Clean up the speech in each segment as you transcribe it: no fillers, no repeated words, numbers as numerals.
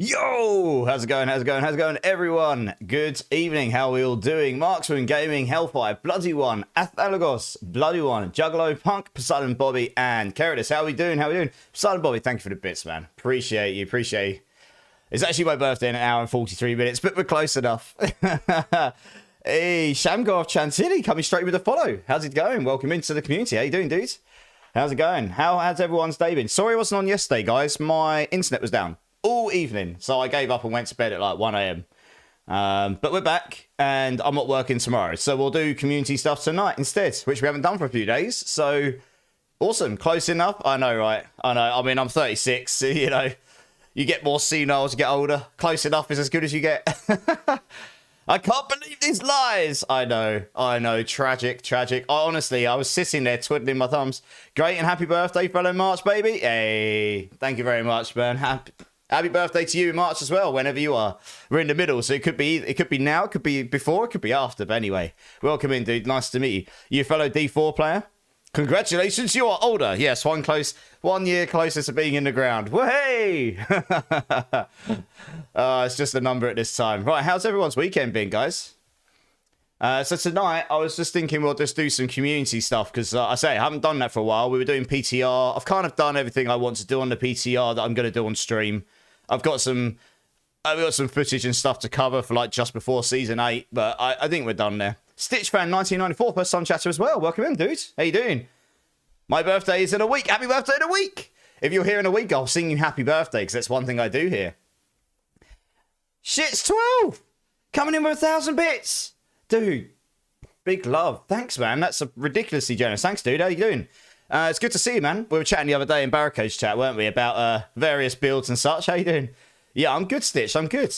Yo! How's it going? How's it going? How's it going, everyone? Good evening. How are we all doing? Marksman Gaming, Hellfire, Bloody One, Athalagos, Bloody One, Juggalo, Punk, Poseidon Bobby, and Keratis. How are we doing? How are we doing? Poseidon Bobby, thank you for the bits, man. Appreciate you. Appreciate you. It's actually my birthday in an hour and 43 minutes, but we're close enough. Hey, Shamgar Chantilly coming straight with a follow. How's it going? Welcome into the community. How you doing, dudes? How's it going? How has everyone's day been? Sorry I wasn't on yesterday, guys. My internet was down all evening, so I gave up and went to bed at like 1 a.m. But we're back, and I'm not working tomorrow, so we'll do community stuff tonight instead, which we haven't done for a few days. So awesome, close enough. I know, right? I know. I mean, I'm 36. You know, you get more senile as you get older. Close enough is as good as you get. I can't believe these lies. I know. Tragic. Honestly, I was sitting there twiddling my thumbs. Great and happy birthday, fellow March baby. Hey, thank you very much, man. Happy birthday to you in March as well, whenever you are. We're in the middle, so it could be now, it could be before, it could be after. But anyway, welcome in, dude. Nice to meet you. You a fellow D4 player? Congratulations, you are older. Yes, 1 year closer to being in the ground. Hey! It's just a number at this time. Right, how's everyone's weekend been, guys? So tonight, I was just thinking we'll just do some community stuff, because I haven't done that for a while. We were doing PTR. I've kind of done everything I want to do on the PTR that I'm going to do on stream. I've got some footage and stuff to cover for like just before season 8, but I think we're done there. Stitchfan 1994, first time chatter as well. Welcome in, dude. How you doing? My birthday is in a week. Happy birthday in a week. If you're here in a week, I'll sing you happy birthday, because that's one thing I do here. Shit's 12. Coming in with 1,000 bits. Dude, big love. Thanks, man. That's ridiculously generous. Thanks, dude. How you doing? It's good to see you, man. We were chatting the other day in Barricade's chat, weren't we, about various builds and such. How you doing? Yeah, I'm good, Stitch. I'm good.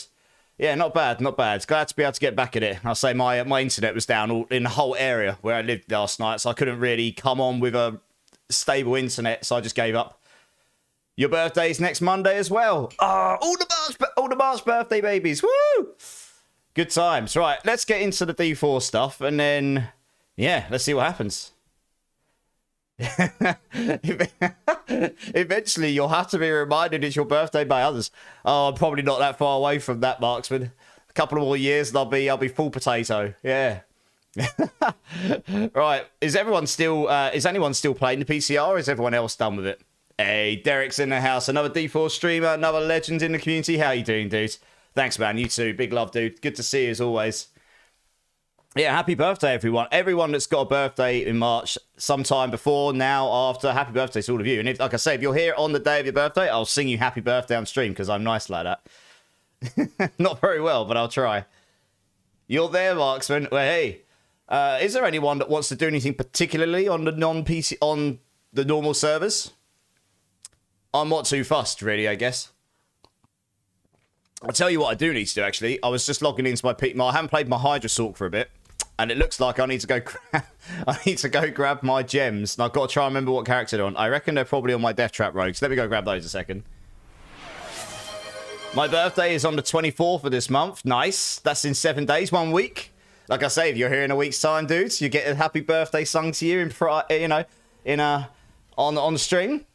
Yeah, not bad. Glad to be able to get back at it. I'll say my internet was down in the whole area where I lived last night, so I couldn't really come on with a stable internet, so I just gave up. Your birthday's next Monday as well. All the March birthday babies. Woo! Good times. Right, let's get into the D4 stuff, and then, yeah, let's see what happens. Eventually, you'll have to be reminded it's your birthday by others. Oh, I'm probably not that far away from that, Marksman. A couple of more years, and I'll be full potato. Yeah. Right. Is anyone still playing the PCR, or is everyone else done with it? Hey, Derek's in the house. Another D4 streamer, another legend in the community. How you doing, dude? Thanks, man. You too. Big love, dude. Good to see you as always. Yeah, happy birthday, everyone. Everyone that's got a birthday in March, sometime before, now, after, happy birthday to all of you. And if, like I say, if you're here on the day of your birthday, I'll sing you happy birthday on stream, because I'm nice like that. Not very well, but I'll try. You're there, Marksman. Well, hey, is there anyone that wants to do anything particularly on the non-PC, on the normal servers? I'm not too fussed, really, I guess. I'll tell you what I do need to do, actually. I was just logging into my I haven't played my Hydra Sorc for a bit, and it looks like I need to go grab my gems, and I've got to try and remember what character they're on. I reckon they're probably on my Death Trap rogues. Let me go grab those a second. My birthday is on the 24th of this month. Nice. That's in 7 days, 1 week. Like I say, if you're here in a week's time, dudes, you get a happy birthday sung to you on the stream.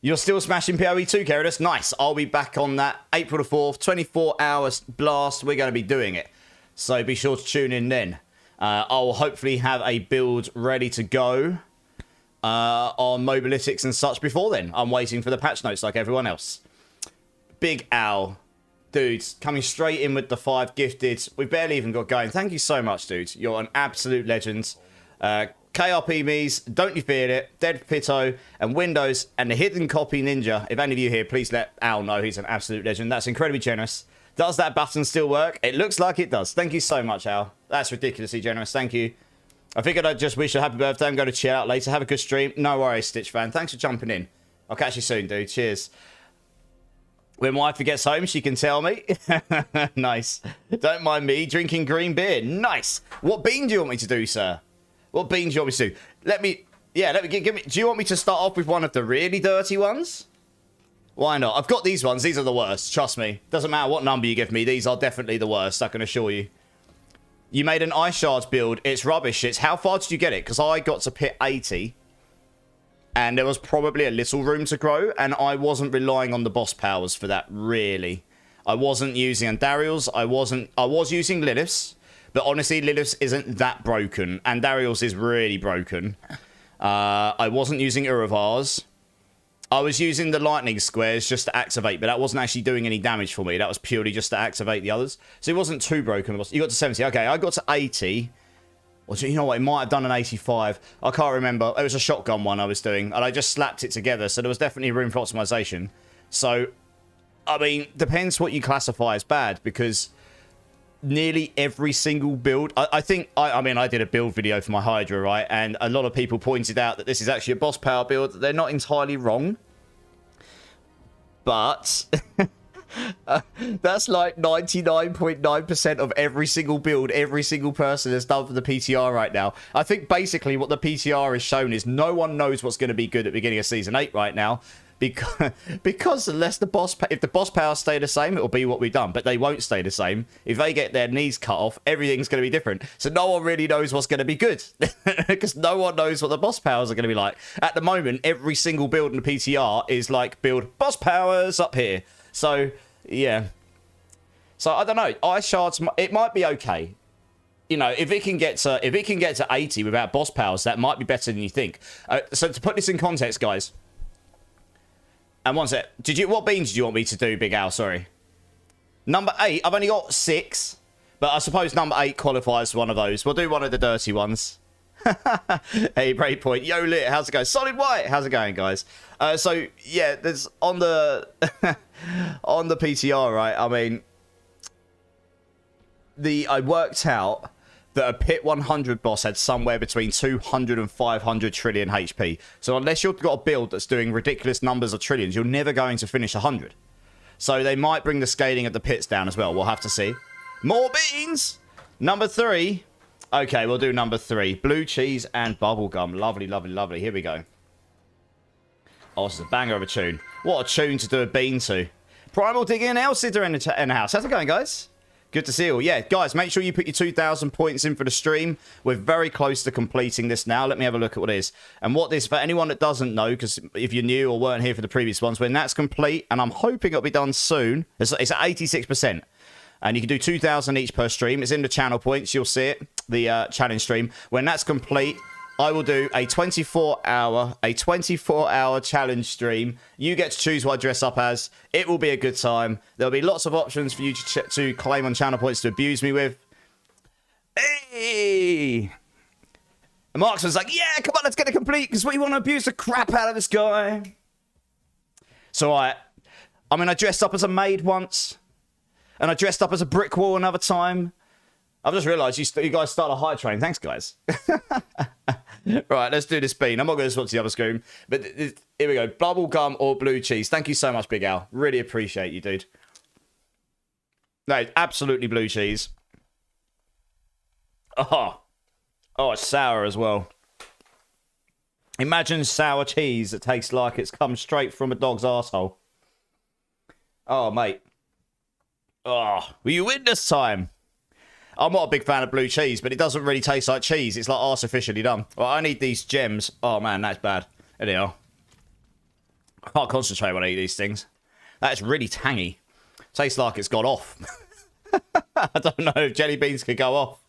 You're still smashing PoE 2, Keratis. Nice. I'll be back on that April the 4th, 24 hours blast. We're going to be doing it. So be sure to tune in then. I'll hopefully have a build ready to go on Mobalytics and such before then. I'm waiting for the patch notes like everyone else. Big Owl. Dudes, coming straight in with the 5 gifted. We barely even got going. Thank you so much, dude. You're an absolute legend. KRP Me's, Don't You Fear It, Dead Pitto, and Windows, and the Hidden Copy Ninja. If any of you here, please let Al know he's an absolute legend. That's incredibly generous. Does that button still work? It looks like it does. Thank you so much, Al. That's ridiculously generous. Thank you. I figured I'd just wish you a happy birthday. I'm going to chill out later. Have a good stream. No worries, Stitch fan. Thanks for jumping in. I'll catch you soon, dude. Cheers. When wife gets home, she can tell me. Nice. Don't mind me drinking green beer. Nice. What bean do you want me to do, sir? What beans do you want me to do? Give me. Do you want me to start off with one of the really dirty ones? Why not? I've got these ones. These are the worst. Trust me. Doesn't matter what number you give me. These are definitely the worst. I can assure you. You made an Ice Shards build. It's rubbish. How far did you get it? Because I got to pit 80. And there was probably a little room to grow. And I wasn't relying on the boss powers for that, really. I wasn't using Andariel's. I was using Lilith's. But honestly, Lilith's isn't that broken. Andariel's is really broken. I wasn't using Uravar's. I was using the lightning squares just to activate, but that wasn't actually doing any damage for me. That was purely just to activate the others. So it wasn't too broken. You got to 70. Okay, I got to 80. Or you know what? It might have done an 85. I can't remember. It was a shotgun one I was doing, and I just slapped it together. So there was definitely room for optimization. So, I mean, depends what you classify as bad, because nearly every single build, I think, I mean, I did a build video for my Hydra, right? And a lot of people pointed out that this is actually a boss power build. They're not entirely wrong. But that's like 99.9% of every single build every single person has done for the PTR right now. I think basically what the PTR has shown is no one knows what's going to be good at the beginning of Season 8 right now. Because unless if the boss powers stay the same, it'll be what we've done. But they won't stay the same. If they get their knees cut off, everything's going to be different. So no one really knows what's going to be good. Because no one knows what the boss powers are going to be like. At the moment, every single build in the PTR is like, build boss powers up here. So, yeah. So, I don't know. Ice Shards, it might be okay. You know, if it can get to 80 without boss powers, that might be better than you think. So, to put this in context, guys. And one sec. What beans did you want me to do, Big Al? Sorry. Number 8. I've only got 6. But I suppose number 8 qualifies for one of those. We'll do one of the dirty ones. Hey, Breakpoint. Yo, Lit. How's it going? Solid White. How's it going, guys? So, yeah, there's on the... on the PTR, right? I mean... I worked out that a Pit 100 boss had somewhere between 200 and 500 trillion HP. So unless you've got a build that's doing ridiculous numbers of trillions, you're never going to finish 100. So they might bring the scaling of the pits down as well. We'll have to see. More beans! Number 3. Okay, we'll do number 3. Blue cheese and bubblegum. Lovely, lovely, lovely. Here we go. Oh, this is a banger of a tune. What a tune to do a bean to. Primal Digging and Elsider in the house. How's it going, guys? Good to see you all. Yeah, guys, make sure you put your 2,000 points in for the stream. We're very close to completing this now. Let me have a look at what it is. And what this, for anyone that doesn't know, because if you're new or weren't here for the previous ones, when that's complete, and I'm hoping it'll be done soon, it's at 86%. And you can do 2,000 each per stream. It's in the channel points. You'll see it, the challenge stream. When that's complete, I will do a 24-hour challenge stream. You get to choose what I dress up as. It will be a good time. There'll be lots of options for you to claim on channel points to abuse me with. Hey! And Marksman's like, yeah, come on, let's get it complete, because we want to abuse the crap out of this guy. So I mean, I dressed up as a maid once. And I dressed up as a brick wall another time. I've just realised you guys start a high train. Thanks, guys. Right, let's do this bean. I'm not going to switch the other screen. But here we go. Bubblegum or blue cheese. Thank you so much, Big Al. Really appreciate you, dude. No, absolutely blue cheese. Oh, it's sour as well. Imagine sour cheese that tastes like it's come straight from a dog's arsehole. Oh, mate. Oh, will you win this time? I'm not a big fan of blue cheese, but it doesn't really taste like cheese. It's like artificially done. Well, I need these gems. Oh, man, that's bad. There they are. I can't concentrate when I eat these things. That's really tangy. Tastes like it's gone off. I don't know if jelly beans could go off.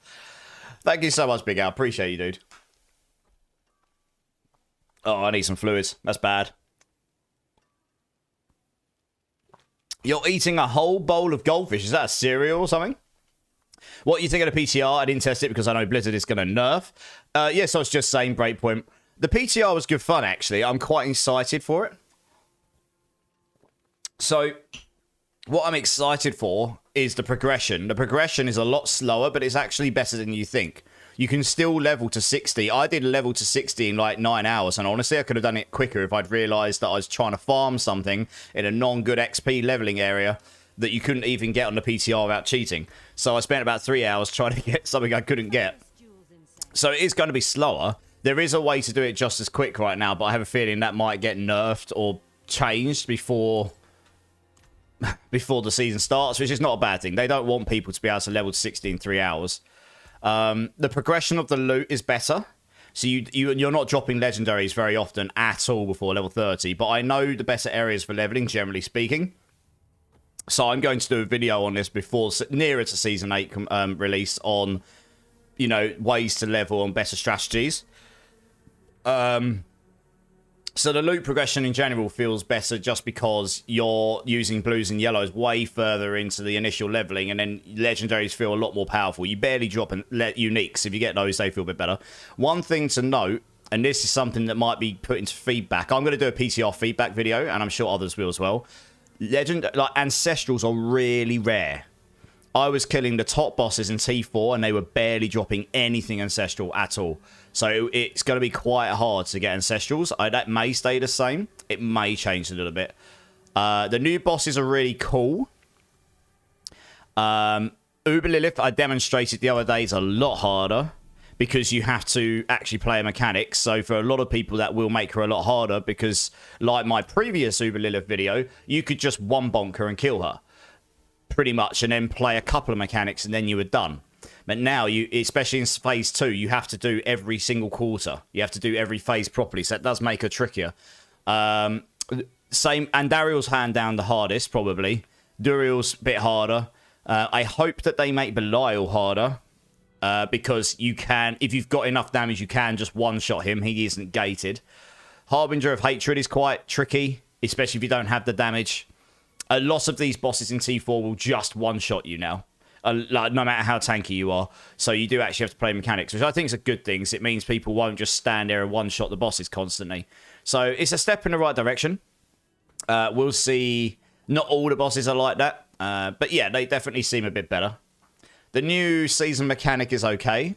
Thank you so much, Big Al. Appreciate you, dude. Oh, I need some fluids. That's bad. You're eating a whole bowl of goldfish. Is that a cereal or something? What do you think of the PTR? I didn't test it because I know Blizzard is going to nerf. Yes, I was just saying, Breakpoint. The PTR was good fun, actually. I'm quite excited for it. So, what I'm excited for is the progression. The progression is a lot slower, but it's actually better than you think. You can still level to 60. I did level to 60 in like 9 hours, and honestly, I could have done it quicker if I'd realised that I was trying to farm something in a non-good XP leveling area that you couldn't even get on the PTR without cheating. So I spent about 3 hours trying to get something I couldn't get. So it is going to be slower. There is a way to do it just as quick right now, but I have a feeling that might get nerfed or changed before the season starts, which is not a bad thing. They don't want people to be able to level to 60 in 3 hours. The progression of the loot is better. So you're not dropping legendaries very often at all before level 30. But I know the better areas for leveling, generally speaking. So I'm going to do a video on this before, nearer to Season 8 release on, you know, ways to level and better strategies. So the loot progression in general feels better just because you're using blues and yellows way further into the initial leveling, and then legendaries feel a lot more powerful. You barely drop uniques. If you get those, they feel a bit better. One thing to note, and this is something that might be put into feedback. I'm going to do a PTR feedback video, and I'm sure others will as well. Ancestrals are really rare. I was killing the top bosses in T4 and they were barely dropping anything ancestral at all. So it's going to be quite hard to get ancestrals. That may stay the same. It may change a little bit. The new bosses are really cool. Uber Lilith, I demonstrated the other day, is a lot harder because you have to actually play a mechanic. So for a lot of people, that will make her a lot harder because, like my previous Uber Lilith video, you could just one bonk her and kill her. Pretty much, and then play a couple of mechanics and then you were done. But now, especially in phase 2, you have to do every single quarter. You have to do every phase properly, so that does make her trickier. And Dariel's hand down the hardest, probably. Duriel's a bit harder. I hope that they make Belial harder, because you can, if you've got enough damage, you can just one-shot him. He isn't gated. Harbinger of Hatred is quite tricky, especially if you don't have the damage. A lot of these bosses in T4 will just one-shot you now, no matter how tanky you are. So you do actually have to play mechanics, which I think is a good thing, because it means people won't just stand there and one-shot the bosses constantly. So it's a step in the right direction. We'll see. Not all the bosses are like that, but yeah, they definitely seem a bit better. The new season mechanic is okay.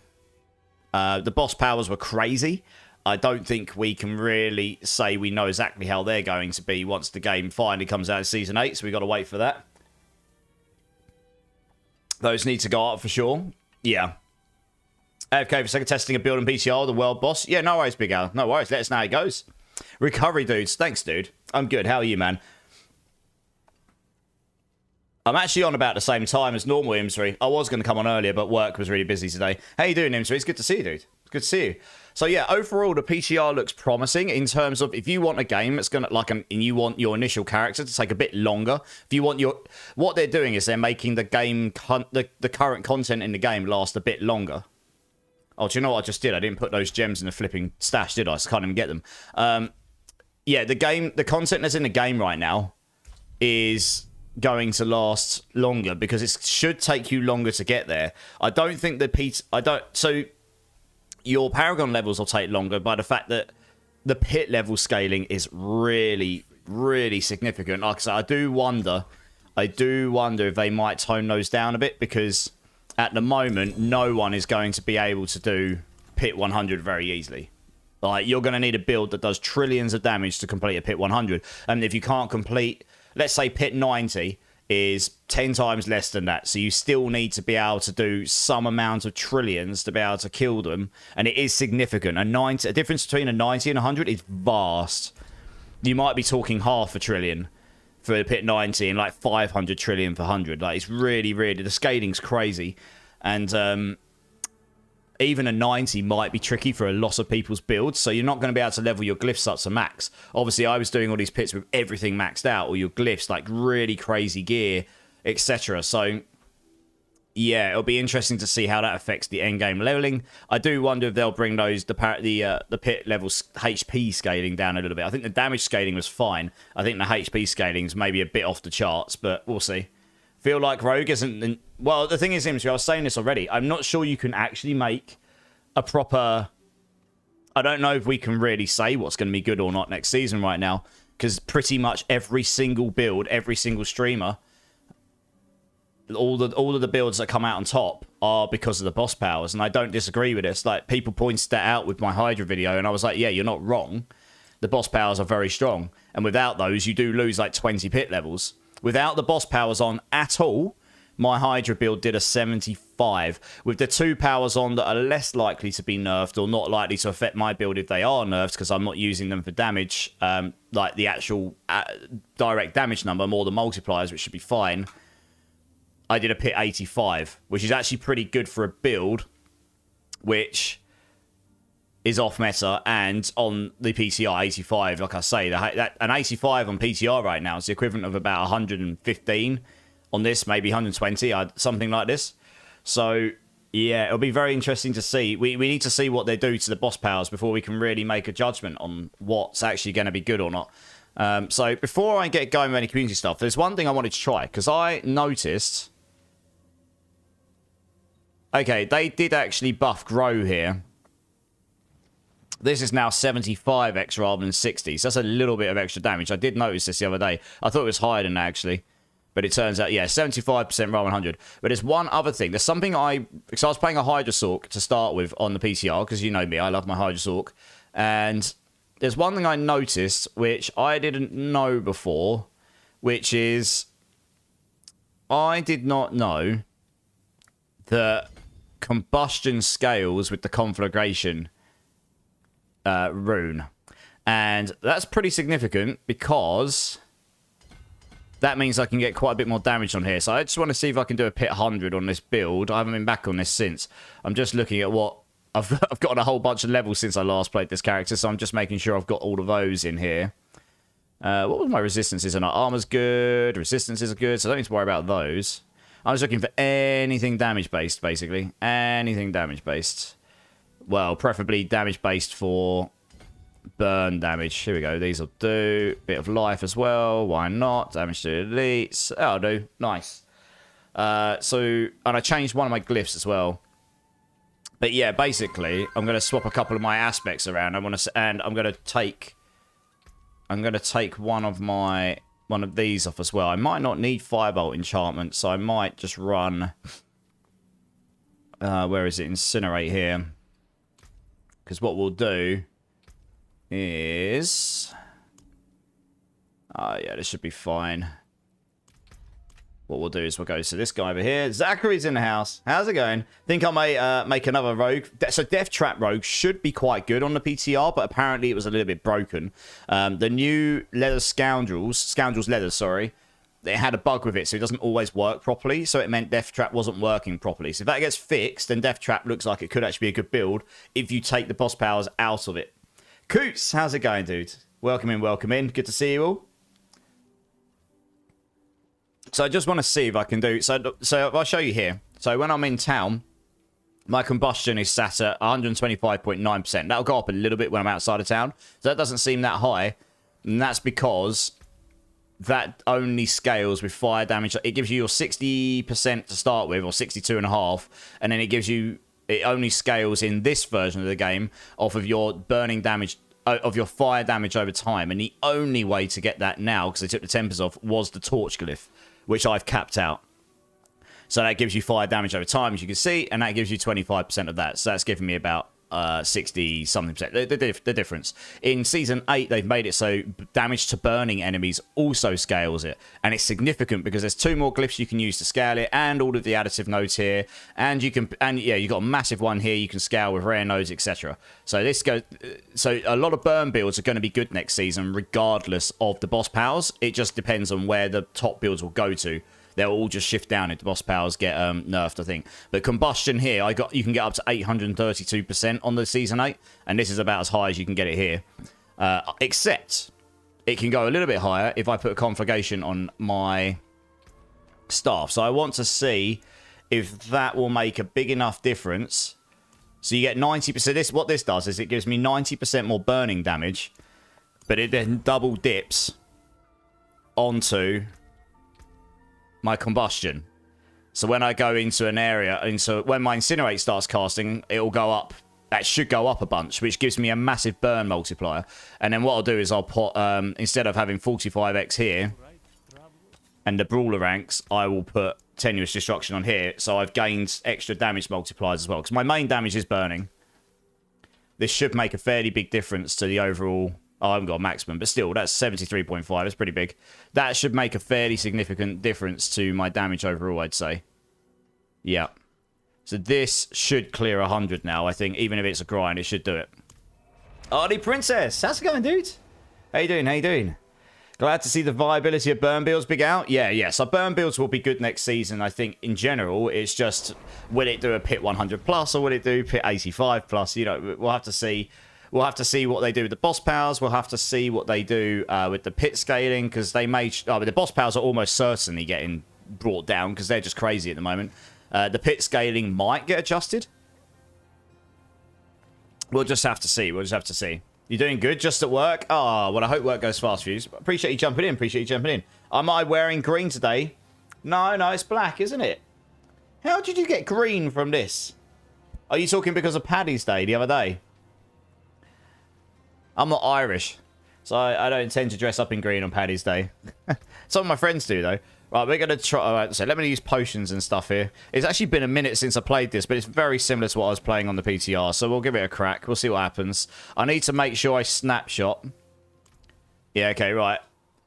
The boss powers were crazy. I don't think we can really say we know exactly how they're going to be once the game finally comes out in Season 8, so we've got to wait for that. Those need to go up for sure. Yeah. AFK for a second, testing a build in PTR, the world boss. Yeah, no worries, Big Al. No worries. Let us know how it goes. Recovery dudes. Thanks, dude. I'm good. How are you, man? I'm actually on about the same time as normal, Imsri. I was going to come on earlier, but work was really busy today. How you doing, Imsri? It's good to see you, dude. It's good to see you. So yeah, overall, the PTR looks promising in terms of if you want a game that's going to, and you want your initial character to take a bit longer. If you want what they're doing is they're making the game, the current content in the game last a bit longer. Oh, do you know what I just did? I didn't put those gems in the flipping stash, did I? So I can't even get them. Yeah, the content that's in the game right now is going to last longer because it should take you longer to get there. I don't think so your Paragon levels will take longer by the fact that the pit level scaling is really, really significant. Like I said, I do wonder if they might tone those down a bit because at the moment, no one is going to be able to do pit 100 very easily. Like, you're going to need a build that does trillions of damage to complete a pit 100. And if you can't complete, let's say pit 90 is 10 times less than that. So you still need to be able to do some amount of trillions to be able to kill them. And it is significant. A difference between a 90 and 100 is vast. You might be talking half a trillion for pit 90 and like 500 trillion for 100. Like, it's really, really, the scaling's crazy. And even a 90 might be tricky for a lot of people's builds, so you're not going to be able to level your glyphs up to max. Obviously, I was doing all these pits with everything maxed out, or your glyphs, like really crazy gear, etc. So, yeah, it'll be interesting to see how that affects the endgame leveling. I do wonder if they'll bring the pit levels HP scaling down a little bit. I think the damage scaling was fine. I think the HP scaling is maybe a bit off the charts, but we'll see. Feel like Rogue isn't... Well, the thing is, Imsy, I was saying this already. I'm not sure you can actually make a proper... I don't know if we can really say what's going to be good or not next season right now, because pretty much every single build, every single streamer, all of the builds that come out on top are because of the boss powers, and I don't disagree with this. Like, people pointed that out with my Hydra video, and I was like, yeah, you're not wrong. The boss powers are very strong, and without those, you do lose like 20 pit levels. Without the boss powers on at all, my Hydra build did a 75. With the 2 powers on that are less likely to be nerfed or not likely to affect my build if they are nerfed because I'm not using them for damage, like the actual direct damage number, more the multipliers, which should be fine. I did a pit 85, which is actually pretty good for a build, which is off meta, and on the PTR 85, like I say, an 85 on PTR right now is the equivalent of about 115 on this, maybe 120, something like this. So, yeah, it'll be very interesting to see. We need to see what they do to the boss powers before we can really make a judgment on what's actually going to be good or not. So, before I get going with any community stuff, there's one thing I wanted to try, because I noticed... Okay, they did actually buff Grow here. This is now 75x rather than 60, so that's a little bit of extra damage. I did notice this the other day. I thought it was higher than that, actually. But it turns out, yeah, 75% rather than 100. But there's one other thing. There's something because I was playing a Hydra Sorc to start with on the PTR, because you know me, I love my Hydra Sorc. And there's one thing I noticed, which I didn't know before, which is I did not know that combustion scales with the conflagration rune. And that's pretty significant because... that means I can get quite a bit more damage on here. So I just want to see if I can do a pit 100 on this build. I haven't been back on this since. I'm just looking at what... I've gotten a whole bunch of levels since I last played this character. So I'm just making sure I've got all of those in here. What was my resistances? And armor's good. Resistances are good. So I don't need to worry about those. I was looking for anything damage-based, basically. Anything damage-based. Well, preferably damage-based for... burn damage. Here we go. These will do. Bit of life as well. Why not? Damage to elites. That'll do. Nice. And I changed one of my glyphs as well. But yeah, basically, I'm going to swap a couple of my aspects around. I'm going to take one of these off as well. I might not need Firebolt enchantment, so I might just run. Where is it? Incinerate here. Because what we'll do is... yeah, this should be fine. What we'll do is we'll go to this guy over here. Zachary's in the house. How's it going? Think I may make another rogue. So Death Trap Rogue should be quite good on the PTR, but apparently it was a little bit broken. The new Leather Scoundrels Leather, sorry, it had a bug with it, so it doesn't always work properly. So it meant Death Trap wasn't working properly. So if that gets fixed, then Death Trap looks like it could actually be a good build if you take the boss powers out of it. Coots, how's it going, dude? Welcome in, welcome in. Good to see you all. So I just want to see if I can do... So I'll show you here. So when I'm in town, my combustion is sat at 125.9%. That'll go up a little bit when I'm outside of town. So that doesn't seem that high. And that's because that only scales with fire damage. It gives you your 60% to start with, or 62.5%. And then it gives you... It only scales in this version of the game off of your burning damage, of your fire damage over time. And the only way to get that now, because I took the tempers off, was the torch glyph, which I've capped out. So that gives you fire damage over time, as you can see, and that gives you 25% of that. So that's giving me about 60-something%. The difference. In Season 8, they've made it so damage to burning enemies also scales it. And it's significant because there's 2 more glyphs you can use to scale it, and all of the additive nodes here. And you can, and yeah, you've got a massive one here you can scale with rare nodes, etc. So this goes, so a lot of burn builds are going to be good next season, regardless of the boss powers. It just depends on where the top builds will go to. They'll all just shift down if the boss powers get nerfed, I think. But combustion here, you can get up to 832% on the Season 8. And this is about as high as you can get it here. Except, it can go a little bit higher if I put a conflagration on my staff. So I want to see if that will make a big enough difference. So you get 90%. What this does is it gives me 90% more burning damage. But it then double dips onto... my combustion. So when I go into an area, and so when my incinerate starts casting, it'll go up. That should go up a bunch, which gives me a massive burn multiplier. And then what I'll do is I'll put, instead of having 45x here, and the brawler ranks, I will put tenuous destruction on here. So I've gained extra damage multipliers as well. Because my main damage is burning. This should make a fairly big difference to the overall... Oh, I haven't got a maximum, but still, that's 73.5. That's pretty big. That should make a fairly significant difference to my damage overall, I'd say. Yeah. So this should clear 100 now, I think. Even if it's a grind, it should do it. Artie Princess, how's it going, dude? How you doing? How you doing? Glad to see the viability of burn builds big out. Yeah. So burn builds will be good next season, I think, in general. It's just, will it do a pit 100 plus, or will it do pit 85 plus? You know, we'll have to see... We'll have to see what they do with the boss powers. We'll have to see what they do with the pit scaling, because they may... but the boss powers are almost certainly getting brought down because they're just crazy at the moment. The pit scaling might get adjusted. We'll just have to see. We'll just have to see. You're doing good just at work? Oh, well, I hope work goes fast for you. Appreciate you jumping in. Appreciate you jumping in. Am I wearing green today? No, no, it's black, isn't it? How did you get green from this? Are you talking because of Paddy's Day the other day? I'm not Irish, so I don't tend to dress up in green on Paddy's Day. Some of my friends do, though. Right, we're going to try... Alright, so let me use potions and stuff here. It's actually been a minute since I played this, but it's very similar to what I was playing on the PTR, so we'll give it a crack. We'll see what happens. I need to make sure I snapshot. Yeah, okay, right.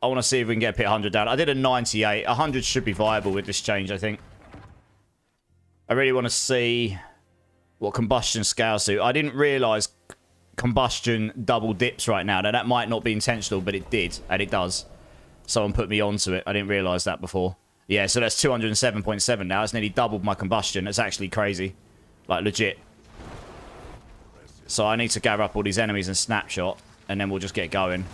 I want to see if we can get a pit 100 down. I did a 98. 100 should be viable with this change, I think. I really want to see what combustion scales do. I didn't realise combustion double dips right now. Now, that might not be intentional, but it did, and it does. Someone put me onto it. I didn't realise that before. Yeah, so that's 207.7 now. It's nearly doubled my combustion. It's actually crazy. Like, legit. So I need to gather up all these enemies and snapshot, and then we'll just get going.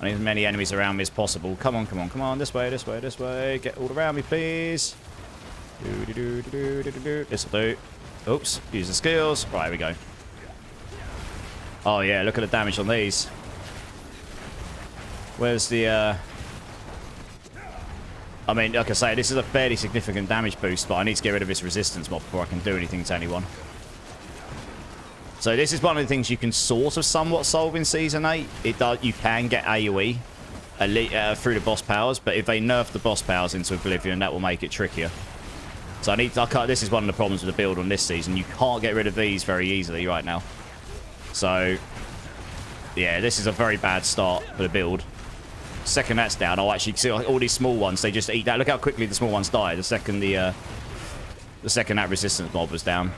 I need as many enemies around me as possible. Come on, come on, come on. This way, this way, this way. Get all around me, please. This'll do. Oops. Use the skills. Right, here we go. Oh, yeah. Look at the damage on these. Where's the... I mean, like I say, this is a fairly significant damage boost, but I need to get rid of this resistance mob before I can do anything to anyone. So this is one of the things you can sort of somewhat solve in Season 8. You can get AoE through the boss powers, but if they nerf the boss powers into Oblivion, that will make it trickier. So this is one of the problems with the build on this season. You can't get rid of these very easily right now. So, yeah, this is a very bad start for the build. Second that's down, I'll actually see all these small ones. They just eat that. Look how quickly the small ones die. The second that resistance mob was down.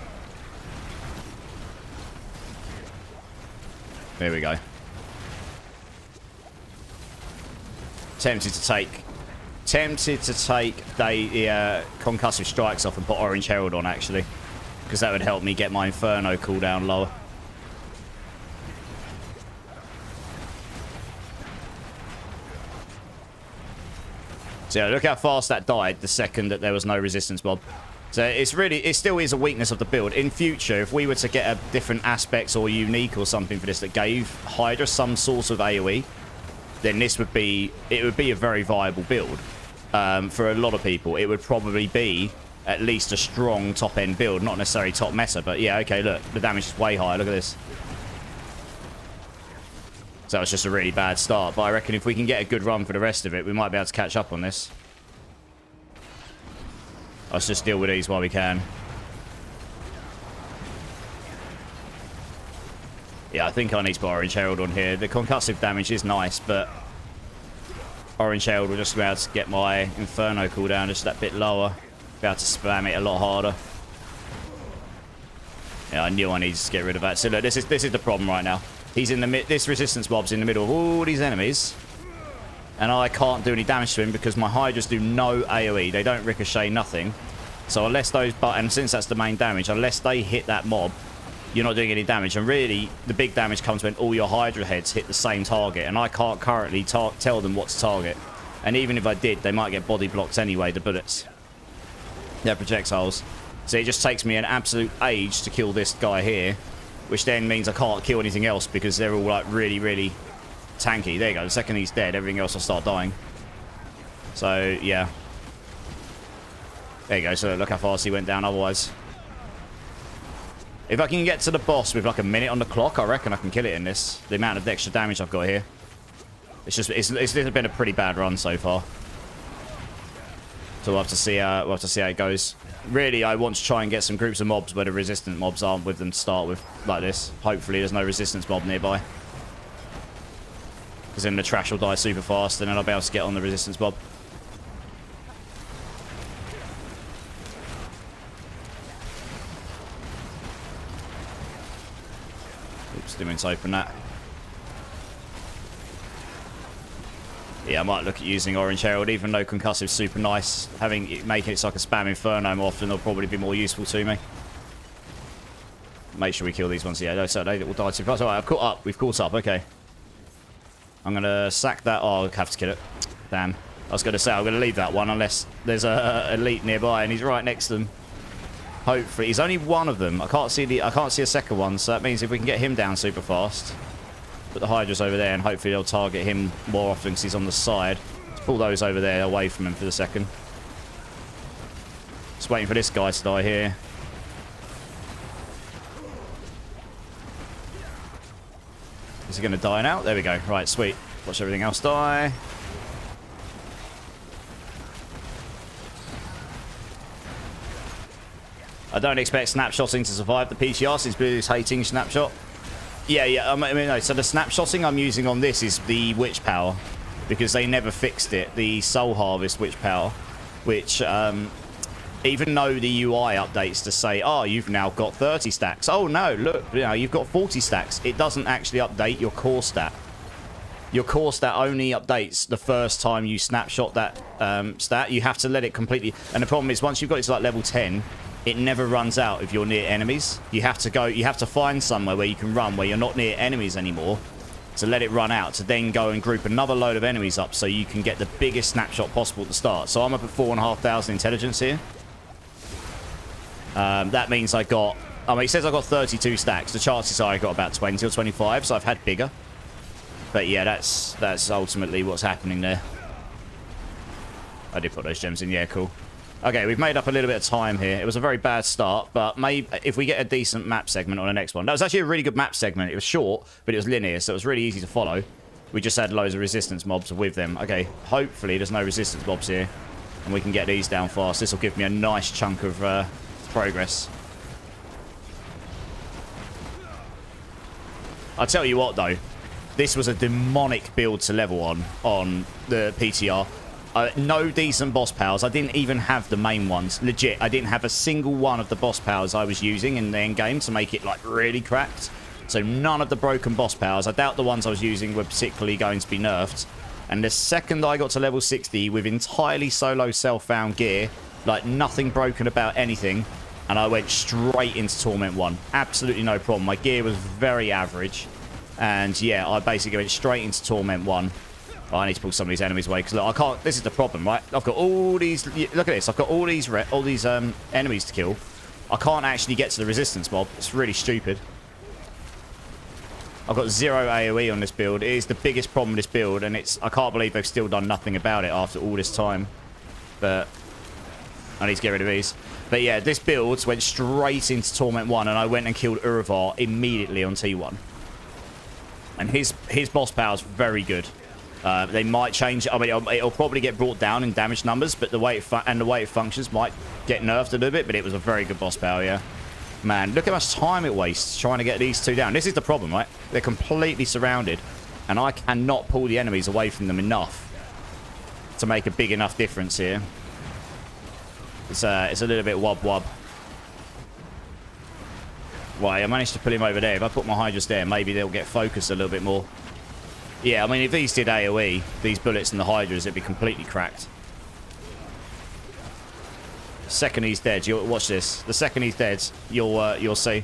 There we go. Tempted to take the concussive strikes off and put Orange Herald on, actually, because that would help me get my Inferno cooldown lower. So yeah, look how fast that died the second that there was no resistance mob. So it still is a weakness of the build. In future, if we were to get a different aspects or unique or something for this that gave Hydra some sort of AoE, then it would be a very viable build. For a lot of people, it would probably be at least a strong top-end build, not necessarily top meta, but yeah, okay, look, the damage is way higher. Look at this. So it's just a really bad start, but I reckon if we can get a good run for the rest of it, we might be able to catch up on this. Let's just deal with these while we can. Yeah, I think I need to put Orange Herald on here. The concussive damage is nice, but Orange Herald will just be able to get my Inferno cooldown just that bit lower. Be able to spam it a lot harder. Yeah, I knew I needed to get rid of that. So look, this is the problem right now. He's in the this resistance mob's in the middle of all these enemies, and I can't do any damage to him because my Hydras do no AoE. They don't ricochet, nothing. So unless those, and since that's the main damage, unless they hit that mob, you're not doing any damage. And really, the big damage comes when all your Hydra heads hit the same target, and I can't currently tell them what to target. And even if I did, they might get body blocked anyway, the bullets. They're projectiles. So it just takes me an absolute age to kill this guy here, which then means I can't kill anything else because they're all like really, really tanky. There you go. The second he's dead, everything else will start dying. So, yeah. There you go. So look how fast he went down otherwise. If I can get to the boss with like a minute on the clock, I reckon I can kill it in this. The amount of extra damage I've got here. It's been a pretty bad run so far. So we'll have to see how it goes. Really, I want to try and get some groups of mobs where the resistant mobs aren't with them to start with, like this. Hopefully there's no resistance mob nearby. Because then the trash will die super fast, and then I'll be able to get on the resistance mob. Oops, didn't mean to open that. Yeah, I might look at using Orange Herald, even though Concussive's super nice. Making it so I can spam Inferno more often will probably be more useful to me. Make sure we kill these ones. Yeah, so they will die too fast. Alright, I've caught up. We've caught up. Okay. I'm going to sack that. Oh, I'll have to kill it. Damn. I was going to say, I'm going to leave that one unless there's a elite nearby, and he's right next to them. Hopefully. He's only one of them. I can't see a second one, so that means if we can get him down super fast, put the Hydra's over there, and hopefully they'll target him more often because he's on the side. Let's pull those over there away from him for the second. Just waiting for this guy to die here. Is he going to die now? There we go. Right, sweet. Watch everything else die. I don't expect snapshotting to survive the PTR since Blue's hating snapshot. Yeah. I mean, no. So the snapshotting I'm using on this is the witch power because they never fixed it. The Soul Harvest witch power, which even though the UI updates to say, oh, you've now got 30 stacks. Oh no, look, you've got 40 stacks. It doesn't actually update your core stat. Your core stat only updates the first time you snapshot that stat. You have to let it completely. And the problem is, once you've got it to like level 10. It never runs out if you're near enemies. You have to find somewhere where you can run where you're not near enemies anymore to let it run out, to then go and group another load of enemies up so you can get the biggest snapshot possible at the start. So I'm up at 4,500 intelligence here. That means it says I got 32 stacks. The chances are I got about 20 or 25, so I've had bigger. But yeah, that's ultimately what's happening there. I did put those gems in. Yeah, cool. Okay, we've made up a little bit of time here. It was a very bad start, but maybe if we get a decent map segment on the next one. That was actually a really good map segment. It was short, but it was linear, so it was really easy to follow. We just had loads of resistance mobs with them. Okay, hopefully there's no resistance mobs here, and we can get these down fast. This will give me a nice chunk of progress. I'll tell you what, though. This was a demonic build to level on the PTR. No decent boss powers. I didn't even have the main ones. Legit, I didn't have a single one of the boss powers I was using in the end game to make it like really cracked. So none of the broken boss powers. I doubt the ones I was using were particularly going to be nerfed. And the second I got to level 60 with entirely solo self-found gear, like nothing broken about anything, and I went straight into Torment 1. Absolutely no problem. My gear was very average. And yeah, I basically went straight into Torment 1. I need to pull some of these enemies away because look, I can't. This is the problem, right? I've got all these. Look at this. I've got all these enemies to kill. I can't actually get to the resistance mob. It's really stupid. I've got 0 AoE on this build. It is the biggest problem with this build, and I can't believe they've still done nothing about it after all this time. But I need to get rid of these. But yeah, this build went straight into Torment 1, and I went and killed Uravar immediately on T1. And his boss power is very good. They might change. I mean, it'll probably get brought down in damage numbers, but the way it functions might get nerfed a little bit. But it was a very good boss power, yeah. Man, look how much time it wastes trying to get these two down. This is the problem, right? They're completely surrounded, and I cannot pull the enemies away from them enough to make a big enough difference here. It's a little bit wob. Right, I managed to pull him over there. If I put my Hydras there, maybe they'll get focused a little bit more. Yeah, I mean, if these did AoE, these bullets and the Hydras, it'd be completely cracked. The second he's dead, watch this. The second he's dead, you'll see.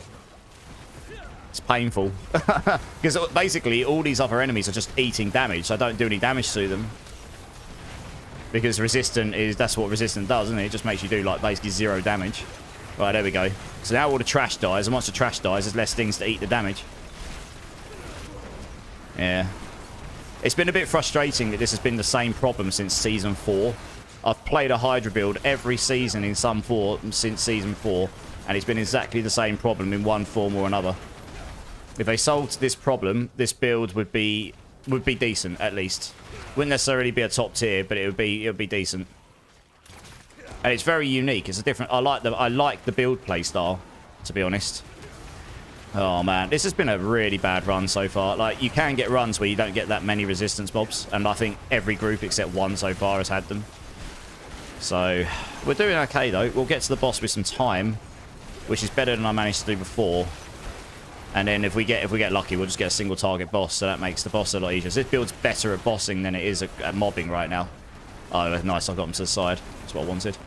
It's painful. Because basically, all these other enemies are just eating damage. I don't do any damage to them. Because that's what resistant does, isn't it? It just makes you do, like, basically 0 damage. Right, there we go. So now all the trash dies, and once the trash dies, there's less things to eat the damage. Yeah. It's been a bit frustrating that this has been the same problem since Season 4. I've played a Hydra build every season in some form since Season 4, and it's been exactly the same problem in one form or another. If they solved this problem, this build would be decent, at least. Wouldn't necessarily be a top tier, but it would be decent. And it's very unique. It's a different. I like the build play style, to be honest. Oh man, this has been a really bad run so far. Like, you can get runs where you don't get that many resistance mobs, and I think every group except one so far has had them. So we're doing okay though. We'll get to the boss with some time, which is better than I managed to do before. And then if we get lucky, we'll just get a single target boss, so that makes the boss a lot easier. So this build's better at bossing than it is at mobbing right now. Oh, nice! I got him to the side. That's what I wanted.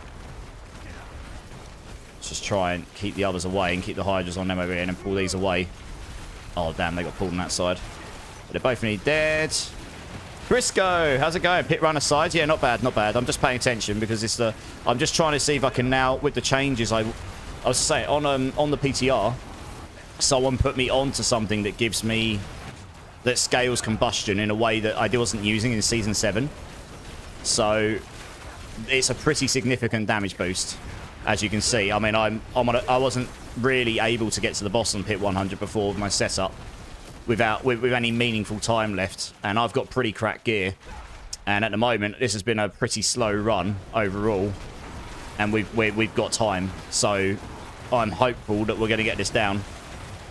Let's just try and keep the others away and keep the Hydras on them over here and then pull these away. Oh, damn, they got pulled on that side. But they both need dead. Briscoe, how's it going? Pit run aside. Yeah, not bad, not bad. I'm just paying attention because it's the... I'm just trying to see if I can now, with the changes, I was saying, on the PTR, someone put me onto something that gives me... that scales combustion in a way that I wasn't using in Season 7. So, it's a pretty significant damage boost, as you can see. I mean, I wasn't really able to get to the boss on Pit 100 before with my setup with any meaningful time left, and I've got pretty cracked gear. And at the moment, this has been a pretty slow run overall, and we've got time. So, I'm hopeful that we're going to get this down.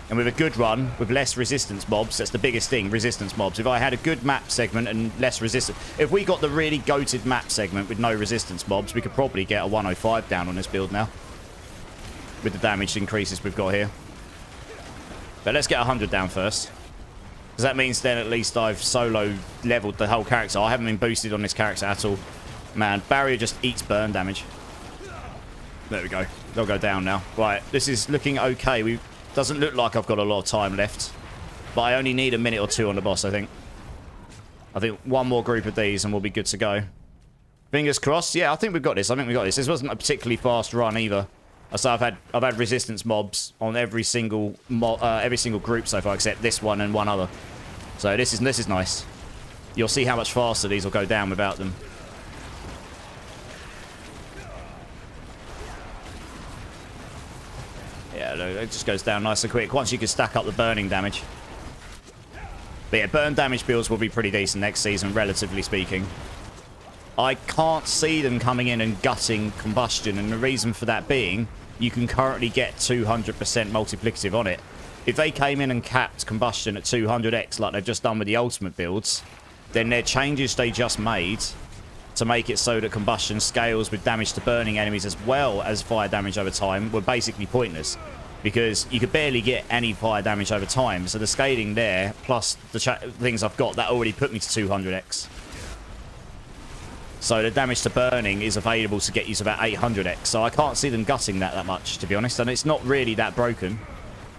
And with a good run, with less resistance mobs, that's the biggest thing, resistance mobs. If I had a good map segment and less resistance... If we got the really goated map segment with no resistance mobs, we could probably get a 105 down on this build now. With the damage increases we've got here. But let's get 100 down first. Because that means then at least I've solo leveled the whole character. I haven't been boosted on this character at all. Man, barrier just eats burn damage. There we go. They'll go down now. Right, this is looking okay. Doesn't look like I've got a lot of time left. But I only need a minute or two on the boss, I think. I think one more group of these and we'll be good to go. Fingers crossed. Yeah, I think we've got this. I think we've got this. This wasn't a particularly fast run either. So I've had resistance mobs on every single group so far, except this one and one other. So this is nice. You'll see how much faster these will go down without them. Yeah, it just goes down nice and quick once you can stack up the burning damage. But yeah, burn damage builds will be pretty decent next season, relatively speaking. I can't see them coming in and gutting combustion, and the reason for that being, you can currently get 200% multiplicative on it. If they came in and capped combustion at 200x like they've just done with the ultimate builds, then their changes they just made to make it so that combustion scales with damage to burning enemies as well as fire damage over time were basically pointless, because you could barely get any fire damage over time. So the scaling there, plus the things I've got, that already put me to 200x. So the damage to burning is available to get you to about 800x. So I can't see them gutting that much, to be honest. And it's not really that broken.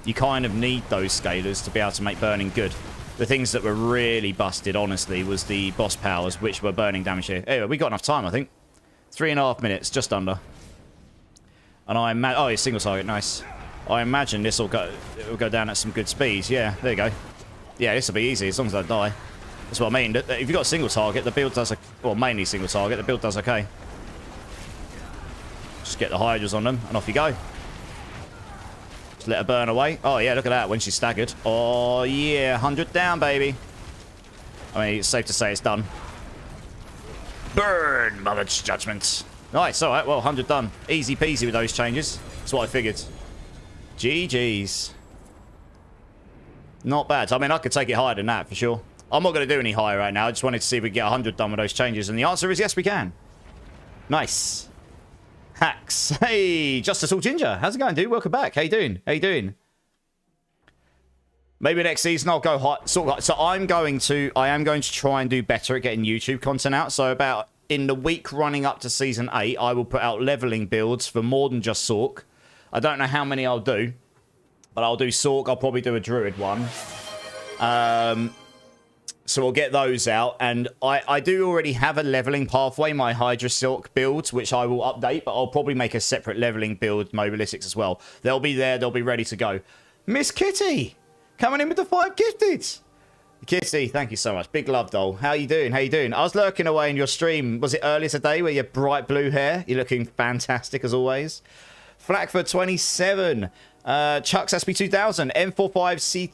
You kind of need those scalers to be able to make burning good. The things that were really busted, honestly, was the boss powers, which were burning damage here. Anyway, we got enough time, I think. 3.5 minutes, just under. And I imagine... Oh, yeah, single target, nice. I imagine this will go down at some good speeds. Yeah, there you go. Yeah, this will be easy, as long as I die. That's what I mean. If you've got a single target, the build does... Well, mainly single target, the build does okay. Just get the Hydras on them, and off you go. Just let her burn away. Oh, yeah, look at that, when she's staggered. Oh, yeah, 100 down, baby. I mean, it's safe to say it's done. Burn, Mother's Judgment. Nice, all right, well, 100 done. Easy peasy with those changes. That's what I figured. GG's. Not bad. I mean, I could take it higher than that, for sure. I'm not going to do any higher right now. I just wanted to see if we can get 100 done with those changes. And the answer is yes, we can. Nice. Hacks. Hey, Justice All Ginger. How's it going, dude? Welcome back. How you doing? How you doing? Maybe next season I'll go hot. So I am going to try and do better at getting YouTube content out. So about in the week running up to Season 8, I will put out leveling builds for more than just Sorc. I don't know how many I'll do, but I'll do Sorc. I'll probably do a Druid one. So we'll get those out. And I do already have a leveling pathway, my Hydra Silk build, which I will update, but I'll probably make a separate leveling build, Mobilistics as well. They'll be there. They'll be ready to go. Miss Kitty, coming in with the 5 gifted. Kitty, thank you so much. Big love, doll. How you doing? How you doing? I was lurking away in your stream. Was it earlier today where you had bright blue hair? You're looking fantastic as always. Flackford 27. Chucks SB2000. M45C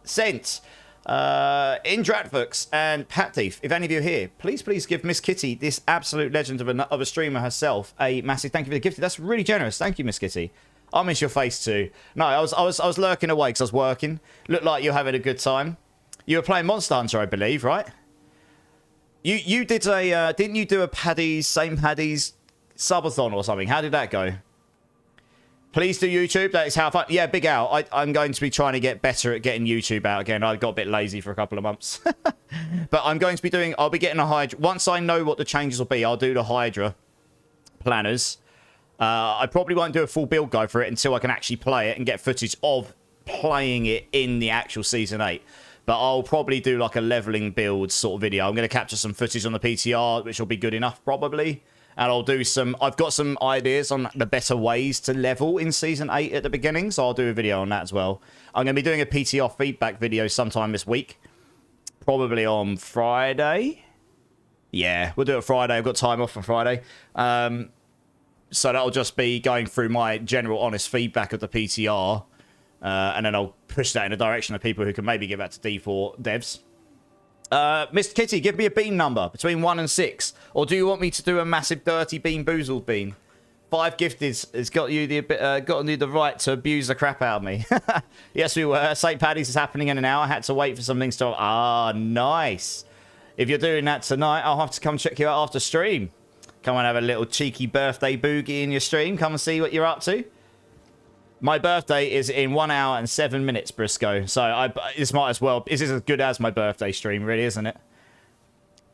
Cent. Indratvox and Pat Thief, if any of you are here, please give Miss Kitty, this absolute legend of a streamer herself, a massive thank you for the gift. That's really generous. Thank you, Miss Kitty. I'll miss your face too. No, I was lurking away because I was working. Looked like you're having a good time. You were playing Monster Hunter, I believe, right? You did a didn't you do a St. Paddy's subathon or something? How did that go? Please do YouTube. That is how fun. Yeah, Big Al. I'm going to be trying to get better at getting YouTube out again. I got a bit lazy for a couple of months. But I'm going to be doing... I'll be getting a Hydra... Once I know what the changes will be, I'll do the Hydra planners. I probably won't do a full build guide for it until I can actually play it and get footage of playing it in the actual Season 8. But I'll probably do like a leveling build sort of video. I'm going to capture some footage on the PTR, which will be good enough probably. And I'll do some... I've got some ideas on the better ways to level in Season 8 at the beginning, so I'll do a video on that as well. I'm going to be doing a PTR feedback video sometime this week. Probably on Friday. Yeah, we'll do it Friday. I've got time off on Friday. So that'll just be going through my general honest feedback of the PTR. And then I'll push that in the direction of people who can maybe give that to D4 devs. Mr. Kitty, give me a bean number between 1 and 6. Or do you want me to do a massive dirty bean boozled bean? 5 gifted has got you the right to abuse the crap out of me. Yes, we were. St. Paddy's is happening in an hour. I had to wait for some things to... Ah, nice. If you're doing that tonight, I'll have to come check you out after stream. Come and have a little cheeky birthday boogie in your stream. Come and see what you're up to. My birthday is in 1 hour and 7 minutes, Briscoe. So this might as well... This is as good as my birthday stream, really, isn't it?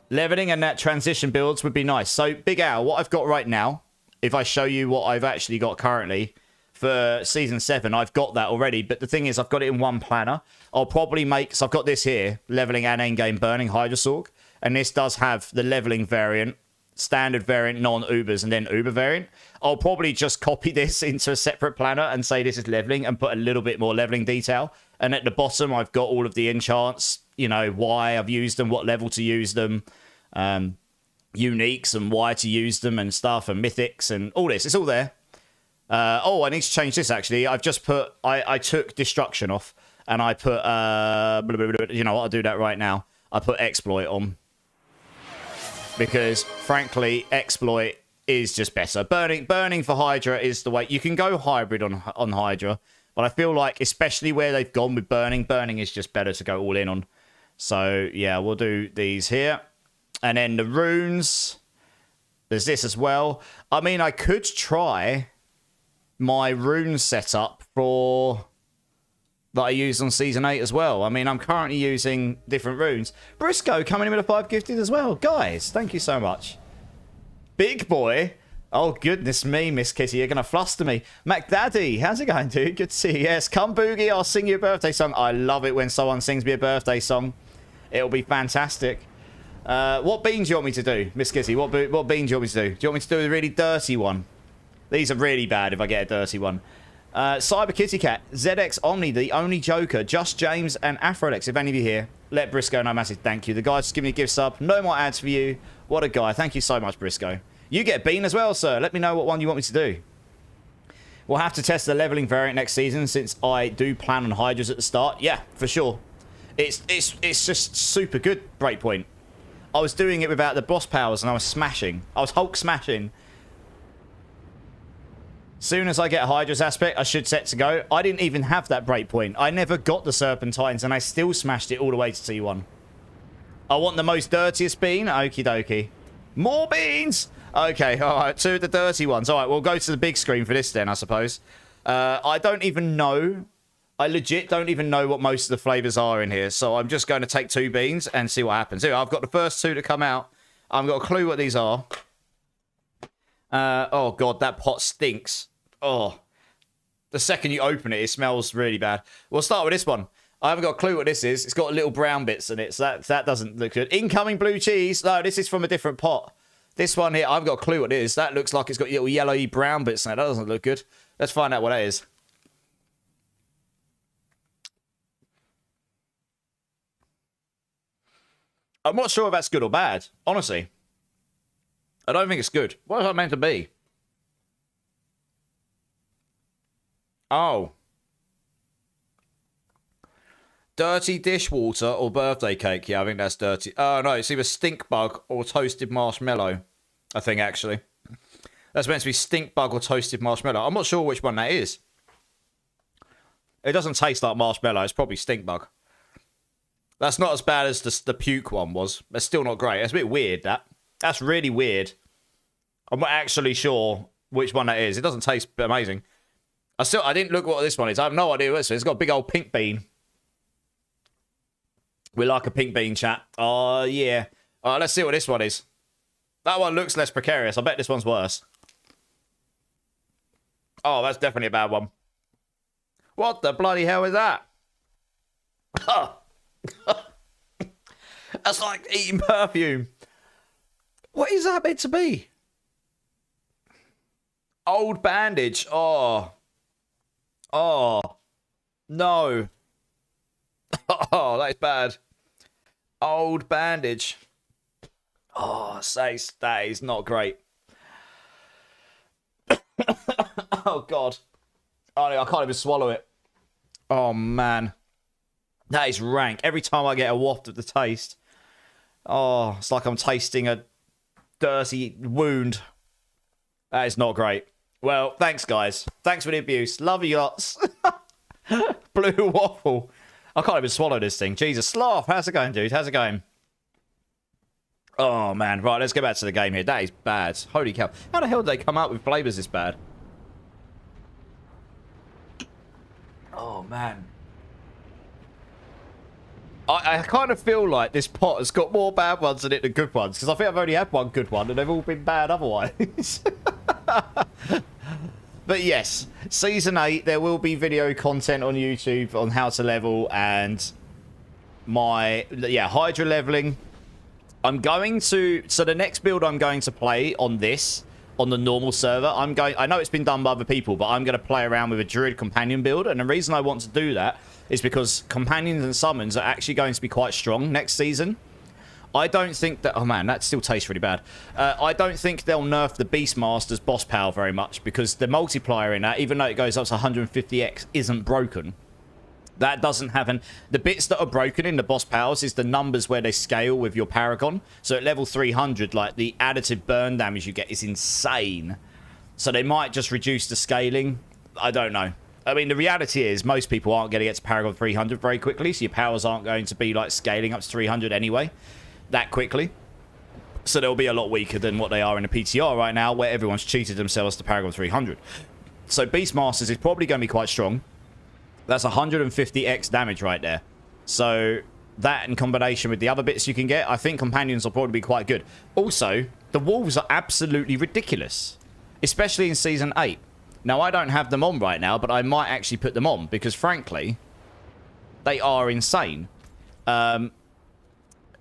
Leveling and that transition builds would be nice. So, Big Al, what I've got right now, if I show you what I've actually got currently for Season 7, I've got that already. But the thing is, I've got it in one planner. I'll probably make... So, I've got this here, leveling and endgame burning Hydra Sorg. And this does have the leveling variant, standard variant, non-Ubers, and then Uber variant. I'll probably just copy this into a separate planner and say this is leveling and put a little bit more leveling detail. And at the bottom, I've got all of the enchants, you know, why I've used them, what level to use them, uniques and why to use them and stuff, and mythics and all this. It's all there. Oh, I need to change this, actually. I've just put... I took destruction off and I put... you know what? I'll do that right now. I put exploit on. Because, frankly, exploit is just better. Burning for Hydra is the way... You can go hybrid on Hydra, but I feel like, especially where they've gone with burning is just better to go all in on. So, yeah, we'll do these here. And then the runes. There's this as well. I mean, I could try my rune setup for... that I used on Season 8 as well. I mean, I'm currently using different runes. Briscoe coming in with a 5 gifted as well. Guys, thank you so much. Big boy. Oh, goodness me, Miss Kitty. You're going to fluster me. MacDaddy, how's it going, dude? Good to see you. Yes, come Boogie. I'll sing you a birthday song. I love it when someone sings me a birthday song. It'll be fantastic. What beans do you want me to do, Miss Kitty? What beans do you want me to do? Do you want me to do a really dirty one? These are really bad if I get a dirty one. Cyber Kitty Cat, ZX Omni, the only Joker, Just James, and Afrolex. If any of you here, let Briscoe know massive thank you. The guys just give me a gift sub. No more ads for you. What a guy. Thank you so much, Briscoe. You get a bean as well, sir. Let me know what one you want me to do. We'll have to test the leveling variant next season since I do plan on Hydras at the start. Yeah, for sure. It's just super good, Breakpoint. I was doing it without the boss powers and I was smashing. I was Hulk smashing. Soon as I get Hydra's aspect, I should set to go. I didn't even have that breakpoint. I never got the Serpentines, and I still smashed it all the way to T1. I want the most dirtiest bean. Okie dokie. More beans! Okay, alright. 2 of the dirty ones. Alright, we'll go to the big screen for this then, I suppose. I don't even know. I legit don't even know what most of the flavors are in here, so I'm just going to take 2 beans and see what happens. Here, I've got the first 2 to come out. I've got a clue what these are. Oh, God, that pot stinks. Oh, the second you open it, it smells really bad. We'll start with this one. I haven't got a clue what this is. It's got little brown bits in it, so that doesn't look good. Incoming blue cheese. No, this is from a different pot. This one here, I've got a clue what it is. That looks like it's got little yellowy brown bits in it. That doesn't look good. Let's find out what that is. I'm not sure if that's good or bad, honestly. I don't think it's good. What is that meant to be? Oh. Dirty dishwater or birthday cake? Yeah, I think that's dirty. Oh, no, it's either stink bug or toasted marshmallow. I think, actually. That's meant to be stink bug or toasted marshmallow. I'm not sure which one that is. It doesn't taste like marshmallow. It's probably stink bug. That's not as bad as the puke one was. It's still not great. It's a bit weird, that. That's really weird. I'm not actually sure which one that is. It doesn't taste amazing. I didn't look what this one is. I have no idea what this is. It's got a big old pink bean. We like a pink bean, chat. Oh, yeah. All right, let's see what this one is. That one looks less precarious. I bet this one's worse. Oh, that's definitely a bad one. What the bloody hell is that? That's like eating perfume. What is that meant to be? Old bandage. Oh. Oh. No. Oh, that is bad. Old bandage. Oh, that is not great. Oh, God. Oh, I can't even swallow it. Oh, man. That is rank. Every time I get a waft of the taste, oh, it's like I'm tasting a dirty wound. That is not great. Well, thanks, guys. Thanks for the abuse. Love you lots. Blue waffle. I can't even swallow this thing. Jesus. Sloth, how's it going, dude? How's it going? Oh, man. Right, let's get back to the game here. That is bad. Holy cow. How the hell did they come up with flavors this bad? Oh, man. I kind of feel like this pot has got more bad ones in it than good ones, because I think I've only had one good one, and they've all been bad otherwise. But yes, Season 8, there will be video content on YouTube on how to level, and my, Hydra leveling. I'm going to, so the next build I'm going to play on this, on the normal server, I know it's been done by other people, but I'm going to play around with a Druid Companion build, and the reason I want to do that is because Companions and Summons are actually going to be quite strong next season. I don't think that... Oh, man, that still tastes really bad. I don't think they'll nerf the Beastmaster's boss power very much, because the multiplier in that, even though it goes up to 150x, isn't broken. That doesn't have an... The bits that are broken in the boss powers is the numbers where they scale with your Paragon. So at level 300, like, the additive burn damage you get is insane. So they might just reduce the scaling. I don't know. I mean, the reality is most people aren't going to get to Paragon 300 very quickly, so your powers aren't going to be, like, scaling up to 300 anyway that quickly. So they'll be a lot weaker than what they are in the PTR right now, where everyone's cheated themselves to Paragon 300. So Beastmasters is probably going to be quite strong. That's 150x damage right there. So that in combination with the other bits you can get, I think Companions will probably be quite good. Also, the Wolves are absolutely ridiculous, especially in Season 8. Now, I don't have them on right now, but I might actually put them on because, frankly, they are insane.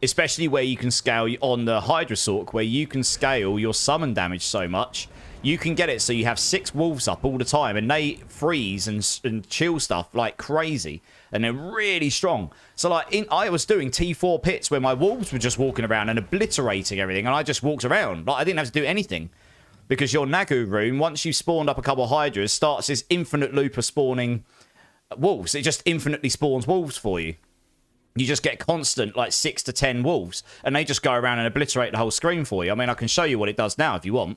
Especially where you can scale on the Hydra Sorc, where you can scale your summon damage so much. You can get it so you have 6 wolves up all the time, and they freeze and chill stuff like crazy, and they're really strong. So, like, I was doing T4 pits where my wolves were just walking around and obliterating everything, and I just walked around. Like, I didn't have to do anything. Because your Nagu rune, once you've spawned up a couple of Hydras, starts this infinite loop of spawning wolves. It just infinitely spawns wolves for you. You just get constant, like, 6 to 10 wolves. And they just go around and obliterate the whole screen for you. I mean, I can show you what it does now if you want.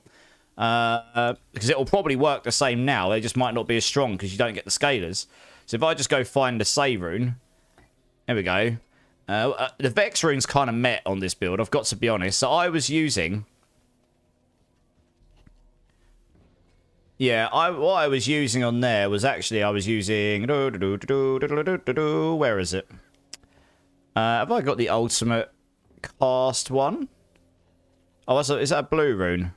Because it will probably work the same now. They just might not be as strong because you don't get the scalers. So if I just go find the Say rune. There we go. The Vex rune's kind of met on this build, I've got to be honest. So I was using... Yeah, what I was using on there was actually I was using... Where is it? Have I got the ultimate cast one? Oh, is that a blue rune?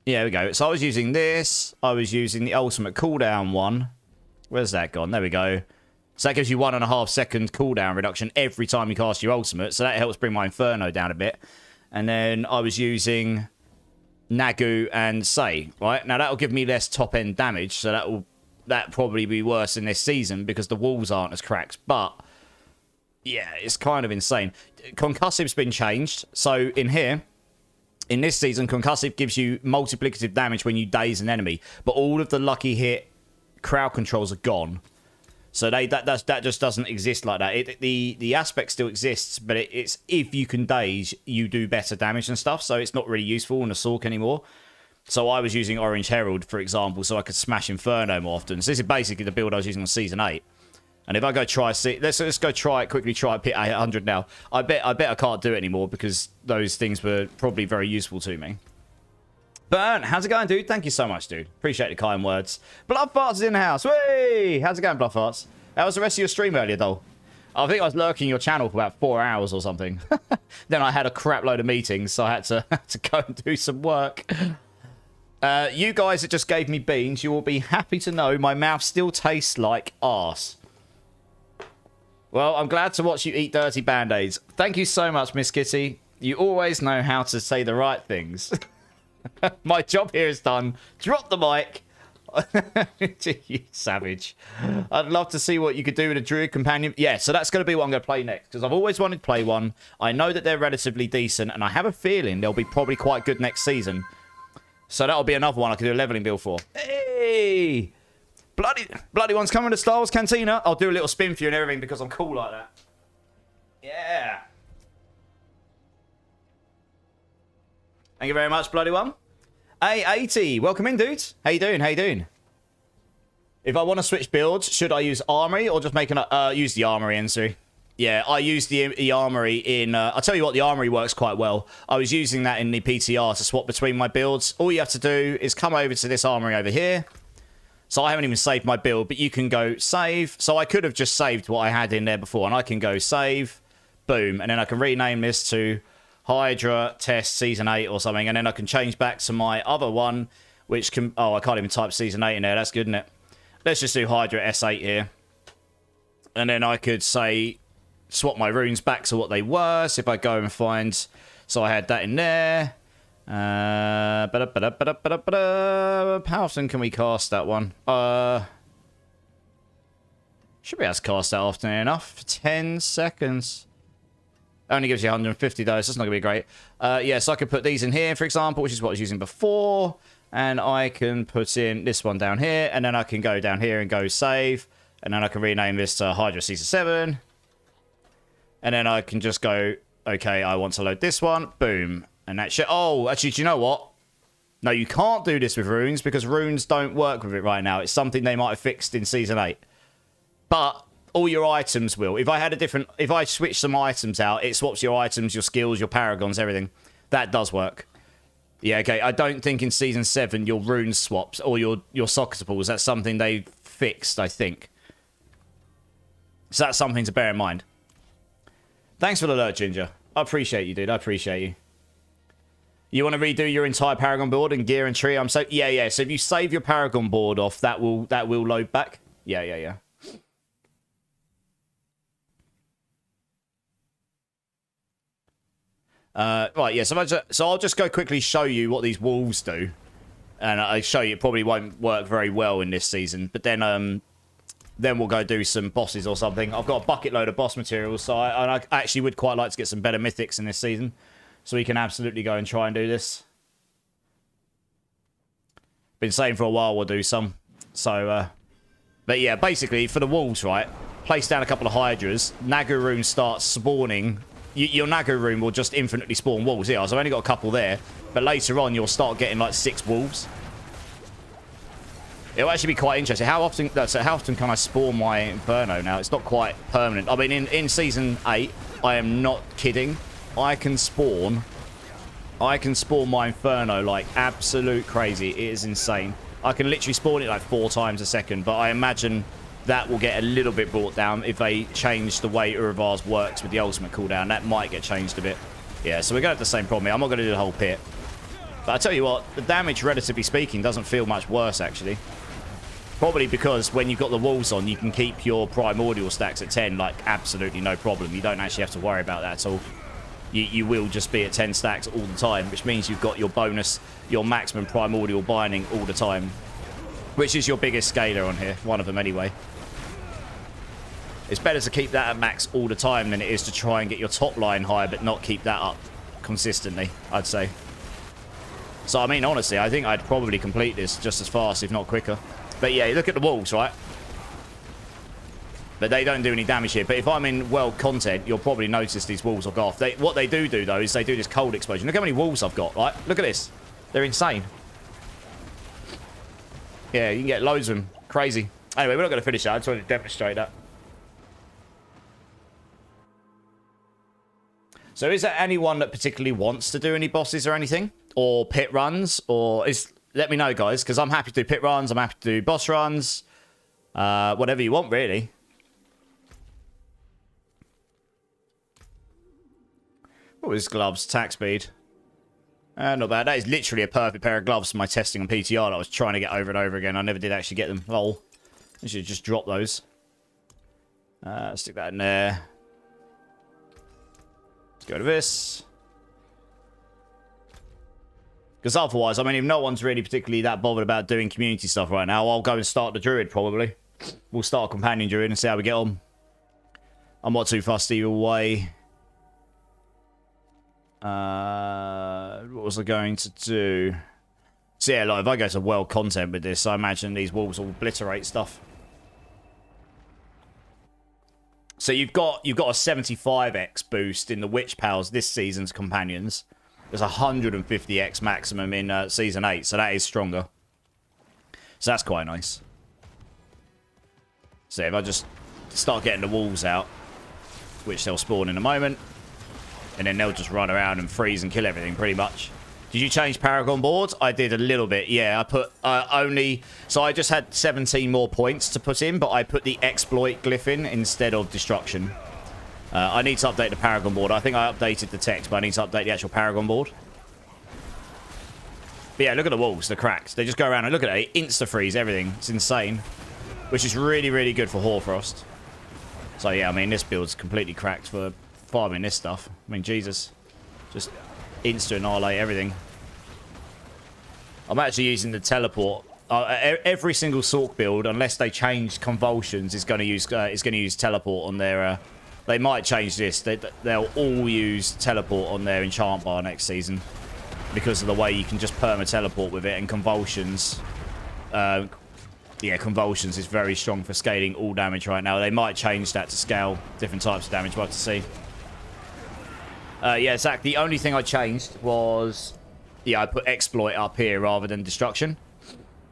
Yeah, there we go. So I was using this. I was using the ultimate cooldown one. Where's that gone? There we go. So that gives you 1.5 second cooldown reduction every time you cast your ultimate. So that helps bring my Inferno down a bit. And then I was using... Nagu and Say, right? Now that'll give me less top end damage, so that'll probably be worse in this season because the walls aren't as cracked. But yeah, it's kind of insane. Concussive's been changed, so in here, in this season, Concussive gives you multiplicative damage when you daze an enemy, but all of the lucky hit crowd controls are gone. So that just doesn't exist like that. The aspect still exists, but it's if you can daze, you do better damage and stuff. So it's not really useful in a Sorc anymore. So I was using Orange Herald, for example, so I could smash Inferno more often. So this is basically the build I was using on Season 8. And if I go try... Let's go try it quickly, try it, pit 800 now. I bet I can't do it anymore because those things were probably very useful to me. Burnt, how's it going, dude? Thank you so much, dude. Appreciate the kind words. Blood Farts is in the house. Whee! How's it going, Blood Farts? How was the rest of your stream earlier, though? I think I was lurking your channel for about 4 hours or something. Then I had a crap load of meetings, so I had to go and do some work. You guys that just gave me beans, you will be happy to know my mouth still tastes like arse. Well, I'm glad to watch you eat dirty Band-Aids. Thank you so much, Miss Kitty. You always know how to say the right things. My job here is done. Drop the mic. You savage. I'd love to see what you could do with a druid companion. Yeah, so that's going to be what I'm going to play next, because I've always wanted to play one. I know that they're relatively decent, and I have a feeling they'll be probably quite good next season. So that'll be another one I can do a leveling build for. Hey! Bloody one's coming to Star Wars Cantina. I'll do a little spin for you and everything because I'm cool like that. Yeah. Thank you very much, Bloody One. Hey, 80. Welcome in, dudes. How you doing? How you doing? If I want to switch builds, should I use Armory or just make an... use the Armory, Ensu. Yeah, I use the Armory in... I'll tell you what, the Armory works quite well. I was using that in the PTR to swap between my builds. All you have to do is come over to this Armory over here. So I haven't even saved my build, but you can go save. So I could have just saved what I had in there before, and I can go save, boom, and then I can rename this to Hydra Test Season 8 or something, and then I can change back to my other one, which can... Oh, I can't even type Season 8 in there. That's good, isn't it? Let's just do Hydra S8 here. And then I could say, swap my runes back to what they were. So if I go and find... So I had that in there. How often can we cast that one? Should be able to cast that often enough. For 10 seconds. Only gives you 150 though, so that's not going to be great. Yeah, so I could put these in here, for example, which is what I was using before. And I can put in this one down here. And then I can go down here and go save. And then I can rename this to Hydra Season 7. And then I can just go, okay, I want to load this one. Boom. And that shit. Oh, actually, do you know what? No, you can't do this with runes because runes don't work with it right now. It's something they might have fixed in Season 8. But all your items will. If I switch some items out, it swaps your items, your skills, your paragons, everything. That does work. Yeah, okay. I don't think in Season 7 your rune swaps or your socketables. That's something they fixed, I think. So that's something to bear in mind. Thanks for the alert, Ginger. I appreciate you, dude. I appreciate you. You want to redo your entire Paragon board and gear and tree? I'm so... Yeah. So if you save your Paragon board off, that will load back. Yeah. Right, yeah, so I'll just go quickly show you what these wolves do. And I show you it probably won't work very well in this season. But then we'll go do some bosses or something. I've got a bucket load of boss materials, so I actually would quite like to get some better mythics in this season. So we can absolutely go and try and do this. Been saying for a while we'll do some. So, but yeah, basically for the wolves, right? Place down a couple of Hydras. Nagu rune starts spawning. Your Nagu rune will just infinitely spawn wolves here. So I've only got a couple there. But later on, you'll start getting like 6 wolves. It'll actually be quite interesting. How often can I spawn my Inferno now? It's not quite permanent. I mean, in Season 8, I am not kidding. I can spawn my Inferno like absolute crazy. It is insane. I can literally spawn it like 4 times a second, but I imagine that will get a little bit brought down if they change the way Uravar's works with the ultimate cooldown. That might get changed a bit. Yeah, so we're going to have the same problem here. I'm not going to do the whole pit. But I tell you what, the damage, relatively speaking, doesn't feel much worse, actually. Probably because when you've got the walls on, you can keep your primordial stacks at 10, like, absolutely no problem. You don't actually have to worry about that at all. You will just be at 10 stacks all the time, which means you've got your bonus, your maximum primordial binding all the time. Which is your biggest scaler on here. One of them, anyway. It's better to keep that at max all the time than it is to try and get your top line high, but not keep that up consistently, I'd say. So, I mean, honestly, I think I'd probably complete this just as fast, if not quicker. But yeah, look at the wolves, right? But they don't do any damage here. But if I'm in world content, you'll probably notice these wolves will go off. What they do, though, is they do this cold explosion. Look how many wolves I've got, right? Look at this. They're insane. Yeah, you can get loads of them. Crazy. Anyway, we're not going to finish that. I just wanted to demonstrate that. So is there anyone that particularly wants to do any bosses or anything? Or pit runs? Or let me know, guys, because I'm happy to do pit runs. I'm happy to do boss runs. Whatever you want, really. What was gloves? Attack speed. Not bad. That is literally a perfect pair of gloves for my testing on PTR that I was trying to get over and over again. I never did actually get them. Lol. I should just drop those. Stick that in there. Let's go to this. Because otherwise, I mean, if no one's really particularly that bothered about doing community stuff right now, I'll go and start the druid, probably. We'll start a companion druid and see how we get on. I'm not too fussed either way. What was I going to do? So yeah, like, if I go to world content with this, I imagine these walls will obliterate stuff. So you've got a 75x boost in the witch powers this season's companions. There's 150x maximum in Season 8, so that is stronger. So that's quite nice. So if I just start getting the walls out, which they'll spawn in a moment, and then they'll just run around and freeze and kill everything, pretty much. Did you change Paragon boards? I did a little bit, yeah. I put only... So I just had 17 more points to put in, but I put the exploit glyph in instead of destruction. I need to update the Paragon board. I think I updated the text, but I need to update the actual Paragon board. But yeah, look at the walls, the cracks. They just go around and look at it. They insta-freeze everything. It's insane. Which is really, really good for Hoarfrost. So yeah, I mean, this build's completely cracked for farming this stuff. I mean, Jesus. Just insta-annihilate everything. I'm actually using the teleport. Every single Sorc build, unless they change convulsions, is going to use teleport on their... They might change this. They'll all use teleport on their enchant bar next season because of the way you can just perma-teleport with it, and convulsions. Yeah, convulsions is very strong for scaling all damage right now. They might change that to scale different types of damage. We'll have to see. Yeah, Zach, the only thing I changed was... Yeah, I put exploit up here rather than destruction.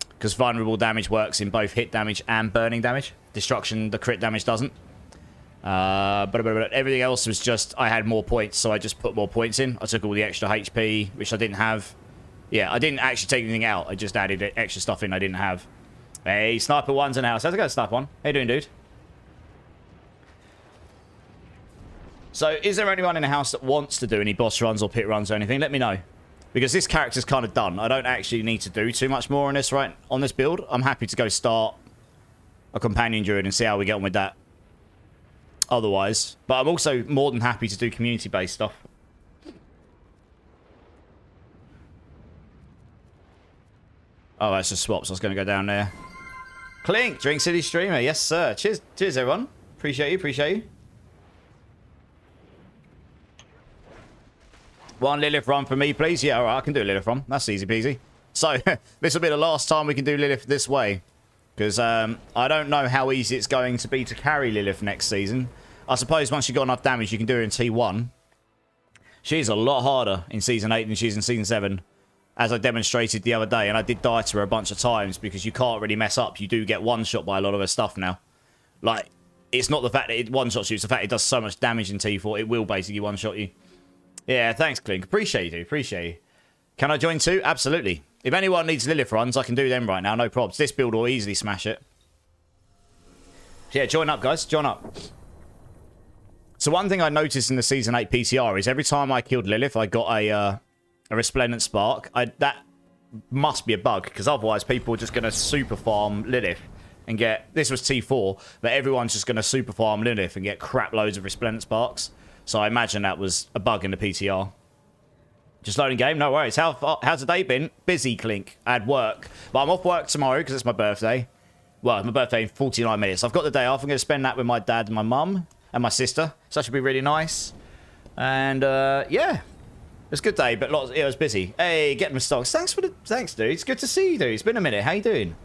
Because vulnerable damage works in both hit damage and burning damage. Destruction, the crit damage doesn't. But everything else was just, I had more points, so I just put more points in. I took all the extra HP, which I didn't have. Yeah, I didn't actually take anything out. I just added extra stuff in I didn't have. Hey, Sniper 1's in the house. How's it going, Sniper 1? How you doing, dude? So, is there anyone in the house that wants to do any boss runs or pit runs or anything? Let me know. Because this character's kind of done. I don't actually need to do too much more on this, right? On this build. I'm happy to go start a companion druid and see how we get on with that. Otherwise. But I'm also more than happy to do community-based stuff. Oh, that's just swaps. I was going to go down there. Clink, Drink City Streamer. Yes, sir. Cheers, cheers, everyone. Appreciate you, appreciate you. One Lilith run for me, please. Yeah, all right, I can do a Lilith run. That's easy peasy. So, this will be the last time we can do Lilith this way. Because I don't know how easy it's going to be to carry Lilith next season. I suppose once you've got enough damage, you can do her in T1. She's a lot harder in Season 8 than she is in Season 7. As I demonstrated the other day, and I did die to her a bunch of times because you can't really mess up. You do get one-shot by a lot of her stuff now. Like, it's not the fact that it one-shots you, it's the fact it does so much damage in T4, it will basically one-shot you. Yeah, thanks, Clink. Appreciate you, appreciate you. Can I join too? Absolutely. If anyone needs Lilith runs, I can do them right now, no probs. This build will easily smash it. Yeah, join up, guys, join up. So one thing I noticed in the Season 8 PTR is every time I killed Lilith, I got a Resplendent Spark. That must be a bug, because otherwise people are just going to super farm Lilith and get... This was T4, but everyone's just going to super farm Lilith and get crap loads of Resplendent Sparks. So I imagine that was a bug in the PTR. Just loading game, no worries. How's the day been? Busy, Clink. I had work. But I'm off work tomorrow because it's my birthday. Well, it's my birthday in 49 minutes. I've got the day off. I'm going to spend that with my dad and my mum and my sister. So that should be really nice. And, yeah. It's a good day, but it was busy. Hey, getting my stocks. Thanks, dude. It's good to see you, dude. It's been a minute. How you doing?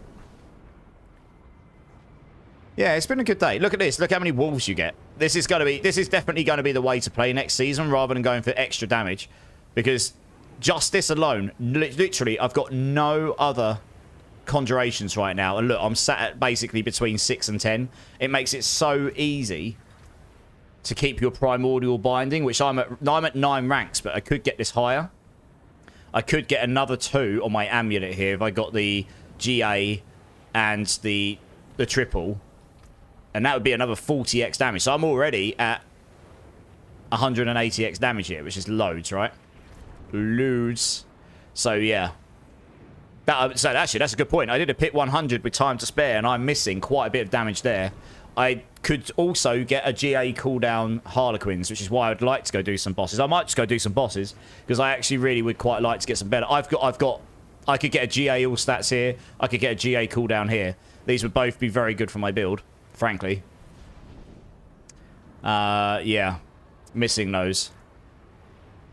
Yeah, it's been a good day. Look at this. Look how many wolves you get. This is definitely going to be the way to play next season rather than going for extra damage. Because just this alone, literally, I've got no other conjurations right now. And look, I'm sat at basically between 6 and 10. It makes it so easy to keep your primordial binding, which I'm at 9 ranks, but I could get this higher. I could get another 2 on my amulet here if I got the GA and the triple. And that would be another 40x damage. So I'm already at 180x damage here, which is loads, right? Loads. So, yeah. So, actually, that's a good point. I did a pit 100 with time to spare, and I'm missing quite a bit of damage there I could also get a GA cooldown Harlequins, which is why I'd like to go do some bosses. I might just go do some bosses because I actually really would quite like to get some better. I could get a GA all stats here. I could get a GA cooldown here. These would both be very good for my build, frankly. Yeah. Missing those.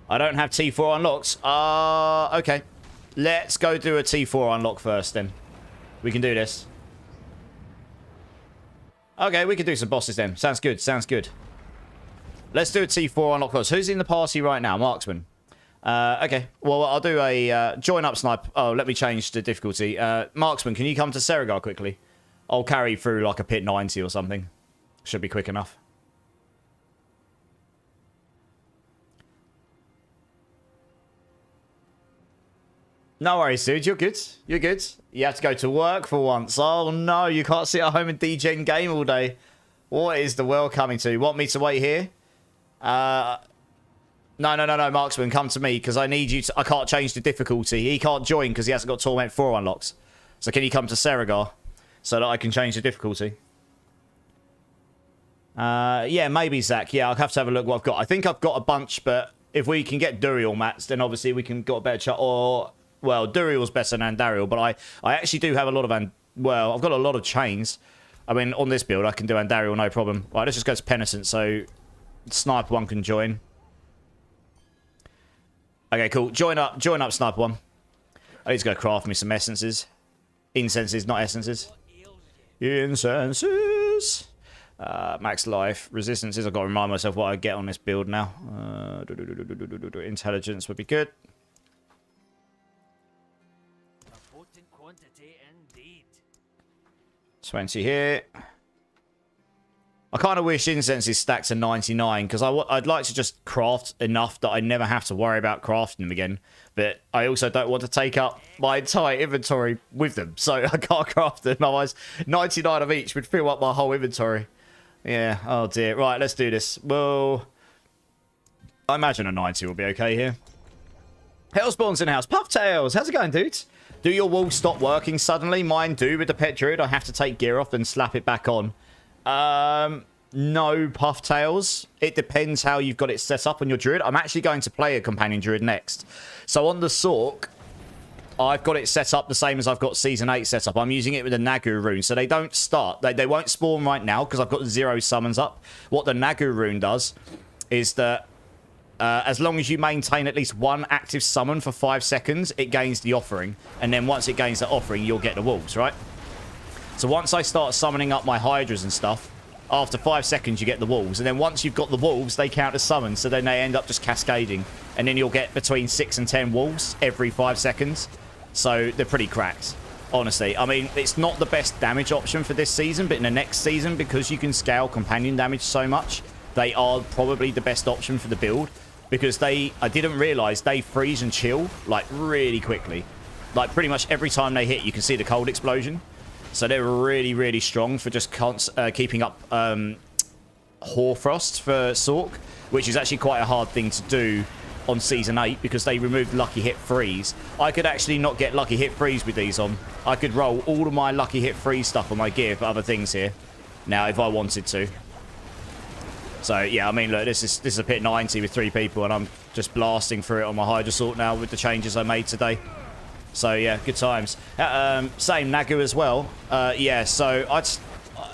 I don't have T4 unlocked. Okay. Let's go do a T4 unlock first, then. We can do this. Okay, we can do some bosses, then. Sounds good, sounds good. Let's do a T4 unlock first. Who's in the party right now? Marksman. Okay. Well, I'll do a join up snipe. Oh, let me change the difficulty. Marksman, can you come to Serigar quickly? I'll carry through like a pit 90 or something. Should be quick enough. No worries, dude. You're good. You're good. You have to go to work for once. Oh, no. You can't sit at home and DGen game all day. What is the world coming to? Want me to wait here? No, Marksman. Come to me, because I need you to... I can't change the difficulty. He can't join, because he hasn't got Torment 4 unlocked. So can you come to Serigar, so that I can change the difficulty? Yeah, maybe, Zach. Yeah, I'll have to have a look what I've got. I think I've got a bunch, but if we can get Duriel mats, then obviously we can get a better shot. Or... Well, Duriel's better than Andariel, but I actually do have a lot of... Well, I've got a lot of chains. I mean, on this build, I can do Andariel, no problem. Right, let's just go to Penitent, so Sniper 1 can join. Okay, cool. Join up, Sniper 1. I need to go craft me some essences. Incenses, not essences. Incenses! Max life. Resistances, I've got to remind myself what I get on this build now. Intelligence would be good. 20 here. I kind of wish incense is stacked to 99 because I'd like to just craft enough that I never have to worry about crafting them again. But I also don't want to take up my entire inventory with them, so I can't craft them. Otherwise, 99 of each would fill up my whole inventory. Yeah, oh dear. Right, let's do this. Well, I imagine a 90 will be okay here. Hellspawn's in house. Pufftails, how's it going, dudes? Do your walls stop working suddenly? Mine do with the pet druid. I have to take gear off and slap it back on. No, Pufftails. It depends how you've got it set up on your druid. I'm actually going to play a companion druid next. So on the Sorc, I've got it set up the same as I've got Season 8 set up. I'm using it with the Nagu rune. So they don't start. They won't spawn right now because I've got 0 summons up. What the Nagu rune does is that as long as you maintain at least 1 active summon for 5 seconds, it gains the offering. And then once it gains the offering, you'll get the wolves, right? So once I start summoning up my Hydras and stuff, after 5 seconds, you get the wolves. And then once you've got the wolves, they count as summons. So then they end up just cascading. And then you'll get between 6 and 10 wolves every 5 seconds. So they're pretty cracked, honestly. I mean, it's not the best damage option for this season, but in the next season, because you can scale companion damage so much, they are probably the best option for the build. Because I didn't realise they freeze and chill, like, really quickly. Like, pretty much every time they hit, you can see the cold explosion. So they're really, really strong for just keeping up Hoarfrost for Sorc, which is actually quite a hard thing to do on Season 8 because they removed Lucky Hit Freeze. I could actually not get Lucky Hit Freeze with these on. I could roll all of my Lucky Hit Freeze stuff on my gear for other things here now if I wanted to. So, yeah, I mean, look, this is a pit 90 with 3 people, and I'm just blasting through it on my Hydra Sort now with the changes I made today. So, yeah, good times. Same Nagu as well. Yeah, so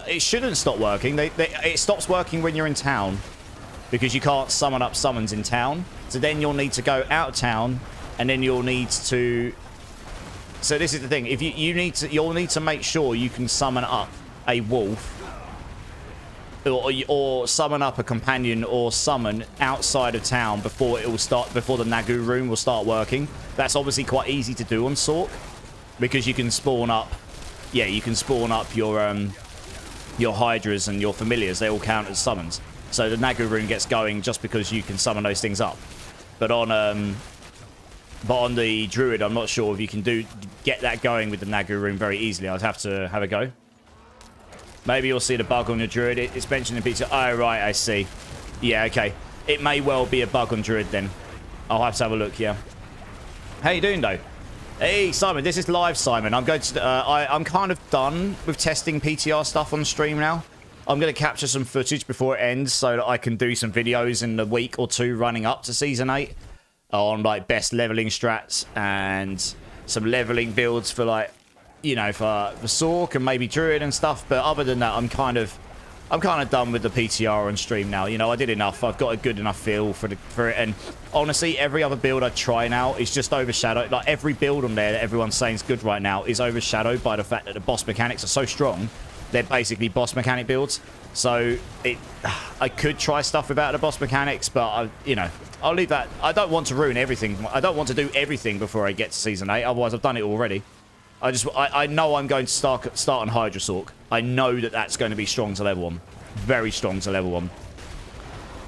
it shouldn't stop working. It stops working when you're in town because you can't summon up summons in town. So then you'll need to go out of town, and then you'll need to... So this is the thing. If you'll need to make sure you can summon up a wolf or summon up a companion or summon outside of town before the Nagu rune will start working. That's obviously quite easy to do on Sorc because you can spawn up. Yeah, you can spawn up your Hydras and your familiars. They all count as summons. So the Nagu rune gets going just because you can summon those things up. But on the druid, I'm not sure if you can get that going with the Nagu rune very easily. I'd have to have a go. Maybe you'll see the bug on your druid. It's mentioned in pizza. Oh, right, I see. Yeah, okay. It may well be a bug on druid then. I'll have to have a look, yeah. How you doing, though? Hey, Simon. This is live, Simon. I'm going to... I'm kind of done with testing PTR stuff on stream now. I'm going to capture some footage before it ends so that I can do some videos in the week or two running up to Season 8 on, like, best leveling strats and some leveling builds for, like, you know, for Sorc and maybe Druid and stuff. But other than that, I'm kind of done with the PTR on stream now. You know, I did enough. I've got a good enough feel for it. And honestly, every other build I try now is just overshadowed. Like, every build on there that everyone's saying is good right now is overshadowed by the fact that the boss mechanics are so strong. They're basically boss mechanic builds. So I could try stuff without the boss mechanics, but you know, I'll leave that. I don't want to ruin everything. I don't want to do everything before I get to Season 8. Otherwise, I've done it already. I know I'm going to start on Hydra Sorc. I know that that's going to be strong to level 1. Very strong to level 1.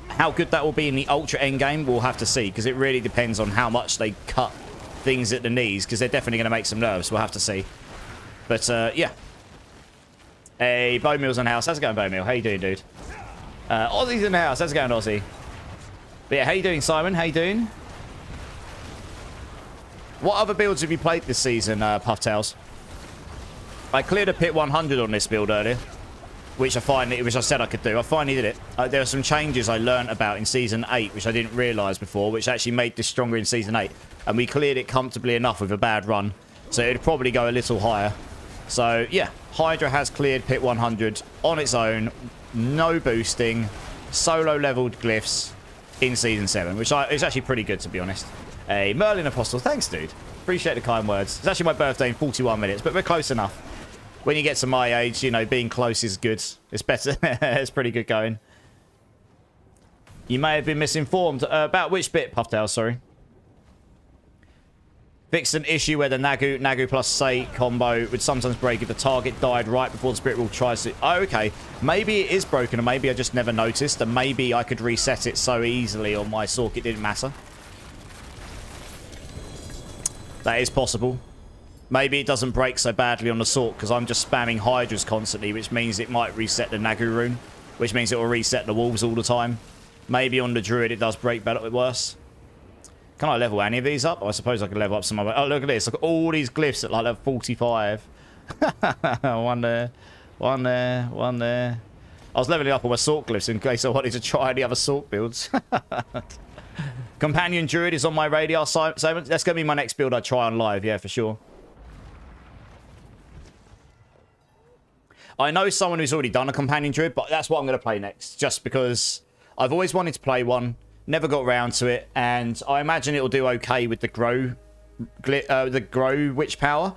How good that will be in the Ultra endgame, we'll have to see, because it really depends on how much they cut things at the knees, because they're definitely going to make some nerves. We'll have to see. But, yeah. Hey, Bone Mill's in the house. How's it going, Bone Mill? How you doing, dude? Aussie's in the house. How's it going, Aussie? But yeah, how you doing, Simon? How you doing? What other builds have you played this season, Pufftails? I cleared a pit 100 on this build earlier, which I said I could do. I finally did it. There are some changes I learnt about in Season 8, which I didn't realise before, which actually made this stronger in Season 8. And we cleared it comfortably enough with a bad run, so it'd probably go a little higher. So, yeah, Hydra has cleared pit 100 on its own, no boosting, solo-leveled glyphs in Season 7, which is actually pretty good, to be honest. Hey, Merlin Apostle, thanks, dude. Appreciate the kind words. It's actually my birthday in 41 minutes, but we're close enough. When you get to my age, you know, being close is good. It's better. It's pretty good going. You may have been misinformed. About which bit, Pufftail, sorry? Fixed an issue where the Nagu plus Say combo would sometimes break if the target died right before the Spirit Rule tries to... Oh, okay. Maybe it is broken, and maybe I just never noticed, and maybe I could reset it so easily on my Sorc it didn't matter. That is possible. Maybe it doesn't break so badly on the Sorc because I'm just spamming Hydras constantly, which means it might reset the Nagu rune, which means it will reset the Wolves all the time. Maybe on the Druid it does break better worse. Can I level any of these up? I suppose I could level up some other... Oh, look at this. Look at all these glyphs at like level 45. One there. One there. One there. I was leveling up all my Sorc glyphs in case I wanted to try any other Sorc builds. Companion Druid is on my radar, Simon. That's going to be my next build I try on live, yeah, for sure. I know someone who's already done a Companion Druid, but that's what I'm going to play next. Just because I've always wanted to play one, never got around to it, and I imagine it'll do okay with the Grow Witch Power.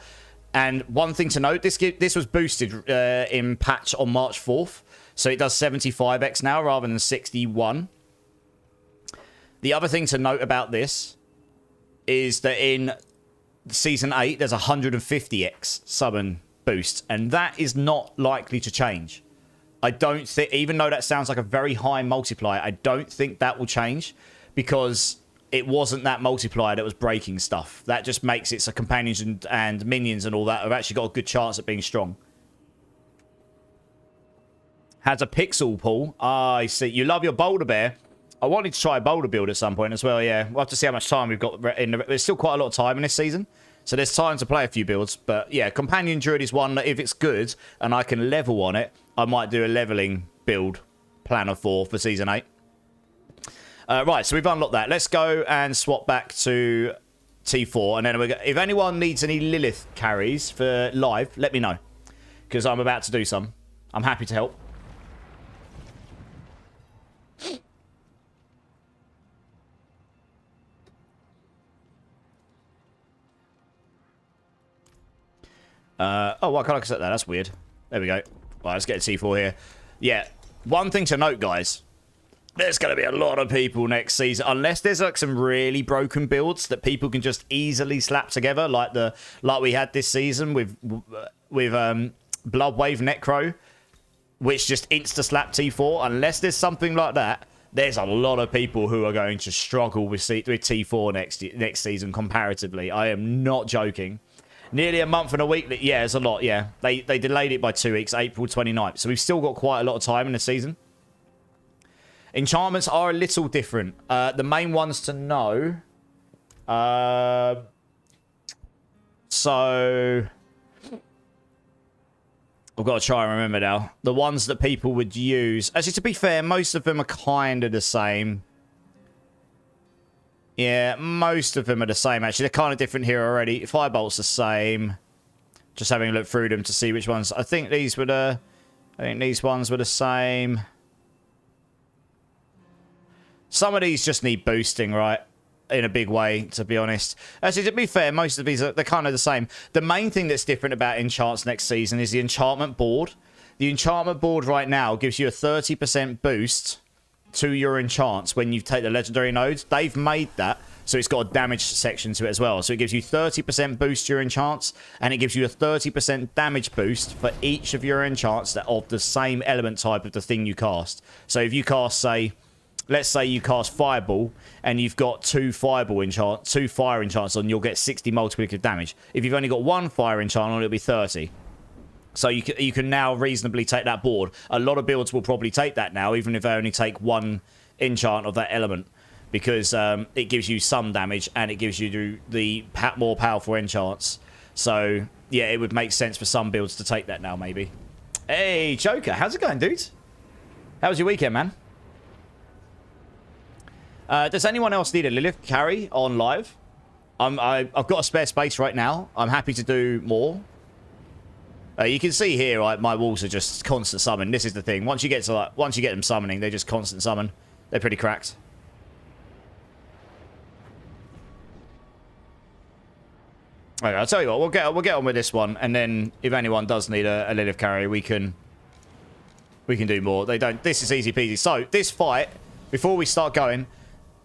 And one thing to note, this was boosted in patch on March 4th, so it does 75x now rather than 61. The other thing to note about this is that in Season 8, there's 150x summon boost, and that is not likely to change. I don't think, even though that sounds like a very high multiplier, I don't think that will change because it wasn't that multiplier that was breaking stuff. That just makes it so companions and minions and all that have actually got a good chance at being strong. Has a pixel pool. Ah, I see. You love your Boulder Bear. I wanted to try a boulder build at some point as well, yeah. We'll have to see how much time we've got. There's still quite a lot of time in this season. So there's time to play a few builds. But yeah, Companion Druid is one that if it's good and I can level on it, I might do a leveling build plan of 4 for Season 8. Right, so we've unlocked that. Let's go and swap back to T4. And then if anyone needs any Lilith carries for live, let me know. Because I'm about to do some. I'm happy to help. Oh, why can't I accept that? That's weird. There we go. Right, let's get a T4 here. Yeah, one thing to note, guys. There's going to be a lot of people next season. Unless there's like some really broken builds that people can just easily slap together. Like we had this season with Bloodwave Necro. Which just insta-slap T4. Unless there's something like that. There's a lot of people who are going to struggle with T4 next season comparatively. I am not joking. Nearly a month and a week. Yeah, it's a lot, yeah. They delayed it by 2 weeks, April 29th. So we've still got quite a lot of time in the season. Enchantments are a little different. The main ones to know... So... I've got to try and remember now. The ones that people would use. Actually, to be fair, most of them are kind of the same. Yeah, most of them are the same, actually. They're kind of different here already. Firebolt's the same. Just having a look through them to see which ones. I think these were the... I think these ones were the same. Some of these just need boosting, right? In a big way, to be honest. Actually, to be fair, most of these are they're kind of the same. The main thing that's different about enchants next season is the enchantment board. The enchantment board right now gives you a 30% boost to your enchants when you take the legendary nodes. They've made that, so it's got a damage section to it as well. So it gives you 30% boost to your enchants, and it gives you a 30% damage boost for each of your enchants that are of the same element type of the thing you cast. So if you cast, say... Let's say you cast Fireball and you've got 2 fire enchants on, you'll get 60 multiplicative damage. If you've only got 1 fire enchant on, it'll be 30. So you can now reasonably take that board. A lot of builds will probably take that now, even if they only take 1 enchant of that element, because it gives you some damage and it gives you the more powerful enchants. So yeah, it would make sense for some builds to take that now, maybe. Hey, Joker, how's it going, dude? How was your weekend, man? Does anyone else need a Lilith carry on live? I've got a spare space right now. I'm happy to do more. You can see here, right, my walls are just constant summon. This is the thing. Once you get them summoning, they're just constant summon. They're pretty cracked. Okay, I'll tell you what. We'll get on with this one, and then if anyone does need a Lilith carry, we can do more. They don't. This is easy peasy. So this fight, before we start going.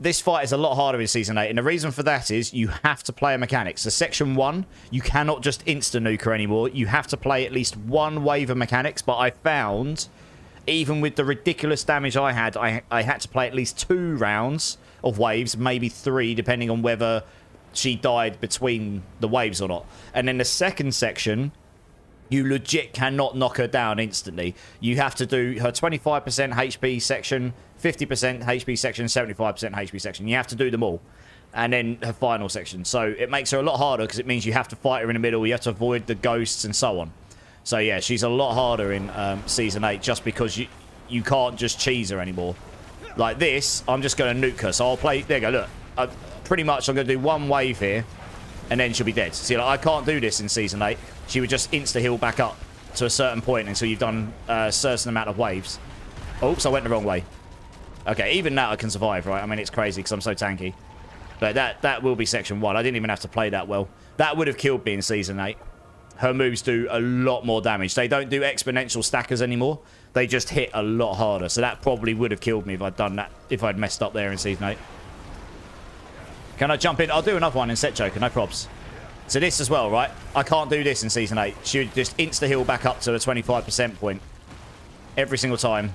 This fight is a lot harder in Season 8, and the reason for that is you have to play a mechanics. So Section 1, you cannot just insta-nuke her anymore. You have to play at least 1 wave of mechanics, but I found, even with the ridiculous damage I had to play at least 2 rounds of waves, maybe 3, depending on whether she died between the waves or not. And then the second section... You legit cannot knock her down instantly. You have to do her 25% HP section, 50% HP section, 75% HP section. You have to do them all. And then her final section. So it makes her a lot harder because it means you have to fight her in the middle. You have to avoid the ghosts and so on. So yeah, she's a lot harder in Season 8 just because you can't just cheese her anymore. Like this, I'm just going to nuke her. So I'll play... There you go, look. Pretty much I'm going to do 1 wave here. And then she'll be dead. See, like, I can't do this in Season 8. She would just insta-heal back up to a certain point until you've done a certain amount of waves. Oops, I went the wrong way. Okay, even that I can survive, right? I mean, it's crazy because I'm so tanky. But that will be Section 1. I didn't even have to play that well. That would have killed me in Season 8. Her moves do a lot more damage. They don't do exponential stackers anymore. They just hit a lot harder. So that probably would have killed me if I'd done that, if I'd messed up there in Season 8. Can I jump in? I'll do another one in Set Joker, no probs. So this as well, right? I can't do this in Season 8. She would just insta-heal back up to a 25% point. Every single time.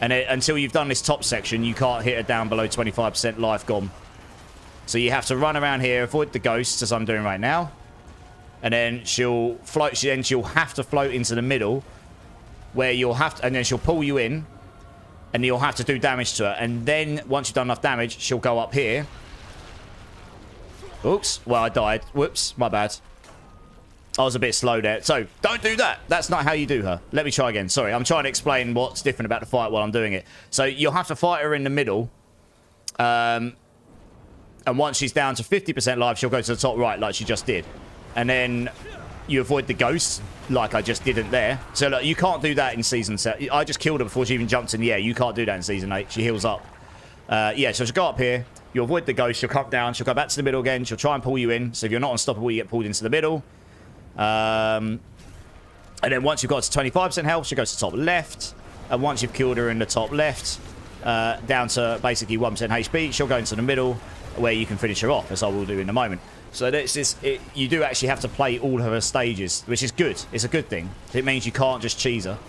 And until you've done this top section, you can't hit her down below 25% life gone. So you have to run around here, avoid the ghosts, as I'm doing right now. And then she'll float, then she'll have to float into the middle, where you'll have to, and then she'll pull you in. And you'll have to do damage to her. And then, once you've done enough damage, she'll go up here. Oops. Well, I died. Whoops. My bad. I was a bit slow there. So, don't do that. That's not how you do her. Let me try again. Sorry. I'm trying to explain what's different about the fight while I'm doing it. So, you'll have to fight her in the middle. And once she's down to 50% life, she'll go to the top right like she just did. And then... you avoid the ghosts, like I just didn't there. So look, you can't do that in Season 7. I just killed her before she even jumped in the air. You can't do that in Season 8. She heals up. Yeah, so she'll go up here. You avoid the ghost. She'll come down. She'll go back to the middle again. She'll try and pull you in. So if you're not unstoppable, you get pulled into the middle. And then once you've got to 25% health, she'll go to top left. And once you've killed her in the top left, down to basically 1% HP, she'll go into the middle where you can finish her off, as I will do in a moment. So you do actually have to play all of her stages, which is good. It's a good thing. It means you can't just cheese her.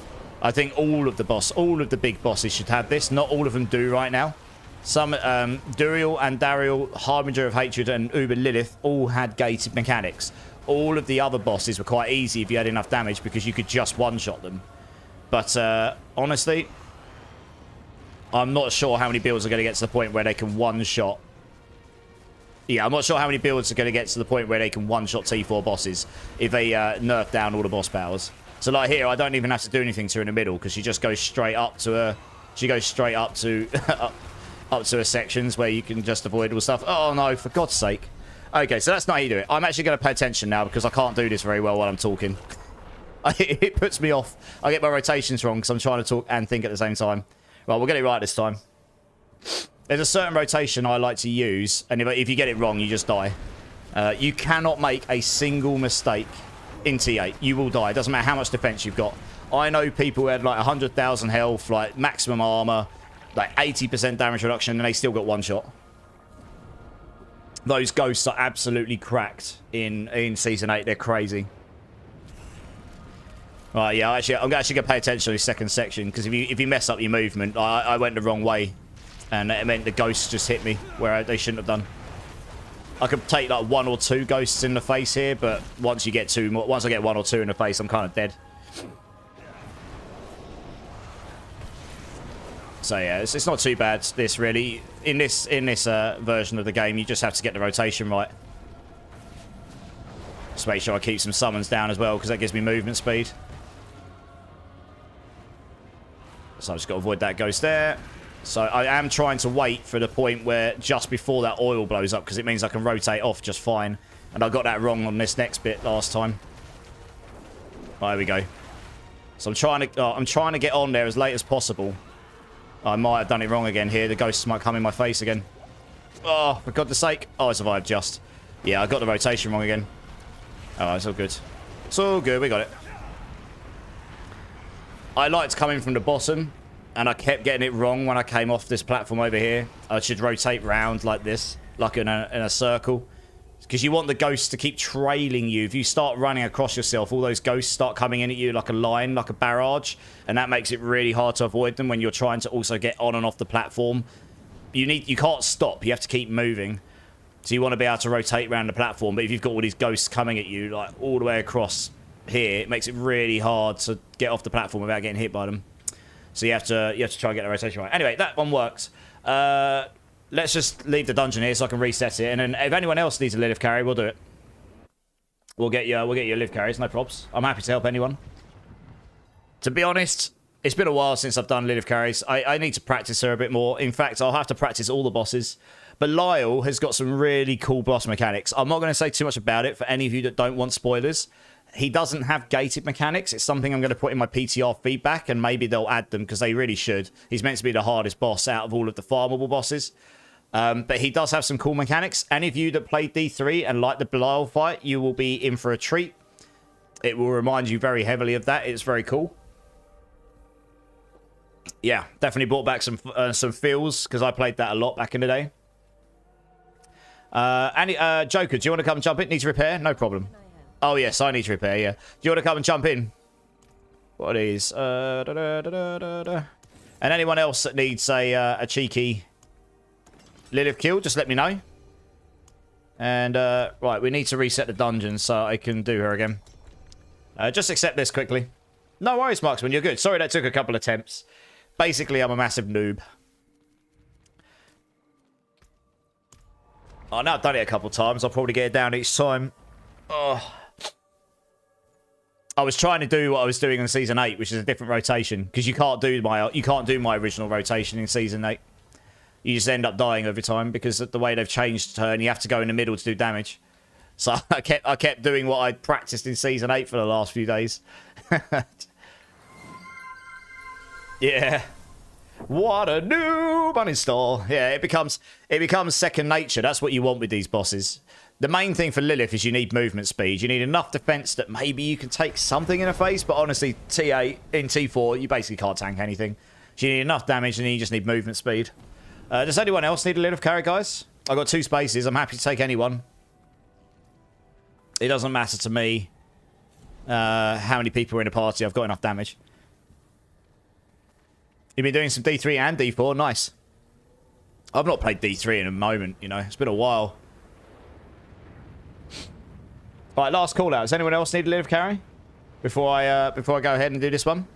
I think all of the big bosses should have this. Not all of them do right now. Some Duriel and Dariel, Harbinger of Hatred, and Uber Lilith all had gated mechanics. All of the other bosses were quite easy if you had enough damage because you could just one-shot them. But honestly, I'm not sure how many builds are going to get to the point where they can one-shot. Yeah, I'm not sure how many builds are going to get to the point where they can one-shot T4 bosses if they nerf down all the boss powers. So like here, I don't even have to do anything to her in the middle because she just goes straight up to her. She goes straight up to up to her sections where you can just avoid all stuff. Oh no, for God's sake. Okay, so that's not how you do it. I'm actually going to pay attention now because I can't do this very well while I'm talking. It puts me off. I get my rotations wrong because I'm trying to talk and think at the same time. Right, we'll get it right this time. There's a certain rotation I like to use, and if you get it wrong, you just die. You cannot make a single mistake in T8. You will die. It doesn't matter how much defense you've got. I know people who had like 100,000 health, like maximum armor, like 80% damage reduction, and they still got one shot. Those ghosts are absolutely cracked in Season 8. They're crazy. Right, yeah, I'm actually going to pay attention to this second section, because if you mess up your movement, I went the wrong way, and it meant the ghosts just hit me where they shouldn't have done. I could take like 1 or 2 ghosts in the face here, but once I get 1 or 2 in the face, I'm kind of dead. So yeah, it's not too bad, this really. In this version of the game, you just have to get the rotation right. Just make sure I keep some summons down as well, because that gives me movement speed. So I've just got to avoid that ghost there. So I am trying to wait for the point where just before that oil blows up, because it means I can rotate off just fine. And I got that wrong on this next bit last time. There we go. So I'm trying to get on there as late as possible. I might have done it wrong again here. The ghosts might come in my face again. Oh, for God's sake. Oh, I survived just. Yeah, I got the rotation wrong again. Oh, it's all good. It's all good. We got it. I liked coming from the bottom, and I kept getting it wrong when I came off this platform over here. I should rotate round like this, like in a circle. Because you want the ghosts to keep trailing you. If you start running across yourself, all those ghosts start coming in at you like a line, like a barrage. And that makes it really hard to avoid them when you're trying to also get on and off the platform. You can't stop. You have to keep moving. So you want to be able to rotate around the platform. But if you've got all these ghosts coming at you, like all the way across here, it makes it really hard to get off the platform without getting hit by them. So you have to try and get the rotation right. Anyway, that one works. Let's just leave the dungeon here so I can reset it. And then if anyone else needs a live carry, we'll do it. We'll get you live carries, no props. I'm happy to help anyone. To be honest, it's been a while since I've done live carries. I need to practice her a bit more. In fact, I'll have to practice all the bosses. But Lyle has got some really cool boss mechanics. I'm not going to say too much about it for any of you that don't want spoilers. He doesn't have gated mechanics. It's something I'm going to put in my PTR feedback, and maybe they'll add them because they really should. He's meant to be the hardest boss out of all of the farmable bosses. But he does have some cool mechanics. Any of you that played D3 and like the Belial fight, you will be in for a treat. It will remind you very heavily of that. It's very cool. Yeah, definitely brought back some feels because I played that a lot back in the day. Joker, do you want to come and jump in? Need to repair? No problem. Oh, yes, I need to repair, yeah. Do you want to come and jump in? What is... And anyone else that needs a cheeky Lilith kill, just let me know. And, right, we need to reset the dungeon so I can do her again. Just accept this quickly. No worries, Marksman, you're good. Sorry that took a couple of attempts. Basically, I'm a massive noob. Oh, now I've done it a couple of times. I'll probably get it down each time. Oh. I was trying to do what I was doing in Season 8, which is a different rotation. Because you can't do my original rotation in Season 8. You just end up dying every time because of the way they've changed her, and you have to go in the middle to do damage. So I kept doing what I practiced in Season 8 for the last few days. Yeah. What a noob uninstall. Yeah, it becomes second nature. That's what you want with these bosses. The main thing for Lilith is you need movement speed. You need enough defense that maybe you can take something in the face, but honestly, T8 in T4, you basically can't tank anything. So you need enough damage and you just need movement speed. Does anyone else need a Lilith carry, guys? I've got 2 spaces. I'm happy to take anyone. It doesn't matter to me how many people are in a party. I've got enough damage. You've been doing some D3 and D4. Nice. I've not played D3 in a moment, you know. It's been a while. Right, last call out. Does anyone else need a live carry? Before I go ahead and do this one?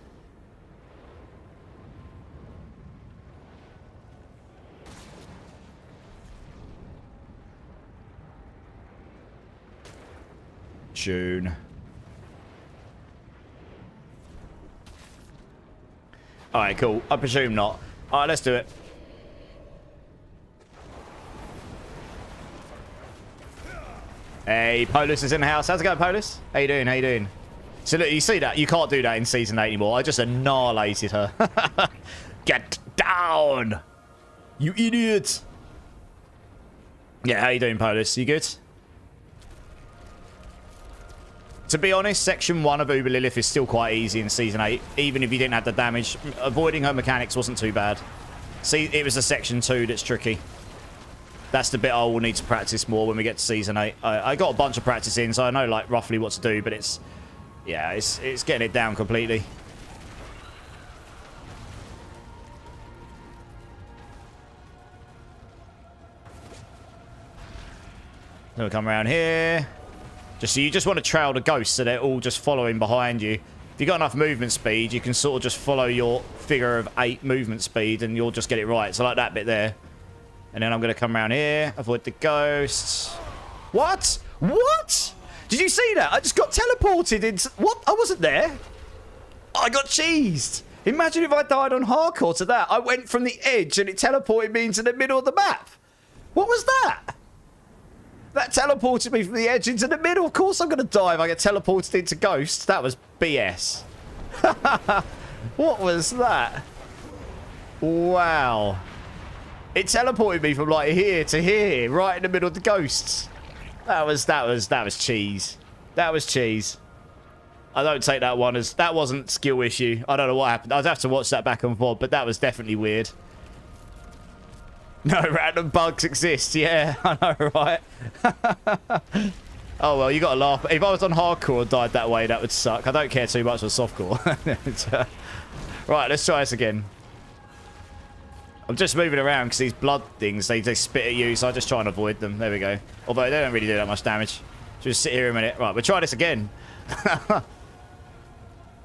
June. All right, cool. I presume not. All right, let's do it. Hey, Polus is in the house. How's it going, Polus? How you doing? How you doing? So look, you see that? You can't do that in Season 8 anymore. I just annihilated her. Get down! You idiot! Yeah, how you doing, Polus? You good? To be honest, Section 1 of Uber Lilith is still quite easy in Season 8. Even if you didn't have the damage, avoiding her mechanics wasn't too bad. See, it was the Section 2 that's tricky. That's the bit I will need to practice more when we get to Season 8. I got a bunch of practice in, so I know like roughly what to do, but it's... Yeah, it's getting it down completely. Then we'll come around here. You just want to trail the ghosts so they're all just following behind you. If you've got enough movement speed, you can sort of just follow your figure of 8 movement speed and you'll just get it right. So like that bit there. And then I'm going to come around here, avoid the ghosts. What? What? Did you see that? I just got teleported into... What? I wasn't there. I got cheesed. Imagine if I died on hardcore to that. I went from the edge and it teleported me into the middle of the map. What was that? That teleported me from the edge into the middle. Of course I'm going to die if I get teleported into ghosts. That was BS. What was that? Wow. It teleported me from like here to here, right in the middle of the ghosts. That was cheese. That was cheese. I don't take that one as... That wasn't skill issue. I don't know what happened. I'd have to watch that back and forth, but that was definitely weird. No, random bugs exist. Yeah, I know, right? Oh, well, you got to laugh. If I was on hardcore and died that way, that would suck. I don't care too much on softcore. Right, let's try this again. I'm just moving around because these blood things, they spit at you, so I just try and avoid them. There we go. Although they don't really do that much damage. Just sit here a minute. Right, we'll try this again.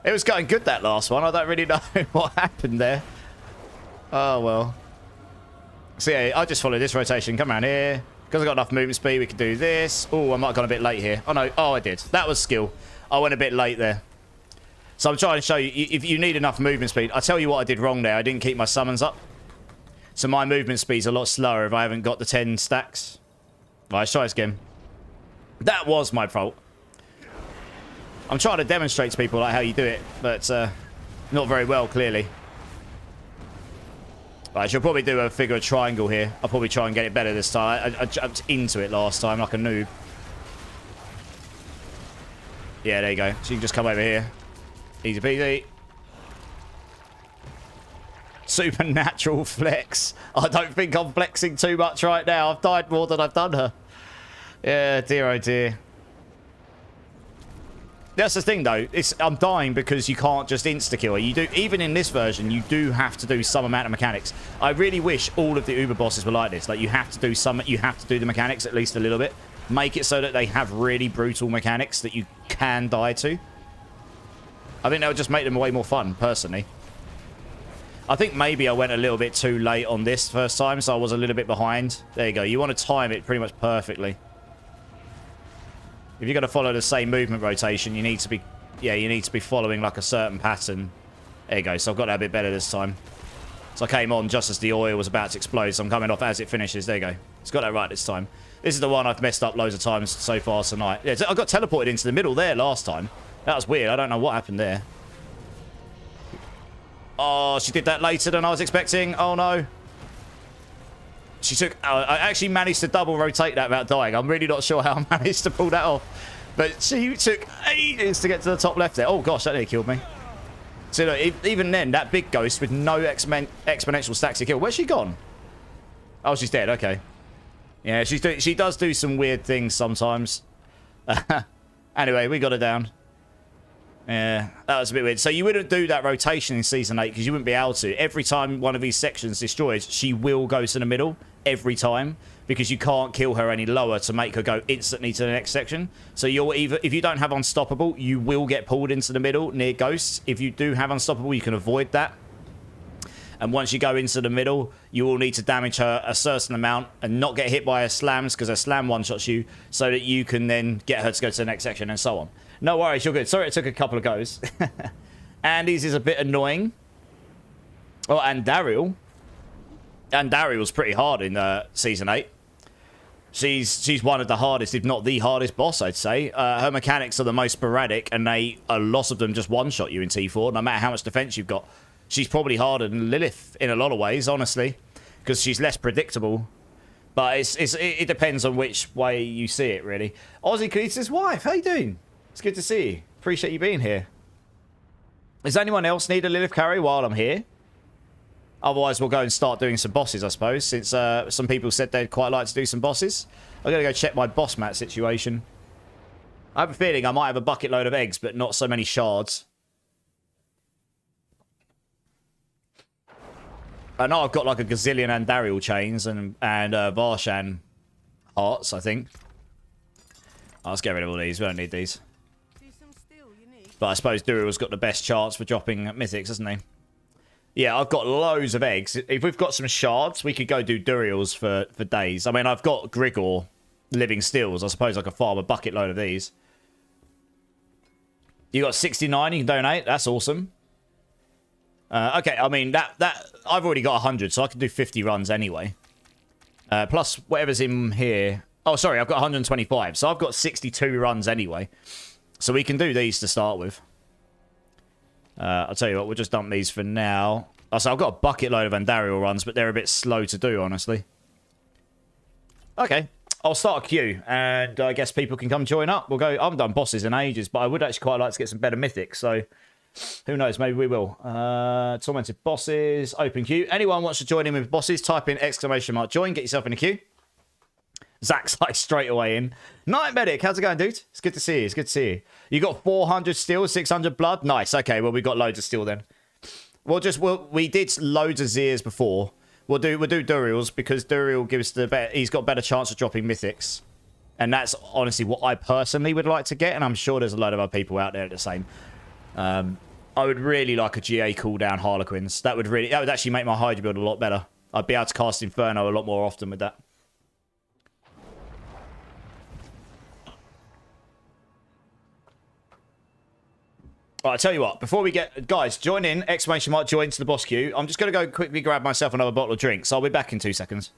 It was going good, that last one. I don't really know what happened there. Oh, well. So, yeah, I just follow this rotation. Come around here. Because I've got enough movement speed, we can do this. Oh, I might have gone a bit late here. Oh, no. Oh, I did. That was skill. I went a bit late there. So I'm trying to show you, if you need enough movement speed. I'll tell you what I did wrong there. I didn't keep my summons up. So my movement speed's a lot slower if I haven't got the 10 stacks. Right, let's try this again. That was my fault. I'm trying to demonstrate to people like how you do it, but not very well, clearly. Right, I should probably do a figure of triangle here. I'll probably try and get it better this time. I jumped into it last time like a noob. Yeah, there you go. So you can just come over here. Easy peasy. Supernatural flex. I don't think I'm flexing too much right now. I've died more than I've done her. Yeah, dear oh dear. That's the thing though. I'm dying because you can't just insta-kill her. You do, even in this version, you do have to do some amount of mechanics. I really wish all of the Uber bosses were like this. Like you have to do the mechanics at least a little bit. Make it so that they have really brutal mechanics that you can die to. I think that would just make them way more fun, personally. I think maybe I went a little bit too late on this first time, so I was a little bit behind. There you go. You want to time it pretty much perfectly. If you're going to follow the same movement rotation, you need to be... Yeah, you need to be following like a certain pattern. There you go. So I've got that a bit better this time. So I came on just as the oil was about to explode, so I'm coming off as it finishes. There you go. It's got that right this time. This is the one I've messed up loads of times so far tonight. Yeah, I got teleported into the middle there last time. That was weird. I don't know what happened there. Oh, she did that later than I was expecting. Oh, no. She took... I actually managed to double rotate that without dying. I'm really not sure how I managed to pull that off. But she took ages to get to the top left there. Oh, gosh, that nearly killed me. So, look, even then, that big ghost with no exponential stacks to kill. Where's she gone? Oh, she's dead. Okay. Yeah, she does do some weird things sometimes. Anyway, we got her down. Yeah, that was a bit weird. So you wouldn't do that rotation in Season 8 because you wouldn't be able to. Every time one of these sections destroys, she will go to the middle every time because you can't kill her any lower to make her go instantly to the next section. So you'll either, if you don't have Unstoppable, you will get pulled into the middle near ghosts. If you do have Unstoppable, you can avoid that. And once you go into the middle, you will need to damage her a certain amount and not get hit by her slams because her slam one-shots you so that you can then get her to go to the next section and so on. No worries, you're good. Sorry it took a couple of goes. Andy's is a bit annoying. Oh, and Daryl. And Daryl's pretty hard in Season 8. She's one of the hardest, if not the hardest boss, I'd say. Her mechanics are the most sporadic, and a lot of them just one-shot you in T4, no matter how much defense you've got. She's probably harder than Lilith in a lot of ways, honestly, because she's less predictable. But it depends on which way you see it, really. Ozzy Cletus' wife, how you doing? It's good to see you. Appreciate you being here. Does anyone else need a Lilith carry while I'm here? Otherwise, we'll go and start doing some bosses, I suppose, since some people said they'd quite like to do some bosses. I'm going to go check my boss mat situation. I have a feeling I might have a bucket load of eggs, but not so many shards. I know I've got like a gazillion Andariel chains and Varshan hearts, I think. Let's get rid of all these. We don't need these. But I suppose Duril's got the best chance for dropping mythics, hasn't he? Yeah, I've got loads of eggs. If we've got some shards, we could go do Duriels for days. I mean, I've got Grigor living stills. I suppose I could farm a bucket load of these. You got 69 you can donate. That's awesome. Okay, I mean, that I've already got 100, so I can do 50 runs anyway. Plus, whatever's in here... Oh, sorry, I've got 125, so I've got 62 runs anyway. So we can do these to start with. I'll tell you what, we'll just dump these for now. So I've got a bucket load of Andariel runs, but they're a bit slow to do, honestly. Okay, I'll start a queue, and I guess people can come join up. We'll go. I haven't done bosses in ages, but I would actually quite like to get some better mythics, so who knows, maybe we will. Tormented bosses, open queue. Anyone wants to join in with bosses, type in !join, get yourself in a queue. Zach's like straight away in. Night Medic, how's it going, dude? It's good to see you. It's good to see you. You got 400 steel, 600 blood. Nice. Okay, well we got loads of steel then. We did loads of Zeers before. We'll do Duriels because Duriel gives he's got better chance of dropping mythics, and that's honestly what I personally would like to get. And I'm sure there's a lot of other people out there the same. I would really like a GA cooldown Harlequins. That would actually make my Hydra build a lot better. I'd be able to cast Inferno a lot more often with that. Right, I'll tell you what, before we get... Guys, join in, ! join to the boss queue. I'm just going to go quickly grab myself another bottle of drinks. I'll be back in 2 seconds.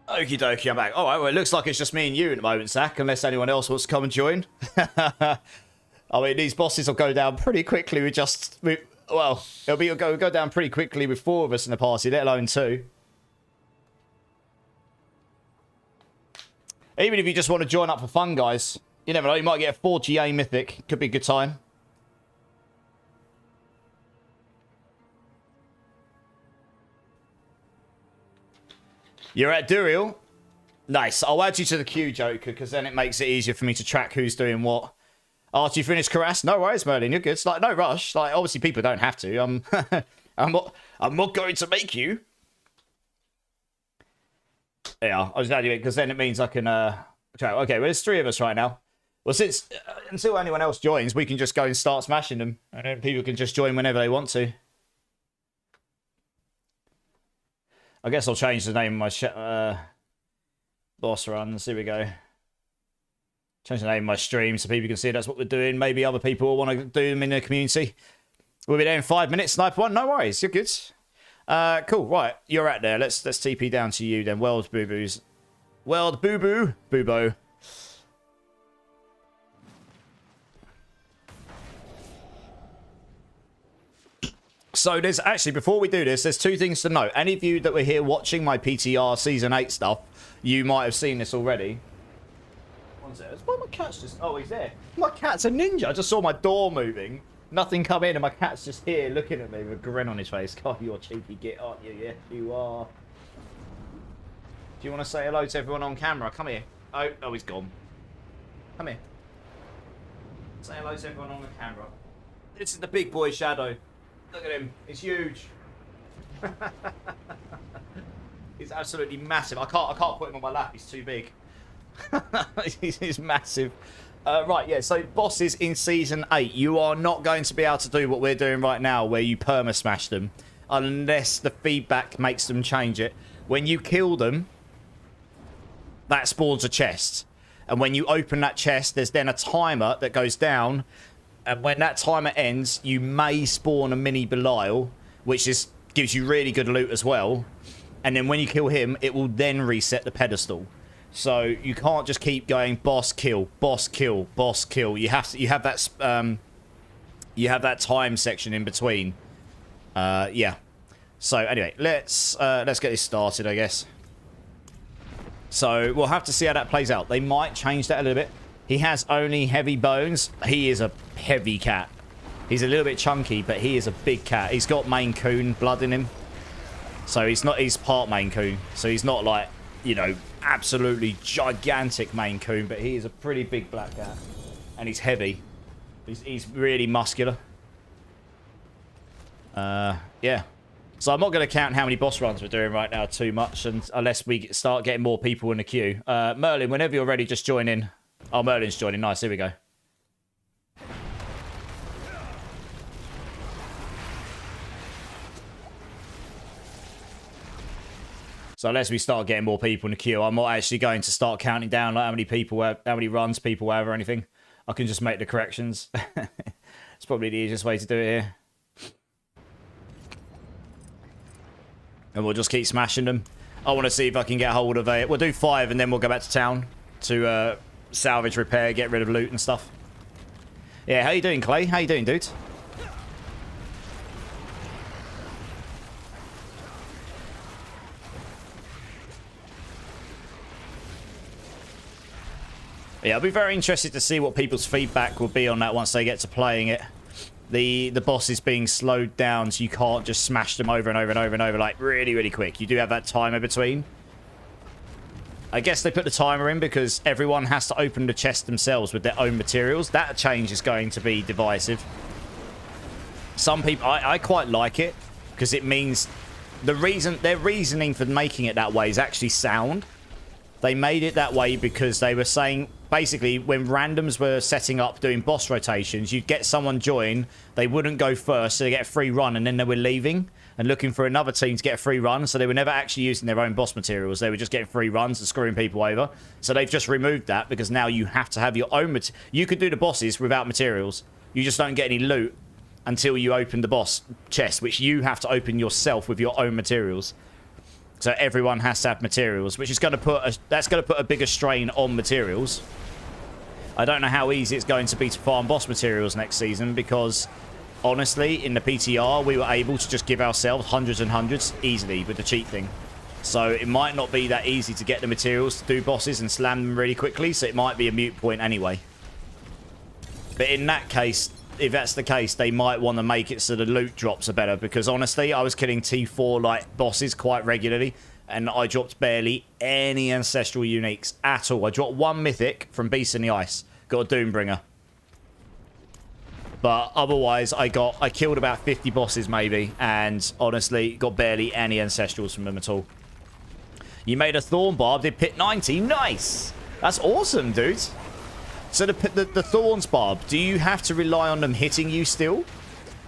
Okie dokie, I'm back. Alright, well, it looks like it's just me and you at the moment, Zach, unless anyone else wants to come and join. I mean, these bosses will go down pretty quickly well, it'll go down pretty quickly with 4 of us in the party, let alone 2. Even if you just want to join up for fun, guys. You never know, you might get a 4 GA mythic. Could be a good time. You're at Duriel. Nice. I'll add you to the queue, Joker, because then it makes it easier for me to track who's doing what. After you finish Caress, no worries, Merlin. You're good. It's like, no rush. Like, obviously, people don't have to. I'm not going to make you. Yeah, I'll just add you in, because then it means I can... Okay, well, there's 3 of us right now. Well, since... until anyone else joins, we can just go and start smashing them. And then people can just join whenever they want to. I guess I'll change the name of my boss runs. Here we go. Change the name of my stream so people can see that's what we're doing. Maybe other people will want to do them in the community. We'll be there in 5 minutes. Sniper 1, no worries. You're good. Cool. Right, you're at there. Let's TP down to you then. World Boo-Boos. World Boo-Boo. Boo-Bo. So there's actually, before we do this, there's 2 things to note. Any of you that were here watching my PTR Season 8 stuff, you might have seen this already. Why my cat's just... Oh, he's there. My cat's a ninja. I just saw my door moving. Nothing come in and my cat's just here looking at me with a grin on his face. God, you're a cheeky git, aren't you? Yes, you are. Do you want to say hello to everyone on camera? Come here. Oh, he's gone. Come here. Say hello to everyone on the camera. This is the big boy Shadow. Look at him. He's huge. He's absolutely massive. I can't put him on my lap. He's too big. He's massive. Right, yeah, so bosses in Season 8. You are not going to be able to do what we're doing right now, where you perma-smash them, unless the feedback makes them change it. When you kill them, that spawns a chest. And when you open that chest, there's then a timer that goes down. And when that timer ends, you may spawn a mini Belial, which gives you really good loot as well. And then when you kill him, it will then reset the pedestal. So you can't just keep going boss kill, boss kill, boss kill. You have that time section in between. Yeah. So anyway, let's get this started, I guess. So we'll have to see how that plays out. They might change that a little bit. He has only heavy bones. He is a heavy cat. He's a little bit chunky, but he is a big cat. He's got Maine Coon blood in him. So he's part Maine Coon. So he's not like, you know, absolutely gigantic Maine Coon, but he is a pretty big black cat. And he's heavy. He's really muscular. Yeah. So I'm not going to count how many boss runs we're doing right now too much, unless we start getting more people in the queue. Merlin, whenever you're ready, just join in. Oh, Merlin's joining. Nice. Here we go. So unless we start getting more people in the queue, I'm not actually going to start counting down like how many runs people have or anything. I can just make the corrections. It's probably the easiest way to do it here. And we'll just keep smashing them. I want to see if I can get hold of a... We'll do 5 and then we'll go back to town to salvage, repair, get rid of loot and stuff. Yeah, how you doing, Clay? How you doing, dude? Yeah, I'll be very interested to see what people's feedback will be on that once they get to playing it. The boss is being slowed down, so you can't just smash them over and over and over and over, like, really, really quick. You do have that timer between. I guess they put the timer in because everyone has to open the chest themselves with their own materials. That change is going to be divisive. Some people... I quite like it, because it means... their reasoning for making it that way is actually sound. They made it that way because they were saying... Basically, when randoms were setting up doing boss rotations, you'd get someone join, they wouldn't go first, so they get a free run, and then they were leaving and looking for another team to get a free run, so they were never actually using their own boss materials. They were just getting free runs and screwing people over. So they've just removed that, because now you have to have your own... You could do the bosses without materials. You just don't get any loot until you open the boss chest, which you have to open yourself with your own materials. So everyone has to have materials, which is going to put that's going to put a bigger strain on materials. I don't know how easy it's going to be to farm boss materials next season, because honestly, in the PTR, we were able to just give ourselves hundreds and hundreds easily with the cheat thing. So it might not be that easy to get the materials to do bosses and slam them really quickly, so it might be a moot point anyway. But in that case, if that's the case, they might want to make it so the loot drops are better, because honestly, I was killing T4 like bosses quite regularly, and I dropped barely any ancestral uniques at all. I dropped 1 mythic from Beast in the Ice, got a Doombringer. But otherwise, I killed about 50 bosses maybe, and honestly, got barely any ancestrals from them at all. You made a Thorn Barb, did pit 90, nice! That's awesome, dude. So the Thorns Barb, do you have to rely on them hitting you still?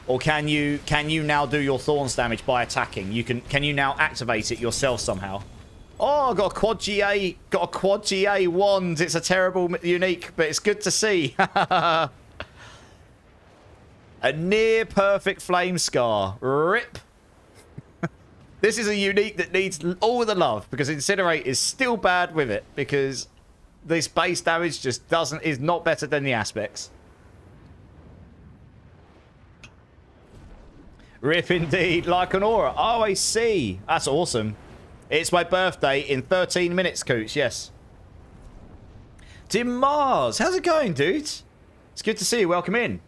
Or can you now do your Thorns damage by attacking? Can you now activate it yourself somehow? Oh, got a quad GA wand. It's a terrible unique, but it's good to see. A near perfect flame scar. Rip. This is a unique that needs all the love, because Incinerate is still bad with it, because this base damage just is not better than the aspects. Rip indeed, like an aura. Oh, I see. That's awesome. It's my birthday in 13 minutes, Coots. Yes. Tim Mars, how's it going, dude? It's good to see you. Welcome in.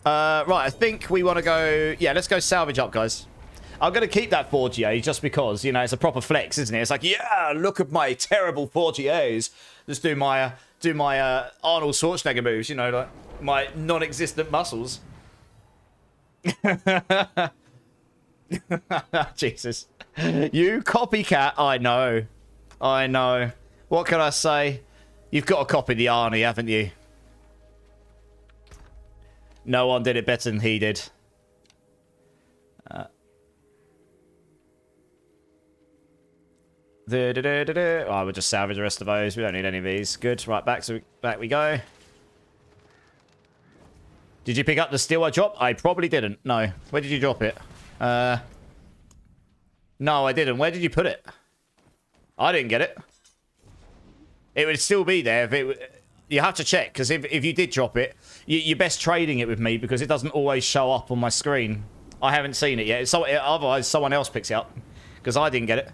Right, I think we want to go... Yeah, let's go salvage up, guys. I'm going to keep that 4GA just because, you know, it's a proper flex, isn't it? It's like, yeah, look at my terrible 4GAs. Just do my Arnold Schwarzenegger moves, you know, like my non-existent muscles. Jesus. You copycat. I know. I know. What can I say? You've got to copy the Arnie, haven't you? No one did it better than he did. Oh, we'll just salvage the rest of those. We don't need any of these. Good. Right, back we go. Did you pick up the steel I dropped? I probably didn't. No. Where did you drop it? No, I didn't. Where did you put it? I didn't get it. It would still be there. If it, you have to check, because if you did drop it, you're best trading it with me, because it doesn't always show up on my screen. I haven't seen it yet. Otherwise, someone else picks it up, because I didn't get it.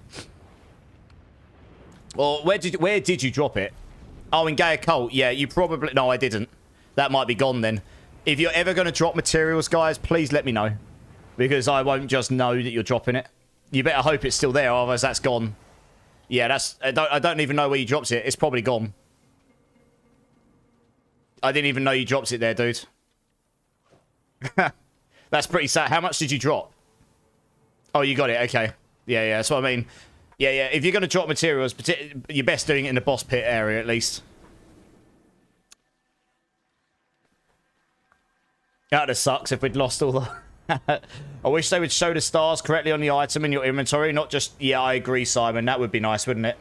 Well, where did you drop it? Oh, in Gay Occult. Yeah, you probably... No, I didn't. That might be gone then. If you're ever going to drop materials, guys, please let me know. Because I won't just know that you're dropping it. You better hope it's still there, otherwise that's gone. Yeah, that's... I don't even know where you dropped it. It's probably gone. I didn't even know you dropped it there, dude. That's pretty sad. How much did you drop? Oh, you got it. Okay. Yeah, that's what I mean. Yeah. If you're going to drop materials, you're best doing it in the boss pit area, at least. That just sucks if we'd lost all the... I wish they would show the stars correctly on the item in your inventory, not just... Yeah, I agree, Simon. That would be nice, wouldn't it?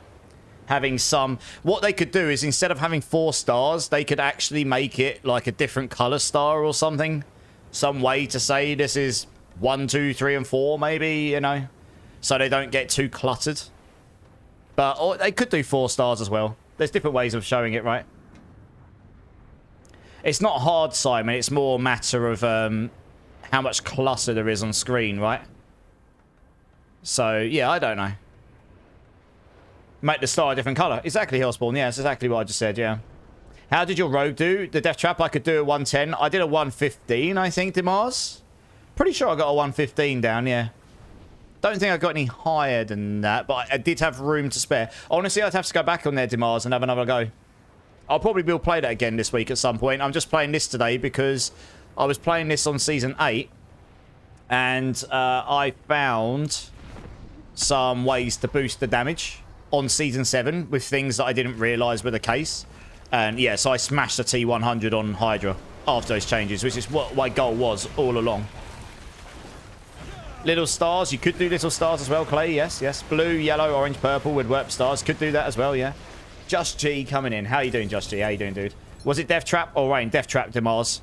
Having some... What they could do is, instead of having 4 stars, they could actually make it like a different color star or something. Some way to say this is 1, 2, 3, and 4, maybe, you know? So they don't get too cluttered. But or they could do 4 stars as well. There's different ways of showing it, right? It's not hard, Simon. It's more a matter of how much clutter there is on screen, right? So, yeah, I don't know. Make the star a different colour. Exactly, Hellspawn. Yeah, that's exactly what I just said, yeah. How did your rogue do? The death trap I could do at 110. I did a 115, I think, Demars. Pretty sure I got a 115 down, yeah. Don't think I got any higher than that, but I did have room to spare. Honestly, I'd have to go back on there, Demars, and have another go. I'll probably will play that again this week at some point. I'm just playing this today because I was playing this on Season 8, and I found some ways to boost the damage on Season 7 with things that I didn't realise were the case. And yeah, so I smashed the T100 on Hydra after those changes, which is what my goal was all along. Little stars, you could do little stars as well, Clay, yes. Blue, yellow, orange, purple would work stars. Could do that as well, yeah. Just G coming in. How you doing, Just G? How you doing, dude? Was it Death Trap or Rain? Death Trap, Demars.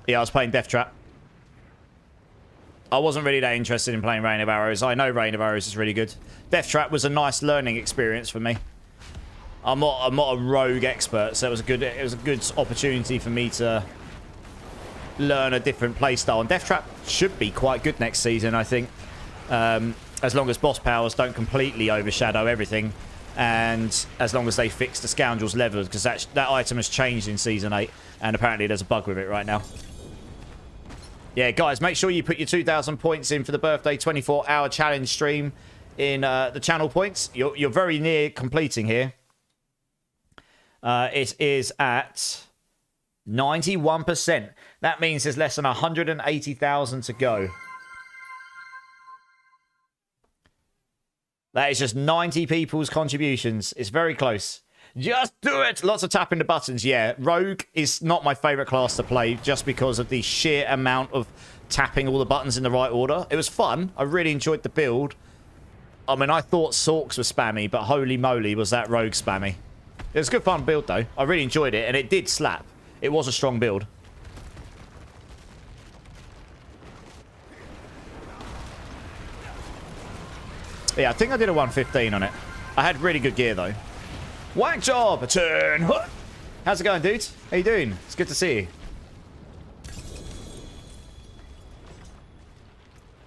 Yeah, I was playing Death Trap. I wasn't really that interested in playing Rain of Arrows. I know Rain of Arrows is really good. Death Trap was a nice learning experience for me. I'm not a rogue expert, so it was a good opportunity for me to learn a different playstyle. And Death Trap should be quite good next season, I think. As long as boss powers don't completely overshadow everything. And as long as they fix the Scoundrel's level, because that item has changed in Season 8. And apparently there's a bug with it right now. Yeah, guys, make sure you put your 2,000 points in for the birthday 24-hour challenge stream in the channel points. You're very near completing here. It is at 91%. That means there's less than 180,000 to go. That is just 90 people's contributions. It's very close. Just do it! Lots of tapping the buttons, yeah. Rogue is not my favourite class to play just because of the sheer amount of tapping all the buttons in the right order. It was fun. I really enjoyed the build. I mean, I thought Sorks was spammy, but holy moly was that Rogue spammy. It was a good fun build, though. I really enjoyed it, and it did slap. It was a strong build. Yeah, I think I did a 115 on it. I had really good gear, though. Whack job! A turn! How's it going, dude? How you doing? It's good to see you.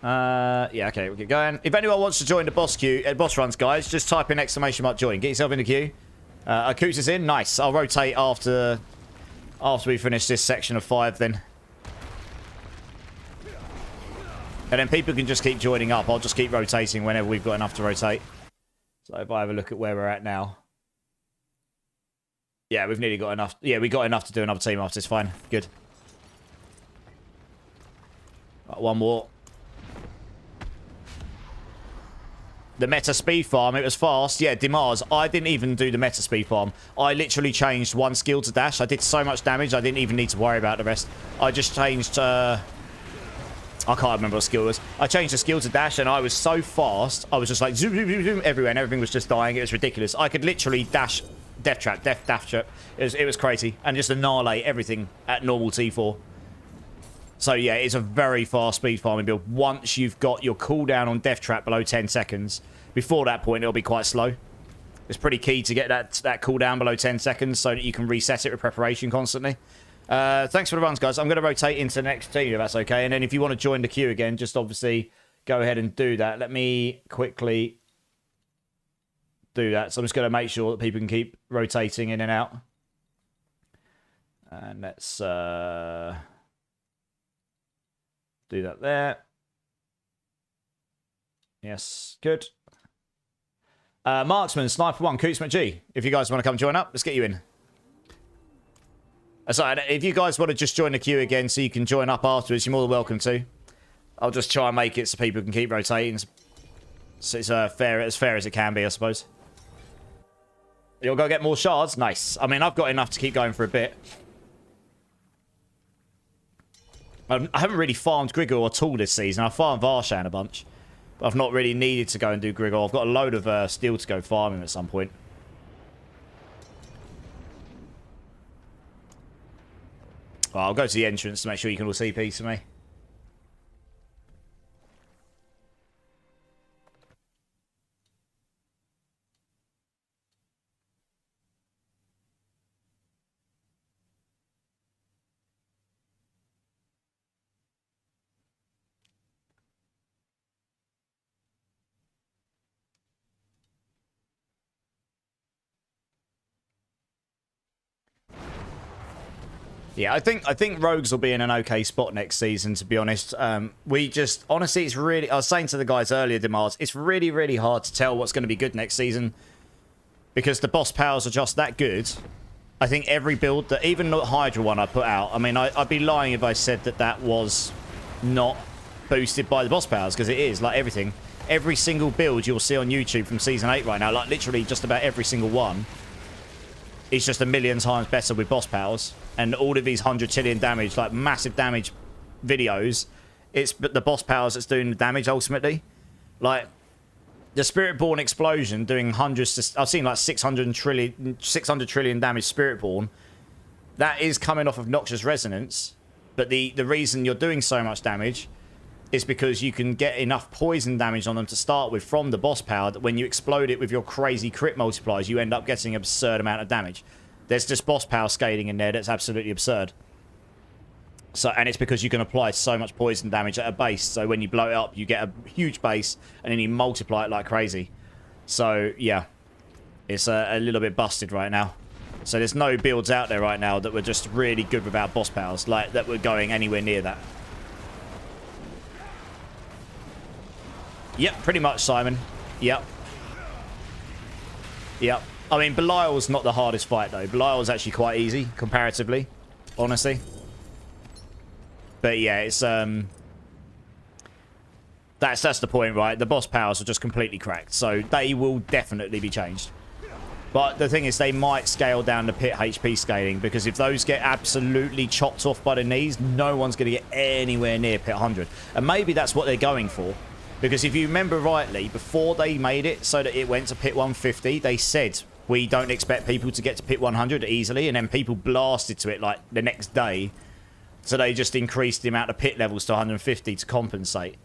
Yeah, okay, we'll get going. If anyone wants to join the boss queue, boss runs, guys, just type in ! Join. Get yourself in the queue. Akuz is in. Nice. I'll rotate after After we finish this section of 5 then. And then people can just keep joining up. I'll just keep rotating whenever we've got enough to rotate. So if I have a look at where we're at now. Yeah, we've nearly got enough. Yeah, we got enough to do another team after. It's fine. Good. Right, one more. The meta speed farm, it was fast. Yeah, Dimars, I didn't even do the meta speed farm. I literally changed one skill to dash. I did so much damage, I didn't even need to worry about the rest. I just changed... I can't remember what skill it was. I changed the skill to dash, and I was so fast. I was just like zoom, zoom, zoom, zoom everywhere, and everything was just dying. It was ridiculous. I could literally dash death trap. It was crazy. And just annihilate everything at normal T4. So yeah, it's a very fast speed farming build. Once you've got your cooldown on death trap below 10 seconds, before that point it'll be quite slow. It's pretty key to get that cooldown below 10 seconds so that you can reset it with preparation constantly. Thanks for the runs, guys. I'm going to rotate into the next team if that's okay. And then if you want to join the queue again, just obviously go ahead and do that. Let me quickly do that. So I'm just going to make sure that people can keep rotating in and out. And let's... do that there. Yes, good. Marksman, Sniper 1, Coots McG. If you guys want to come join up, let's get you in. Sorry, if you guys want to just join the queue again so you can join up afterwards, you're more than welcome to. I'll just try and make it so people can keep rotating. So it's as fair as it can be, I suppose. You'll go get more shards? Nice. I mean, I've got enough to keep going for a bit. I haven't really farmed Grigor at all this season. I farmed Varshan a bunch. But I've not really needed to go and do Grigor. I've got a load of steel to go farming at some point. Well, I'll go to the entrance to make sure you can all see peace for me. Yeah, I think Rogues will be in an okay spot next season, to be honest. We just... Honestly, it's really... I was saying to the guys earlier, Demars, it's really, really hard to tell what's going to be good next season. Because the boss powers are just that good. I think every build... that even the Hydra one I put out... I mean, I'd be lying if I said that that was not boosted by the boss powers, because it is, like everything. Every single build you'll see on YouTube from Season 8 right now, like literally just about every single one, is just a million times better with boss powers. And all of these 100 trillion damage, like massive damage videos, it's the boss powers that's doing the damage ultimately. Like, the Spiritborn explosion doing hundreds... I've seen like 600 trillion damage Spiritborn. That is coming off of Noxious Resonance. But the reason you're doing so much damage is because you can get enough poison damage on them to start with from the boss power that when you explode it with your crazy crit multipliers, you end up getting an absurd amount of damage. There's just boss power scaling in there that's absolutely absurd. So, and it's because you can apply so much poison damage at a base, so when you blow it up, you get a huge base, and then you multiply it like crazy. So, yeah. It's a little bit busted right now. So there's no builds out there right now that were just really good without boss powers, like, that were going anywhere near that. Yep, pretty much, Simon. Yep. Yep. I mean, Belial's not the hardest fight, though. Belial's actually quite easy, comparatively, honestly. But yeah, it's that's the point, right? The boss powers are just completely cracked, so they will definitely be changed. But the thing is, they might scale down the pit HP scaling, because if those get absolutely chopped off by the knees, no one's going to get anywhere near pit 100. And maybe that's what they're going for. Because if you remember rightly, before they made it so that it went to pit 150, they said, we don't expect people to get to pit 100 easily, and then people blasted to it like the next day. So they just increased the amount of pit levels to 150 to compensate.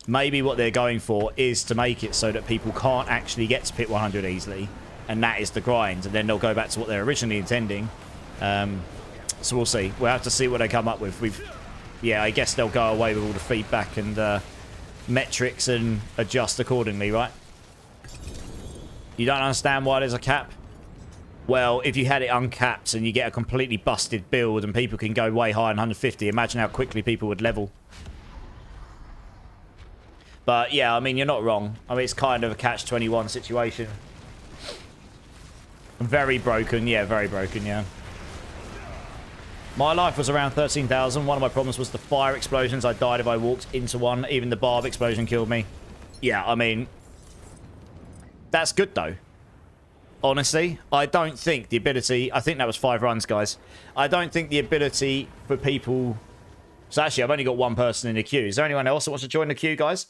Maybe what they're going for is to make it so that people can't actually get to pit 100 easily, and that is the grind, and then they'll go back to what they're originally intending. So we'll see. We'll have to see what they come up with. Yeah, I guess they'll go away with all the feedback and metrics and adjust accordingly, right? You don't understand why there's a cap? Well, if you had it uncapped and you get a completely busted build and people can go way higher than 150, imagine how quickly people would level. But yeah, I mean, you're not wrong. I mean, it's kind of a catch-21 situation. Very broken, yeah, very broken, yeah. My life was around 13,000. One of my problems was the fire explosions. I died if I walked into one. Even the barb explosion killed me. Yeah, I mean, that's good though. Honestly, I don't think the ability... I think that was 5 runs, guys. I don't think the ability for people... So actually, I've only got one person in the queue. Is there anyone else that wants to join the queue, guys?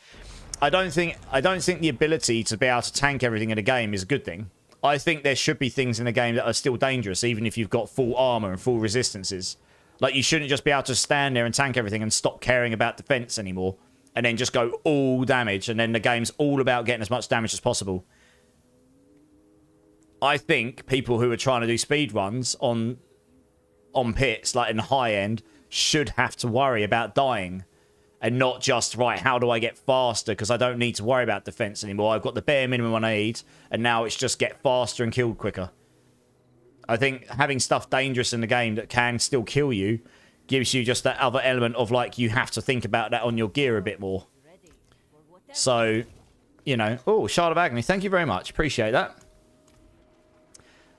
I don't think the ability to be able to tank everything in a game is a good thing. I think there should be things in the game that are still dangerous, even if you've got full armor and full resistances. Like, you shouldn't just be able to stand there and tank everything and stop caring about defense anymore, and then just go all damage, and then the game's all about getting as much damage as possible. I think people who are trying to do speed runs on pits, like in the high end, should have to worry about dying. And not just, right, how do I get faster? Because I don't need to worry about defense anymore. I've got the bare minimum I need. And now it's just get faster and killed quicker. I think having stuff dangerous in the game that can still kill you gives you just that other element of, like, you have to think about that on your gear a bit more. So, you know. Oh, Shard of Agony. Thank you very much. Appreciate that.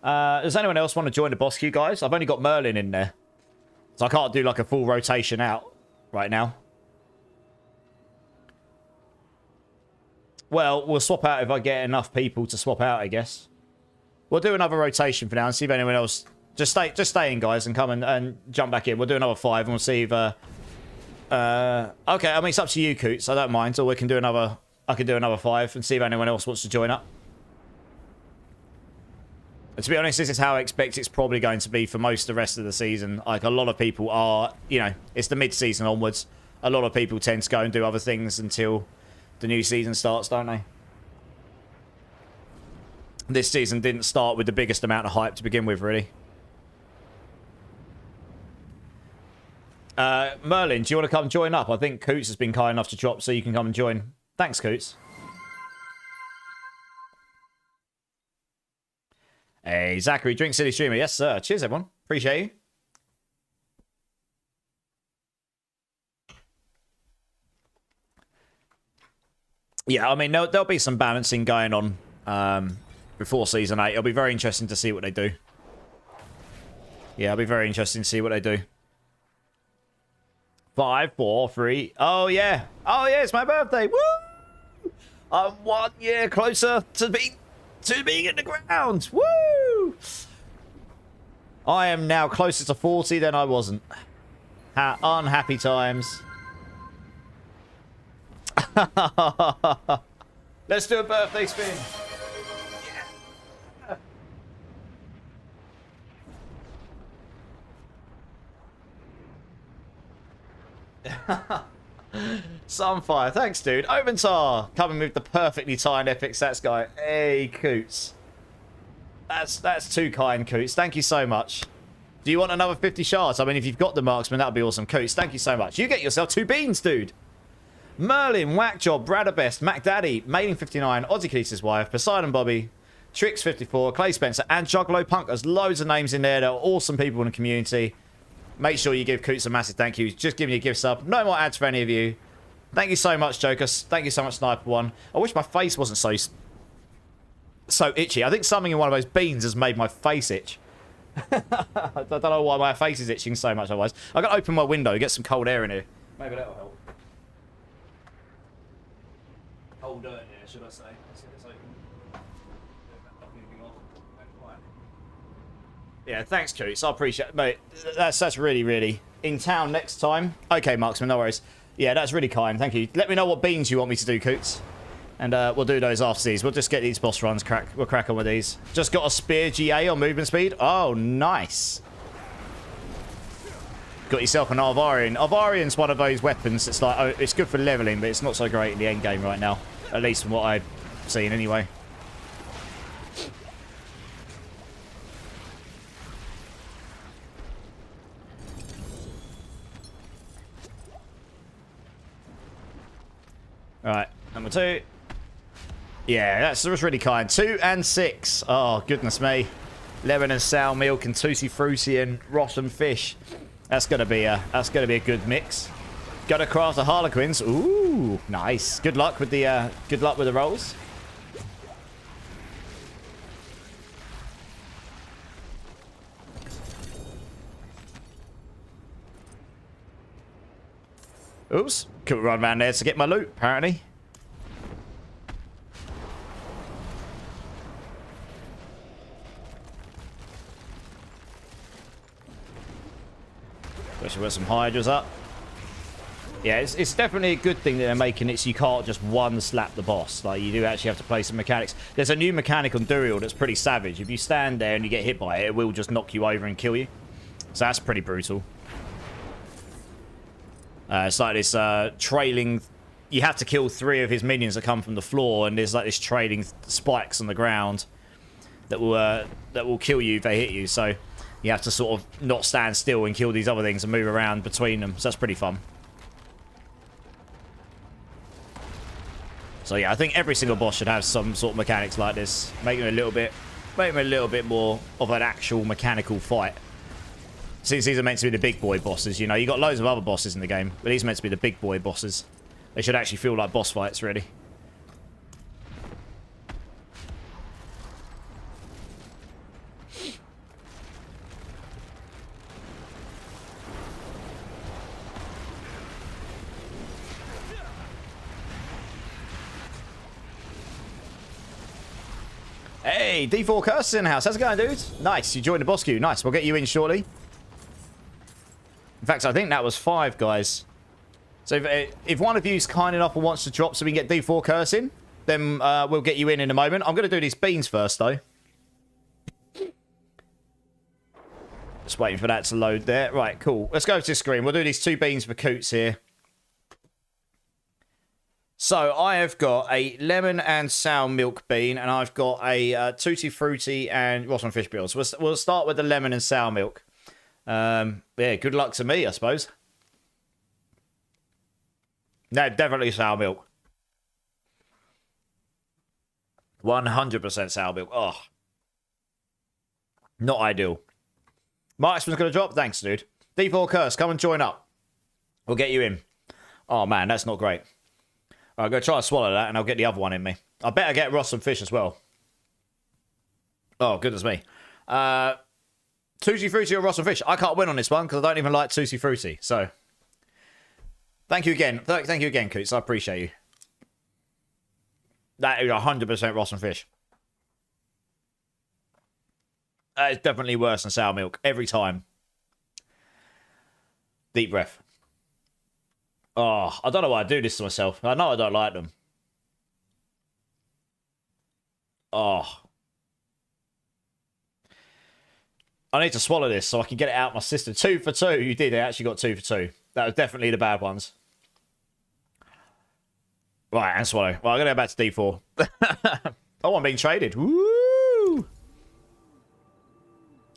Does anyone else want to join the boss queue, guys? I've only got Merlin in there. So I can't do, like, a full rotation out right now. Well, we'll swap out if I get enough people to swap out, I guess. We'll do another rotation for now and see if anyone else... Just stay in, guys, and come and jump back in. We'll do another 5 and we'll see if... Okay, I mean, it's up to you, Coots. I don't mind. Or we can do another... I can do another 5 and see if anyone else wants to join up. And to be honest, this is how I expect it's probably going to be for most of the rest of the season. Like, a lot of people are... You know, it's the mid-season onwards. A lot of people tend to go and do other things until... the new season starts, don't they? This season didn't start with the biggest amount of hype to begin with, really. Merlin, do you want to come join up? I think Coots has been kind enough to drop, so you can come and join. Thanks, Coots. Hey, Zachary, Drink City Streamer. Yes, sir. Cheers, everyone. Appreciate you. Yeah, I mean, there'll be some balancing going on before Season 8. It'll be very interesting to see what they do. Yeah, it'll be very interesting to see what they do. 5, 4, 3. Oh, yeah. Oh, yeah, it's my birthday. Woo! I'm 1 year closer to being in the ground. Woo! I am now closer to 40 than I wasn't. Unhappy times. Let's do a birthday spin. Yeah. Sunfire, thanks, dude. Oventar coming with the perfectly timed epic stats guy. Hey, Coots. That's too kind, Coots. Thank you so much. Do you want another 50 shards? I mean, if you've got the marksman, that'd be awesome. Coots, thank you so much. You get yourself 2 beans, dude. Merlin, Whackjob, Bradabest, Mac Daddy, Mailing 59, Ozzy Keats' wife, Poseidon Bobby, Trix 54, Clay Spencer, and Juggalo Punk. There's loads of names in there. There are awesome people in the community. Make sure you give Coots a massive thank you. Just giving you a gift sub. No more ads for any of you. Thank you so much, Joker. Thank you so much, Sniper1. I wish my face wasn't so itchy. I think something in one of those beans has made my face itch. I don't know why my face is itching so much otherwise. I've got to open my window, get some cold air in here. Maybe that'll help. Cold dirt here, should I say. Let's get this open. Yeah, thanks, Coots. I appreciate it. Mate, that's really, really... In town next time? Okay, Marksman, no worries. Yeah, that's really kind. Thank you. Let me know what beans you want me to do, Coots. And we'll do those after these. We'll just get these boss runs. We'll crack on with these. Just got a spear GA on movement speed. Oh, nice. Got yourself an Arvarian. Arvarian's one of those weapons that's like, oh, it's good for leveling, but it's not so great in the end game right now. At least from what I've seen anyway. Alright, number 2. Yeah, that's really kind. 2 and 6. Oh, goodness me. Lemon and sour milk and tutti frutti and rotten fish. That's gonna be a good mix. Gotta craft the harlequins. Ooh, nice. Good luck with the rolls. Oops, couldn't run around there to get my loot, apparently. Wish there were some Hydras up. Yeah, it's definitely a good thing that they're making it so you can't just one-slap the boss. Like, you do actually have to play some mechanics. There's a new mechanic on Diablo that's pretty savage. If you stand there and you get hit by it, it will just knock you over and kill you. So that's pretty brutal. It's like this trailing... You have to kill 3 of his minions that come from the floor, and there's like this trailing spikes on the ground that will kill you if they hit you. So you have to sort of not stand still and kill these other things and move around between them. So that's pretty fun. So yeah, I think every single boss should have some sort of mechanics like this. Make them a little bit more of an actual mechanical fight. Since these are meant to be the big boy bosses, you know, you got loads of other bosses in the game, but these are meant to be the big boy bosses. They should actually feel like boss fights, really. Hey, D4 Curse in the house. How's it going, dude? Nice. You joined the boss queue. Nice. We'll get you in shortly. In fact, I think that was 5, guys. So if one of you is kind enough and wants to drop so we can get D4 Curse in, then we'll get you in a moment. I'm going to do these beans first, though. Just waiting for that to load there. Right, cool. Let's go to the screen. We'll do these 2 beans for Coots here. So I have got a lemon and sour milk bean, and I've got a tutti frutti and rotten fish build. So we'll start with the lemon and sour milk. Yeah, good luck to me, I suppose. No, definitely sour milk. 100% sour milk. Oh. Not ideal. Marksman's going to drop? Thanks, dude. D4 Curse, come and join up. We'll get you in. Oh, man, that's not great. I'm going to try to swallow that, and I'll get the other one in me. I better get rotten fish as well. Oh, goodness me. Tutti Frutti or rotten fish? I can't win on this one, because I don't even like Tutti Frutti. So, thank you again. Thank you again, Coots. I appreciate you. That is 100% rotten fish. That is definitely worse than sour milk. Every time. Deep breath. Oh, I don't know why I do this to myself. I know I don't like them. Oh. I need to swallow this so I can get it out of my system. 2 for 2. You did. I actually got 2 for 2. That was definitely the bad ones. Right, and swallow. Well, I'm going to go back to D4. Oh, I'm being traded. Woo!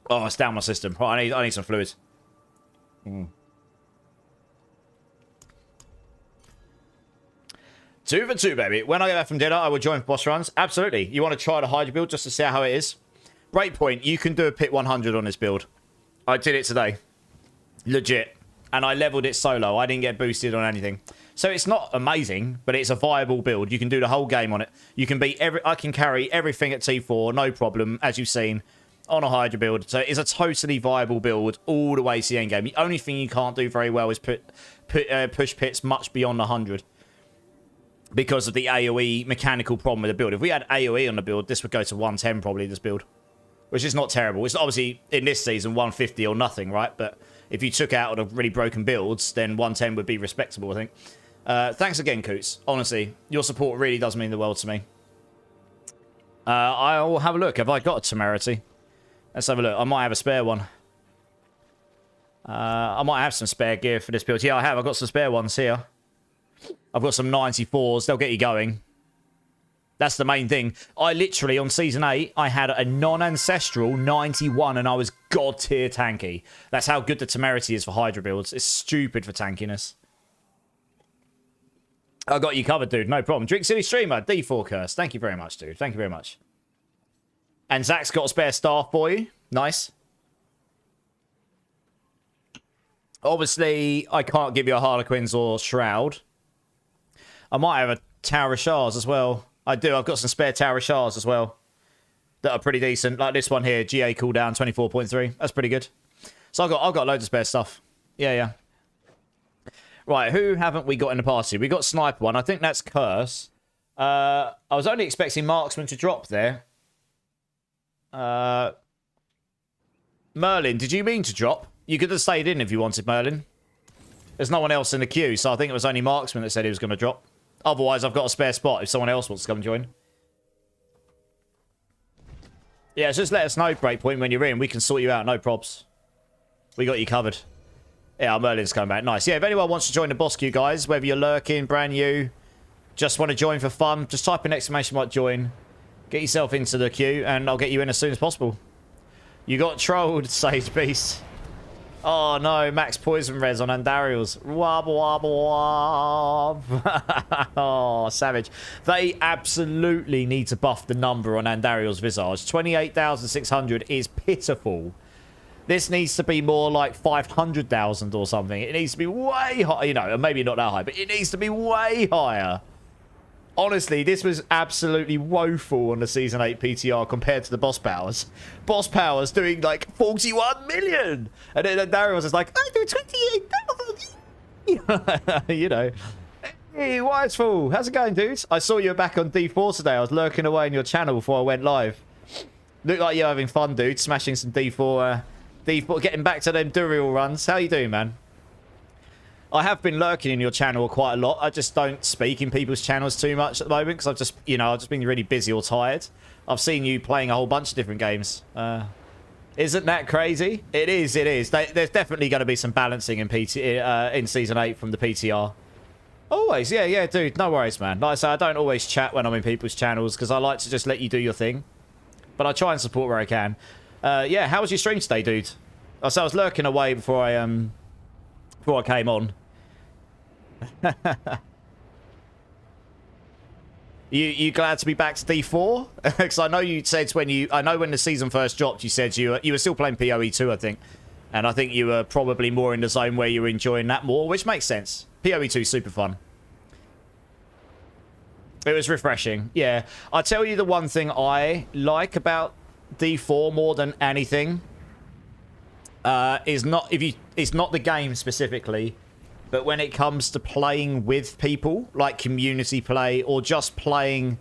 Oh, it's down my system. Right, I need some fluids. 2 for 2, baby. When I get back from dinner, I will join boss runs. Absolutely. You want to try the Hydra build just to see how it is? Breakpoint, you can do a pit 100 on this build. I did it today. Legit. And I leveled it solo. I didn't get boosted on anything. So it's not amazing, but it's a viable build. You can do the whole game on it. You can beat I can carry everything at T4, no problem, as you've seen, on a Hydra build. So it's a totally viable build all the way to the end game. The only thing you can't do very well is push pits much beyond 100. Because of the AoE mechanical problem with the build. If we had AoE on the build, this would go to 110 probably, this build. Which is not terrible. It's obviously, in this season, 150 or nothing, right? But if you took out the really broken builds, then 110 would be respectable, I think. Thanks again, Coots. Honestly, your support really does mean the world to me. I'll have a look. Have I got a temerity? Let's have a look. I might have a spare one. I might have some spare gear for this build. Yeah, I have. I've got some spare ones here. I've got some 94s. They'll get you going. That's the main thing. I literally, on Season 8, I had a non-ancestral 91 and I was god tier tanky. That's how good the temerity is for Hydra builds. It's stupid for tankiness. I got you covered, dude. No problem. Drink City Streamer, D4 Curse. Thank you very much, dude. Thank you very much. And Zach's got a spare staff for you. Nice. Obviously, I can't give you a Harlequins or Shroud. I might have a Tower of Shards as well. I do. I've got some spare Tower of Shards as well that are pretty decent. Like this one here, GA cooldown 24.3. That's pretty good. So I've got loads of spare stuff. Yeah. Right, who haven't we got in the party? We got Sniper one. I think that's Curse. I was only expecting Marksman to drop there. Merlin, did you mean to drop? You could have stayed in if you wanted, Merlin. There's no one else in the queue, so I think it was only Marksman that said he was going to drop. Otherwise, I've got a spare spot if someone else wants to come and join. Yeah, just let us know, Breakpoint, when you're in. We can sort you out, no probs. We got you covered. Yeah, Merlin's coming back. Nice. Yeah, if anyone wants to join the boss queue, guys, whether you're lurking, brand new, just want to join for fun, just type in exclamation mark join. Get yourself into the queue, and I'll get you in as soon as possible. You got trolled, Sage Beast. Oh, no. Max Poison Res on Andariel's. Wob, wob, wob. Oh, savage. They absolutely need to buff the number on Andariel's Visage. 28,600 is pitiful. This needs to be more like 500,000 or something. It needs to be way higher. You know, maybe not that high, but it needs to be way higher. Honestly, this was absolutely woeful on the Season 8 PTR compared to the boss powers. Boss powers doing like 41 million. And then Daryl was just like, I do 28,000. You know. Hey, Whitefall. How's it going, dudes? I saw you were back on D4 today. I was lurking away on your channel before I went live. Look like you're having fun, dude. Smashing some D4, getting back to them Duriel runs. How you doing, man? I have been lurking in your channel quite a lot. I just don't speak in people's channels too much at the moment because I've just been really busy or tired. I've seen you playing a whole bunch of different games. Isn't that crazy? It is. It is. There's definitely going to be some balancing in in Season 8 from the PTR. Always. Yeah, dude. No worries, man. Like I say, I don't always chat when I'm in people's channels because I like to just let you do your thing. But I try and support where I can. Yeah, how was your stream today, dude? I was lurking away before I came on. You glad to be back to D4? Because I know you said when the season first dropped, you said you were still playing PoE2, I think, and I think you were probably more in the zone where you were enjoying that more, which makes sense. PoE2 is super fun. It was refreshing. Yeah, I tell you the one thing I like about D4 more than anything is not the game specifically. But when it comes to playing with people, like community play, or just playing,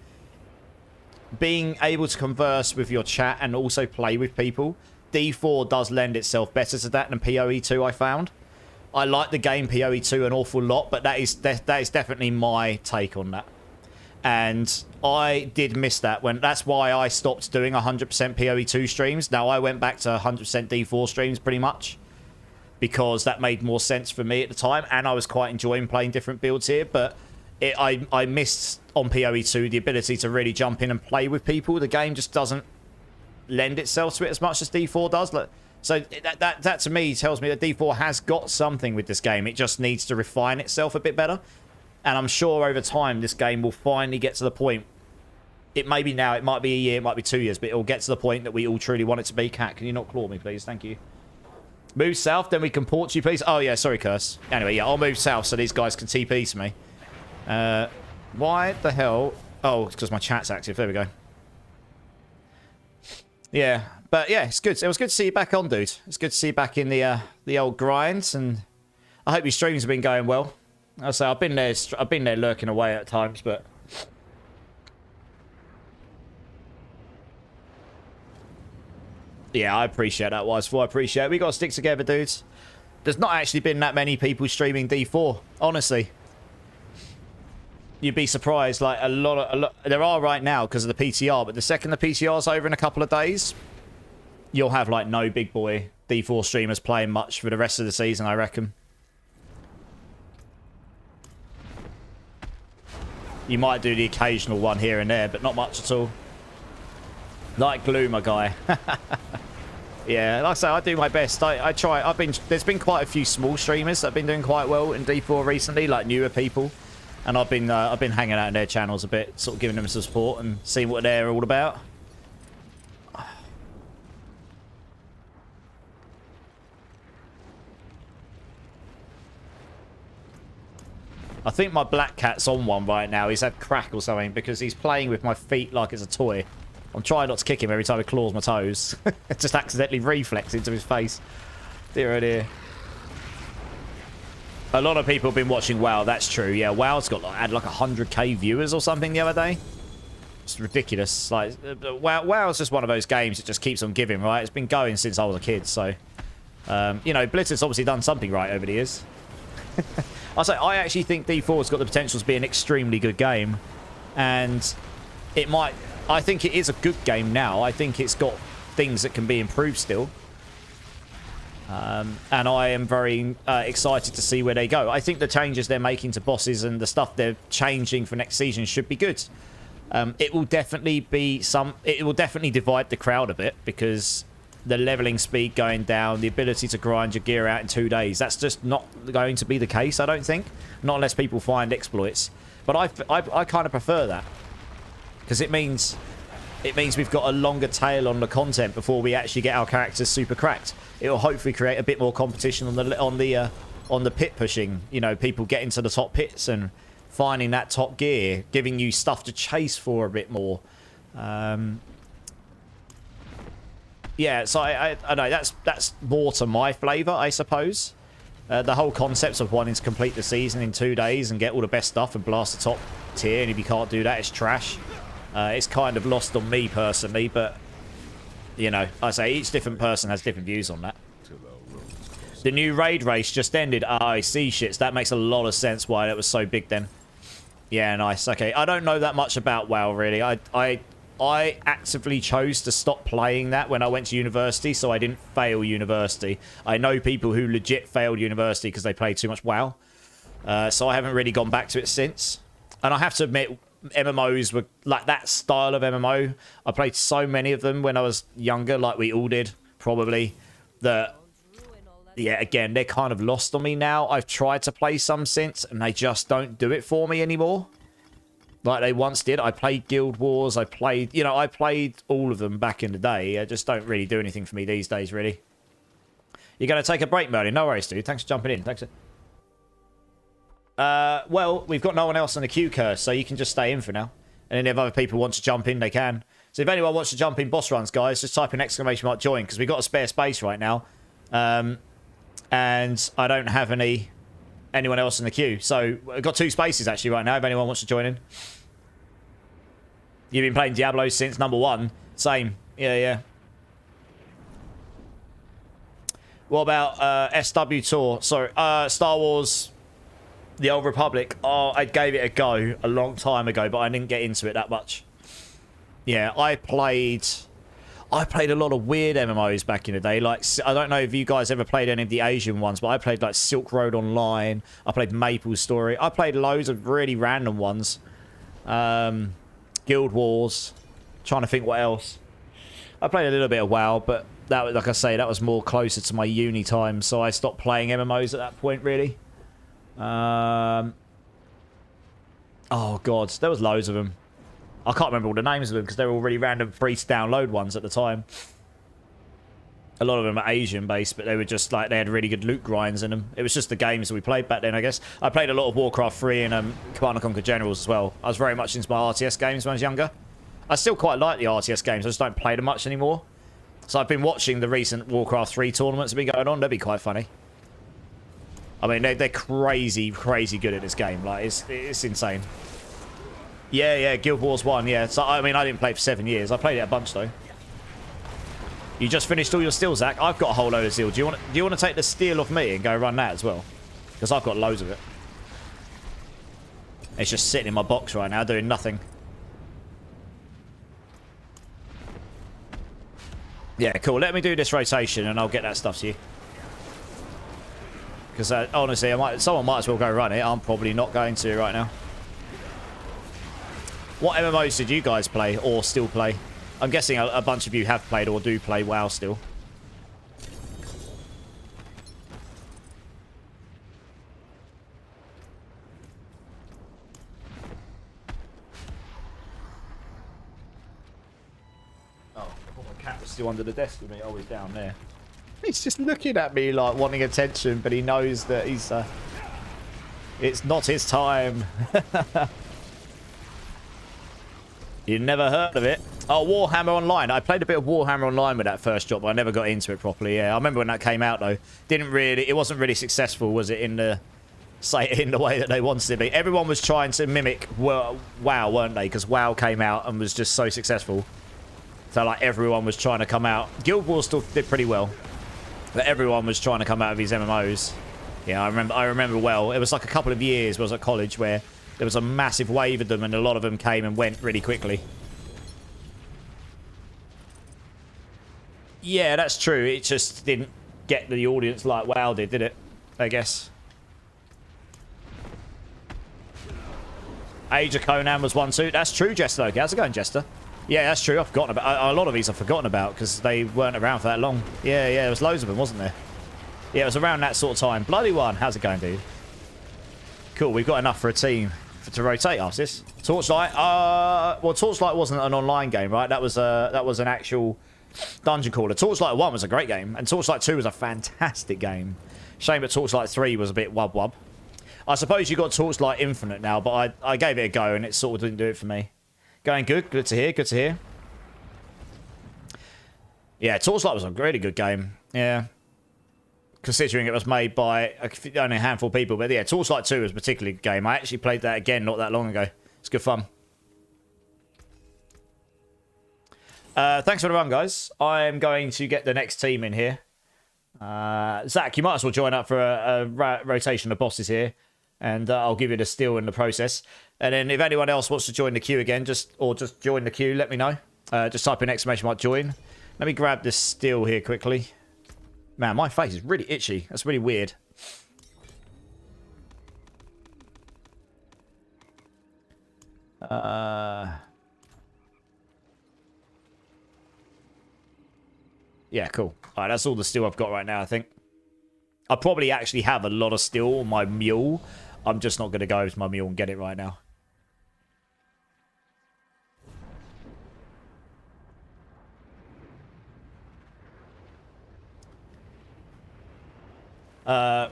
being able to converse with your chat and also play with people, D4 does lend itself better to that than PoE2, I found. I like the game PoE2 an awful lot, but that is definitely my take on that. And I did miss that. That's why I stopped doing 100% PoE2 streams. Now, I went back to 100% D4 streams pretty much, because that made more sense for me at the time, and I was quite enjoying playing different builds here, but I missed on PoE2 the ability to really jump in and play with people. The game just doesn't lend itself to it as much as D4 does. So that to me tells me that D4 has got something with this game. It just needs to refine itself a bit better, and I'm sure over time this game will finally get to the point. It may be now, it might be a year, it might be 2 years, but it will get to the point that we all truly want it to be. Cat, can you not claw me, please? Thank you. Move south, then we can port you, please. Oh, yeah, sorry, Curse. Anyway, yeah, I'll move south so these guys can TP to me. Why the hell? Oh, it's because my chat's active. There we go. Yeah, but yeah, it's good. It was good to see you back on, dude. It's good to see you back in the old grinds, and I hope your streams have been going well. I'll say I've been there lurking away at times, but yeah, I appreciate that, Wiseful. I appreciate it. We got to stick together, dudes. There's not actually been that many people streaming D4, honestly. You'd be surprised. Like, a lot. There are right now because of the PTR, but the second the PTR's over in a couple of days, you'll have, like, no big boy D4 streamers playing much for the rest of the season, I reckon. You might do the occasional one here and there, but not much at all. Like Glue, my guy. Yeah, like I say, I do my best. I try. There's been quite a few small streamers that have been doing quite well in D4 recently, like newer people, and I've been hanging out in their channels a bit, sort of giving them some support and seeing what they're all about. I think my black cat's on one right now. He's had crack or something because he's playing with my feet like it's a toy. I'm trying not to kick him every time he claws my toes. It just accidentally reflex into his face. Dear oh dear. A lot of people have been watching WoW. That's true. Yeah, WoW's got had like 100k viewers or something the other day. It's ridiculous. Like WoW's just one of those games that just keeps on giving, right? It's been going since I was a kid, so you know, Blizzard's obviously done something right over the years. I actually think D4's got the potential to be an extremely good game, and it might. I think it is a good game now. I think it's got things that can be improved still. And I am very excited to see where they go. I think the changes they're making to bosses and the stuff they're changing for next season should be good. It will definitely be it will definitely divide the crowd a bit because the leveling speed going down, the ability to grind your gear out in 2 days, that's just not going to be the case, I don't think. Not unless people find exploits. But I kind of prefer that. Because it means we've got a longer tail on the content before we actually get our characters super cracked. It will hopefully create a bit more competition on the pit pushing. You know, people getting to the top pits and finding that top gear, giving you stuff to chase for a bit more. Yeah, so I know that's more to my flavour, I suppose. The whole concept of wanting to complete the season in 2 days and get all the best stuff and blast the top tier, and if you can't do that, it's trash. It's kind of lost on me personally, but you know, I say each different person has different views on that. The new raid race just ended. I see, shits. That makes a lot of sense why that was so big then. Yeah, nice. Okay, I don't know that much about WoW really. I actively chose to stop playing that when I went to university, so I didn't fail university. I know people who legit failed university because they played too much WoW. So I haven't really gone back to it since. And I have to admit, MMOs were like that style of MMO. I played so many of them when I was younger, like we all did, probably. That, yeah, again, they're kind of lost on me now. I've tried to play some since, and they just don't do it for me anymore. Like they once did. I played Guild Wars. I played all of them back in the day. I just don't really do anything for me these days, really. You're going to take a break, Merlin? No worries, dude. Thanks for jumping in. Thanks. Well, we've got no one else on the queue, Curse, so you can just stay in for now. And then if other people want to jump in, they can. So if anyone wants to jump in boss runs, guys, just type in ! join, because we've got a spare space right now. And I don't have anyone else in the queue. So we've got 2 spaces, actually, right now, if anyone wants to join in. You've been playing Diablo since #1. Same. Yeah. What about SW Tour? Sorry, Star Wars... The Old Republic. Oh, I gave it a go a long time ago, but I didn't get into it that much. Yeah, I played a lot of weird MMOs back in the day. Like, I don't know if you guys ever played any of the Asian ones, but I played like Silk Road Online. I played Maple Story. I played loads of really random ones. Guild Wars. Trying to think what else. I played a little bit of WoW, but that, like I say, that was more closer to my uni time, so I stopped playing MMOs at that point, really. Oh god, there was loads of them. I can't remember all the names of them because they were all really random free to download ones at the time. A lot of them are Asian based, but they were just like, they had really good loot grinds in them. It was just the games that we played back then, I guess. I played a lot of Warcraft 3 and Command & Conquer Generals as well. I was very much into my RTS games when I was younger. I still quite like the RTS games, I just don't play them much anymore. So I've been watching the recent Warcraft 3 tournaments that have been going on. They'd be quite funny. I mean, they're crazy good at this game. Like, it's insane. Yeah, Guild Wars 1, yeah. So, I mean, I didn't play it for 7 years. I played it a bunch, though. You just finished all your steel, Zach? I've got a whole load of steel. Do you want to take the steel off me and go run that as well? Because I've got loads of it. It's just sitting in my box right now, doing nothing. Yeah, cool. Let me do this rotation, and I'll get that stuff to you. Because honestly, someone might as well go run it. I'm probably not going to right now. What MMOs did you guys play or still play? I'm guessing a bunch of you have played or do play WoW still. Oh, I thought my cat was still under the desk with me. Oh, he's down there. He's just looking at me like wanting attention, but he knows that he's It's not his time. You never heard of it? Oh, Warhammer Online. I played a bit of Warhammer Online with that first drop, but I never got into it properly. Yeah, I remember when that came out though. It wasn't really successful, was it? In the way that they wanted it to be. Everyone was trying to mimic WoW, weren't they? Because WoW came out and was just so successful. So like everyone was trying to come out. Guild Wars still did pretty well, but everyone was trying to come out of these MMOs. Yeah, I remember well. It was like a couple of years. I was at college where there was a massive wave of them, and a lot of them came and went really quickly. Yeah, that's true. It just didn't get the audience like WoW did it? I guess. Age of Conan was one too. That's true, Jester. Okay, how's it going, Jester? Yeah, that's true. I've forgotten about a lot of these. I've forgotten about because they weren't around for that long. Yeah, there was loads of them, wasn't there? Yeah, it was around that sort of time. Bloody one. How's it going, dude? Cool. We've got enough for a team to rotate us. This Torchlight. Well, Torchlight wasn't an online game, right? That was an actual dungeon crawler. Torchlight 1 was a great game, and Torchlight 2 was a fantastic game. Shame that Torchlight 3 was a bit wub. I suppose you got Torchlight Infinite now, but I gave it a go, and it sort of didn't do it for me. Going good. Good to hear. Good to hear. Yeah, Torchlight was a really good game. Yeah. Considering it was made by only a handful of people. But yeah, Torchlight 2 was a particularly good game. I actually played that again not that long ago. It's good fun. Thanks for the run, guys. I'm going to get the next team in here. Zach, you might as well join up for a rotation of bosses here. And I'll give you the steal in the process. And then if anyone else wants to join the queue again, just join the queue, let me know. Just type in ! join. Let me grab this steal here quickly. Man, my face is really itchy. That's really weird. Yeah, cool. Alright, that's all the steel I've got right now, I think. I probably actually have a lot of steel on my mule. I'm just not going to go over to my mule and get it right now.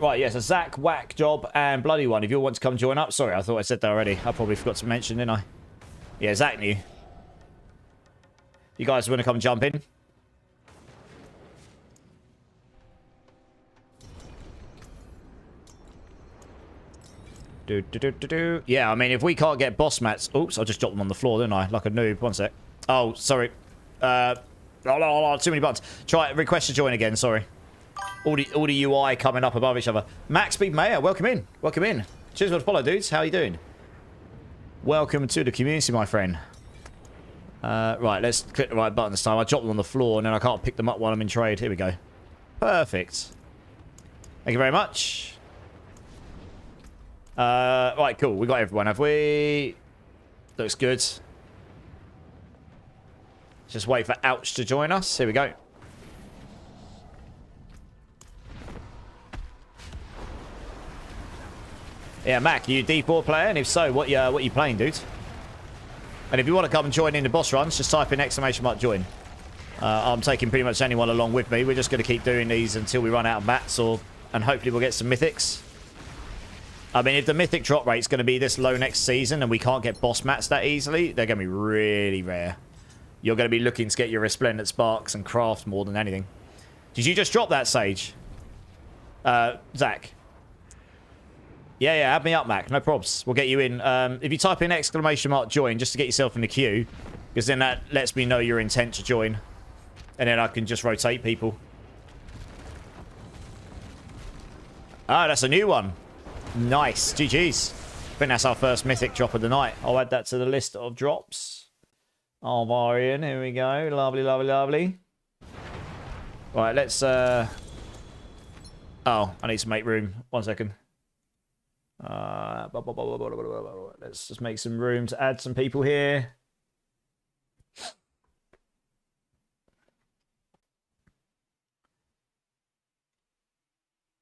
Right, yeah, so Zach, Whack, Job, and Bloody One. If you all want to come join up. Sorry, I thought I said that already. I probably forgot to mention, didn't I? Yeah, Zach knew. You guys want to come jump in? Yeah, I mean, if we can't get boss mats... Oops, I just dropped them on the floor, didn't I? Like a noob. One sec. Oh, sorry. Too many buttons. Try request to join again, sorry. All the UI coming up above each other. Max Speed Mayor, welcome in. Welcome in. Cheers for the follow, dudes. How are you doing? Welcome to the community, my friend. Right, let's click the right button this time. I dropped them on the floor, and then I can't pick them up while I'm in trade. Here we go. Perfect. Thank you very much. Right, cool. We got everyone, have we? Looks good. Just wait for Ouch to join us. Here we go. Yeah, Mac, you a D4 player? And if so, what you playing, dude? And if you want to come and join in the boss runs, just type in ! join. I'm taking pretty much anyone along with me. We're just going to keep doing these until we run out of mats, and hopefully we'll get some mythics. I mean, if the mythic drop rate's going to be this low next season and we can't get boss mats that easily, they're going to be really rare. You're going to be looking to get your Resplendent Sparks and craft more than anything. Did you just drop that, Sage? Zach? Yeah, add me up, Mac. No probs. We'll get you in. If you type in ! join just to get yourself in the queue, because then that lets me know your intent to join. And then I can just rotate people. Ah, that's a new one. Nice. GG's. I think that's our first mythic drop of the night. I'll add that to the list of drops. Oh, Marion. Here we go. Lovely, lovely, lovely. Right, let's... Oh, I need to make room. 1 second. Let's just make some room to add some people here.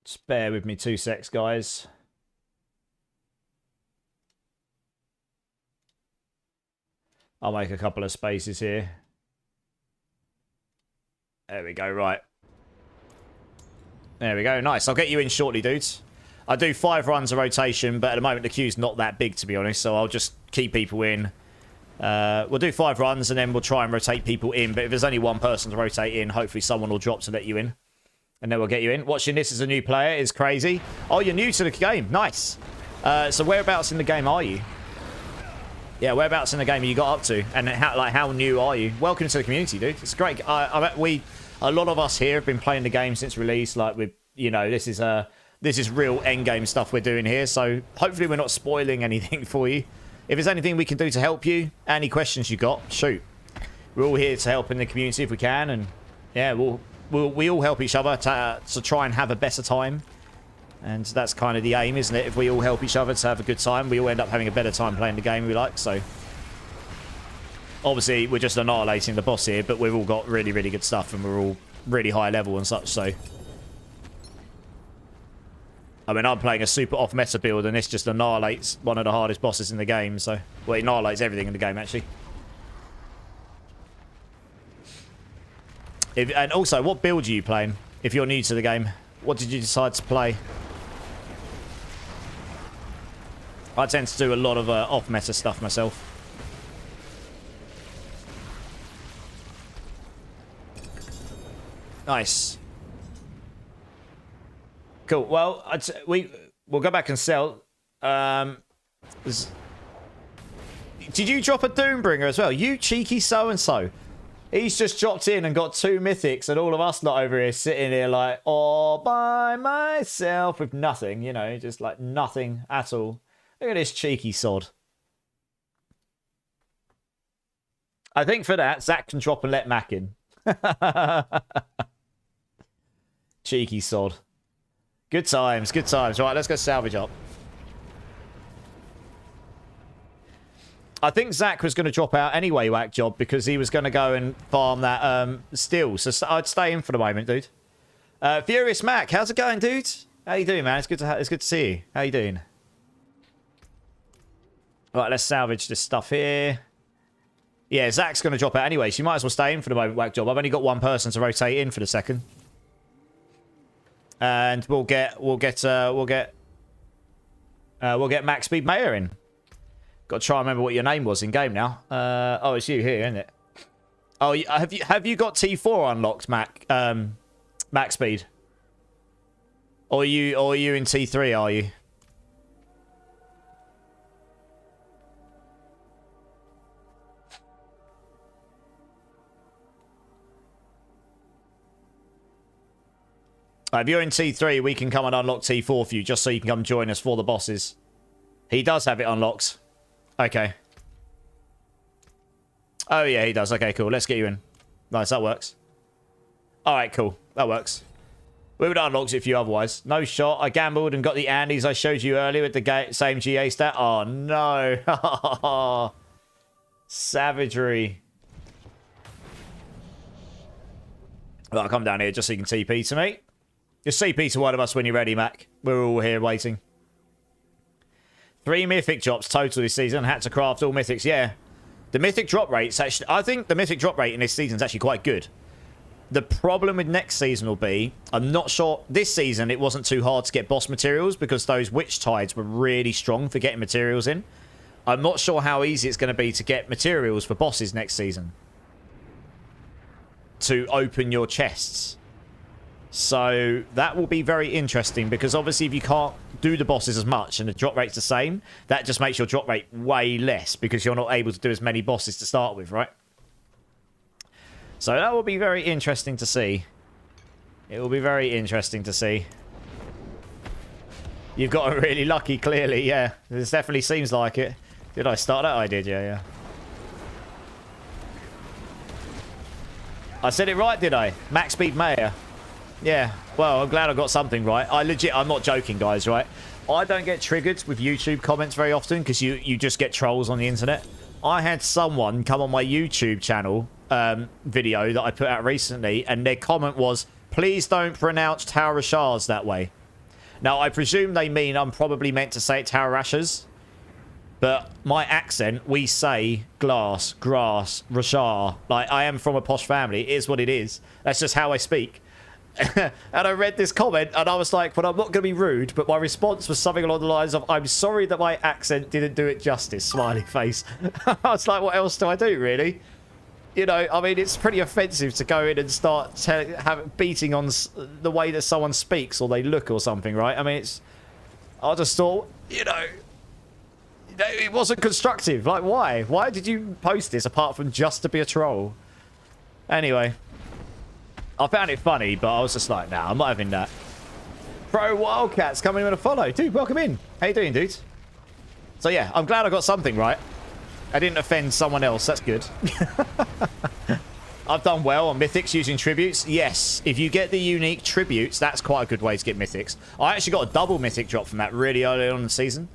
Just bear with me 2 secs, guys. I'll make a couple of spaces here. There we go, right. There we go, nice. I'll get you in shortly, dudes. I do 5 runs a rotation, but at the moment the queue's not that big, to be honest, so I'll just keep people in. We'll do 5 runs, and then we'll try and rotate people in, but if there's only one person to rotate in, hopefully someone will drop to let you in. And then we'll get you in. Watching this as a new player is crazy. Oh, you're new to the game. Nice. So whereabouts in the game are you? Yeah, whereabouts in the game have you got up to? And how new are you? Welcome to the community, dude. It's great. A lot of us here have been playing the game since release. Like, this is real end game stuff we're doing here. So hopefully we're not spoiling anything for you. If there's anything we can do to help you, any questions you got, shoot. We're all here to help in the community if we can, and yeah, we all help each other to try and have a better time. And that's kind of the aim, isn't it? If we all help each other to have a good time, we all end up having a better time playing the game we like. So obviously we're just annihilating the boss here, but we've all got really, really good stuff, and we're all really high level and such. So I mean, I'm playing a super off meta build, and this just annihilates one of the hardest bosses in the game. So, well, it annihilates everything in the game, actually. And also, what build are you playing? If you're new to the game, what did you decide to play? I tend to do a lot of off meta stuff myself. Nice. Cool. Well, we'll go back and sell. Did you drop a Doombringer as well? You cheeky so-and-so. He's just dropped in and got 2 mythics, and all of us not over here sitting here like all by myself with nothing, you know, just like nothing at all. Look at this cheeky sod. I think for that, Zach can drop and let Mac in. Cheeky sod. Good times, good times. Right, let's go salvage up. I think Zach was going to drop out anyway, Whack Job, because he was going to go and farm that steel. So I'd stay in for the moment, dude. Furious Mac, how's it going, dude? How you doing, man? It's good to see you. How you doing? Right, let's salvage this stuff here. Yeah, Zach's going to drop out anyway, so you might as well stay in for the moment, Whack Job. I've only got one person to rotate in for the second. And we'll get Max Speed Mayor in. Got to try and remember what your name was in game now. Oh, it's you here, isn't it? Oh, have you got T4 unlocked, Max Speed? Or are you in T3? Are you? If you're in T3, we can come and unlock T4 for you, just so you can come join us for the bosses. He does have it unlocked. Okay. Oh, yeah, he does. Okay, cool. Let's get you in. Nice, that works. Alright, cool. That works. We would have unlocked it for you otherwise. No shot. I gambled and got the Andes I showed you earlier with the same GA stat. Oh, no. Savagery. Right, I'll come down here just so you can TP to me. Just CP to one of us when you're ready, Mac. We're all here waiting. 3 mythic drops total this season. Had to craft all mythics. Yeah. The mythic drop rate's actually... I think the mythic drop rate in this season is actually quite good. The problem with next season will be... I'm not sure... This season, it wasn't too hard to get boss materials because those witch tides were really strong for getting materials in. I'm not sure how easy it's going to be to get materials for bosses next season. To open your chests. So that will be very interesting because obviously if you can't do the bosses as much and the drop rate's the same, that just makes your drop rate way less because you're not able to do as many bosses to start with, right? So that will be very interesting to see. It will be very interesting to see. You've got really lucky, clearly, yeah. This definitely seems like it. Did I start that? I did, yeah. I said it right, did I? Max Speed Mayor. Yeah, well, I'm glad I got something right. I'm not joking, guys, right? I don't get triggered with YouTube comments very often because you just get trolls on the internet. I had someone come on my YouTube channel video that I put out recently, and their comment was, please don't pronounce Taurashars that way. Now, I presume they mean I'm probably meant to say it Taurashars, but my accent, we say glass, grass, rashar. Like, I am from a posh family. It is what it is. That's just how I speak. and I read this comment, and I was like, well, I'm not going to be rude, but my response was something along the lines of, I'm sorry that my accent didn't do it justice, smiley face. I was like, what else do I do, really? You know, I mean, it's pretty offensive to go in and start beating on the way that someone speaks or they look or something, right? I mean, I just thought, you know, it wasn't constructive. Like, why? Why did you post this apart from just to be a troll? Anyway, I found it funny, but I was just like, nah, I'm not having that. Pro Wildcats coming in with a follow. Dude, welcome in. How you doing, dude? So yeah, I'm glad I got something right. I didn't offend someone else. That's good. I've done well on mythics using tributes. Yes, if you get the unique tributes, that's quite a good way to get mythics. I actually got a double mythic drop from that really early on in the season.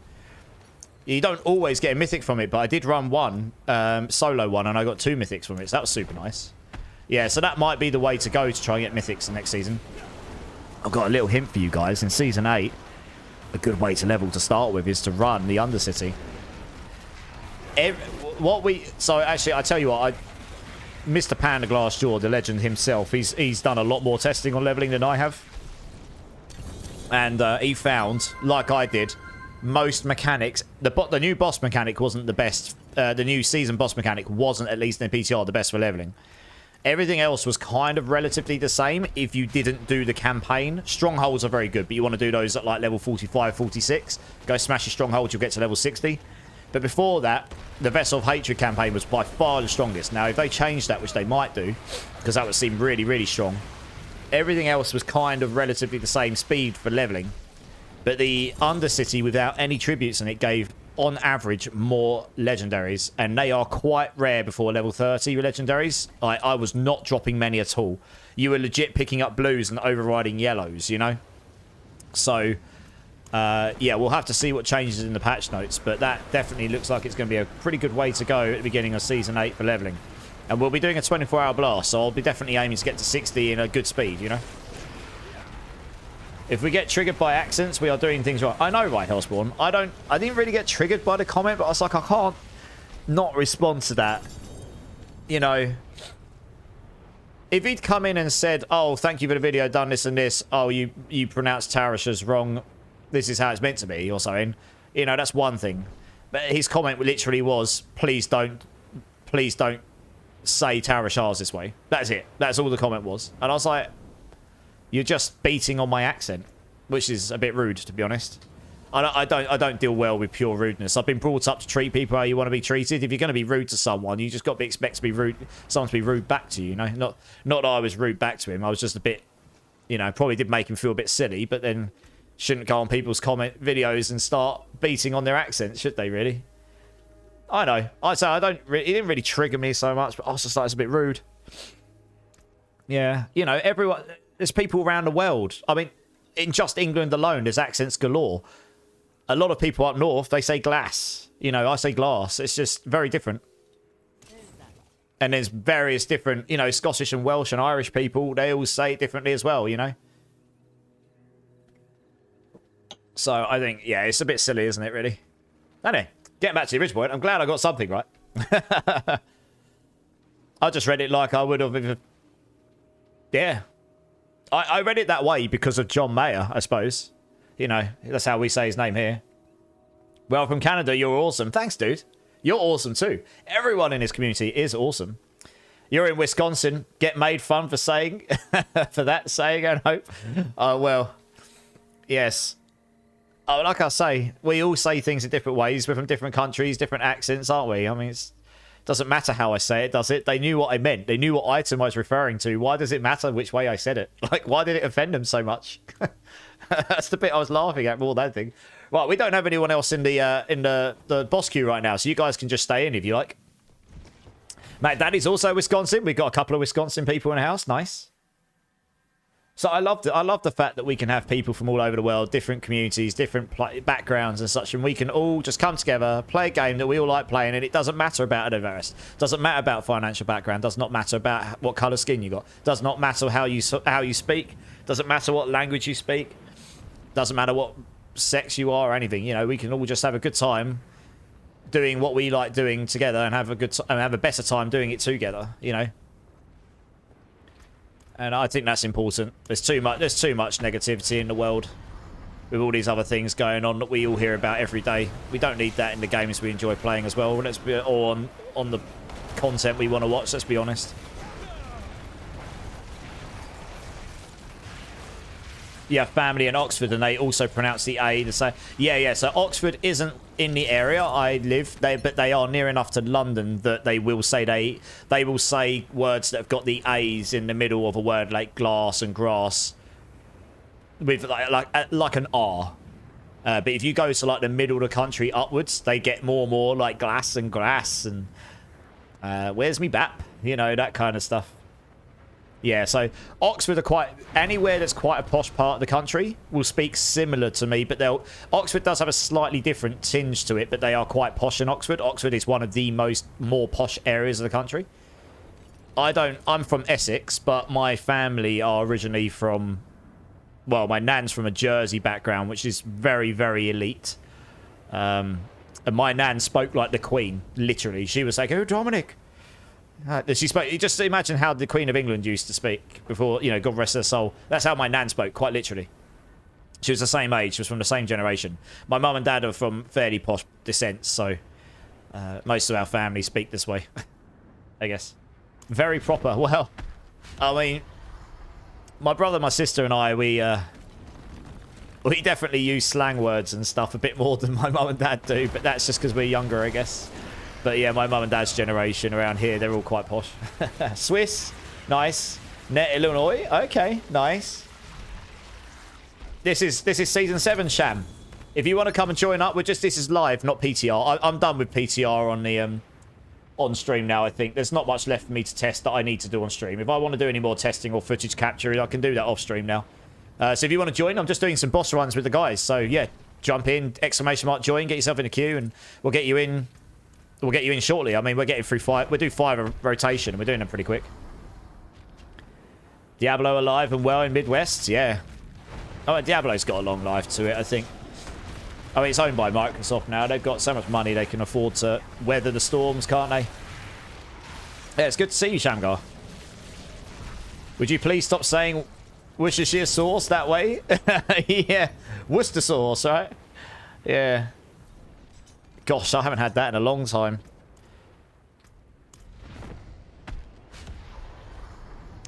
You don't always get a mythic from it, but I did run one, solo one, and I got 2 mythics from it, so that was super nice. Yeah, so that might be the way to go to try and get mythics the next season. I've got a little hint for you guys. In Season 8, a good way to level to start with is to run the Undercity. So actually, I tell you what, Mr. Panda Glassjaw, the legend himself, he's done a lot more testing on leveling than I have. And he found, like I did, most mechanics, the new boss mechanic wasn't the best. The new season boss mechanic wasn't, at least in PTR, the best for leveling. Everything else was kind of relatively the same if you didn't do the campaign. Strongholds are very good, but you want to do those at like level 45, 46. Go smash your strongholds, you'll get to level 60. But before that, the Vessel of Hatred campaign was by far the strongest. Now, if they change that, which they might do, because that would seem really, really strong, everything else was kind of relatively the same speed for leveling. But the Undercity, without any tributes in it, gave, on average, more legendaries. And they are quite rare before level 30 legendaries. I was not dropping many at all. You were legit picking up blues and overriding yellows, you know? So, yeah, we'll have to see what changes in the patch notes. But that definitely looks like it's going to be a pretty good way to go at the beginning of Season 8 for leveling. And we'll be doing a 24-hour blast, so I'll be definitely aiming to get to 60 in a good speed, you know? If we get triggered by accents, we are doing things right. I know, right, Hellspawn. I didn't really get triggered by the comment, but I was like, I can't not respond to that. You know, if he'd come in and said, oh, thank you for the video, done this and this. Oh, you pronounced Tarish as wrong. This is how it's meant to be, or something. You know, that's one thing. But his comment literally was, please don't say Tarish R's this way. That's it. That's all the comment was. And I was like, you're just beating on my accent, which is a bit rude, to be honest. I don't deal well with pure rudeness. I've been brought up to treat people how you want to be treated. If you're going to be rude to someone, you just got to expect to be rude, someone to be rude back to you. You know, not that I was rude back to him. I was just a bit, you know, probably did make him feel a bit silly. But then shouldn't go on people's comment videos and start beating on their accents, should they? Really? I know. I'd say it didn't really trigger me so much, but I was just like, it's a bit rude. Yeah, you know, everyone. There's people around the world. I mean, in just England alone, there's accents galore. A lot of people up north, they say glass. You know, I say glass. It's just very different. And there's various different, you know, Scottish and Welsh and Irish people. They all say it differently as well, you know. So I think, yeah, it's a bit silly, isn't it, really? Anyway, getting back to the original point, I'm glad I got something right. I just read it like I would have if... Yeah. I read it that way because of John Mayer, I suppose. You know, that's how we say his name here. Well, from Canada, you're awesome. Thanks, dude. You're awesome, too. Everyone in this community is awesome. You're in Wisconsin. Get made fun for saying... for that saying, I hope. Oh, well. Yes. Oh, like I say, we all say things in different ways. We're from different countries, different accents, aren't we? I mean, it doesn't matter how I say it, does it? They knew what I meant. They knew what item I was referring to. Why does it matter which way I said it? Like, why did it offend them so much? That's the bit I was laughing at more than anything. Right, we don't have anyone else in the boss queue right now, so you guys can just stay in if you like. Matt Daddy's also Wisconsin. We've got a couple of Wisconsin people in the house. Nice. So I love the fact that we can have people from all over the world, different communities, different backgrounds and such, and we can all just come together, play a game that we all like playing, and it doesn't matter about adverse, doesn't matter about financial background, does not matter about what colour skin you got, does not matter how you speak, doesn't matter what language you speak, doesn't matter what sex you are or anything. You know, we can all just have a good time doing what we like doing together and have a better time doing it together. You know. And I think that's important. There's too much negativity in the world with all these other things going on that we all hear about every day. We don't need that in the games we enjoy playing as well. Or on the content we want to watch, let's be honest. Yeah, family in Oxford, and they also pronounce the A the same. Yeah. So Oxford isn't in the area I live, but they are near enough to London that they will say they will say words that have got the A's in the middle of a word, like glass and grass, with like an R. But if you go to like the middle of the country upwards, they get more and more like glass and grass and where's me bap? You know, that kind of stuff. Yeah, so Oxford are quite... Anywhere that's quite a posh part of the country will speak similar to me, but Oxford does have a slightly different tinge to it, but they are quite posh in Oxford. Oxford is one of the more posh areas of the country. I'm from Essex, but my family are originally from... Well, my nan's from a Jersey background, which is very, very elite. And my nan spoke like the Queen, literally. She was like, "Oh, Dominic." She spoke. Just imagine how the Queen of England used to speak before, you know, God rest her soul. That's how my nan spoke, quite literally. She was the same age. She was from the same generation. My mum and dad are from fairly posh descent, so most of our family speak this way, I guess. Very proper. Well, I mean, my brother, my sister, and I, we definitely use slang words and stuff a bit more than my mum and dad do, but that's just because we're younger, I guess. But yeah, my mum and dad's generation around here, they're all quite posh. Swiss, nice. Net Illinois, okay, nice. This is season 7, Sham. If you want to come and join up, this is live, not PTR. I'm done with PTR on the on stream now. I think there's not much left for me to test that I need to do on stream. If I want to do any more testing or footage capture, I can do that off stream now. So if you want to join, I'm just doing some boss runs with the guys. So yeah, jump in, ! Join, get yourself in the queue, and we'll get you in. We'll get you in shortly. I mean, we're getting through 5. We'll do 5 a rotation, and we're doing them pretty quick. Diablo alive and well in Midwest? Yeah. Oh, Diablo's got a long life to it, I think. I mean, it's owned by Microsoft now. They've got so much money they can afford to weather the storms, can't they? Yeah, it's good to see you, Shamgar. Would you please stop saying Worcestershire sauce that way? Yeah. Worcester sauce, right? Yeah. Gosh, I haven't had that in a long time.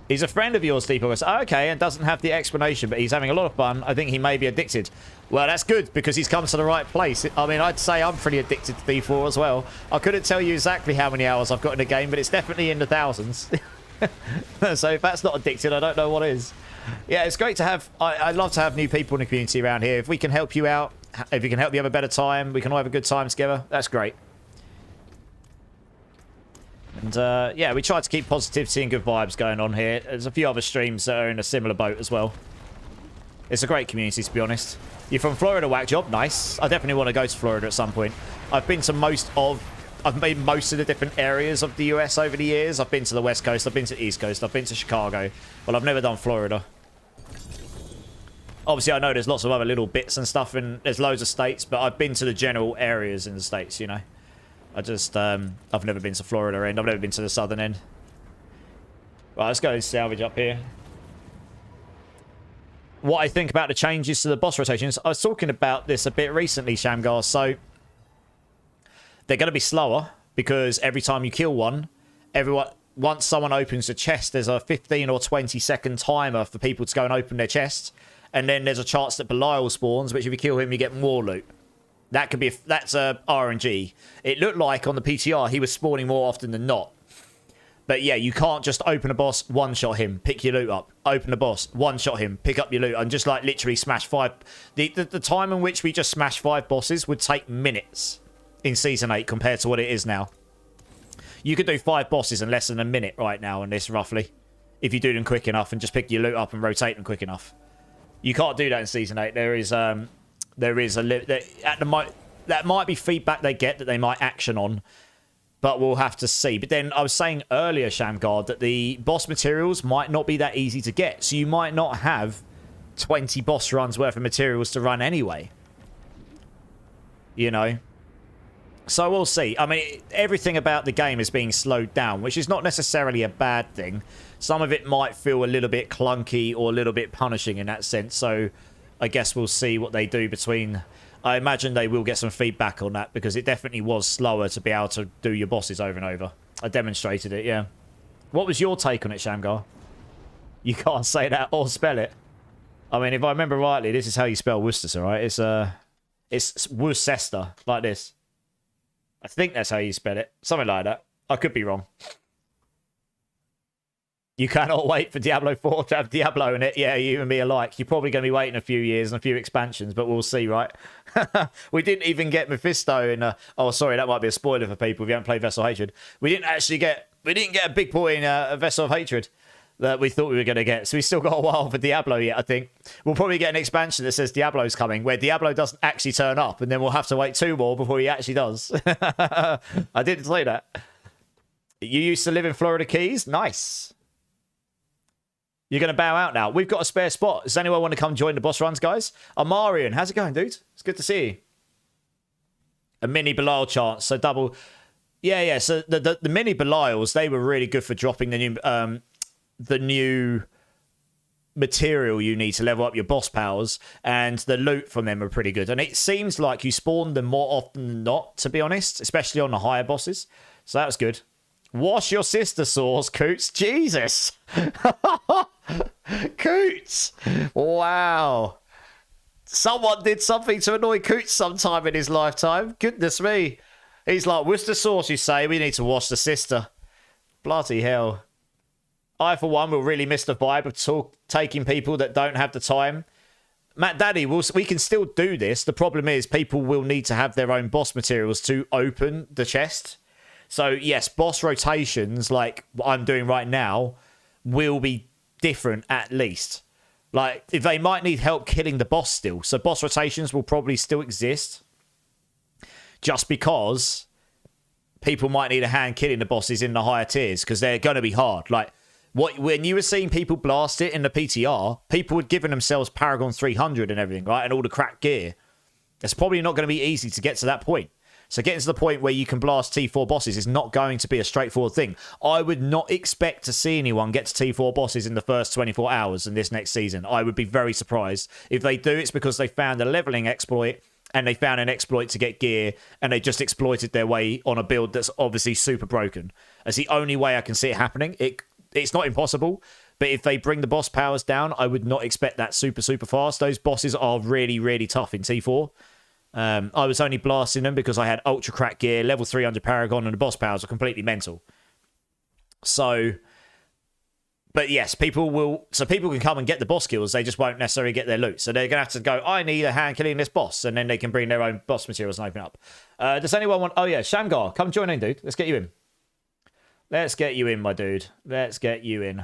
He's a friend of yours, Deep August. Oh, okay, and doesn't have the explanation, but he's having a lot of fun. I think he may be addicted. Well, that's good, because he's come to the right place. I mean, I'd say I'm pretty addicted to D4 as well. I couldn't tell you exactly how many hours I've got in the game, but it's definitely in the thousands. So if that's not addicted, I don't know what is. Yeah, it's great to have... I love to have new people in the community around here. If we can help you out, if we can help you have a better time, we can all have a good time together. That's great. And yeah, we try to keep positivity and good vibes going on here. There's a few other streams that are in a similar boat as well. It's a great community, to be honest. You're from Florida, whack job. Nice. I definitely want to go to Florida at some point. I've been to I've been most of the different areas of the US over the years. I've been to the West Coast. I've been to the East Coast. I've been to Chicago. Well, I've never done Florida. Obviously, I know there's lots of other little bits and stuff, and there's loads of states, but I've been to the general areas in the states, you know. I just, I've never been to Florida end. I've never been to the southern end. Right, let's go and salvage up here. What I think about the changes to the boss rotations. I was talking about this a bit recently, Shamgar. So, they're going to be slower, because every time you kill one, once someone opens the chest, there's a 15 or 20 second timer for people to go and open their chest. And then there's a chance that Belial spawns, which if you kill him, you get more loot. That could be that's a RNG. It looked like on the PTR he was spawning more often than not. But yeah, you can't just open a boss, one-shot him, pick your loot up. Open a boss, one-shot him, pick up your loot, and just like literally smash 5. The time in which we just smash 5 bosses would take minutes in Season 8 compared to what it is now. You could do 5 bosses in less than a minute right now in this, roughly. If you do them quick enough and just pick your loot up and rotate them quick enough. You can't do that in Season 8. There is a that might be feedback they get that they might action on, but we'll have to see. But then I was saying earlier, Shamgar, that the boss materials might not be that easy to get, so you might not have 20 boss runs worth of materials to run anyway. You know, So we'll see. I mean, everything about the game is being slowed down, which is not necessarily a bad thing. Some of it might feel a little bit clunky or a little bit punishing in that sense. So I guess we'll see what they do between... I imagine they will get some feedback on that because it definitely was slower to be able to do your bosses over and over. I demonstrated it, yeah. What was your take on it, Shamgar? You can't say that or spell it. I mean, if I remember rightly, this is how you spell Worcester, right? It's Worcester, like this. I think that's how you spell it. Something like that. I could be wrong. You cannot wait for Diablo 4 to have Diablo in it. Yeah, you and me alike. You're probably going to be waiting a few years and a few expansions, but we'll see, right? We didn't even get Mephisto in... Oh, sorry, that might be a spoiler for people if you haven't played Vessel of Hatred. We didn't get a big boy in a Vessel of Hatred that we thought we were going to get. So we still got a while for Diablo yet, I think. We'll probably get an expansion that says Diablo's coming, where Diablo doesn't actually turn up, and then we'll have to wait 2 more before he actually does. I didn't say that. You used to live in Florida Keys? Nice. You're going to bow out now. We've got a spare spot. Does anyone want to come join the boss runs, guys? Amarian, how's it going, dude? It's good to see you. A mini Belial chance, so double... Yeah, so the mini Belials, they were really good for dropping the new material you need to level up your boss powers, and the loot from them are pretty good. And it seems like you spawn them more often than not, to be honest, especially on the higher bosses. So that was good. Wash your sister sauce, Coots. Jesus. Coots. Wow. Someone did something to annoy Coots sometime in his lifetime. Goodness me. He's like, Worcester sauce, you say? We need to wash the sister. Bloody hell. I, for one, will really miss the vibe of taking people that don't have the time. Matt Daddy, we can still do this. The problem is people will need to have their own boss materials to open the chest. So, yes, boss rotations, like what I'm doing right now, will be different at least. Like, if they might need help killing the boss still. So boss rotations will probably still exist. Just because people might need a hand killing the bosses in the higher tiers. Because they're going to be hard. Like, when you were seeing people blast it in the PTR, people had given themselves Paragon 300 and everything, right? And all the cracked gear. It's probably not going to be easy to get to that point. So getting to the point where you can blast T4 bosses is not going to be a straightforward thing. I would not expect to see anyone get to T4 bosses in the first 24 hours in this next season. I would be very surprised. If they do, it's because they found a leveling exploit and they found an exploit to get gear and they just exploited their way on a build that's obviously super broken. That's the only way I can see it happening. It's not impossible, but if they bring the boss powers down, I would not expect that super fast. Those bosses are really, really tough in T4. I was only blasting them because I had ultra crack gear, level 300 Paragon, and the boss powers are completely mental. So, but yes, people can come and get the boss kills, they just won't necessarily get their loot. So they're going to have to go, I need a hand killing this boss, and then they can bring their own boss materials and open up. Does anyone want... Oh yeah, Shamgar, come join in, dude. Let's get you in. Let's get you in, my dude. Let's get you in.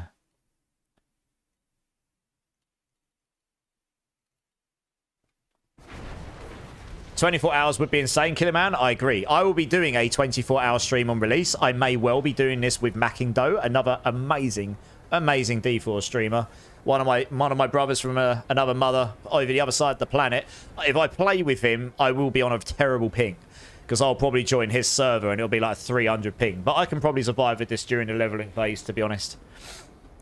"24 hours would be insane, Killer Man." I agree. I will be doing a 24-hour stream on release. I may well be doing this with Macking Doe, another amazing D4 streamer. One of my brothers from another mother over the other side of the planet. If I play with him, I will be on a terrible ping. Because I'll probably join his server and it'll be like 300 ping. But I can probably survive with this during the leveling phase, to be honest.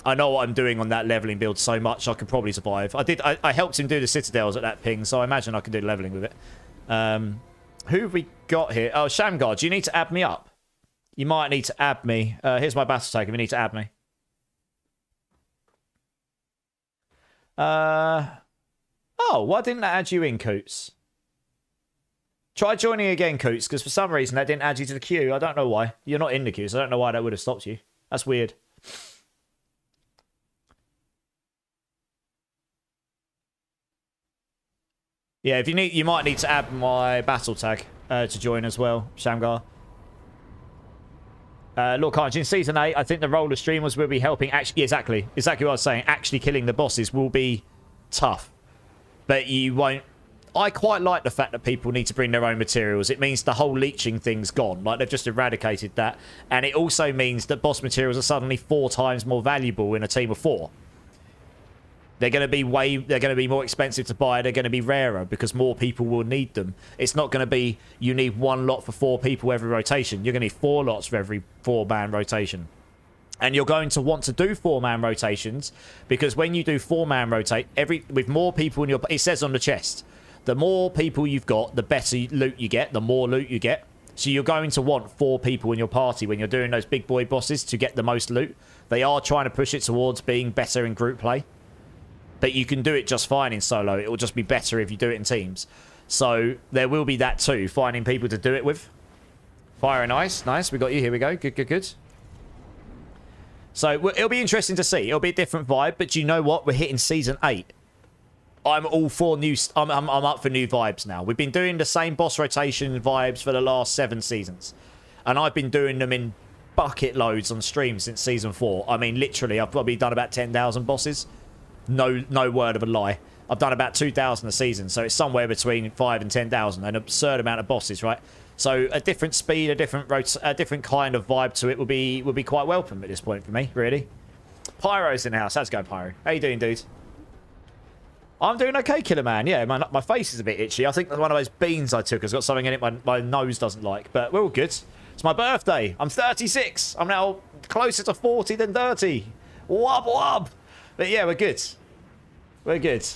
I know what I'm doing on that leveling build so much, I could probably survive. I helped him do the citadels at that ping, so I imagine I can do the leveling with it. Who have we got here? Oh, Shamgar, do you need to add me up? You might need to add me. Here's my battle tag if you need to add me. Oh, why didn't I add you in, Coots? Try joining again, Coots, because for some reason that didn't add you to the queue. I don't know why. You're not in the queue, so I don't know why that would have stopped you. That's weird. Yeah, if you need, you might need to add my battle tag to join as well, Shamgar. Lord Carnage, in Season 8, I think the role of streamers will be helping... Actually, exactly what I was saying. Actually killing the bosses will be tough. But you won't... I quite like the fact that people need to bring their own materials. It means the whole leeching thing's gone. Like, they've just eradicated that. And it also means that boss materials are suddenly 4 times more valuable in a team of 4. They're going to be more expensive to buy. They're going to be rarer because more people will need them. It's not going to be you need one lot for 4 people every rotation. You're going to need 4 lots for every 4-man rotation. And you're going to want to do 4-man rotations because when you do 4-man rotate, with more people in your... It says on the chest, the more people you've got, the better loot you get, the more loot you get. So you're going to want 4 people in your party when you're doing those big boy bosses to get the most loot. They are trying to push it towards being better in group play. But you can do it just fine in solo. It will just be better if you do it in teams. So there will be that too, finding people to do it with. Fire and ice. Nice. We got you. Here we go. Good, good, good. So it'll be interesting to see. It'll be a different vibe. But you know what? We're hitting season 8. I'm all for new... I'm up for new vibes now. We've been doing the same boss rotation vibes for the last 7 seasons. And I've been doing them in bucket loads on stream since season 4. I mean, literally, I've probably done about 10,000 bosses. No word of a lie. I've done about 2,000 a season, so it's somewhere between 5 and 10,000, an absurd amount of bosses, right? So a different speed, a different kind of vibe to it would be quite welcome at this point for me, really. Pyro's in the house. How's it going, Pyro? How you doing, dude? I'm doing okay, Killer Man. Yeah, my face is a bit itchy. I think one of those beans I took has got something in it my nose doesn't like, but we're all good. It's my birthday. I'm 36. I'm now closer to 40 than 30. Wub wub. But yeah, we're good. We're good.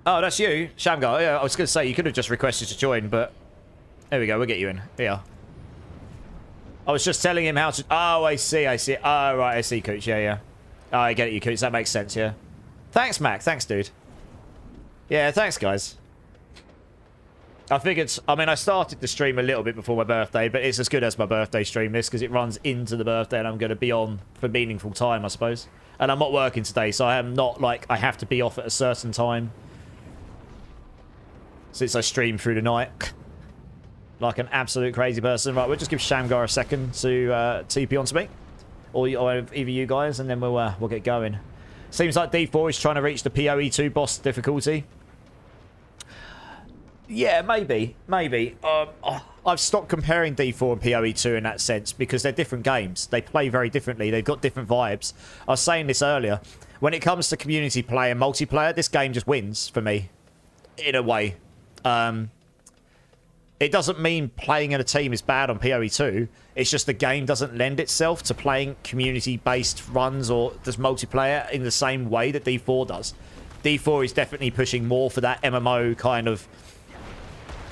Oh, that's you, Shamgar. Yeah, I was going to say, you could have just requested to join, but... There we go, we'll get you in. Here. I was just telling him how to... Oh, I see. Oh, right, I see, Cooch. Yeah. Oh, I get it, you, Cooch. That makes sense, yeah. Thanks, Mac. Thanks, dude. Yeah, thanks, guys. I figured... I mean, I started the stream a little bit before my birthday, but it's as good as my birthday stream, this, because it runs into the birthday, and I'm going to be on for meaningful time, I suppose. And I'm not working today, so I am not like I have to be off at a certain time. Since I stream through the night. Like an absolute crazy person. Right, we'll just give Shamgar a second to TP onto me. Or either you guys, and then we'll get going. Seems like D4 is trying to reach the PoE2 boss difficulty. Yeah, maybe. I've stopped comparing D4 and PoE2 in that sense because they're different games. They play very differently. They've got different vibes. I was saying this earlier. When it comes to community play and multiplayer, this game just wins for me. In a way. It doesn't mean playing in a team is bad on PoE2. It's just the game doesn't lend itself to playing community-based runs or just multiplayer in the same way that D4 does. D4 is definitely pushing more for that MMO kind of...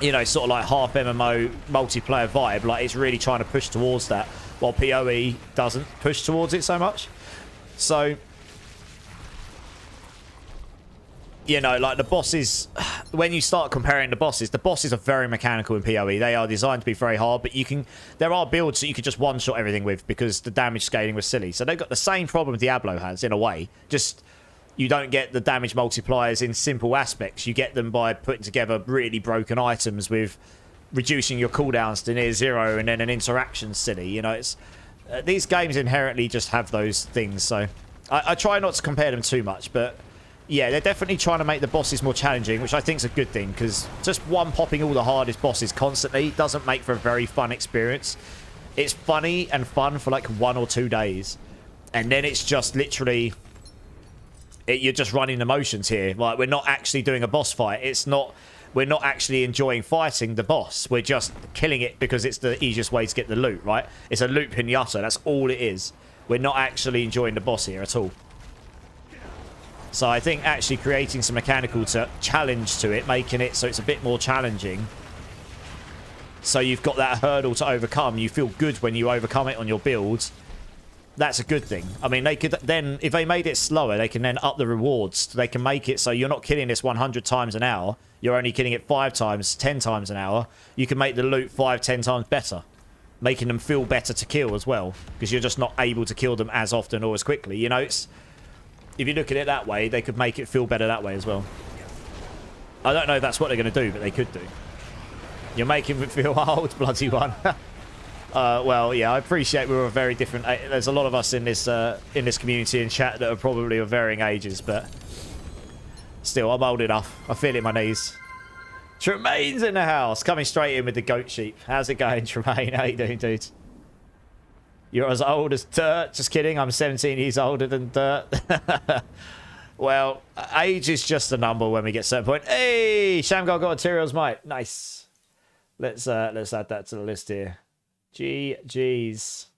You know, sort of like half MMO multiplayer vibe. Like, it's really trying to push towards that. While PoE doesn't push towards it so much. So... You know, like the bosses... When you start comparing the bosses are very mechanical in PoE. They are designed to be very hard, but you can... There are builds that you could just one-shot everything with because the damage scaling was silly. So they've got the same problem Diablo has, in a way. Just... You don't get the damage multipliers in simple aspects. You get them by putting together really broken items with reducing your cooldowns to near 0 and then an interaction silly. You know, it's these games inherently just have those things. So I try not to compare them too much, but yeah, they're definitely trying to make the bosses more challenging, which I think is a good thing because just one popping all the hardest bosses constantly doesn't make for a very fun experience. It's funny and fun for like 1 or 2 days, and then it's just literally... You're just running the motions here. Like, we're not actually doing a boss fight. We're not actually enjoying fighting the boss. We're just killing it because it's the easiest way to get the loot, right? It's a loot pinata. That's all it is. We're not actually enjoying the boss here at all. So I think actually creating some mechanical challenge to it, making it so it's a bit more challenging. So you've got that hurdle to overcome. You feel good when you overcome it on your builds. That's a good thing. I mean, they could then, if they made it slower, they can then up the rewards. They can make it so you're not killing this 100 times an hour. You're only killing it 5 times, 10 times an hour. You can make the loot 5, 10 times better. Making them feel better to kill as well. Because you're just not able to kill them as often or as quickly. You know, it's... If you look at it that way, they could make it feel better that way as well. I don't know if that's what they're going to do, but they could do. You're making me feel old, bloody one. Well, yeah, I appreciate we're a very different... There's a lot of us in this community and chat that are probably of varying ages, but... Still, I'm old enough. I feel it in my knees. Tremaine's in the house. Coming straight in with the goat sheep. How's it going, Tremaine? How you doing, dude? You're as old as dirt. Just kidding. I'm 17 years older than dirt. Well, age is just a number when we get to a certain point. Hey, Shamgar got materials, mate. Nice. Let's add that to the list here. GG's.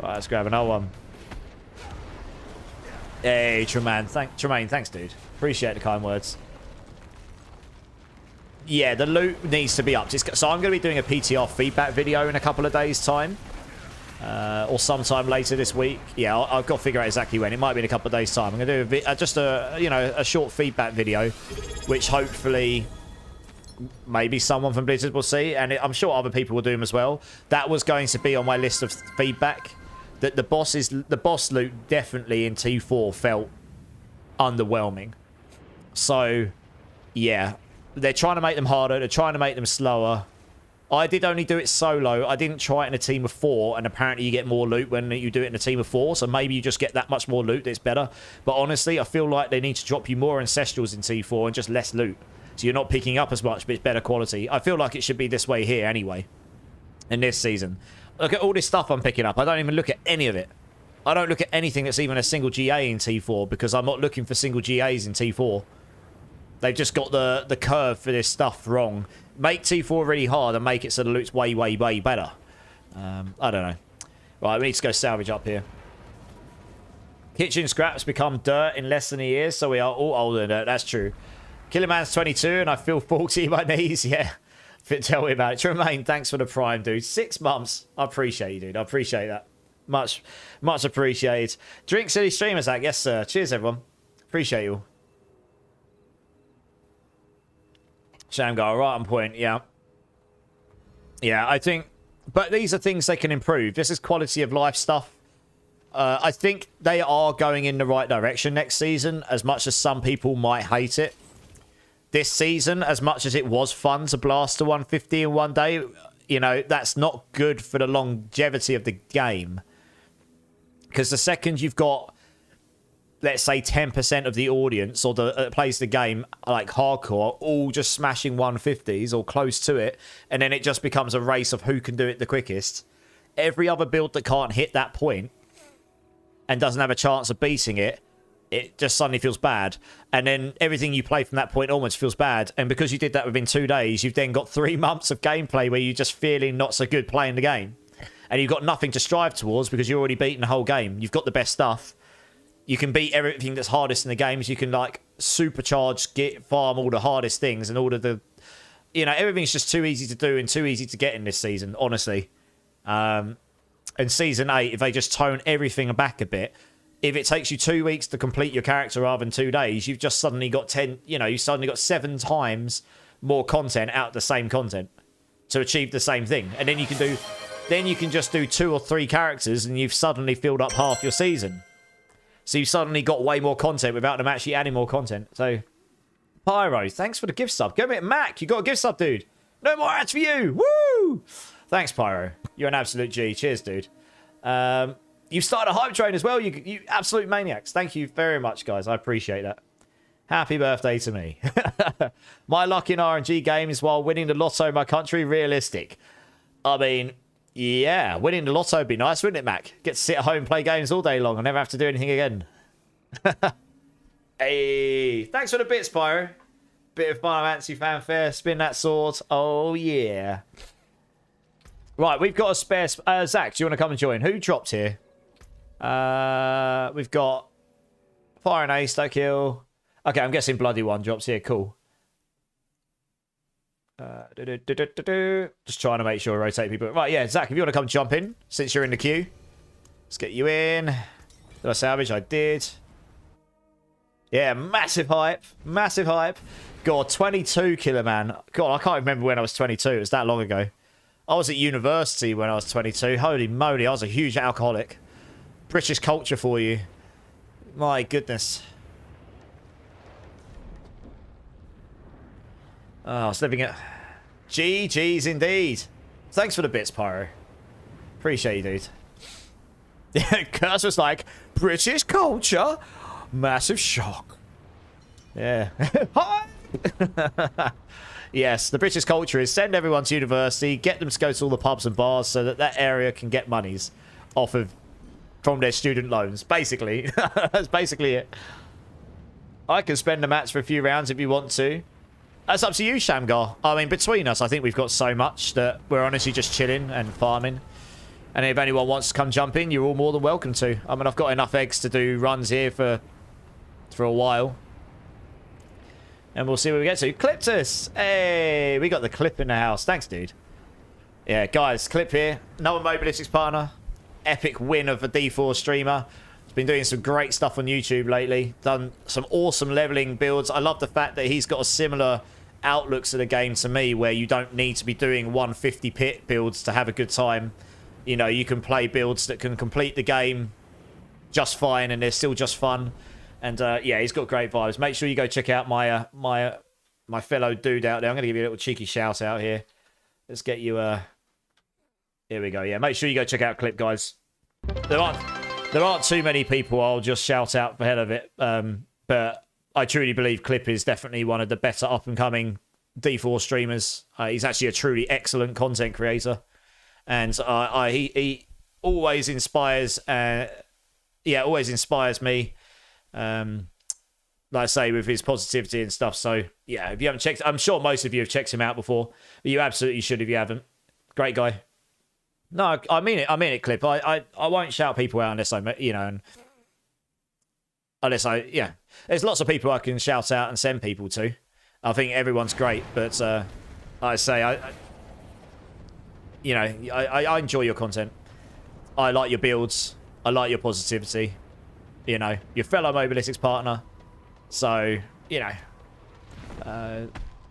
Right, let's grab another one. Hey, Tremaine, thanks, dude. Appreciate the kind words. Yeah, the loot needs to be upped. So I'm going to be doing a PTR feedback video in a couple of days' time. Or sometime later this week. Yeah, I've got to figure out exactly when. It might be in a couple of days' time. I'm going to do just a short feedback video, which hopefully maybe someone from Blizzard will see, and I'm sure other people will do them as well. That was going to be on my list of feedback. That the boss loot definitely in T4 felt underwhelming. So yeah, they're trying to make them harder. They're trying to make them slower. I did only do it solo. I didn't try it in a team of 4, and apparently you get more loot when you do it in a team of 4, so maybe you just get that much more loot that's better. But honestly, I feel like they need to drop you more Ancestrals in T4 and just less loot. So you're not picking up as much, but it's better quality. I feel like it should be this way here anyway, in this season. Look at all this stuff I'm picking up. I don't even look at any of it. I don't look at anything that's even a single GA in T4 because I'm not looking for single GAs in T4. They've just got the curve for this stuff wrong. Make T4 really hard and make it so the loot's way, way, way better. I don't know. Right, we need to go salvage up here. Kitchen scraps become dirt in less than a year, so we are all older than dirt. That's true. Killerman's 22 and I feel 40 in my knees. Yeah. Tell me about it. Tremaine, thanks for the prime, dude. 6 months. I appreciate you, dude. I appreciate that. Much appreciated. Drink City Streamers, Zach. Yes, sir. Cheers, everyone. Appreciate you all. Shamgar, right on point. Yeah. Yeah, I think... But these are things they can improve. This is quality of life stuff. I think they are going in the right direction next season, as much as some people might hate it. This season, as much as it was fun to blast to 150 in one day, you know, that's not good for the longevity of the game. Because the second you've got, let's say, 10% of the audience or the plays the game like hardcore, all just smashing 150s or close to it, and then it just becomes a race of who can do it the quickest. Every other build that can't hit that point and doesn't have a chance of beating it, it just suddenly feels bad. And then everything you play from that point almost feels bad. And because you did that within 2 days, you've then got 3 months of gameplay where you're just feeling not so good playing the game. And you've got nothing to strive towards because you're already beaten the whole game. You've got the best stuff. You can beat everything that's hardest in the games. You can, like, supercharge, farm all the hardest things and all of the... You know, everything's just too easy to do and too easy to get in this season, honestly. And Season 8, if they just tone everything back a bit... If it takes you 2 weeks to complete your character rather than 2 days, you've just suddenly got 10, you know, you suddenly got 7 times more content out of the same content to achieve the same thing. And then you can just do 2 or 3 characters and you've suddenly filled up half your season. So you've suddenly got way more content without them actually adding more content. So, Pyro, thanks for the gift sub. Go Mac, you got a gift sub, dude. No more ads for you. Woo! Thanks, Pyro. You're an absolute G. Cheers, dude. You started a hype train as well, you absolute maniacs. Thank you very much, guys. I appreciate that. Happy birthday to me. My luck in RNG games while winning the lotto in my country, realistic. I mean, yeah, winning the lotto would be nice, wouldn't it, Mac? Get to sit at home and play games all day long and never have to do anything again. Hey, thanks for the bits, Pyro. Bit of Final Fantasy fanfare. Spin that sword. Oh, yeah. Right, we've got a spare... Zach, do you want to come and join? Who dropped here? We've got Fire and Ace, that kill. Okay, I'm guessing Bloody One drops here. Cool. Just trying to make sure I rotate people. Right, yeah, Zach, if you want to come jump in, since you're in the queue. Let's get you in. Did I salvage? I did. Yeah, massive hype. Massive hype. God, 22 killer, man. God, I can't remember when I was 22. It was that long ago. I was at university when I was 22. Holy moly, I was a huge alcoholic. British culture for you. My goodness. Oh, I was living it. GG's indeed. Thanks for the bits, Pyro. Appreciate you, dude. Yeah, Curse was like, British culture? Massive shock. Yeah. Hi! Yes, the British culture is send everyone to university, get them to go to all the pubs and bars so that that area can get monies off of from their student loans. Basically, that's basically it. I can spend the mats for a few rounds if you want to. That's up to you, Shamgar. I mean, between us, I think we've got so much that we're honestly just chilling and farming. And if anyone wants to come jump in, you're all more than welcome to. I mean, I've got enough eggs to do runs here for a while. And we'll see where we get to. Cliptus! Hey, we got the clip in the house. Thanks, dude. Yeah, guys, clip here. Another Mobilistics partner. Epic win of a D4 streamer. He's been doing some great stuff on YouTube lately. Done some awesome leveling builds. I love the fact that he's got a similar outlook to the game to me, where you don't need to be doing 150 pit builds to have a good time. You know, you can play builds that can complete the game just fine, and they're still just fun. And yeah, he's got great vibes. Make sure you go check out my my fellow dude out there. I'm going to give you a little cheeky shout out here. Let's get you... Here we go. Yeah, make sure you go check out Clip, guys. There aren't too many people I'll just shout out ahead of it. But I truly believe Clip is definitely one of the better up-and-coming D4 streamers. He's actually a truly excellent content creator. And he always inspires... always inspires me. Like I say, with his positivity and stuff. So, yeah, if you haven't checked... I'm sure most of you have checked him out before. But you absolutely should if you haven't. Great guy. No, I mean it. I mean it, Clip. I won't shout people out unless I, you know, yeah. There's lots of people I can shout out and send people to. I think everyone's great, but I say I enjoy your content. I like your builds. I like your positivity. You know, your fellow Mobilistics partner. So, you know,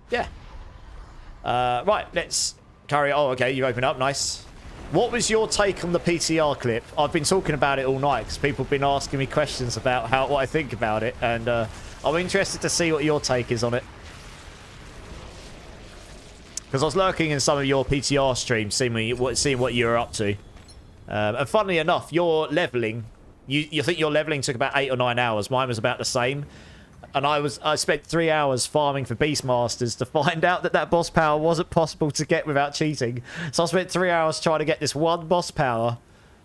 yeah. Right, let's carry on. Oh, okay, you open up. Nice. What was your take on the PTR clip? I've been talking about it all night because people have been asking me questions about what I think about it, and I'm interested to see what your take is on it. Because I was lurking in some of your PTR streams, seeing what you were up to. And funnily enough, your leveling, you think your leveling took about 8 or 9 hours. Mine was about the same. And I spent 3 hours farming for Beastmasters to find out that boss power wasn't possible to get without cheating. So I spent 3 hours trying to get this one boss power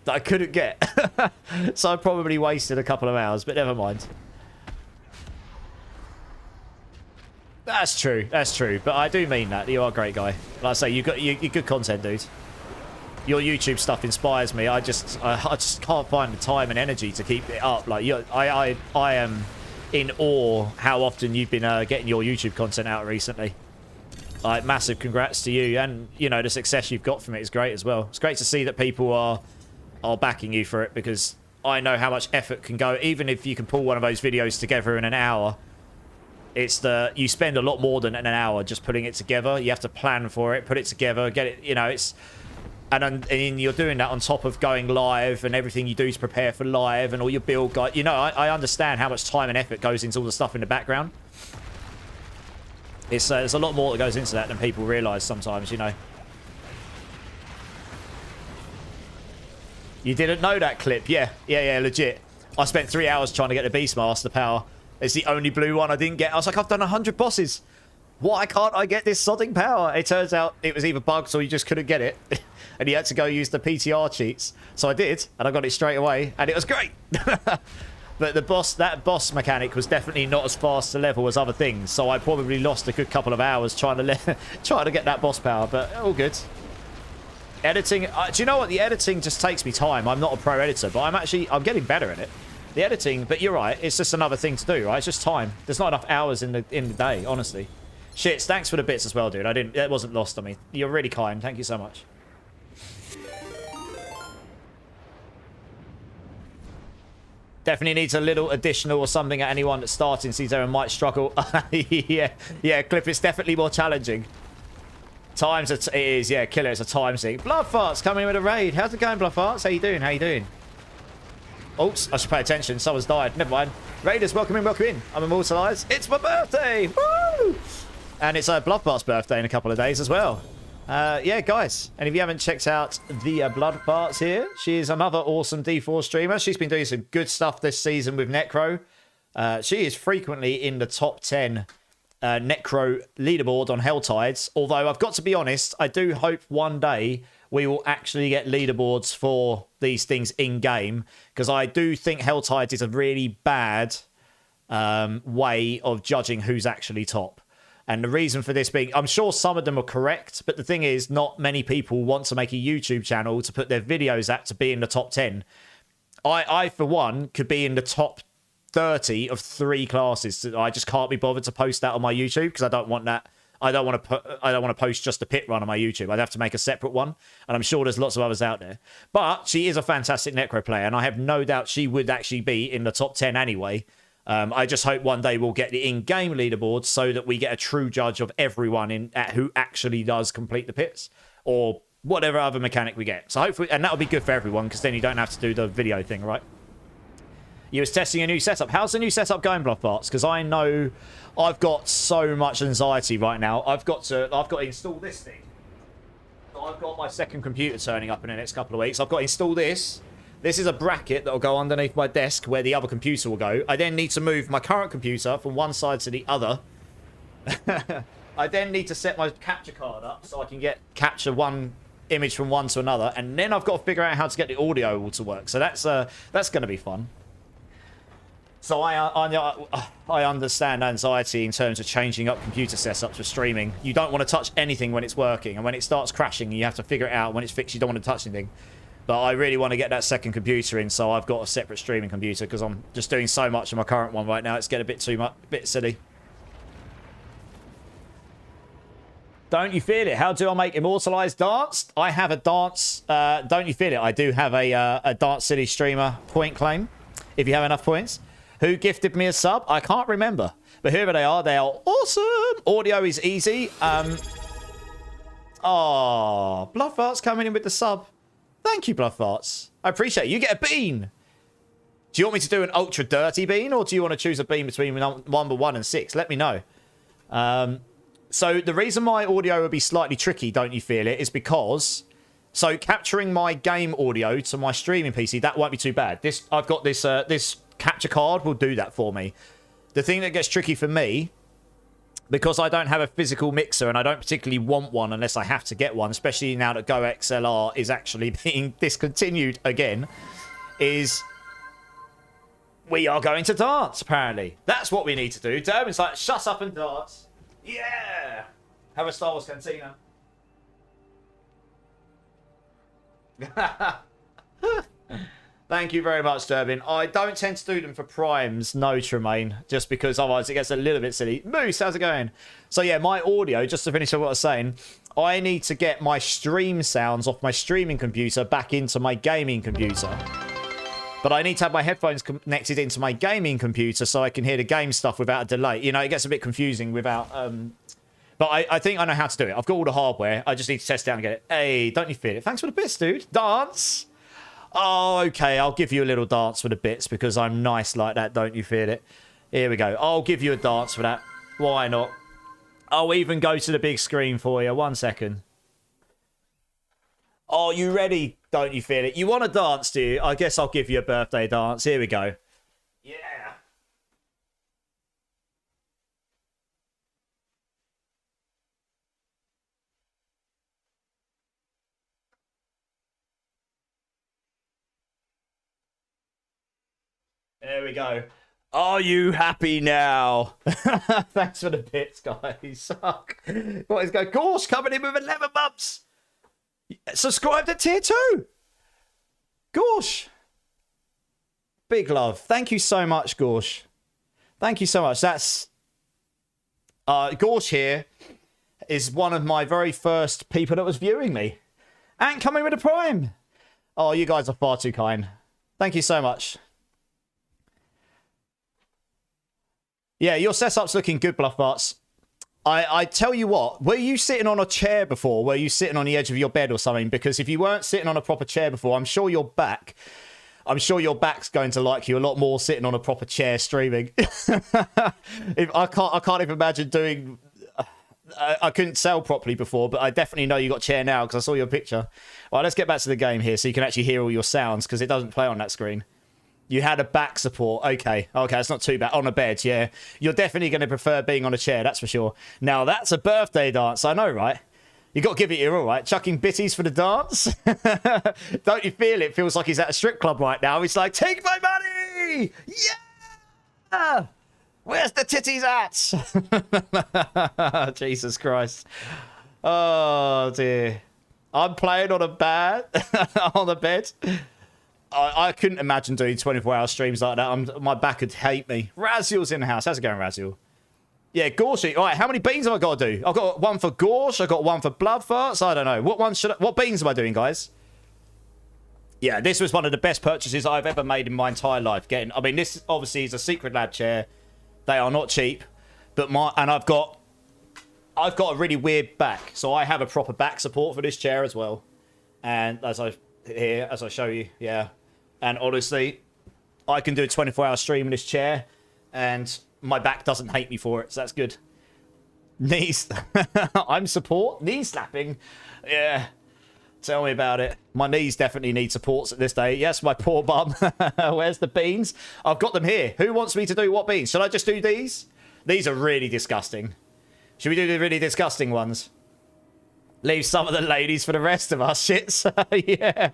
that I couldn't get. So I probably wasted a couple of hours, but never mind. That's true. That's true. But I do mean that. You are a great guy. Like I say, you're good content, dude. Your YouTube stuff inspires me. I just can't find the time and energy to keep it up. Like I am in awe how often you've been getting your YouTube content out recently. Like, massive congrats to you, and you know the success you've got from it is great as well. It's great to see that people are backing you for it, because I know how much effort can go. Even if you can pull one of those videos together in an hour, you spend a lot more than an hour just putting it together. You have to plan for it, put it together, get it. You know, it's. And you're doing that on top of going live and everything you do to prepare for live and all your build guide. You know, I understand how much time and effort goes into all the stuff in the background. There's a lot more that goes into that than people realise sometimes, you know. You didn't know that clip? Yeah, legit. I spent 3 hours trying to get the Beastmaster power. It's the only blue one I didn't get. I was like, I've done 100 bosses. Why can't I get this sodding power? It turns out it was either bugged or you just couldn't get it. And you had to go use the PTR cheats. So I did, and I got it straight away, and it was great. But that boss mechanic was definitely not as fast to level as other things. So I probably lost a good couple of hours trying to get that boss power, but all good. Editing, do you know what? The editing just takes me time. I'm not a pro editor, but I'm getting better at it. The editing, but you're right, it's just another thing to do, right? It's just time. There's not enough hours in the day, honestly. Shit, thanks for the bits as well, dude. It wasn't lost on me. You're really kind. Thank you so much. Definitely needs a little additional or something at anyone that's starting season and might struggle. yeah, Clip, it's definitely more challenging. It is, yeah, Killer, it's a time sink. Blood Farts coming in with a raid. How's it going, Blood Farts? How you doing? How you doing? Oops, I should pay attention. Someone's died. Never mind. Raiders, welcome in, welcome in. I'm immortalised. It's my birthday! Woo! And it's Blood Farts' birthday in a couple of days as well. Yeah, guys, and if you haven't checked out the Blood Farts here, she is another awesome D4 streamer. She's been doing some good stuff this season with Necro. She is frequently in the top 10 Necro leaderboard on Helltides. Although I've got to be honest, I do hope one day we will actually get leaderboards for these things in game, because I do think Helltides is a really bad way of judging who's actually top. And the reason for this being, I'm sure some of them are correct, but the thing is, not many people want to make a YouTube channel to put their videos at to be in the top 10. I for one, could be in the top 30 of 3 classes. I just can't be bothered to post that on my YouTube because I don't want that. I don't want to post just a pit run on my YouTube. I'd have to make a separate one, and I'm sure there's lots of others out there. But she is a fantastic Necro player, and I have no doubt she would actually be in the top 10 anyway. I just hope one day we'll get the in-game leaderboard so that we get a true judge of everyone who actually does complete the pits, or whatever other mechanic we get. So hopefully, and that'll be good for everyone, because then you don't have to do the video thing, right? You was testing a new setup. How's the new setup going, Bluff Parts? Because I know I've got so much anxiety right now. I've got to install this thing. So I've got my second computer turning up in the next couple of weeks. I've got to install this. This is a bracket that will go underneath my desk where the other computer will go. I then need to move my current computer from one side to the other. I then need to set my capture card up so I can capture one image from one to another. And then I've got to figure out how to get the audio all to work. So that's going to be fun. So I understand anxiety in terms of changing up computer setups for streaming. You don't want to touch anything when it's working. And when it starts crashing, you have to figure it out. When it's fixed, you don't want to touch anything. But I really want to get that second computer in, so I've got a separate streaming computer, because I'm just doing so much on my current one right now. It's getting a bit silly. Don't you feel it? How do I make immortalized dance? I have a dance. Don't you feel it? I do have a Dance City streamer point claim, if you have enough points. Who gifted me a sub? I can't remember. But whoever they are awesome. Audio is easy. Oh, Bluff Arts coming in with the sub. Thank you, Bluff Arts. I appreciate it. You get a bean. Do you want me to do an ultra dirty bean, or do you want to choose a bean between number 1 and 6? Let me know. So the reason my audio would be slightly tricky, don't you feel it, is because... So capturing my game audio to my streaming PC, that won't be too bad. I've got this this capture card will do that for me. The thing that gets tricky for me, because I don't have a physical mixer and I don't particularly want one unless I have to get one, especially now that Go XLR is actually being discontinued again, is we are going to dance, apparently. That's what we need to do. Derwin's like, shut up and dance. Yeah! Have a Star Wars Cantina. Thank you very much, Durbin. I don't tend to do them for primes, no, Tremaine, just because otherwise it gets a little bit silly. Moose, how's it going? So yeah, my audio, just to finish up what I was saying, I need to get my stream sounds off my streaming computer back into my gaming computer. But I need to have my headphones connected into my gaming computer so I can hear the game stuff without a delay. You know, it gets a bit confusing without... But I think I know how to do it. I've got all the hardware. I just need to test it out and get it. Hey, don't you feel it? Thanks for the bits, dude. Dance! Oh, okay, I'll give you a little dance for the bits because I'm nice like that, don't you feel it? Here we go. I'll give you a dance for that. Why not? I'll even go to the big screen for you. 1 second. Oh, you ready? Don't you feel it? You want to dance, do you? I guess I'll give you a birthday dance. Here we go. Yeah. There we go. Are you happy now? Thanks for the bits, guys. What is going? Gorsh coming in with 11 months. Subscribe to tier 2. Gorsh. Big love. Thank you so much, Gorsh. Thank you so much. That's Gorsh here is one of my very first people that was viewing me. And coming with a prime. Oh, you guys are far too kind. Thank you so much. Yeah, your setup's looking good, Bluff Arts. I tell you what, were you sitting on a chair before? Were you sitting on the edge of your bed or something? Because if you weren't sitting on a proper chair before, I'm sure your back's going to like you a lot more sitting on a proper chair streaming. I can't even imagine doing... I couldn't sell properly before, but I definitely know you got a chair now because I saw your picture. All right, let's get back to the game here so you can actually hear all your sounds because it doesn't play on that screen. You had a back support. Okay. Okay, it's not too bad. On a bed, yeah. You're definitely going to prefer being on a chair, that's for sure. Now, that's a birthday dance. I know, right? You got to give it your all, right? Chucking bitties for the dance. Don't you feel it? Feels like he's at a strip club right now. He's like, take my money! Yeah! Where's the titties at? Jesus Christ. Oh, dear. I'm playing on a bed. On the bed. I couldn't imagine doing 24-hour streams like that. My back would hate me. Raziel's in the house. How's it going, Raziel? Yeah, Gorsh. All right, how many beans have I got to do? I've got one for Gorsh. I've got one for Blood Farts. I don't know. What beans am I doing, guys? Yeah, this was one of the best purchases I've ever made in my entire life. I mean, this obviously is a Secret Lab chair. They are not cheap, but I've got a really weird back, so I have a proper back support for this chair as well. And as I show you, yeah. And honestly, I can do a 24-hour stream in this chair, and my back doesn't hate me for it, so that's good. Knees. I'm support. Knee slapping. Yeah. Tell me about it. My knees definitely need supports at this day. Yes, my poor bum. Where's the beans? I've got them here. Who wants me to do what beans? Should I just do these? These are really disgusting. Should we do the really disgusting ones? Leave some of the ladies for the rest of us, shits. Yeah.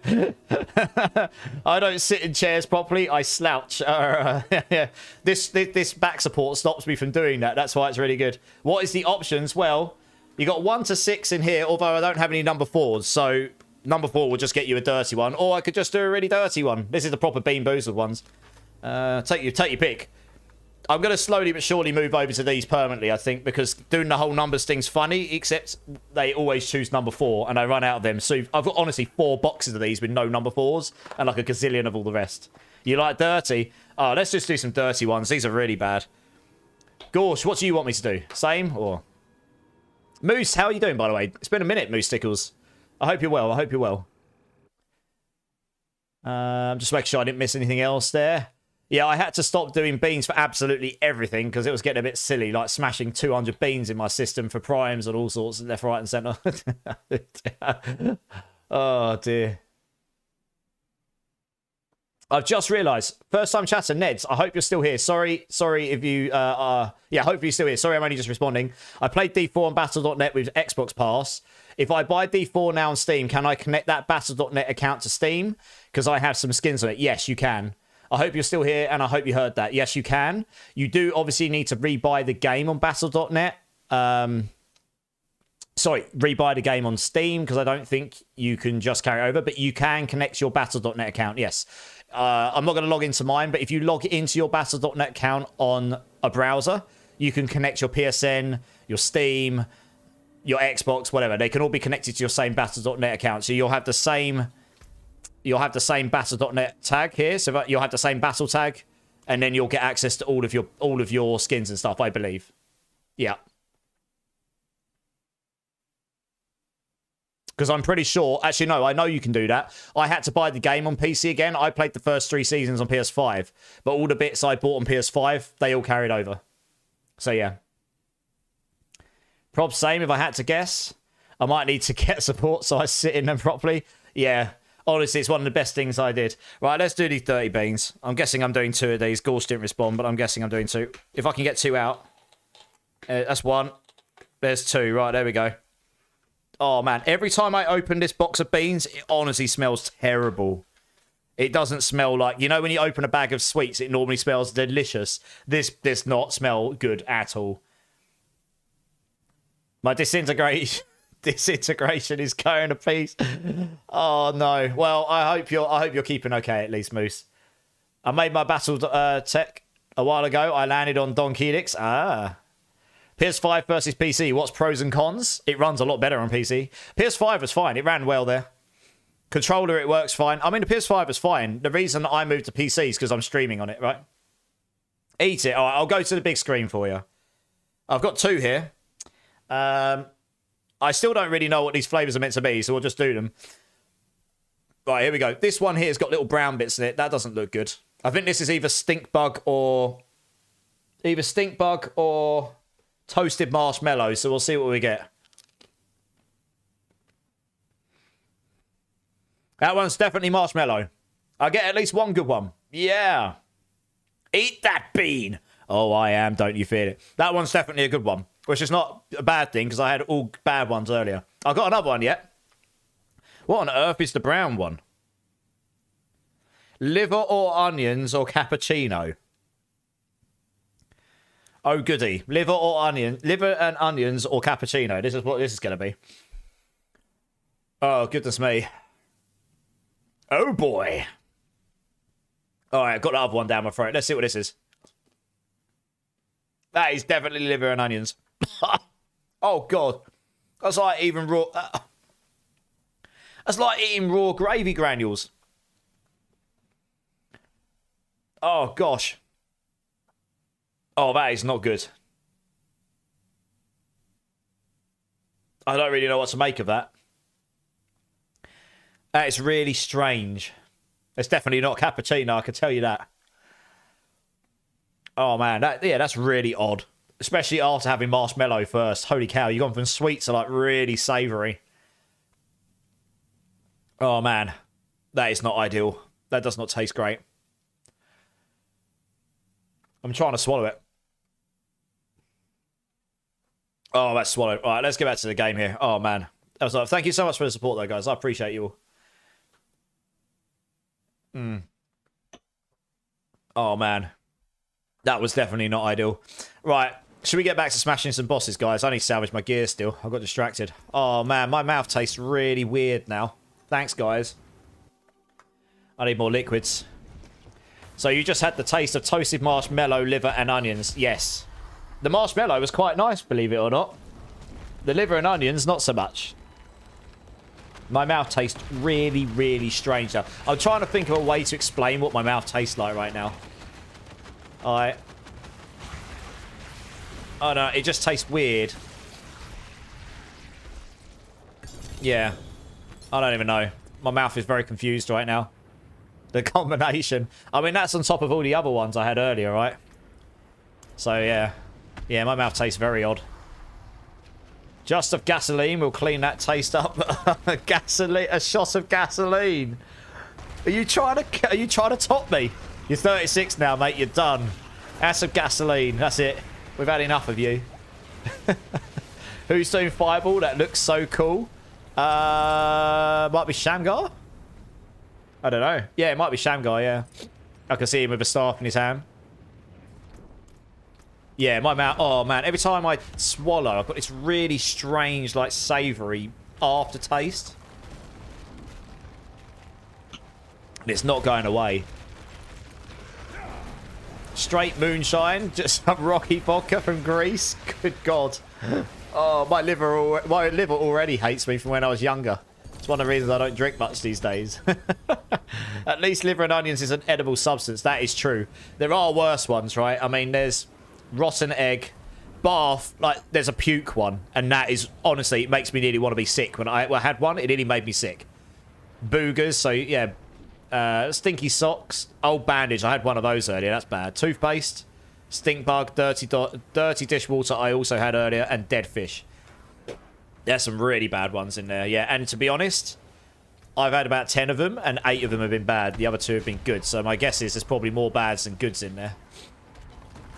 I don't sit in chairs properly. I slouch. Yeah. This back support stops me from doing that. That's why it's really good. What is the options? Well, you got 1 to 6 in here, although I don't have any number 4s. So number 4 will just get you a dirty one. Or I could just do a really dirty one. This is the proper Bean Boozled ones. Take your pick. I'm going to slowly but surely move over to these permanently, I think, because doing the whole numbers thing's funny, except they always choose number 4, and I run out of them. So I've got, honestly, 4 boxes of these with no number 4s, and like a gazillion of all the rest. You like dirty? Oh, let's just do some dirty ones. These are really bad. Gorsh, what do you want me to do? Same, or... Moose, how are you doing, by the way? It's been a minute, Moose Tickles. I hope you're well. I hope you're well. Just make sure I didn't miss anything else there. Yeah, I had to stop doing beans for absolutely everything because it was getting a bit silly, like smashing 200 beans in my system for primes and all sorts, left, right, and centre. Oh, dear. I've just realised, first time chatter, Neds, I hope you're still here. Sorry if you are... Yeah, hopefully you're still here. Sorry, I'm only just responding. I played D4 on Battle.net with Xbox Pass. If I buy D4 now on Steam, can I connect that Battle.net account to Steam? Because I have some skins on it. Yes, you can. I hope you're still here, and I hope you heard that. Yes, you can. You do obviously need to rebuy the game on Battle.net. Sorry, rebuy the game on Steam, because I don't think you can just carry it over, but you can connect your Battle.net account, yes. I'm not going to log into mine, but if you log into your Battle.net account on a browser, you can connect your PSN, your Steam, your Xbox, whatever. They can all be connected to your same Battle.net account, so you'll have the same... You'll have the same Battle.net tag here, so you'll have the same battle tag, and then you'll get access to all of your skins and stuff, I believe. Yeah. Because I'm pretty sure... Actually, no, I know you can do that. I had to buy the game on PC again. I played the first 3 seasons on PS5, but all the bits I bought on PS5, they all carried over. So, yeah. Prob same if I had to guess. I might need to get support so I sit in them properly. Yeah. Honestly, it's one of the best things I did. Right, let's do these dirty beans. I'm guessing I'm doing 2 of these. Gorsh didn't respond, but I'm guessing I'm doing 2. If I can get 2 out. That's 1. There's 2. Right, there we go. Oh, man. Every time I open this box of beans, it honestly smells terrible. It doesn't smell like... You know when you open a bag of sweets, it normally smells delicious. This does not smell good at all. My disintegration is going to piece. Oh no. Well, I hope you're keeping okay at least, Moose. I made my battle tech a while ago. I landed on Don Helix. PS5 versus PC. What's pros and cons? It runs a lot better on PC. PS5 was fine. It ran well there. Controller, it works fine. I mean, the PS5 is fine. The reason I moved to PC is because I'm streaming on it, right? Eat it. All right, I'll go to the big screen for you. I've got 2 here. I still don't really know what these flavours are meant to be, so we'll just do them. Right, here we go. This one here has got little brown bits in it. That doesn't look good. I think this is either stink bug or toasted marshmallow, so we'll see what we get. That one's definitely marshmallow. I get at least one good one. Yeah. Eat that bean. Oh, I am. Don't you feel it? That one's definitely a good one, which is not a bad thing because I had all bad ones earlier. I've got another one yet. What on earth is the brown one? Liver or onions or cappuccino? Oh, goody. Liver or onion? Liver and onions or cappuccino? This is what this is going to be. Oh, goodness me. Oh, boy. All right, got the other one down my throat. Let's see what this is. That is definitely liver and onions. Oh, God. That's like even raw... that's like eating raw gravy granules. Oh, gosh. Oh, that is not good. I don't really know what to make of that. That is really strange. It's definitely not cappuccino, I can tell you that. Oh, man. That's really odd. Especially after having marshmallow first. Holy cow, you've gone from sweet to, like, really savoury. Oh, man. That is not ideal. That does not taste great. I'm trying to swallow it. Oh, that's swallowed. All right, let's get back to the game here. Oh, man. That was, thank you so much for the support, though, guys. I appreciate you all. Oh, man. That was definitely not ideal. Right. Should we get back to smashing some bosses, guys? I need to salvage my gear still. I got distracted. Oh, man. My mouth tastes really weird now. Thanks, guys. I need more liquids. So you just had the taste of toasted marshmallow, liver, and onions. Yes. The marshmallow was quite nice, believe it or not. The liver and onions, not so much. My mouth tastes really, really strange now. I'm trying to think of a way to explain what my mouth tastes like right now. Oh, no, it just tastes weird. Yeah. I don't even know. My mouth is very confused right now. The combination. I mean, that's on top of all the other ones I had earlier, right? So, yeah. Yeah, my mouth tastes very odd. Just of gasoline will clean that taste up. Gasoline, a shot of gasoline. Are you trying to top me? You're 36 now, mate. You're done. Add some gasoline. That's it. We've had enough of you. Who's doing Fireball? That looks so cool. Might be Shamgar? I don't know. Yeah, it might be Shamgar, yeah. I can see him with a staff in his hand. Yeah, my mouth... Oh, man. Every time I swallow, I've got this really strange, like, savoury aftertaste. And it's not going away. Straight moonshine. Just some rocky vodka from Greece. Good God. Oh, my liver already hates me from when I was younger. It's one of the reasons I don't drink much these days. At least liver and onions is an edible substance. That is true. There are worse ones, right? I mean, there's rotten egg, bath, like there's a puke one, and that is, honestly, it makes me nearly want to be sick. When I had one, it nearly made me sick. Boogers, so yeah. Stinky socks, old bandage, I had one of those earlier, that's bad. Toothpaste, stink bug, dirty dishwater I also had earlier, and dead fish. There's some really bad ones in there, yeah. And to be honest, I've had about 10 of them, and 8 of them have been bad. The other 2 have been good, so my guess is there's probably more bads than goods in there.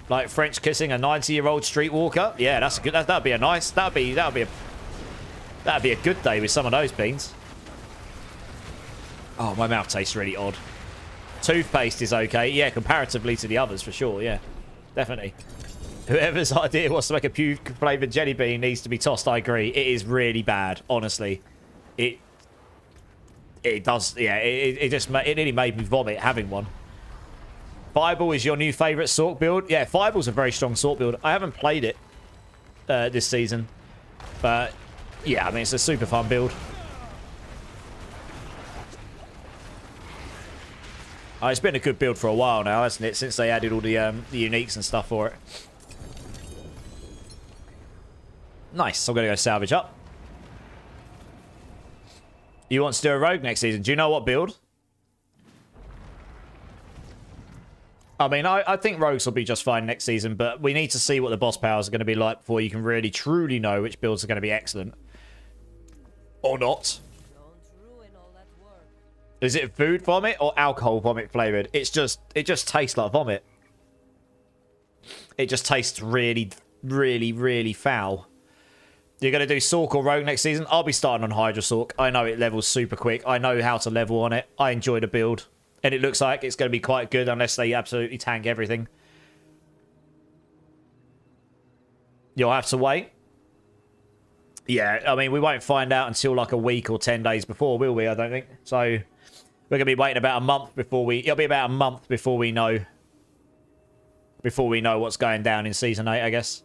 Like French kissing a 90-year-old streetwalker. Yeah, that's a good. That'd be a nice. That'd be a good day with some of those beans. Oh, my mouth tastes really odd. Toothpaste is okay. Yeah, comparatively to the others, for sure. Yeah, definitely. Whoever's idea was to make a puke-flavoured jelly bean needs to be tossed. I agree. It is really bad, honestly. It does. Yeah, it nearly made me vomit having one. Fireball is your new favourite Sorc build? Yeah, Fireball's a very strong Sorc build. I haven't played it this season. But, yeah, I mean, it's a super fun build. Oh, it's been a good build for a while now, hasn't it? Since they added all the uniques and stuff for it. Nice. I'm going to go salvage up. You want to do a rogue next season? Do you know what build? I mean, I think rogues will be just fine next season, but we need to see what the boss powers are going to be like before you can really, truly know which builds are going to be excellent. Or not. Is it food vomit or alcohol vomit flavored? It just tastes like vomit. It just tastes really, really, really foul. You're going to do Sork or Rogue next season? I'll be starting on Hydra Sork. I know it levels super quick. I know how to level on it. I enjoy the build. And it looks like it's going to be quite good unless they absolutely tank everything. You'll have to wait. Yeah, I mean, we won't find out until like a week or 10 days before, will we? I don't think. So we're going to be waiting about a month before we... It'll be about a month before we know... Before we know what's going down in Season 8, I guess.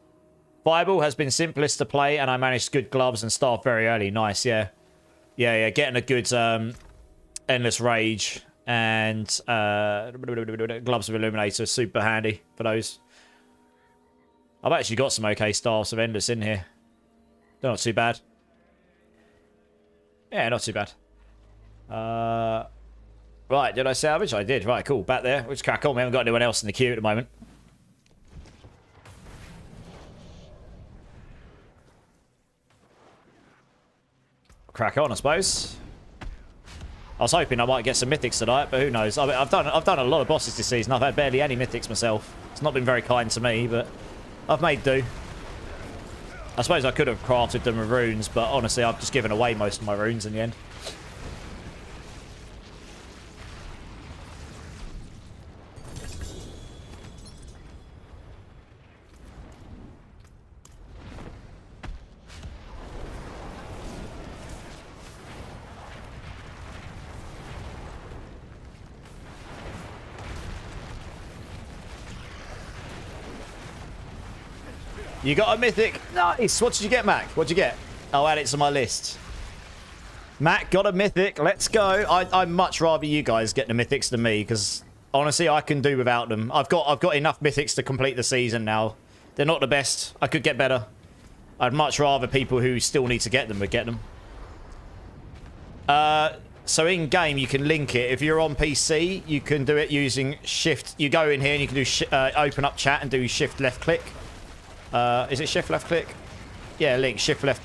Fireball has been simplest to play, and I managed good gloves and start very early. Nice, yeah. Yeah. Getting a good Endless Rage and Gloves of Illuminator is super handy for those. I've actually got some okay Staffs of Endless in here. They're not too bad. Yeah, not too bad. Right, did I salvage? I did. Right, cool. Back there. Let's crack on. We haven't got anyone else in the queue at the moment. Crack on, I suppose. I was hoping I might get some mythics tonight, but who knows? I mean, I've done a lot of bosses this season. I've had barely any mythics myself. It's not been very kind to me, but I've made do. I suppose I could have crafted them with runes, but honestly, I've just given away most of my runes in the end. You got a mythic. Nice. What did you get, Mac? What'd you get? I'll add it to my list. Mac got a mythic. Let's go. I'd much rather you guys get the mythics than me, because honestly, I can do without them. I've got enough mythics to complete the season now. They're not the best. I could get better. I'd much rather people who still need to get them would get them. So in game, you can link it. If you're on PC, you can do it using shift. You go in here and you can do open up chat and do shift left click. Is it shift left click? Yeah, link shift left.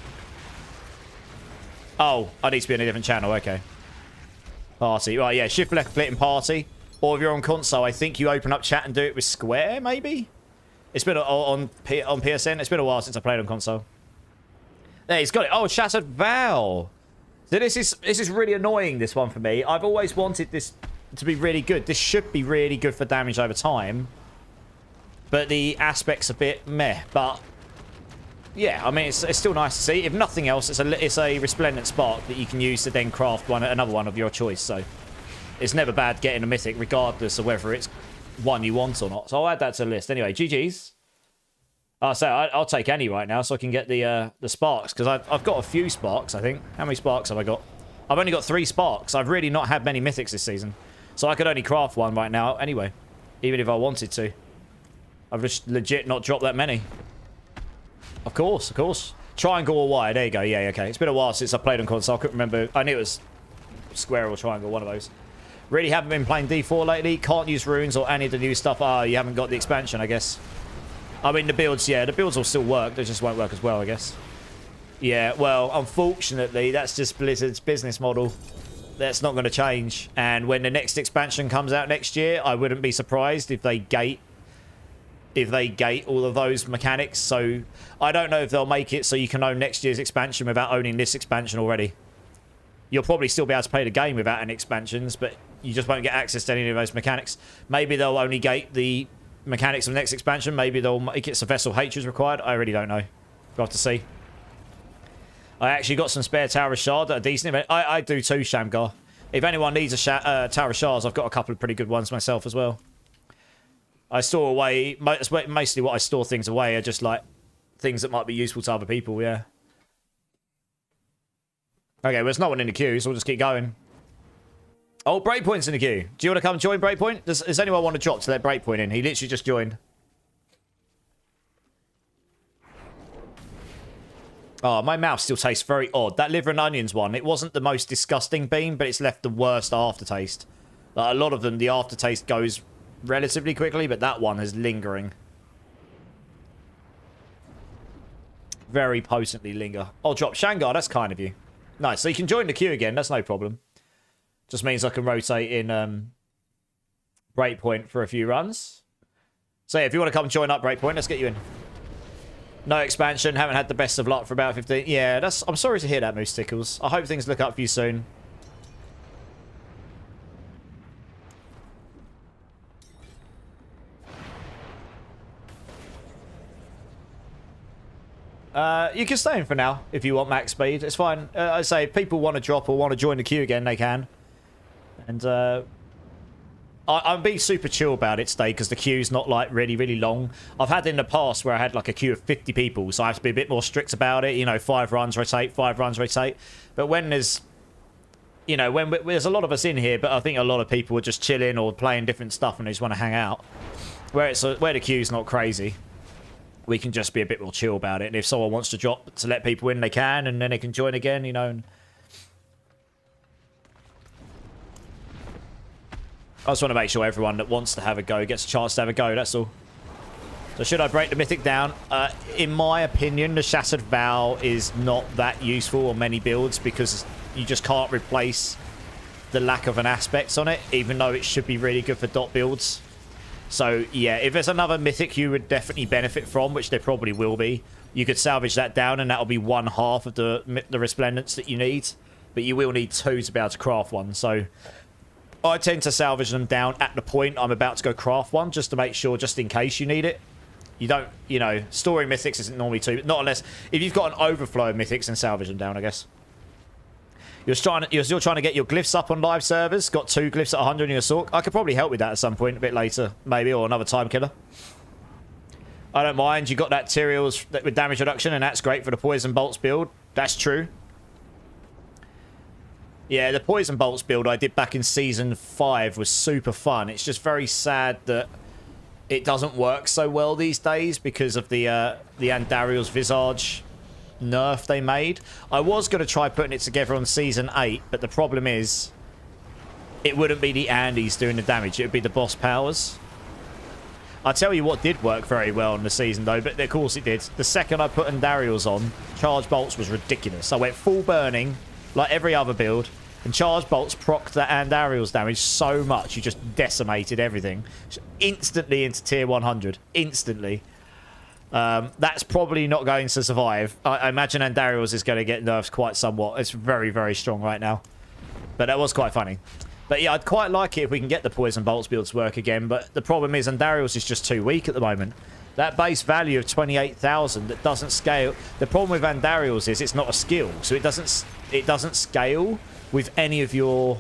Oh, I need to be in a different channel. Okay. Party. Right, yeah, shift left click in party. Or if you're on console, I think you open up chat and do it with square, maybe? It's been on PSN. It's been a while since I played on console. There, he's got it. Oh, Shattered Vow. So this is really annoying, this one for me. I've always wanted this to be really good. This should be really good for damage over time. But the aspect's a bit meh. But yeah, I mean, it's still nice to see. If nothing else, it's a resplendent spark that you can use to then craft another one of your choice. So it's never bad getting a mythic, regardless of whether it's one you want or not. So I'll add that to the list. Anyway, GG's. I'll take any right now so I can get the sparks, because I've got a few sparks, I think. How many sparks have I got? I've only got 3 sparks. I've really not had many mythics this season. So I could only craft one right now anyway, even if I wanted to. I've just legit not dropped that many. Of course, of course. Triangle or Y. There you go. Yeah, okay. It's been a while since I played on console. I couldn't remember. I knew it was square or triangle, one of those. Really haven't been playing D4 lately. Can't use runes or any of the new stuff. You haven't got the expansion, I guess. I mean, the builds, yeah. The builds will still work. They just won't work as well, I guess. Yeah, well, unfortunately, that's just Blizzard's business model. That's not going to change. And when the next expansion comes out next year, I wouldn't be surprised if they gate all of those mechanics. So I don't know if they'll make it so you can own next year's expansion without owning this expansion already. You'll probably still be able to play the game without any expansions, but you just won't get access to any of those mechanics. Maybe they'll only gate the mechanics of the next expansion. Maybe they'll make it so Vessel H is required. I really don't know. We'll have to see. I actually got some spare Tower of Shard that are decent. I do too, Shamgar. If anyone needs a Tower of Shards, I've got a couple of pretty good ones myself as well. I store away... Mostly what I store things away are just, like, things that might be useful to other people, yeah. Okay, well, there's no one in the queue, so we'll just keep going. Oh, Breakpoint's in the queue. Do you want to come join Breakpoint? Does anyone want to drop to let Breakpoint in? He literally just joined. Oh, my mouth still tastes very odd. That liver and onions one, it wasn't the most disgusting bean, but it's left the worst aftertaste. Like, a lot of them, the aftertaste goes relatively quickly, but that one is lingering. Very potently linger. I'll drop Shangar, that's kind of you. Nice, so you can join the queue again, that's no problem. Just means I can rotate in Breakpoint for a few runs. So yeah, if you want to come join up Breakpoint, let's get you in. No expansion, haven't had the best of luck for about 15. Yeah, I'm sorry to hear that, Moose Tickles. I hope things look up for you soon. You can stay in for now if you want max speed. It's fine. I say if people want to drop or want to join the queue again, they can. And I'm being super chill about it today because the queue's not like really long. I've had in the past where I had like a queue of 50 people, so I have to be a bit more strict about it. You know, 5 runs rotate, 5 runs rotate. But when there's, you know, when there's a lot of us in here, but I think a lot of people are just chilling or playing different stuff and they just want to hang out. Where the queue's not crazy, we can just be a bit more chill about it. And if someone wants to drop to let people in, they can, and then they can join again, you know. And I just want to make sure everyone that wants to have a go gets a chance to have a go, that's all. So should I break the Mythic down? In my opinion, the Shattered Vow is not that useful on many builds because you just can't replace the lack of an aspect on it, even though it should be really good for dot builds. So, yeah, if there's another Mythic you would definitely benefit from, which there probably will be, you could salvage that down and that'll be 1/2 of the Resplendence that you need. But you will need 2 to be able to craft one. So, I tend to salvage them down at the point I'm about to go craft one, just to make sure, just in case you need it. You don't, you know, storing Mythics isn't normally too... Not unless... If you've got an overflow of Mythics, then salvage them down, I guess. You're still trying to get your glyphs up on live servers. Got 2 glyphs at 100 in your Sorc. I could probably help with that at some point, a bit later, maybe, or another time killer. I don't mind. You got that Tyrael's with damage reduction, and that's great for the Poison Bolts build. That's true. Yeah, the Poison Bolts build I did back in Season 5 was super fun. It's just very sad that it doesn't work so well these days because of the Andariel's Visage nerf they made. I was going to try putting it together on Season 8, but the problem is it wouldn't be the Andes doing the damage. It would be the boss powers. I'll tell you what did work very well in the season, though, but of course it did. The second I put Andariel's on, Charge Bolts was ridiculous. I went full burning, like every other build, and Charge Bolts procced that Andariel's damage so much, you just decimated everything. Instantly into tier 100. Instantly. That's probably not going to survive. I imagine Andariel's is going to get nerfed quite somewhat. It's very, very strong right now. But that was quite funny. But yeah, I'd quite like it if we can get the Poison Bolts builds work again. But the problem is Andariel's is just too weak at the moment. That base value of 28,000 that doesn't scale. The problem with Andariel's is it's not a skill. So it doesn't scale with any of your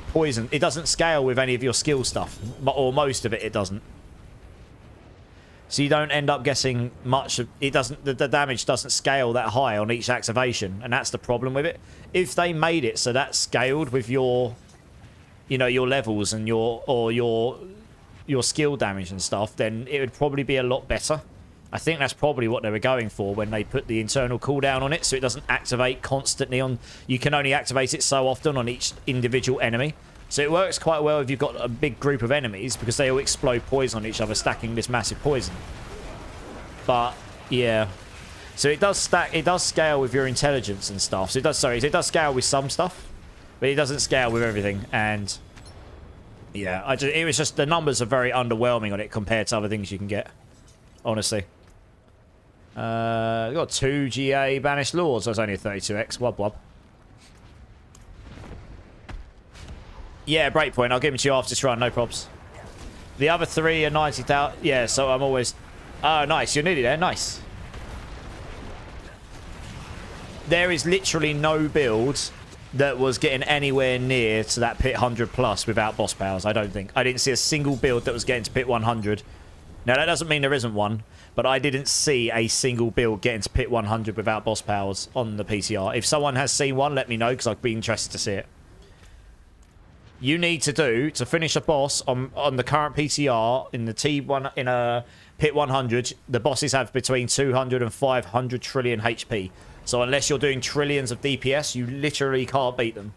poison. It doesn't scale with any of your skill stuff. Or most of it, it doesn't. So you don't end up getting much of it. Doesn't the damage doesn't scale that high on each activation, and that's the problem with it. If they made it so that scaled with your, you know, your levels and your skill damage and stuff, then it would probably be a lot better. I think that's probably what they were going for when they put the internal cooldown on it, so it doesn't activate constantly on. You can only activate it so often on each individual enemy. So it works quite well if you've got a big group of enemies because they all explode poison on each other, stacking this massive poison. But yeah, so it does stack. It does scale with your intelligence and stuff. So it does. Sorry, it does scale with some stuff, but it doesn't scale with everything. And yeah, it was just the numbers are very underwhelming on it compared to other things you can get. Honestly, we got 2 GA banished lords. That's only a 32x. Wub wub. Yeah, Breakpoint. I'll give them to you after this run. No props. The other 3 are 90,000. Yeah, so I'm always... Oh, nice. You're nearly there. Nice. There is literally no build that was getting anywhere near to that pit 100 plus without boss powers, I don't think. I didn't see a single build that was getting to pit 100. Now, that doesn't mean there isn't one, but I didn't see a single build getting to pit 100 without boss powers on the PTR. If someone has seen one, let me know, because I'd be interested to see it. You need to do to finish a boss on the current PTR in the T1 in a pit 100. The bosses have between 200 and 500 trillion HP. So unless you're doing trillions of DPS, you literally can't beat them.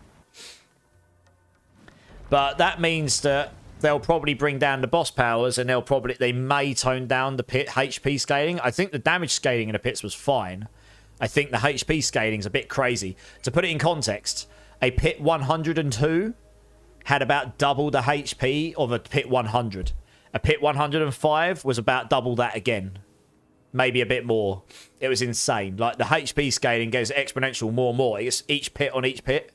But that means that they'll probably bring down the boss powers, and they may tone down the pit HP scaling. I think the damage scaling in the pits was fine. I think the HP scaling is a bit crazy. To put it in context, a pit 102 had about double the HP of a pit 100. A pit 105 was about double that again. Maybe a bit more. It was insane. Like, the HP scaling goes exponential more and more. It's each pit on each pit.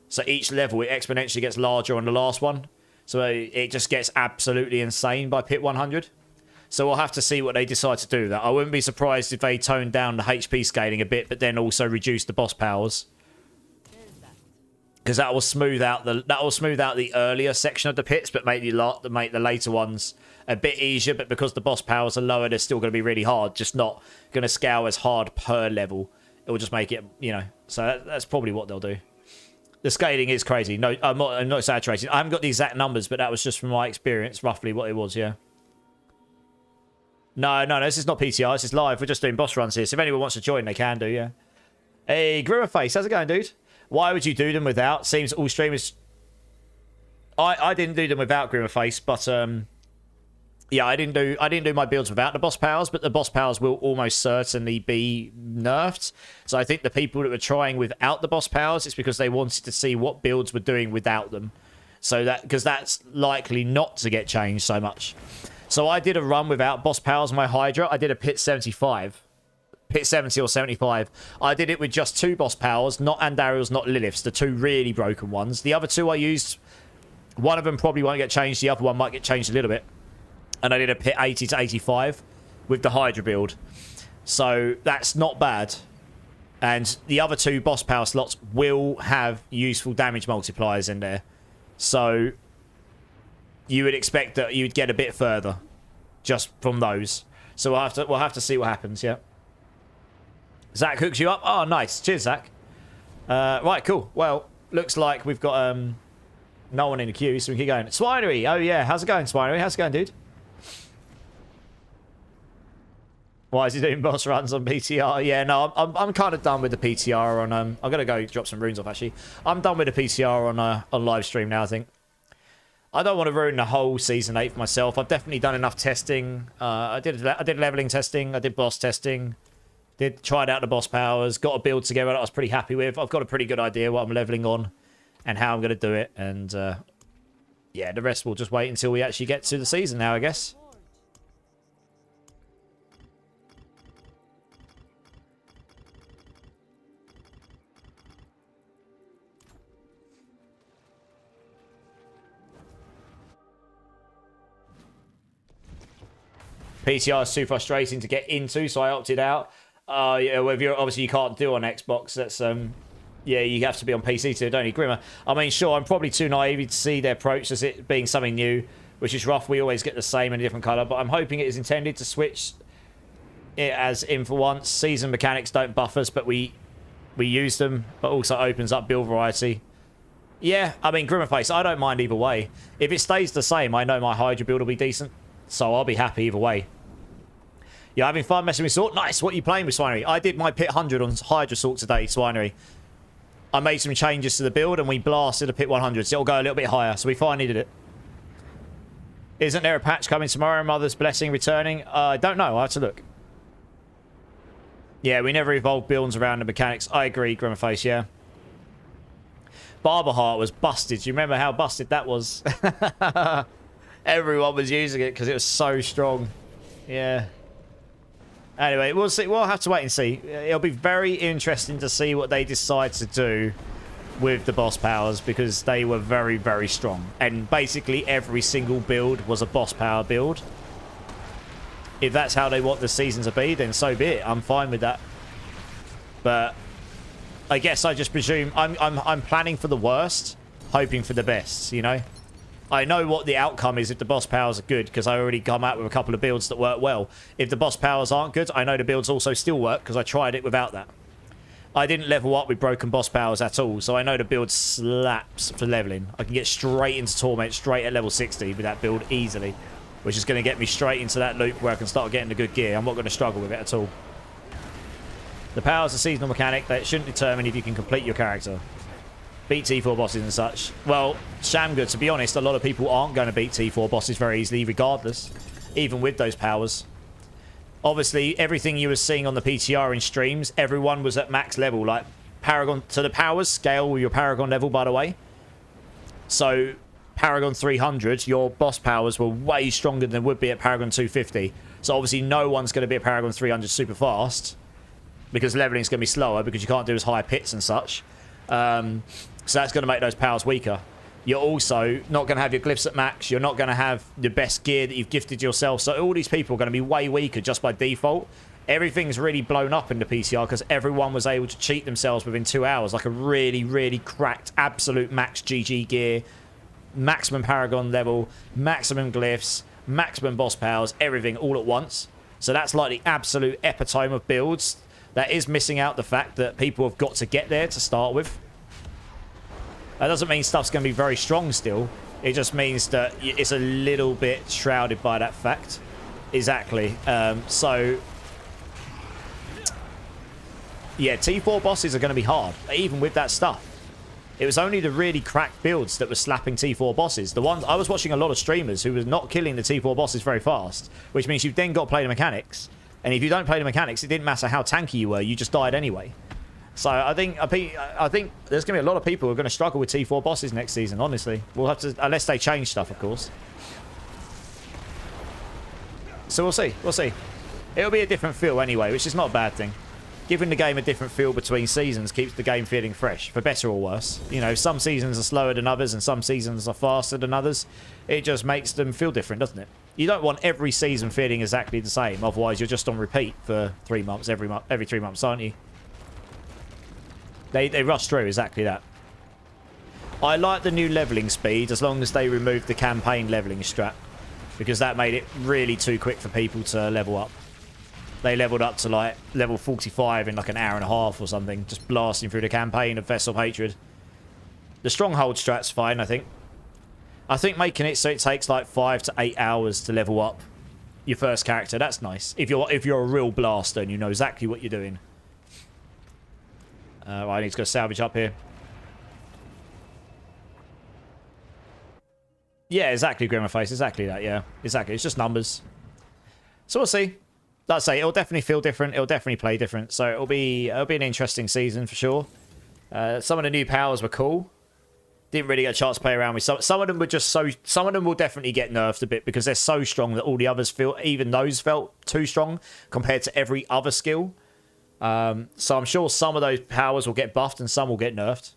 So each level, it exponentially gets larger on the last one. So it just gets absolutely insane by pit 100. So we'll have to see what they decide to do with that. I wouldn't be surprised if they toned down the HP scaling a bit, but then also reduce the boss powers. Because that will smooth out the earlier section of the pits, but make the later ones a bit easier. But because the boss powers are lower, they're still going to be really hard. Just not going to scale as hard per level. It will just make it, you know. So that's probably what they'll do. The scaling is crazy. No, I'm not exaggerating. I haven't got the exact numbers, but that was just from my experience, roughly what it was, yeah. No, this is not PTR. This is live. We're just doing boss runs here. So if anyone wants to join, they can do, yeah. Hey, Grimmerface, how's it going, dude? Why would you do them without? Seems all streamers... I didn't do them without Grimmerface, but yeah, I didn't do my builds without the boss powers, but the boss powers will almost certainly be nerfed. So I think the people that were trying without the boss powers, it's because they wanted to see what builds were doing without them. So that, because that's likely not to get changed so much. So I did a run without boss powers on my Hydra. I did a pit 75. Pit 70 or 75. I did it with just 2 boss powers, not Andariel's, not Lilith's, the 2 really broken ones. The other 2 I used, one of them probably won't get changed, the other one might get changed a little bit. And I did a pit 80 to 85 with the Hydra build. So that's not bad. And the other 2 boss power slots will have useful damage multipliers in there. So you would expect that you'd get a bit further just from those. So we'll have to see what happens, yeah. Zach hooks you up. Oh, nice. Cheers, Zach. Right, cool. Well, looks like we've got no one in the queue, so we can keep going. Swinery. Oh, yeah. How's it going, Swinery? How's it going, dude? Why is he doing boss runs on PTR? Yeah, no, I'm kind of done with the PTR on... I'm going to go drop some runes off, actually. I'm done with the PTR on live stream now, I think. I don't want to ruin the whole Season 8 for myself. I've definitely done enough testing. I did leveling testing. I did boss testing. Tried out the boss powers, got a build together that I was pretty happy with. I've got a pretty good idea what I'm leveling on and how I'm going to do it. And yeah, the rest we'll just wait until we actually get to the season now, I guess. PTR is too frustrating to get into, so I opted out. Yeah, well, obviously you can't do on Xbox. That's yeah, you have to be on PC to, don't you, Grimmer? I mean, sure, I'm probably too naive to see their approach as it being something new, which is rough. We always get the same in a different color, but I'm hoping it is intended to switch it as in for once. Season mechanics don't buff us, but we use them, but also opens up build variety. Yeah, I mean, Grimmerface, I don't mind either way. If it stays the same, I know my Hydra build will be decent, so I'll be happy either way. You're having fun messing with Sort? Nice. What are you playing with, Swinery? I did my pit 100 on Hydra Sort today, Swinery. I made some changes to the build and we blasted a pit 100. So it'll go a little bit higher. So we finally did it. Isn't there a patch coming tomorrow? Mother's Blessing returning? I don't know. I'll have to look. Yeah, we never evolved builds around the mechanics. I agree, Grimmerface, yeah. Barber Heart was busted. Do you remember how busted that was? Everyone was using it because it was so strong. Yeah. Anyway, we'll see. We'll have to wait and see. It'll be very interesting to see what they decide to do with the boss powers because they were very, very strong. And basically every single build was a boss power build. If that's how they want the season to be, then so be it. I'm fine with that. But I guess I just presume I'm planning for the worst, hoping for the best, you know? I know what the outcome is if the boss powers are good, because I already come out with a couple of builds that work well. If the boss powers aren't good, I know the builds also still work, because I tried it without that. I didn't level up with broken boss powers at all, so I know the build slaps for leveling. I can get straight into Torment, straight at level 60 with that build easily, which is going to get me straight into that loop where I can start getting the good gear. I'm not going to struggle with it at all. The powers are seasonal mechanic that shouldn't determine if you can complete your character. Beat T4 bosses and such. Well, Shamgood, to be honest, a lot of people aren't going to beat T4 bosses very easily regardless, even with those powers. Obviously, everything you were seeing on the PTR in streams, everyone was at max level. Like, Paragon, to the powers scale with your Paragon level, by the way. So Paragon 300, your boss powers were way stronger than would be at Paragon 250. So obviously no one's going to be at Paragon 300 super fast, because leveling is going to be slower because you can't do as high pits and such. So that's going to make those powers weaker. You're also not going to have your glyphs at max. You're not going to have the best gear that you've gifted yourself. So all these people are going to be way weaker just by default. Everything's really blown up in the PCR because everyone was able to cheat themselves within 2 hours. Like a really, really cracked absolute max GG gear, maximum Paragon level, maximum glyphs, maximum boss powers, everything all at once. So that's like the absolute epitome of builds. That is missing out the fact that people have got to get there to start with. That doesn't mean stuff's going to be very strong still. It just means that it's a little bit shrouded by that fact. Exactly. So, yeah, T4 bosses are going to be hard, even with that stuff. It was only the really cracked builds that were slapping T4 bosses. The ones I was watching a lot of streamers who were not killing the T4 bosses very fast, which means you've then got to play the mechanics. And if you don't play the mechanics, it didn't matter how tanky you were, you just died anyway. So I think there's going to be a lot of people who are going to struggle with T4 bosses next season, honestly. We'll have to, unless they change stuff, of course. So we'll see. We'll see. It'll be a different feel anyway, which is not a bad thing. Giving the game a different feel between seasons keeps the game feeling fresh, for better or worse. You know, some seasons are slower than others and some seasons are faster than others. It just makes them feel different, doesn't it? You don't want every season feeling exactly the same, otherwise you're just on repeat for 3 months, every 3 months, aren't you? They rush through exactly that. I like the new leveling speed as long as they remove the campaign leveling strat, because that made it really too quick for people to level up. They leveled up to like level 45 in like an hour and a half or something, just blasting through the campaign of Vessel of Hatred. The stronghold strat's fine, I think. I think making it so it takes like 5 to 8 hours to level up your first character, that's nice. If you're a real blaster and you know exactly what you're doing. Right, I need to go salvage up here. Yeah, exactly, Grimmerface. Exactly that, yeah. Exactly. It's just numbers. So we'll see. Like I say, it'll definitely feel different. It'll definitely play different. So it'll be an interesting season for sure. Some of the new powers were cool. Didn't really get a chance to play around with some of them. Were just so, some of them will definitely get nerfed a bit because they're so strong that all the others feel, even those felt too strong compared to every other skill. So I'm sure some of those powers will get buffed and some will get nerfed.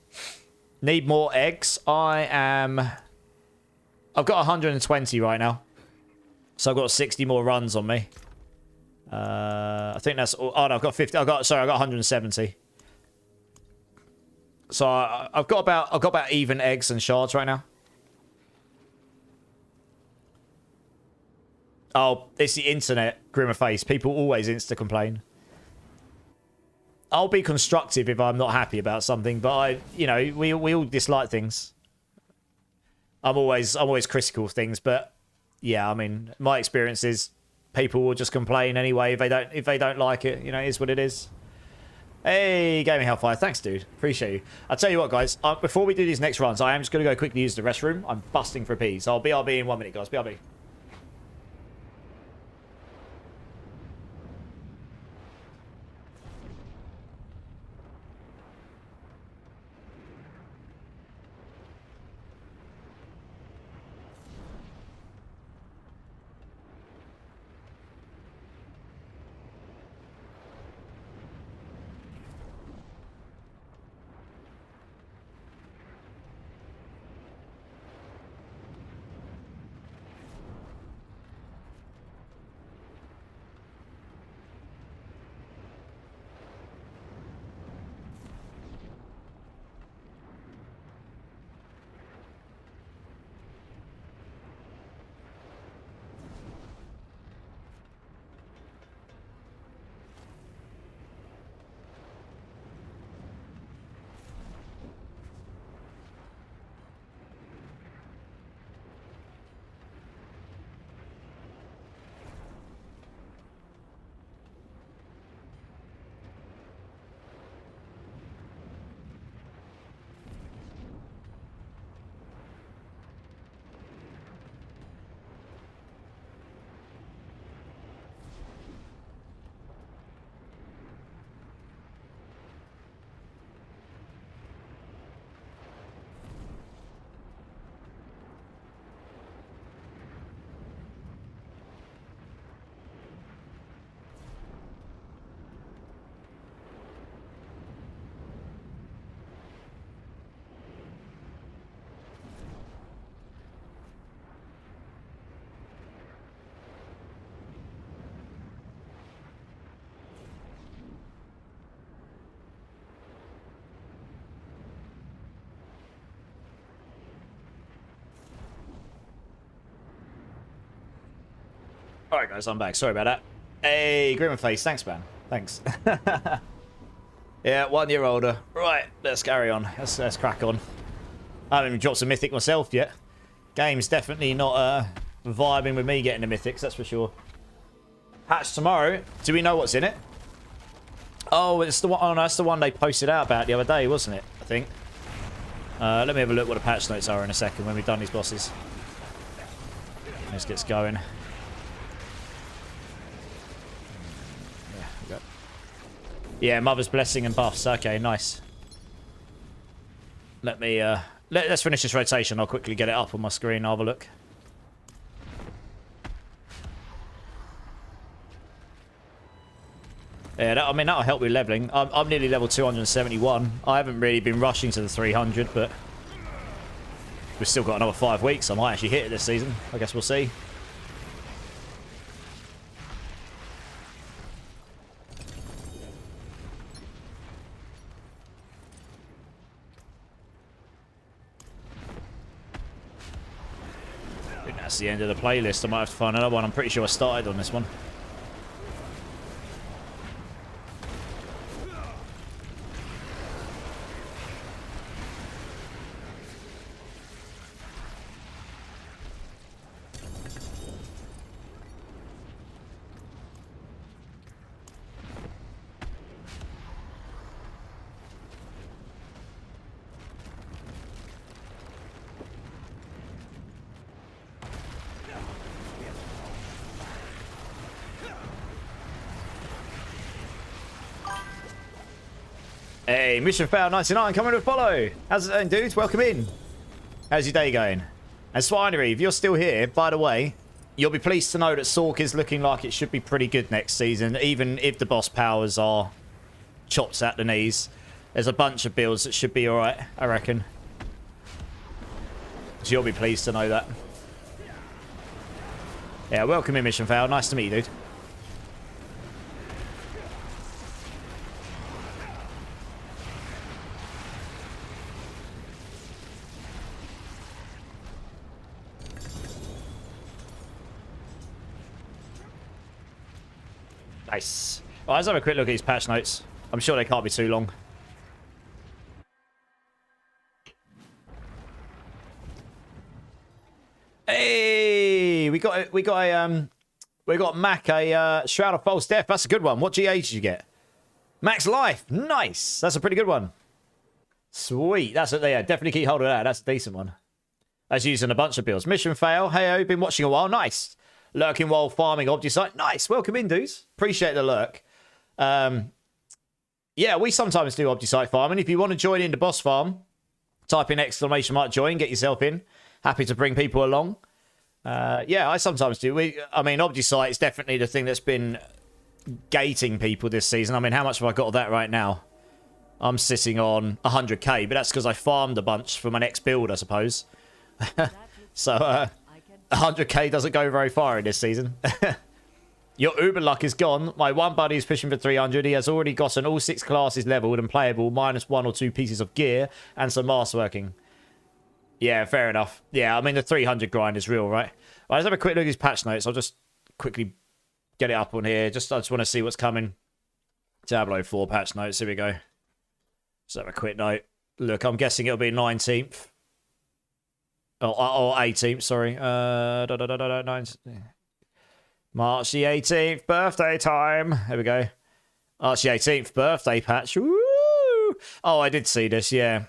Need more eggs. I've got 120 right now, so I've got 60 more runs on me. I think that's all. Oh no, I've got 50. I've got 170. So I've got about even eggs and shards right now. Oh, it's the internet, Grimmerface. People always insta complain. I'll be constructive if I'm not happy about something, but we all dislike things. I'm always critical of things, but yeah, I mean, my experience is people will just complain anyway if they don't like it. You know, it is what it is. Hey, Gaming Hellfire, thanks, dude. Appreciate you. I'll tell you what, guys. Before we do these next runs, I am just going to go quickly use the restroom. I'm busting for a pee, so I'll BRB in 1 minute, guys. BRB. Alright, guys, I'm back. Sorry about that. Hey, Grimmerface. Thanks, man. Thanks. Yeah, 1 year older. Right, let's carry on. Let's crack on. I haven't even dropped some mythic myself yet. Game's definitely not vibing with me getting the mythics, that's for sure. Patch tomorrow. Do we know what's in it? Oh, it's the one. Oh, no, that's the one they posted out about the other day, wasn't it? I think. Let me have a look what the patch notes are in a second when we've done these bosses. Let's get going. Yeah, Mother's Blessing and buffs. Okay, nice. Let me, let's finish this rotation. I'll quickly get it up on my screen. I'll have a look. Yeah, I mean, that'll help with leveling. I'm nearly level 271. I haven't really been rushing to the 300, but we've still got another 5 weeks. I might actually hit it this season. I guess we'll see. I think that's the end of the playlist. I might have to find another one. I'm pretty sure I started on this one. Hey, Mission Fail 99 coming to follow. How's it going, dudes? Welcome in. How's your day going? And Swinery, if you're still here, by the way, you'll be pleased to know that Sork is looking like it should be pretty good next season, even if the boss powers are chopped at the knees. There's a bunch of builds that should be alright, I reckon. So you'll be pleased to know that. Yeah, welcome in, Mission Fail. Nice to meet you, dude. Nice. Well, let's have a quick look at these patch notes. I'm sure they can't be too long. Hey, we got Mac a Shroud of False Death. That's a good one. What GA did you get? Max Life. Nice. That's a pretty good one. Sweet. That's it. Yeah, definitely keep hold of that. That's a decent one. That's using a bunch of builds. Mission Fail. Hey, I've been watching a while. Nice. Lurking while farming Obdusite. Nice. Welcome in, dudes. Appreciate the lurk. Yeah, we sometimes do Obdusite farming. If you want to join in the boss farm, type in ! join, get yourself in. Happy to bring people along. Yeah, I sometimes do. I mean, Obdusite is definitely the thing that's been gating people this season. I mean, how much have I got of that right now? I'm sitting on 100k, but that's because I farmed a bunch for my next build, I suppose. So, 100k doesn't go very far in this season. Your Uber luck is gone. My one buddy is pushing for 300. He has already gotten all 6 classes leveled and playable, minus 1 or 2 pieces of gear and some masterworking. Yeah, fair enough. Yeah, I mean, the 300 grind is real, right? Well, let's have a quick look at his patch notes. I'll just quickly get it up on here. I just want to see what's coming. Diablo 4 patch notes. Here we go. Let's have a quick note. Look, I'm guessing it'll be 19th. Or 18th, sorry. 19th. March the 18th, birthday time. There we go. March the 18th, birthday patch. Woo! Oh, I did see this, yeah.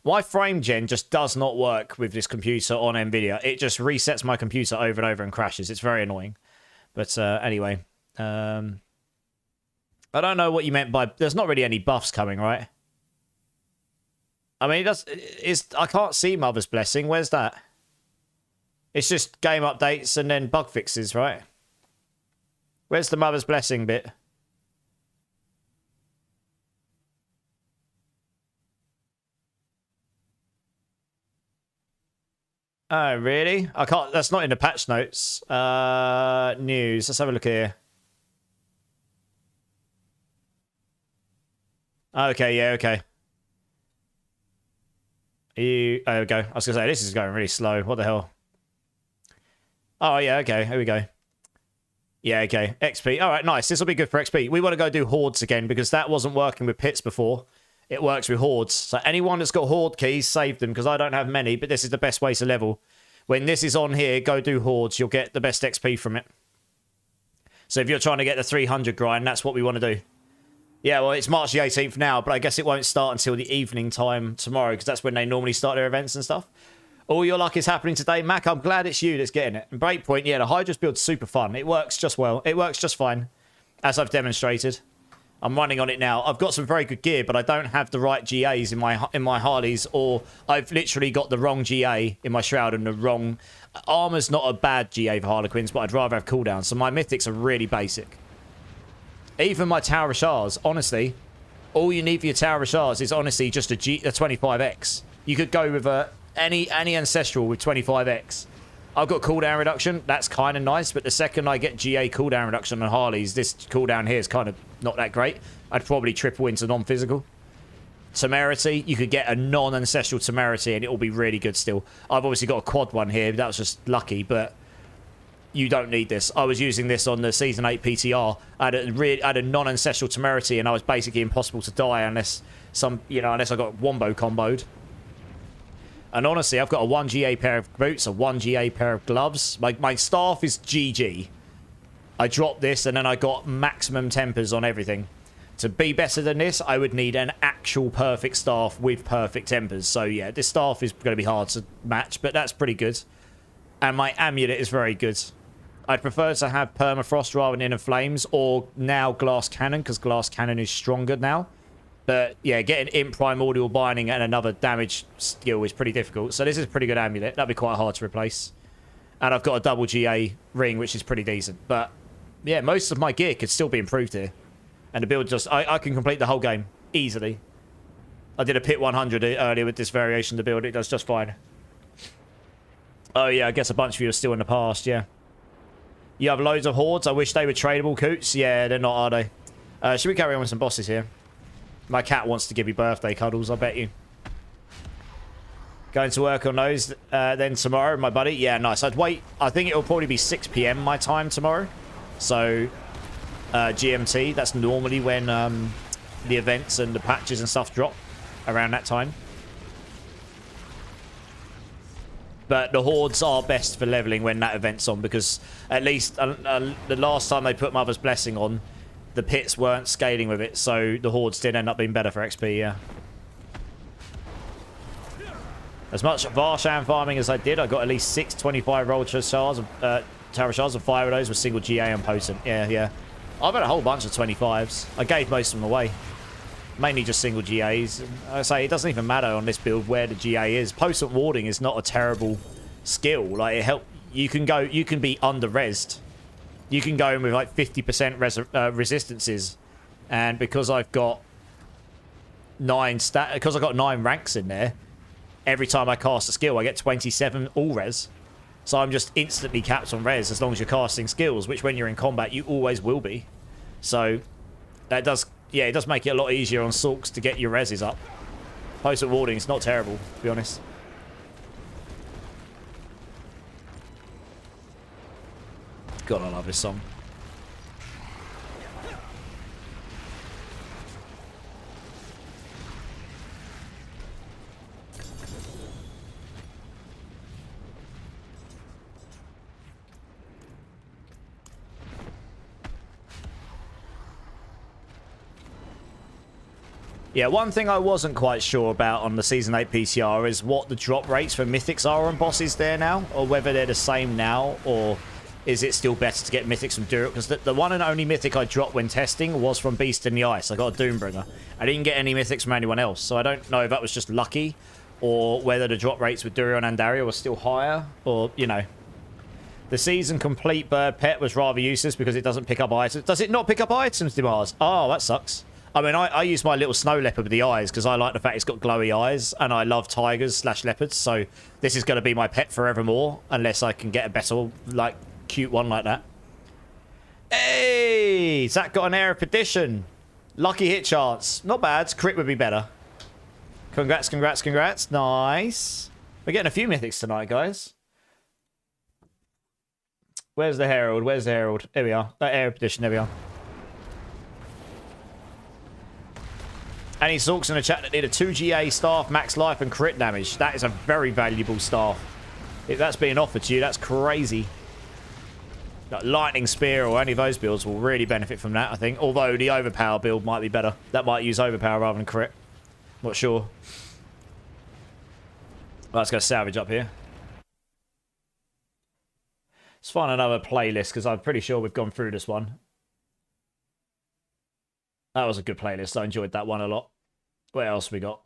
My frame gen just does not work with this computer on NVIDIA. It just resets my computer over and over and crashes. It's very annoying. But anyway. I don't know what you meant by... There's not really any buffs coming, right? I mean, I can't see Mother's Blessing. Where's that? It's just game updates and then bug fixes, right? Where's the Mother's Blessing bit? Oh, really? I can't... That's not in the patch notes. News. Let's have a look here. Okay, yeah, okay. There we go. I was going to say, this is going really slow. What the hell? Oh, yeah, okay. Here we go. Yeah, okay. XP. All right, nice. This will be good for XP. We want to go do hordes again because that wasn't working with pits before. It works with hordes. So anyone that's got horde keys, save them because I don't have many, but this is the best way to level. When this is on here, go do hordes. You'll get the best XP from it. So if you're trying to get the 300 grind, that's what we want to do. Yeah, well, it's March the 18th now, but I guess it won't start until the evening time tomorrow because that's when they normally start their events and stuff. All your luck is happening today. Mac, I'm glad it's you that's getting it. And Breakpoint, yeah, the Hydra's build's super fun. It works just well. It works just fine, as I've demonstrated. I'm running on it now. I've got some very good gear, but I don't have the right GAs in my Harleys, or I've literally got the wrong GA in my Shroud and the wrong... Armor's not a bad GA for Harlequins, but I'd rather have cooldowns. So my mythics are really basic. Even my Tower of Shards, honestly, all you need for your Tower of Shards is honestly just a 25x. You could go with any Ancestral with 25x. I've got cooldown reduction. That's kind of nice, but the second I get GA cooldown reduction on Harleys, this cooldown here is kind of not that great. I'd probably triple into non-physical. Temerity, you could get a non-ancestral Temerity and it will be really good still. I've obviously got a quad one here. That was just lucky, but you don't need this. I was using this on the Season 8 PTR. I had a non-ancestral Temerity and I was basically impossible to die unless unless I got wombo comboed. And honestly, I've got a 1 GA pair of boots, a 1 GA pair of gloves. My staff is GG. I dropped this and then I got maximum tempers on everything. To be better than this, I would need an actual perfect staff with perfect tempers. So yeah, this staff is going to be hard to match, but that's pretty good. And my amulet is very good. I'd prefer to have permafrost rather than inner flames, or now glass cannon, because glass cannon is stronger now. But yeah, getting in primordial binding and another damage skill is pretty difficult. So this is a pretty good amulet. That'd be quite hard to replace. And I've got a double GA ring, which is pretty decent. But yeah, most of my gear could still be improved here. And the build just... I can complete the whole game easily. I did a pit 100 earlier with this variation of the build. It does just fine. Oh yeah, I guess a bunch of you are still in the past, yeah. You have loads of hordes. I wish they were tradable, Coots. Yeah, they're not, are they? Should we carry on with some bosses here? My cat wants to give you birthday cuddles, I bet you. Going to work on those then tomorrow, my buddy. Yeah, nice. I'd wait. I think it'll probably be 6 PM my time tomorrow. So, GMT. That's normally when the events and the patches and stuff drop. Around that time. But the hordes are best for leveling when that event's on, because at least the last time they put Mother's Blessing on, the pits weren't scaling with it, so the hordes did end up being better for XP, yeah. As much Varshan farming as I did, I got at least 6 25 roll shards, Tower Shards, and 5 of those with single GA and potent. Yeah, yeah. I've had a whole bunch of 25s. I gave most of them away. Mainly just single GAs. I say it doesn't even matter on this build where the GA is. Potent warding is not a terrible skill. Like, it you can be under-resed. You can go in with like 50% resistances, and because I've got 9 ranks in there, every time I cast a skill I get 27 all res. So I'm just instantly capped on res as long as you're casting skills, which when you're in combat you always will be. So that does, yeah, it does make it a lot easier on Sulks to get your reses up. Potent warding is not terrible, to be honest. God, I love this song. Yeah, one thing I wasn't quite sure about on the Season 8 PCR is what the drop rates for mythics are on bosses there now, or whether they're the same now, or is it still better to get mythics from Durok? Because the one and only mythic I dropped when testing was from Beast in the Ice. I got a Doombringer. I didn't get any mythics from anyone else, so I don't know if that was just lucky, or whether the drop rates with Durion and Daria were still higher, or, you know. The Season Complete Bird Pet was rather useless because it doesn't pick up items. Does it not pick up items, Dimars? Oh, that sucks. I mean, I use my little snow leopard with the eyes because I like the fact it's got glowy eyes, and I love tigers / leopards, so this is going to be my pet forevermore unless I can get a better, like, cute one like that. Hey! Zach got an Air of Perdition. Lucky hit chance. Not bad. Crit would be better. Congrats, congrats, congrats. Nice. We're getting a few mythics tonight, guys. Where's the Herald? Where's the Herald? Here we are. Air Edition, there we are. And he talks in the chat that need a 2GA staff, max life, and crit damage. That is a very valuable staff. If that's being offered to you, that's crazy. Like Lightning Spear or any of those builds will really benefit from that, I think. Although the Overpower build might be better. That might use Overpower rather than crit. Not sure. Well, let's go salvage up here. Let's find another playlist, because I'm pretty sure we've gone through this one. That was a good playlist. I enjoyed that one a lot. What else we got?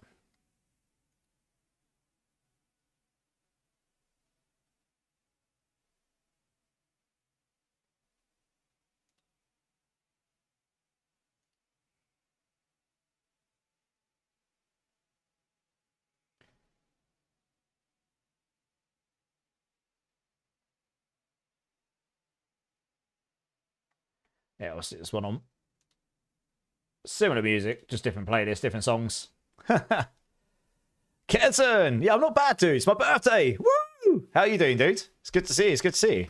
Yeah, I'll stick this one on. Similar music, just different playlists, different songs. Ketan! Yeah, I'm not bad, dude. It's my birthday. Woo! How are you doing, dude? It's good to see you. It's good to see you.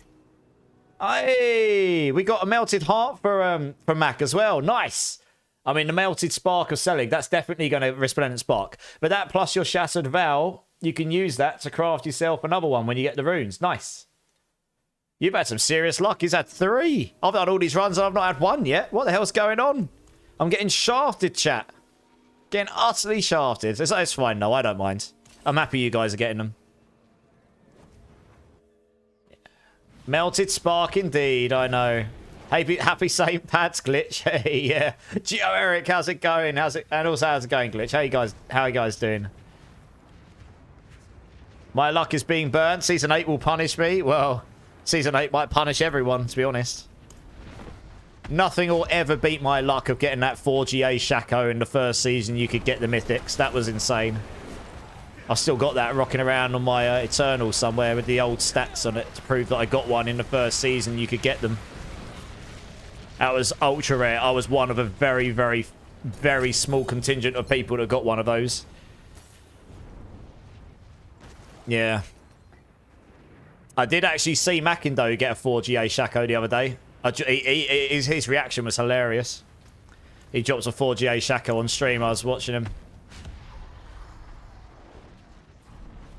Hey, we got a melted heart for Mac as well. Nice. I mean, the melted spark of Selig, that's definitely going to resplendent spark. But that plus your shattered vow, you can use that to craft yourself another one when you get the runes. Nice. You've had some serious luck. He's had 3. I've done all these runs and I've not had 1 yet. What the hell's going on? I'm getting shafted, chat. Getting utterly shafted. It's fine, though. I don't mind. I'm happy you guys are getting them. Melted spark, indeed. I know. Happy St. Pat's, Glitch. Hey, yeah. Geo Eric, how's it going? And also, how's it going, Glitch? How are you guys doing? My luck is being burnt. Season 8 will punish me. Well, Season 8 might punish everyone, to be honest. Nothing will ever beat my luck of getting that 4GA Shaco in the first season. You could get the Mythics. That was insane. I've still got that rocking around on my Eternal somewhere with the old stats on it to prove that I got one in the first season. You could get them. That was ultra rare. I was one of a very, very, very small contingent of people that got one of those. Yeah. I did actually see Macindo get a 4GA Shaco the other day. His reaction was hilarious. He drops a 4GA Shaco on stream. I was watching him.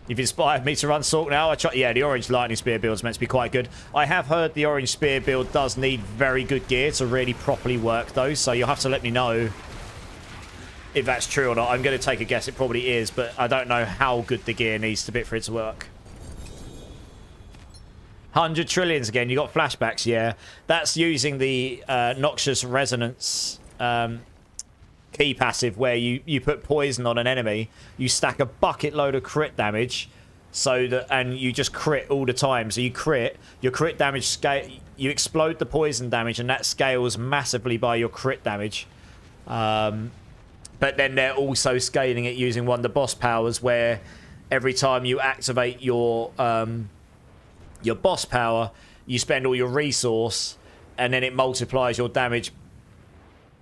You've inspired me to run Sork now. Yeah, the Orange Lightning Spear build is meant to be quite good. I have heard the Orange Spear build does need very good gear to really properly work, though. So you'll have to let me know if that's true or not. I'm going to take a guess. It probably is, but I don't know how good the gear needs to be for it to work. 100 trillions again. You got flashbacks, yeah. That's using the Noxious Resonance key passive where you put poison on an enemy. You stack a bucket load of crit damage so that, and you just crit all the time. So you crit, your crit damage scale, you explode the poison damage and that scales massively by your crit damage. But then they're also scaling it using one of the boss powers where every time you activate your boss power, you spend all your resource, and then it multiplies your damage,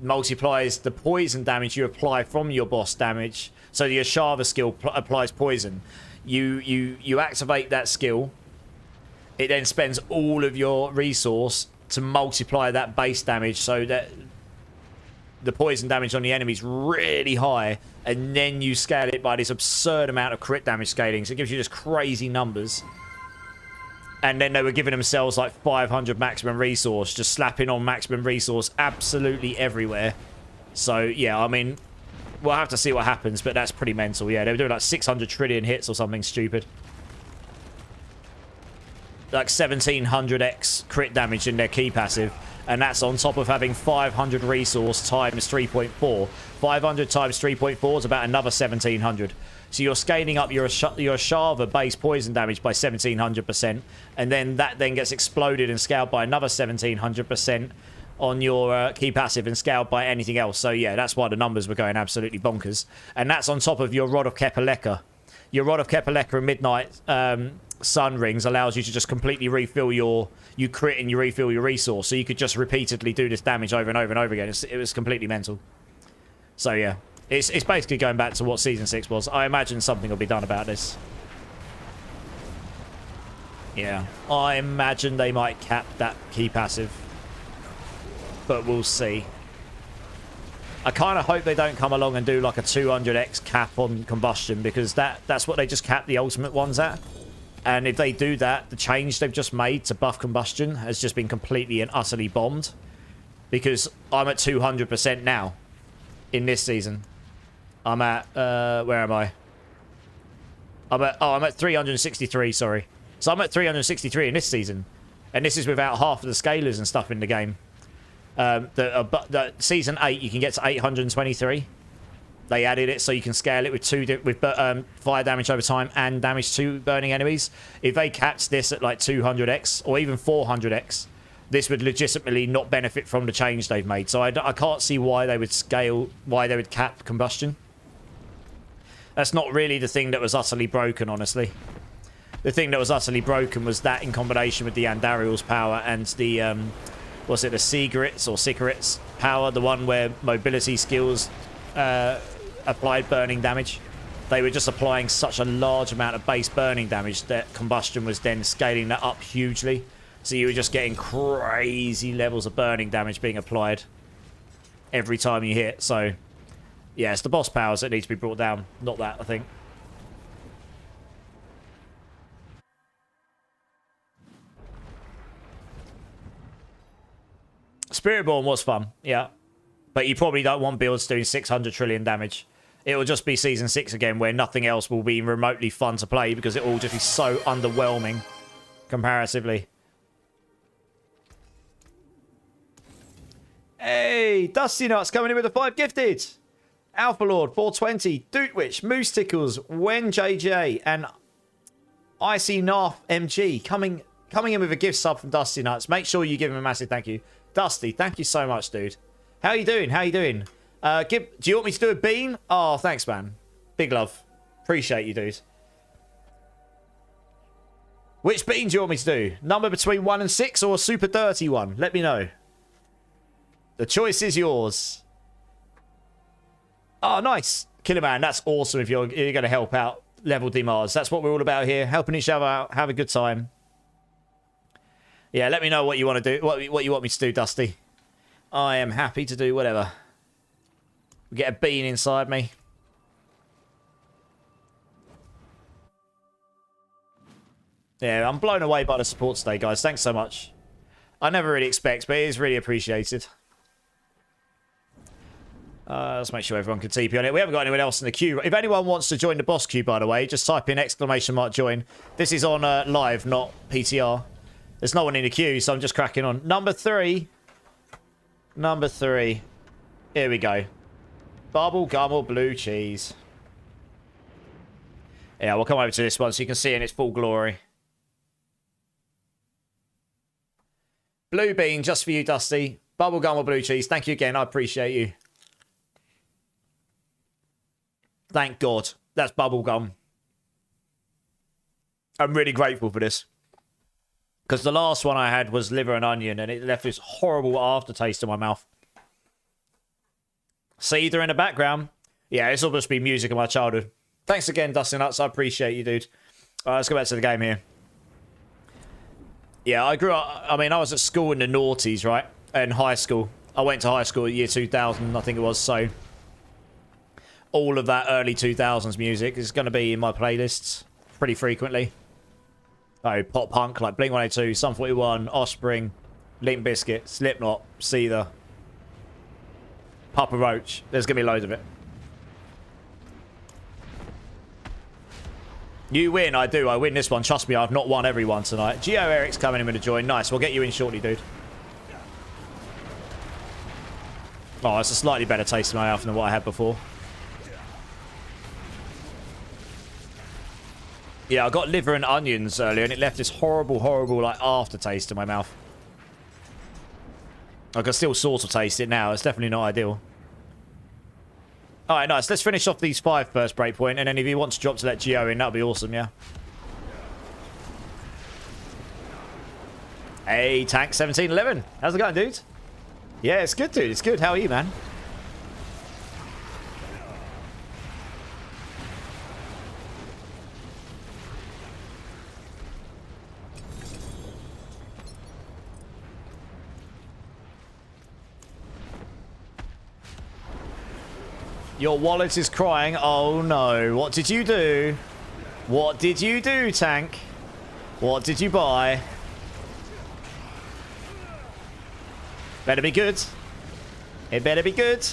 multiplies the poison damage you apply from your boss damage. So the Ashava skill applies poison. You activate that skill. It then spends all of your resource to multiply that base damage so that the poison damage on the enemy is really high, and then you scale it by this absurd amount of crit damage scaling. So it gives you just crazy numbers. And then they were giving themselves like 500 maximum resource, just slapping on maximum resource absolutely everywhere. So, yeah, I mean, we'll have to see what happens, but that's pretty mental. Yeah, they were doing like 600 trillion hits or something stupid. Like 1700x crit damage in their key passive. And that's on top of having 500 resource times 3.4. 500 times 3.4 is about another 1700. So you're scaling up your Ashava base poison damage by 1700%, and then that then gets exploded and scaled by another 1700% on your key passive and scaled by anything else. So yeah, that's why the numbers were going absolutely bonkers. And that's on top of your Rod of Kepaleka. Your Rod of Kepaleka and Midnight Sun Rings allows you to just completely refill you crit and you refill your resource. So you could just repeatedly do this damage over and over and over again. It was completely mental. So yeah. It's basically going back to what Season 6 was. I imagine something will be done about this. Yeah, I imagine they might cap that key passive, but we'll see. I kind of hope they don't come along and do like a 200x cap on combustion, because that's what they just cap the ultimate ones at. And if they do that, the change they've just made to buff combustion has just been completely and utterly bombed. Because I'm at 200% now in this season. I'm at, where am I? I'm at 363, sorry. So I'm at 363 in this season. And this is without half of the scalers and stuff in the game. The season 8, you can get to 823. They added it so you can scale it with fire damage over time and damage to burning enemies. If they capped this at like 200x or even 400x, this would legitimately not benefit from the change they've made. So I can't see why they would cap combustion. That's not really the thing that was utterly broken, honestly. The thing that was utterly broken was that in combination with the Andariel's power and the, was it the Cigarettes or Cigarettes power? The one where mobility skills applied burning damage. They were just applying such a large amount of base burning damage that combustion was then scaling that up hugely. So you were just getting crazy levels of burning damage being applied every time you hit. So, yeah, it's the boss powers that need to be brought down. Not that, I think. Spiritborn was fun, yeah. But you probably don't want builds doing 600 trillion damage. It will just be Season 6 again, where nothing else will be remotely fun to play because it will just be so underwhelming comparatively. Hey, Dusty Nuts coming in with a 5 gifted. Alpha Lord, 420. Dootwitch, Moose Tickles, Wen JJ, and Icy Narf MG coming in with a gift sub from Dusty Nuts. Make sure you give him a massive thank you. Dusty, thank you so much, dude. How you doing? How you doing? Do you want me to do a bean? Oh, thanks, man. Big love. Appreciate you, dude. Which bean do you want me to do? Number between 1 and 6 or a super dirty one? Let me know. The choice is yours. Oh, nice. Killer Man, that's awesome if you're going to help out Level D Mars. That's what we're all about here. Helping each other out. Have a good time. Yeah, let me know what you want to do. What you want me to do, Dusty. I am happy to do whatever. Get a bean inside me. Yeah, I'm blown away by the support today, guys. Thanks so much. I never really expect, but it is really appreciated. Let's make sure everyone can TP on it. We haven't got anyone else in the queue. If anyone wants to join the boss queue, by the way, just type in !join. This is on live, not PTR. There's no one in the queue, so I'm just cracking on. Number 3. Number 3. Here we go. Bubble Gummel Blue Cheese. Yeah, we'll come over to this one so you can see it in its full glory. Blue bean, just for you, Dusty. Bubble Gummel Blue Cheese. Thank you again. I appreciate you. Thank God. That's bubblegum. I'm really grateful for this. Because the last one I had was liver and onion, and it left this horrible aftertaste in my mouth. Cedar in the background. Yeah, it's all supposed to be music of my childhood. Thanks again, Dusty Nuts. I appreciate you, dude. All right, let's go back to the game here. Yeah, I grew up... I mean, I was at school in the noughties, right? In high school. I went to high school year 2000, I think it was, so... all of that early 2000s music is going to be in my playlists pretty frequently. Oh, pop punk like Blink-182, Sum 41, Offspring, Limp Bizkit, Slipknot, Seether, Papa Roach. There's going to be loads of it. You win, I do. I win this one. Trust me, I've not won every one tonight. Geo Eric's coming in with a join. Nice. We'll get you in shortly, dude. Oh, it's a slightly better taste in my mouth than what I had before. Yeah, I got liver and onions earlier, and it left this horrible, horrible, like, aftertaste in my mouth. I can still sort of taste it now. It's definitely not ideal. Alright, nice. Let's finish off these 5 first breakpoint, and then if you want to drop to let Geo in, that'd be awesome, yeah? Hey, Tank 1711. How's it going, dude? Yeah, it's good, dude. It's good. How are you, man? Your wallet is crying. Oh no. What did you do? What did you do, tank? What did you buy? Better be good. It better be good.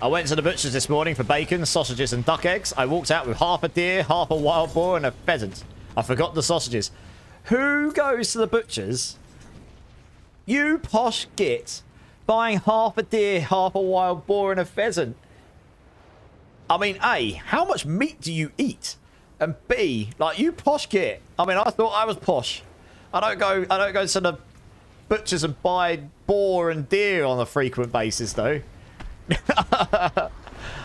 I went to the butcher's this morning for bacon, sausages, and duck eggs. I walked out with half a deer, half a wild boar, and a pheasant. I forgot the sausages. Who goes to the butcher's? You posh git, buying half a deer, half a wild boar, and a pheasant. I mean, A, how much meat do you eat? And B, like, you posh git. I mean, I thought I was posh. I don't go to the butcher's and buy boar and deer on a frequent basis, though.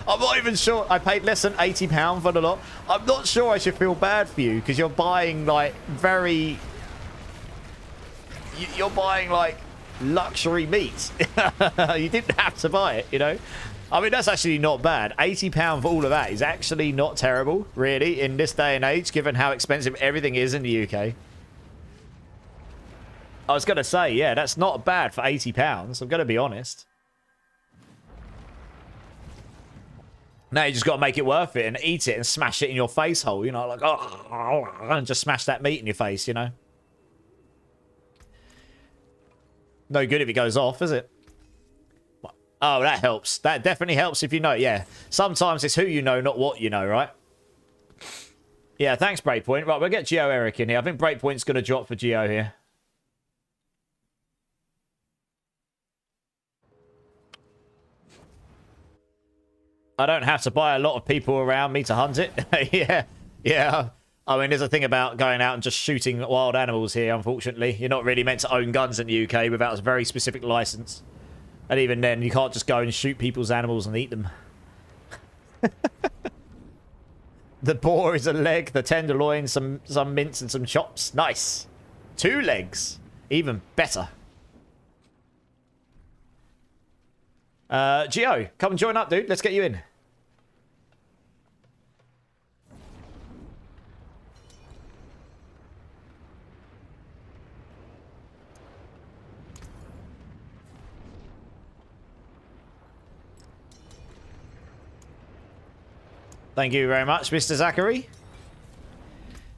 I'm not even sure. I paid less than £80 for the lot. I'm not sure I should feel bad for you because you're buying like you're buying like luxury meat. You didn't have to buy it, you know. I mean, that's actually not bad. £80 for all of that is actually not terrible, really, in this day and age, given how expensive everything is in the UK. I was going to say, yeah, that's not bad for £80. I'm going to be honest. Now you just got to make it worth it and eat it and smash it in your face hole, you know, like, oh, and just smash that meat in your face, you know. No good if it goes off, is it? Oh, that helps. That definitely helps if you know. Yeah, sometimes it's who you know, not what you know, right? Yeah, thanks, Breakpoint. Right, we'll get Geo Eric in here. I think Breakpoint's going to drop for Geo here. I don't have to buy a lot of people around me to hunt it. Yeah. I mean, there's a thing about going out and just shooting wild animals here, unfortunately. You're not really meant to own guns in the UK without a very specific license. And even then, you can't just go and shoot people's animals and eat them. The boar is a leg, the tenderloin, some mince and some chops. Nice. 2 legs. Even better. Geo, come and join up, dude. Let's get you in. Thank you very much, Mr. Zachary.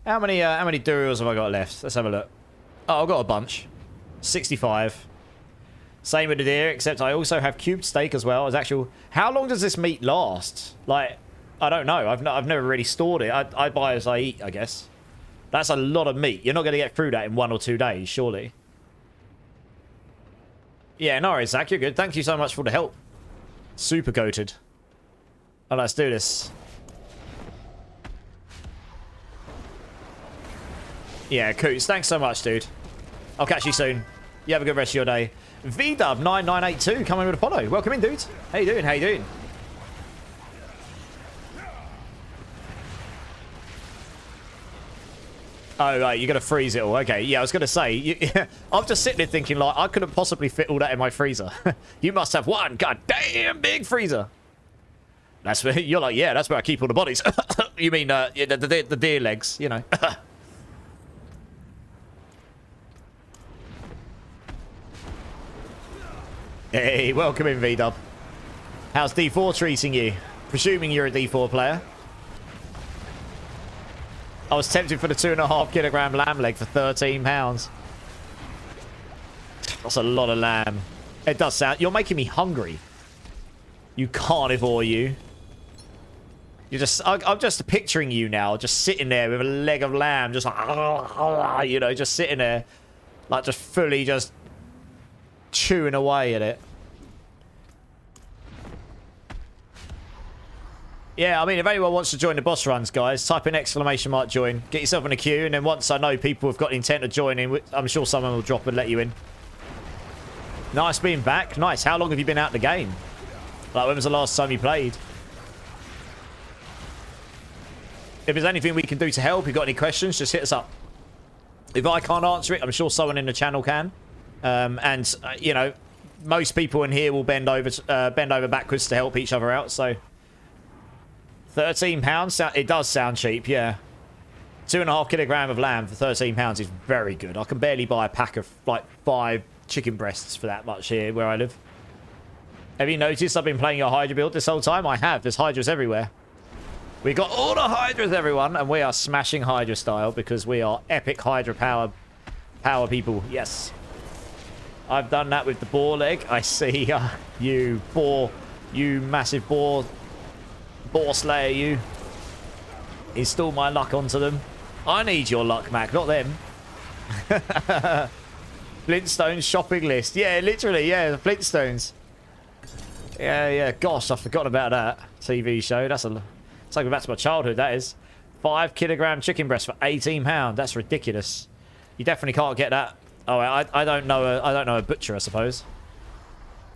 How many Durials have I got left? Let's have a look. Oh, I've got a bunch. 65. Same with the deer, except I also have cubed steak as well as actual. How long does this meat last? Like, I don't know. I've never really stored it. I buy as I eat, I guess. That's a lot of meat. You're not going to get through that in 1 or 2 days, surely. Yeah, no worries, Zach. You're good. Thank you so much for the help. Super goated. Oh, let's do this. Yeah, Coots. Thanks so much, dude. I'll catch you soon. You have a good rest of your day. VDub9982 coming with a follow. Welcome in, dude. How you doing? How you doing? Oh, right. You're going to freeze it all. Okay. Yeah, I was going to say. I'm just sitting there thinking, like, I couldn't possibly fit all that in my freezer. You must have one goddamn big freezer. That's where you're like, yeah, that's where I keep all the bodies. You mean the deer legs, you know. Hey, welcome in, VDub. How's D4 treating you? Presuming you're a D4 player. I was tempted for the 2.5 kilogram lamb leg for £13. That's a lot of lamb. It does sound... You're making me hungry. You carnivore, you. You're just... I'm just picturing you now, just sitting there with a leg of lamb, just like... You know, just sitting there. Like, just fully just... chewing away at it. Yeah, I mean, if anyone wants to join the boss runs, guys, type in ! join. Get yourself in a queue, and then once I know people have got intent of joining, I'm sure someone will drop and let you in. Nice being back. Nice. How long have you been out the game? Like, when was the last time you played? If there's anything we can do to help, if you've got any questions, just hit us up. If I can't answer it, I'm sure someone in the channel can. You know, most people in here will bend over backwards to help each other out. So, £13. It does sound cheap, yeah. 2.5 kilogram of lamb for £13 is very good. I can barely buy a pack of like 5 chicken breasts for that much here where I live. Have you noticed I've been playing your Hydra build this whole time? I have. There's Hydras everywhere. We got all the Hydras, everyone, and we are smashing Hydra style because we are epic Hydra power people. Yes. I've done that with the boar leg. I see you massive boar slayer, you. Install my luck onto them. I need your luck, Mac, not them. Flintstones shopping list. Yeah, literally, yeah, the Flintstones. Yeah. Gosh, I forgot about that TV show. That's taking me back to my childhood, that is. 5 kilogram chicken breast for £18. That's ridiculous. You definitely can't get that. Oh, I don't know a butcher, I suppose.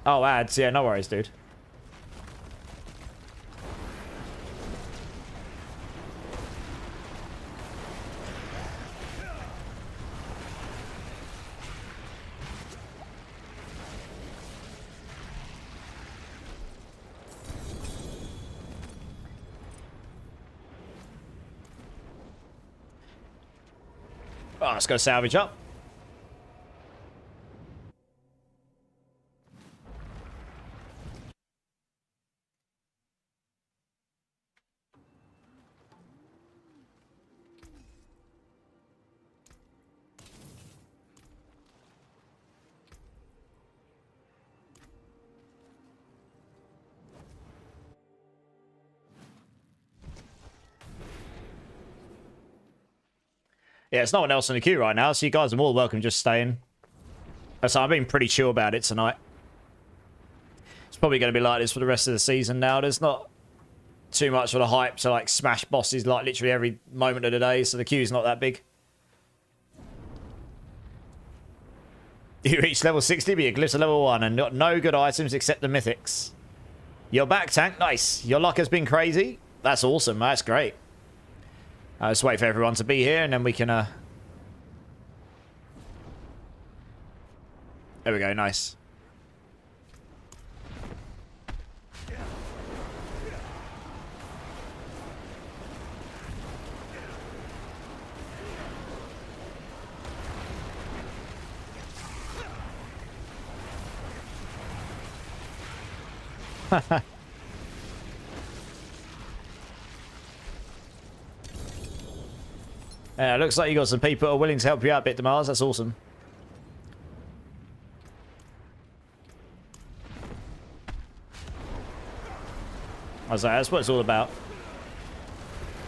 Oh, ads. Yeah, no worries, dude. Oh, let's go salvage up. Yeah, it's no one else in the queue right now, so you guys are more welcome just staying. So I'm being pretty chill about it tonight. It's probably going to be like this for the rest of the season now. There's not too much of a hype to like smash bosses like literally every moment of the day, so the queue's not that big. You reach level 60, but you glitch to level 1 and got no good items except the mythics. You're back, Tank. Nice. Your luck has been crazy. That's awesome. That's great. Let's wait for everyone to be here, and then we can... There we go, nice. Yeah, looks like you got some people who are willing to help you out a bit, Demars. That's awesome. I was like, that's what it's all about.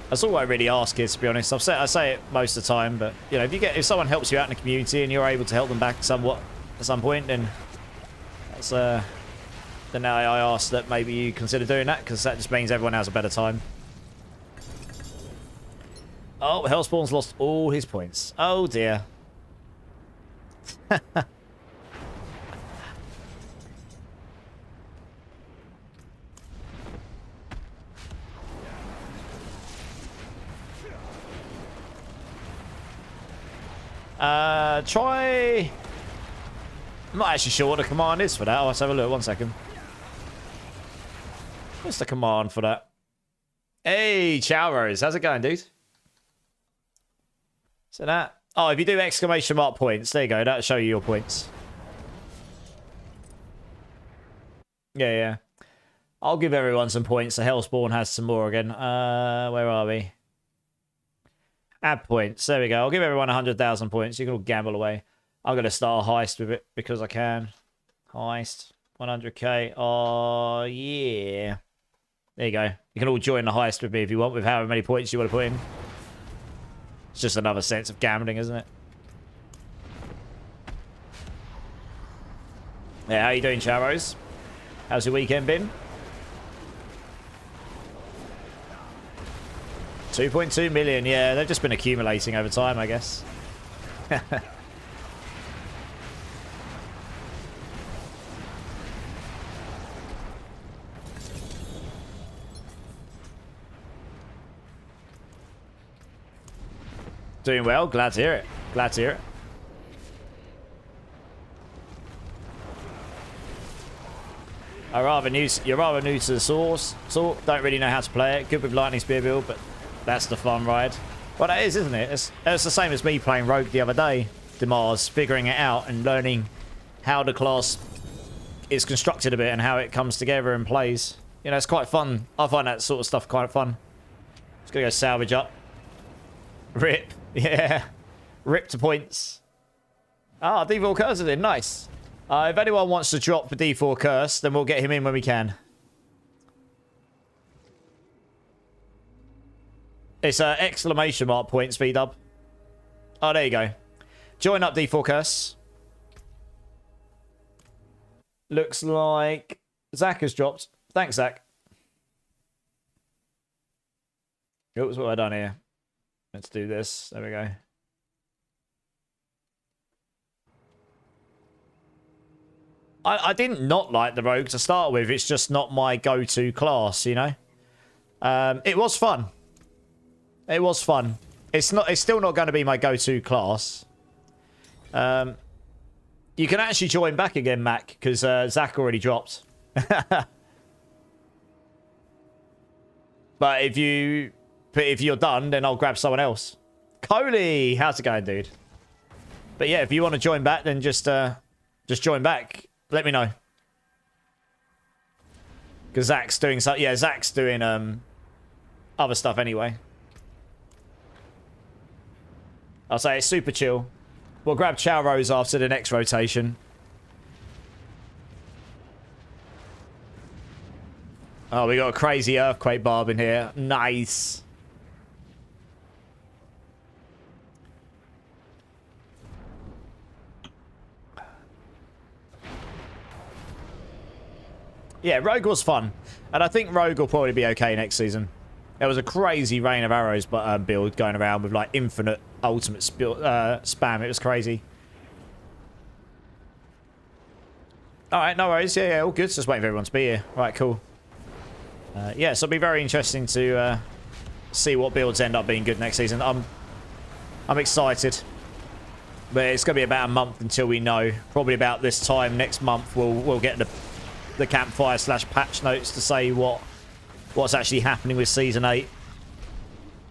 That's all I really ask is, to be honest. I say it most of the time, but you know, if someone helps you out in the community and you're able to help them back somewhat at some point, then that's then now I ask that maybe you consider doing that, because that just means everyone has a better time. Oh, Hellspawn's lost all his points. Oh dear. Try... I'm not actually sure what the command is for that. Let's have a look. 1 second. What's the command for that? Hey, Chowrose. How's it going, dude? So that... Oh, if you do exclamation mark points, there you go. That'll show you your points. Yeah. I'll give everyone some points. The Hellspawn has some more again. Where are we? Add points. There we go. I'll give everyone 100,000 points. You can all gamble away. I'm going to start a heist with it because I can. Heist. 100k. Oh, yeah. There you go. You can all join the heist with me if you want, with however many points you want to put in. It's just another sense of gambling, isn't it? Yeah, how you doing, Charros? How's your weekend been? 2.2 million, yeah, they've just been accumulating over time, I guess. Doing well, glad to hear it. Glad to hear it. You're rather new to the source. Don't really know how to play it. Good with lightning spear build, but that's the fun ride. Well, that is, isn't it? It's the same as me playing Rogue the other day. Demars, figuring it out and learning how the class is constructed a bit and how it comes together and plays. You know, it's quite fun. I find that sort of stuff quite fun. Just gonna go salvage up. Rip. Yeah. Rip to points. Ah, D4 Curse is in. Nice. If anyone wants to drop the D4 Curse, then we'll get him in when we can. It's exclamation mark points, V-Dub. Oh, there you go. Join up, D4 Curse. Looks like Zach has dropped. Thanks, Zach. Oops, what have I done here? Let's do this. There we go. I didn't not like the Rogue to start with. It's just not my go-to class, you know? It was fun. It was fun. It's still not going to be my go-to class. You can actually join back again, Mac, because Zach already dropped. But if you're done, then I'll grab someone else. Coley, how's it going, dude? But yeah, if you want to join back, then just join back. Let me know. Because Zach's doing so. Yeah, Zach's doing other stuff anyway. I'll say it's super chill. We'll grab Chow Rose after the next rotation. Oh, we got a crazy earthquake barb in here. Nice. Yeah, Rogue was fun. And I think Rogue will probably be okay next season. There was a crazy rain of arrows build going around with like infinite ultimate spam. It was crazy. Alright, no worries. Yeah, all good. Just waiting for everyone to be here. Right, cool. Yeah, so it'll be very interesting to see what builds end up being good next season. I'm excited. But it's going to be about a month until we know. Probably about this time next month we'll get the campfire / patch notes to say what's actually happening with Season 8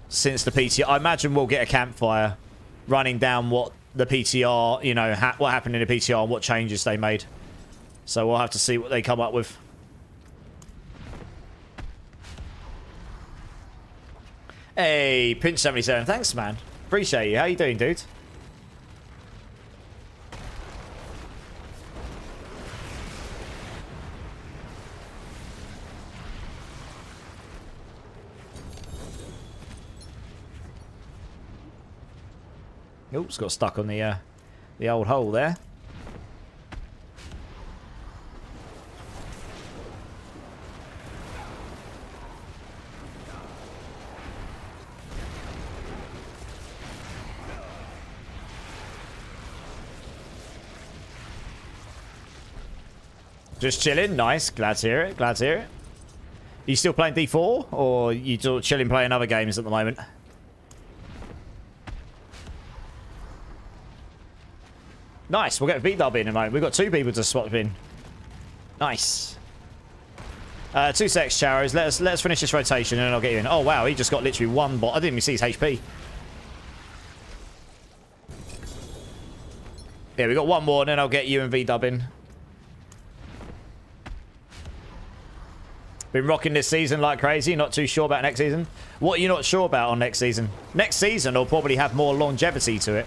since the PTR. I imagine we'll get a campfire running down what the PTR, you know, what happened in the PTR and what changes they made. So we'll have to see what they come up with. Hey, Pinch77, thanks, man. Appreciate you. How you doing, dude? Oops, got stuck on the old hole there. Just chilling, nice. Glad to hear it. Glad to hear it. Are you still playing D4, or are you chilling playing other games at the moment? Nice, we'll get V-Dub in a moment. We've got 2 people to swap in. Nice. 2 secs, Charos. Let's finish this rotation and then I'll get you in. Oh, wow, he just got literally 1 bot. I didn't even see his HP. Yeah, we got 1 more and then I'll get you and V-Dub in. Been rocking this season like crazy. Not too sure about next season. What are you not sure about on next season? Next season will probably have more longevity to it.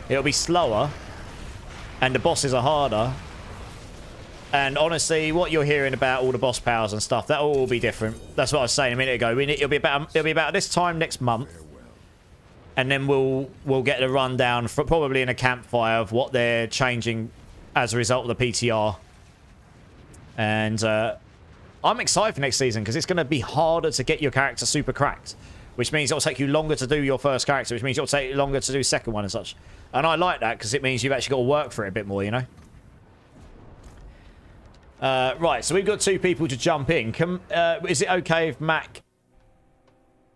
It'll be slower. And the bosses are harder. And honestly, what you're hearing about all the boss powers and stuff, that'll all be different. That's what I was saying a minute ago. It'll be about this time next month. And then we'll get the rundown, for probably in a campfire, of what they're changing as a result of the PTR. And I'm excited for next season because it's going to be harder to get your character super cracked. Which means it'll take you longer to do your first character, which means it'll take you longer to do the second one and such. And I like that because it means you've actually got to work for it a bit more, you know? Right, so we've got 2 people to jump in. Is it okay if Mac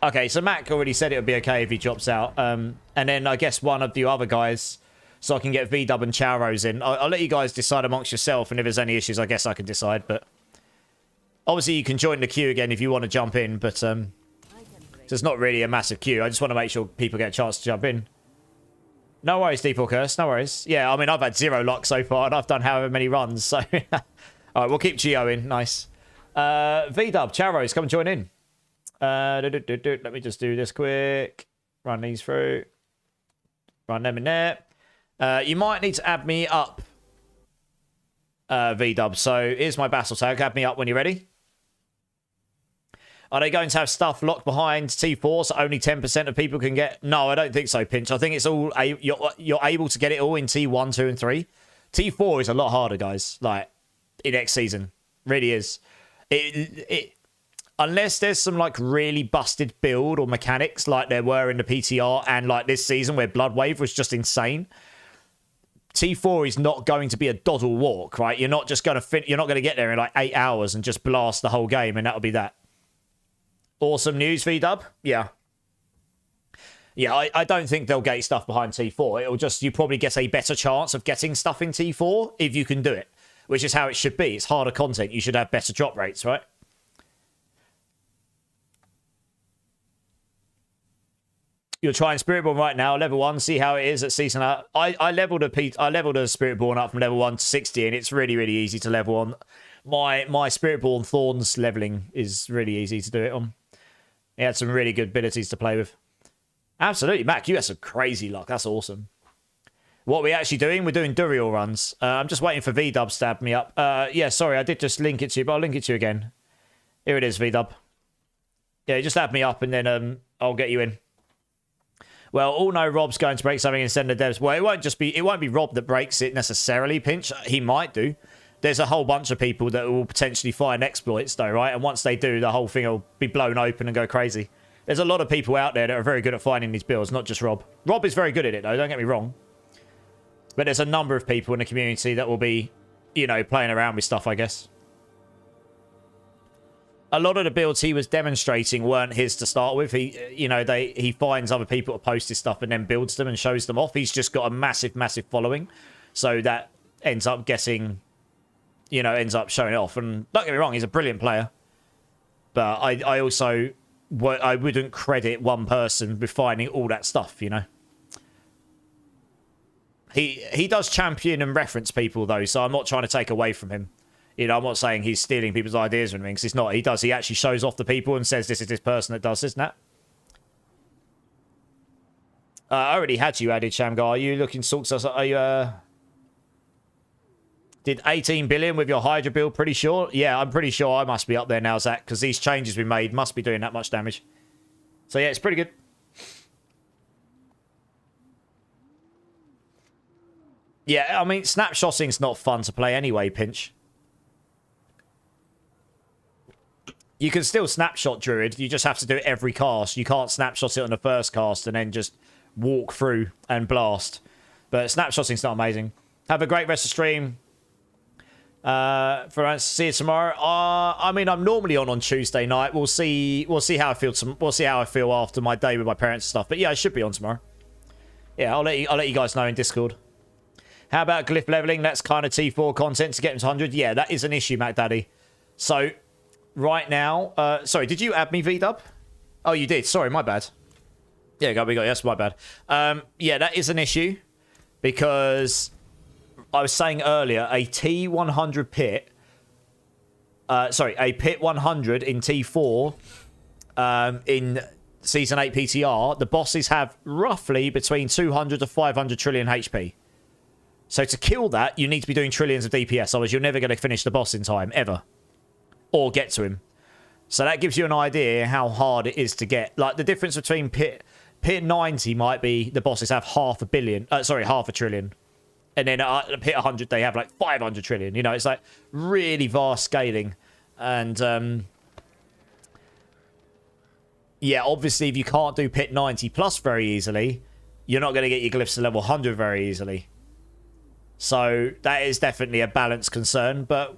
Okay, so Mac already said it would be okay if he drops out. And then I guess one of the other guys, so I can get V-Dub and Chowrose in. I'll let you guys decide amongst yourself, and if there's any issues, I guess I can decide. But obviously, you can join the queue again if you want to jump in, but so it's not really a massive queue. I just want to make sure people get a chance to jump in. No worries, Default Curse. No worries. Yeah, I mean, I've had 0 luck so far, and I've done however many runs, so... All right, we'll keep Geo in. Nice. V-Dub, Chowrose, come and join in. Let me just do this quick. Run these through. Run them in there. You might need to add me up, V-Dub. So here's my battle tag. Add me up when you're ready. Are they going to have stuff locked behind T4 so only 10% of people can get? No, I don't think so, Pinch. I think it's all... You're able to get it all in T1, 2, and 3. T4 is a lot harder, guys. Like, in next season. Really is. Unless there's some, like, really busted build or mechanics like there were in the PTR and, like, this season where Bloodwave was just insane... T4 is not going to be a doddle walk, right? You're not just going to you're not going to get there in like 8 hours and just blast the whole game, and that'll be that. Awesome news, V-Dub. Yeah. Yeah, I don't think they'll get stuff behind T4. It'll just, you probably get a better chance of getting stuff in T4 if you can do it, which is how it should be. It's harder content. You should have better drop rates, right? You're trying Spiritborn right now, level 1, see how it is at season. I leveled a Spiritborn up from level 1 to 60, and it's really, really easy to level on. My Spiritborn Thorns leveling is really easy to do it on. He had some really good abilities to play with. Absolutely, Mac, you had some crazy luck. That's awesome. What are we actually doing? We're doing Duriel runs. I'm just waiting for V-Dub to stab me up. Yeah, sorry, I did just link it to you, but I'll link it to you again. Here it is, V-Dub. Yeah, just add me up, and then I'll get you in. Well, all know Rob's going to break something and send the devs. Well, it won't be Rob that breaks it necessarily, Pinch. He might do. There's a whole bunch of people that will potentially find exploits, though, right? And once they do, the whole thing will be blown open and go crazy. There's a lot of people out there that are very good at finding these builds, not just Rob. Rob is very good at it, though, don't get me wrong. But there's a number of people in the community that will be, you know, playing around with stuff, I guess. A lot of the builds he was demonstrating weren't his to start with. He finds other people to post his stuff and then builds them and shows them off. He's just got a massive, massive following. So that ends up getting, ends up showing it off. And don't get me wrong, he's a brilliant player. But I also, I wouldn't credit one person with finding all that stuff, He does champion and reference people, though, so I'm not trying to take away from him. I'm not saying he's stealing people's ideas or anything, because he's not. He does. He actually shows off the people and says this is this person that does this and that. I already had you added, Shamgar. Are you looking sorts of... Are you, Did 18 billion with your Hydra build, pretty sure? Yeah, I'm pretty sure I must be up there now, Zach, because these changes we made must be doing that much damage. So yeah, it's pretty good. Yeah, I mean, snapshotting's not fun to play anyway, Pinch. You can still snapshot Druid. You just have to do it every cast. You can't snapshot it on the first cast and then just walk through and blast. But snapshotting's not amazing. Have a great rest of the stream. See you tomorrow. I mean, I'm normally on Tuesday night. We'll see how I feel. We'll see how I feel after my day with my parents and stuff. But yeah, I should be on tomorrow. Yeah, I'll let you guys know in Discord. How about glyph leveling? That's kind of T4 content to get him to 100. Yeah, that is an issue, Mac Daddy. So right now, sorry, did you add me, V-Dub? Oh, you did. Sorry, my bad. Yeah, we got yes, my bad. Yeah, that is an issue because I was saying earlier a T100 pit. A pit 100 in T4 in Season 8 PTR. The bosses have roughly between 200 to 500 trillion HP. So to kill that, you need to be doing trillions of DPS, otherwise you're never going to finish the boss in time, ever. Or get to him. So that gives you an idea how hard it is to get. Like, the difference between Pit 90 might be the bosses have half a trillion. And then at Pit 100, they have like 500 trillion. It's like really vast scaling. And, yeah, obviously, if you can't do Pit 90 plus very easily, you're not going to get your glyphs to level 100 very easily. So that is definitely a balance concern, but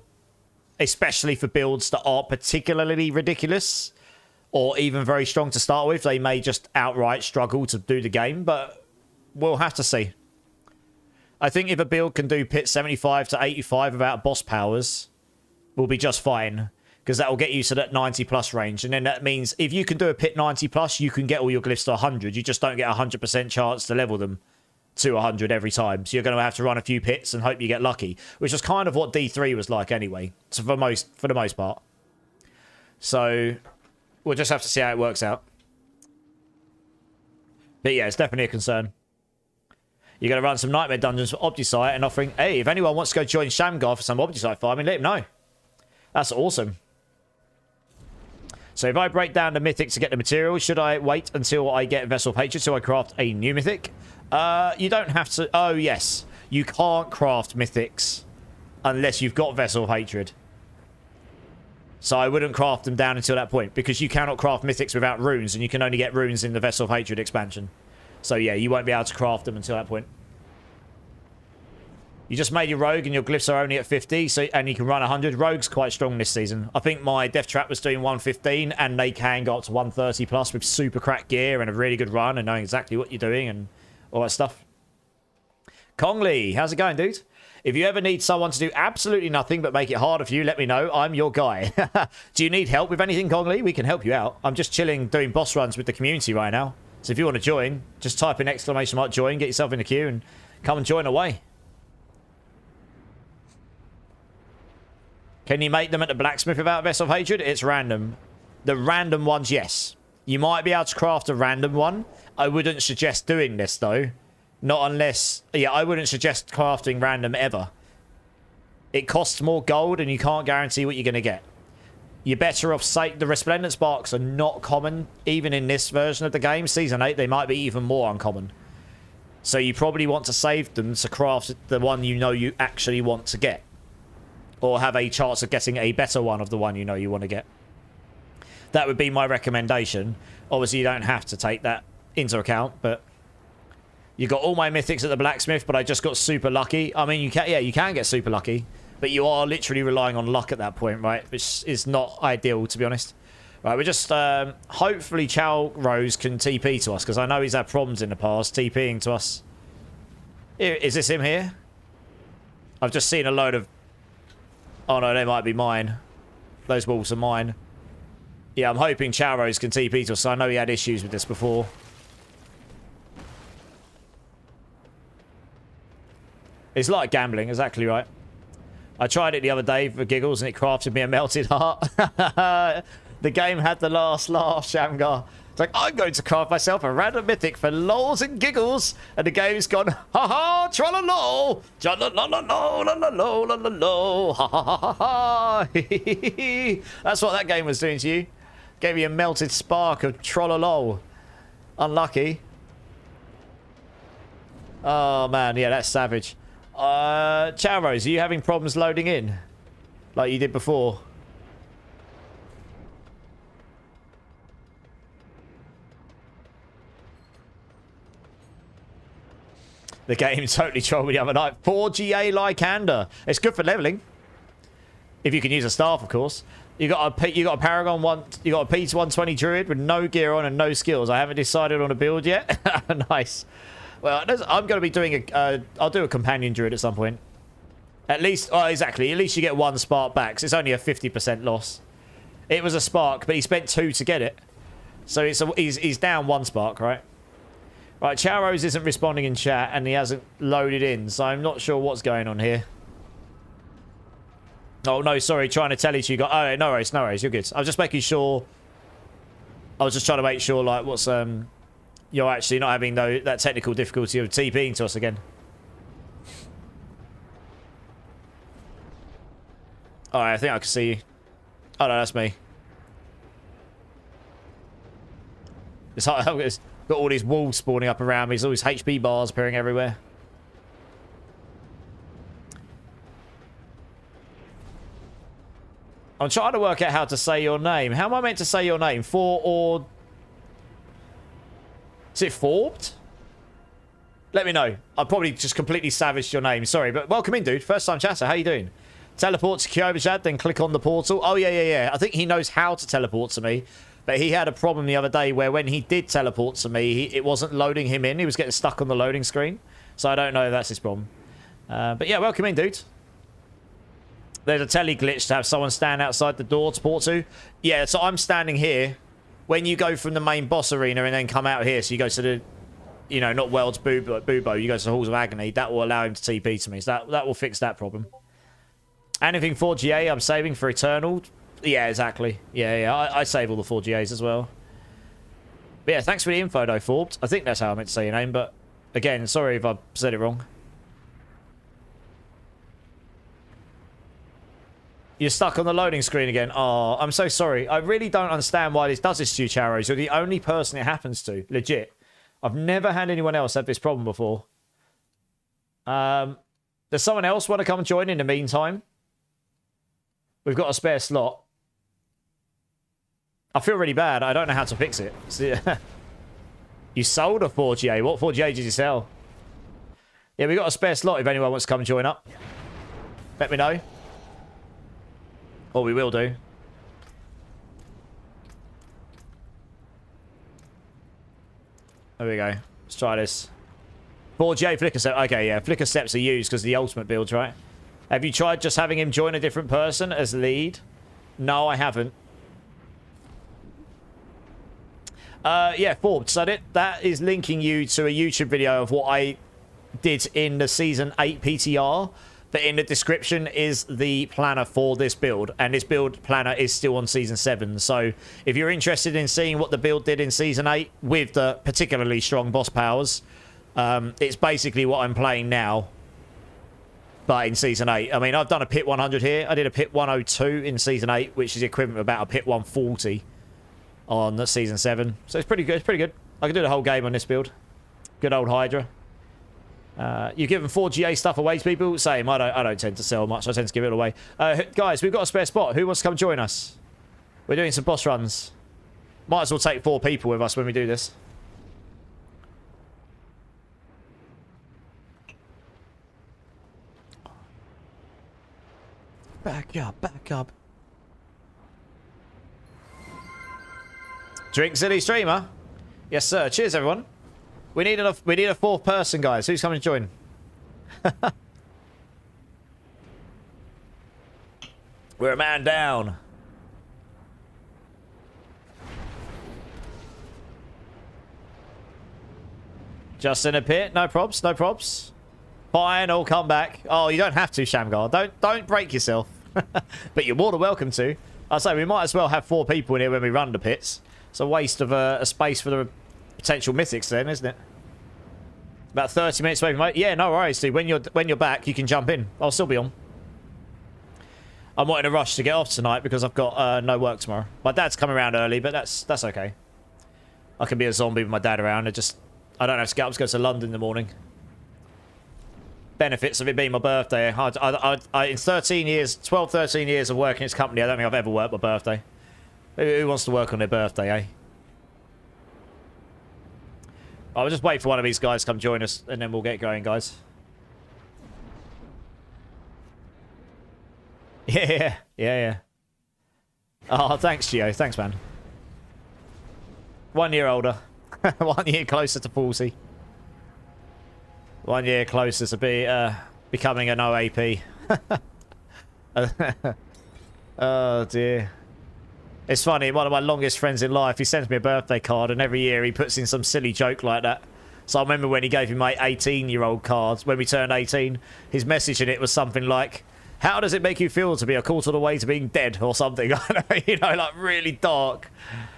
especially for builds that aren't particularly ridiculous, or even very strong to start with. They may just outright struggle to do the game, but we'll have to see. I think if a build can do pit 75 to 85 without boss powers, we'll be just fine, because that will get you to that 90 plus range. And then that means if you can do a pit 90 plus, you can get all your glyphs to 100. You just don't get a 100% chance to level them to 100 every time. So you're going to have to run a few pits and hope you get lucky, which is kind of what D3 was like anyway, so for the most part. So we'll just have to see how it works out. But yeah, it's definitely a concern. You're going to run some nightmare dungeons for Opticite and offering, hey, if anyone wants to go join Shamgar for some Opticite farming, let him know. That's awesome. So if I break down the mythic to get the material, should I wait until I get Vessel of Hatred so I craft a new mythic? You don't have to. Oh, yes. You can't craft mythics unless you've got Vessel of Hatred. So I wouldn't craft them down until that point, because you cannot craft mythics without runes, and you can only get runes in the Vessel of Hatred expansion. So yeah, you won't be able to craft them until that point. You just made your rogue and your glyphs are only at 50, so and you can run 100. Rogue's quite strong this season. I think my Death Trap was doing 115, and they can go up to 130 plus with super crack gear and a really good run and knowing exactly what you're doing and all that stuff. Kongli, how's it going, dude? If you ever need someone to do absolutely nothing but make it harder for you, let me know. I'm your guy. Do you need help with anything, Kongli? We can help you out. I'm just chilling doing boss runs with the community right now. So if you want to join, just type in !join, get yourself in the queue and come and join away. Can you make them at the blacksmith without Vessel of Hatred? It's random. The random ones, yes. You might be able to craft a random one. I wouldn't suggest doing this, though. Not unless... Yeah, I wouldn't suggest crafting random ever. It costs more gold, and you can't guarantee what you're going to get. You're better off... The Resplendent Sparks are not common, even in this version of the game. Season 8, they might be even more uncommon. So you probably want to save them to craft the one you know you actually want to get. Or have a chance of getting a better one of the one you know you want to get. That would be my recommendation. Obviously, you don't have to take that into account, but... You got all my mythics at the blacksmith, but I just got super lucky. I mean, you can get super lucky, but you are literally relying on luck at that point, right? Which is not ideal, to be honest. Right, we're just... hopefully Chow Rose can TP to us, because I know he's had problems in the past TPing to us. Is this him here? I've just seen a load of... Oh no, they might be mine. Those wolves are mine. Yeah, I'm hoping Chow Rose can TP to us. I know he had issues with this before. It's like gambling, exactly right. I tried it the other day for giggles and it crafted me a melted heart. The game had the last laugh, Shamgar. It's like, I'm going to craft myself a random mythic for lols and giggles. And the game's gone, ha-ha, tra-la-lol, tra-la-la-la-lo, la-la-lo, la-la-lo, ha-ha-ha-ha-ha. That's what that game was doing to you. Gave you a melted spark of tra-la-lol. Unlucky. Oh, man, yeah, that's savage. Chow Rose, are you having problems loading in? Like you did before? The game totally trolled me the other night. 4 GA Lycander. It's good for leveling. If you can use a staff, of course. You got a Paragon one. You got a P 120 Druid with no gear on and no skills. I haven't decided on a build yet. Nice. Well, I'm going to be doing I'll do a companion druid at some point. At least, oh, exactly. At least you get 1 spark back. So it's only a 50% loss. It was a spark, but he spent 2 to get it. So he's down 1 spark, right? Right, Chow Rose isn't responding in chat, and he hasn't loaded in, so I'm not sure what's going on here. Oh, no, sorry. Trying to tell you got... Oh, no worries, no worries. You're good. I was just making sure... I was just trying to make sure, like, what's... You're actually not having that technical difficulty of TPing to us again. Alright, I think I can see you. Oh no, that's me. It's got all these wolves spawning up around me. There's all these HP bars appearing everywhere. I'm trying to work out how to say your name. How am I meant to say your name? Is it Forbed? Let me know. I probably just completely savaged your name. Sorry, but welcome in, dude. First time chatter. How you doing? Teleport to Kyovajad, then click on the portal. Oh, yeah. I think he knows how to teleport to me. But he had a problem the other day where when he did teleport to me, it wasn't loading him in. He was getting stuck on the loading screen. So I don't know if that's his problem. But yeah, welcome in, dude. There's a tele glitch to have someone stand outside the door to port to. Yeah, so I'm standing here. When you go from the main boss arena and then come out here, so you go to the, you know, not World's Bubo, you go to the Halls of Agony, that will allow him to TP to me. So that will fix that problem. Anything 4GA I'm saving for Eternal? Yeah, exactly. Yeah, I save all the 4GAs as well. But yeah, thanks for the info though, Forbes. I think that's how I meant to say your name, but again, sorry if I said it wrong. You're stuck on the loading screen again. Oh, I'm so sorry. I really don't understand why this does this to you, Charos. You're the only person it happens to. Legit. I've never had anyone else have this problem before. Does someone else want to come and join in the meantime? We've got a spare slot. I feel really bad. I don't know how to fix it. You sold a 4GA. What 4GA did you sell? Yeah, we've got a spare slot if anyone wants to come and join up. Let me know. Or we will do. There we go. Let's try this. 4GA flicker step. Okay, yeah. Flicker steps are used because of the ultimate builds, right? Have you tried just having him join a different person as lead? No, I haven't. Yeah, Forbes. So that is linking you to a YouTube video of what I did in the Season 8 PTR. But in the description is the planner for this build. And this build planner is still on Season 7. So if you're interested in seeing what the build did in Season 8 with the particularly strong boss powers, it's basically what I'm playing now. But in Season 8. I mean, I've done a pit 100 here. I did a pit 102 in Season 8, which is equivalent to about a pit 140 on the Season 7. So it's pretty good. It's pretty good. I can do the whole game on this build. Good old Hydra. You giving 4GA stuff away to people? Same. I don't tend to sell much. I tend to give it away. Guys, we've got a spare spot. Who wants to come join us? We're doing some boss runs. Might as well take 4 people with us when we do this. Back up, back up. Drink City Streamer. Yes, sir. Cheers, everyone. We need a 4th person, guys. Who's coming to join? We're a man down. Just in a pit. No props. No props. Fine. I'll come back. Oh, you don't have to, Shamgar. Don't break yourself. But you're more than welcome to. I say we might as well have 4 people in here when we run the pits. It's a waste of a space for the potential mythics then, isn't it? About 30 minutes maybe, mate. Yeah, no worries, dude. When you're back, you can jump in. I'll still be on. I'm not in a rush to get off tonight because I've got no work tomorrow. My dad's coming around early, but that's okay. I can be a zombie with my dad around. I don't have to get up to go to London in the morning. Benefits of it being my birthday. In 13 years of working in this company, I don't think I've ever worked my birthday. Who wants to work on their birthday, eh? I'll just wait for one of these guys to come join us, and then we'll get going, guys. Yeah. Oh, thanks, Gio. Thanks, man. 1 year older. 1 year closer to 40. 1 year closer to becoming an OAP. Oh, dear. It's funny, one of my longest friends in life, he sends me a birthday card, and every year he puts in some silly joke like that. So I remember when he gave me my 18-year-old card, when we turned 18, his message in it was something like, how does it make you feel to be a quarter of the way to being dead, or something? You know, like really dark.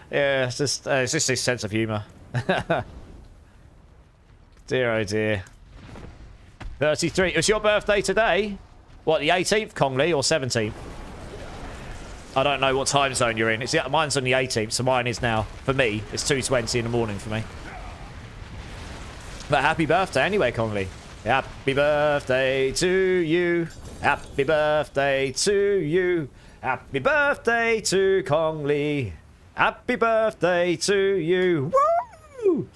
Yeah, it's just his sense of humour. Dear, oh dear. 33. It was your birthday today? What, the 18th, Congley, or 17th? I don't know what time zone you're in. Mine's on the 18th, so mine is now. For me, it's 2:20 in the morning for me. But happy birthday anyway, Conley. Happy birthday to you. Happy birthday to you. Happy birthday to Conley. Happy birthday to you. Woo!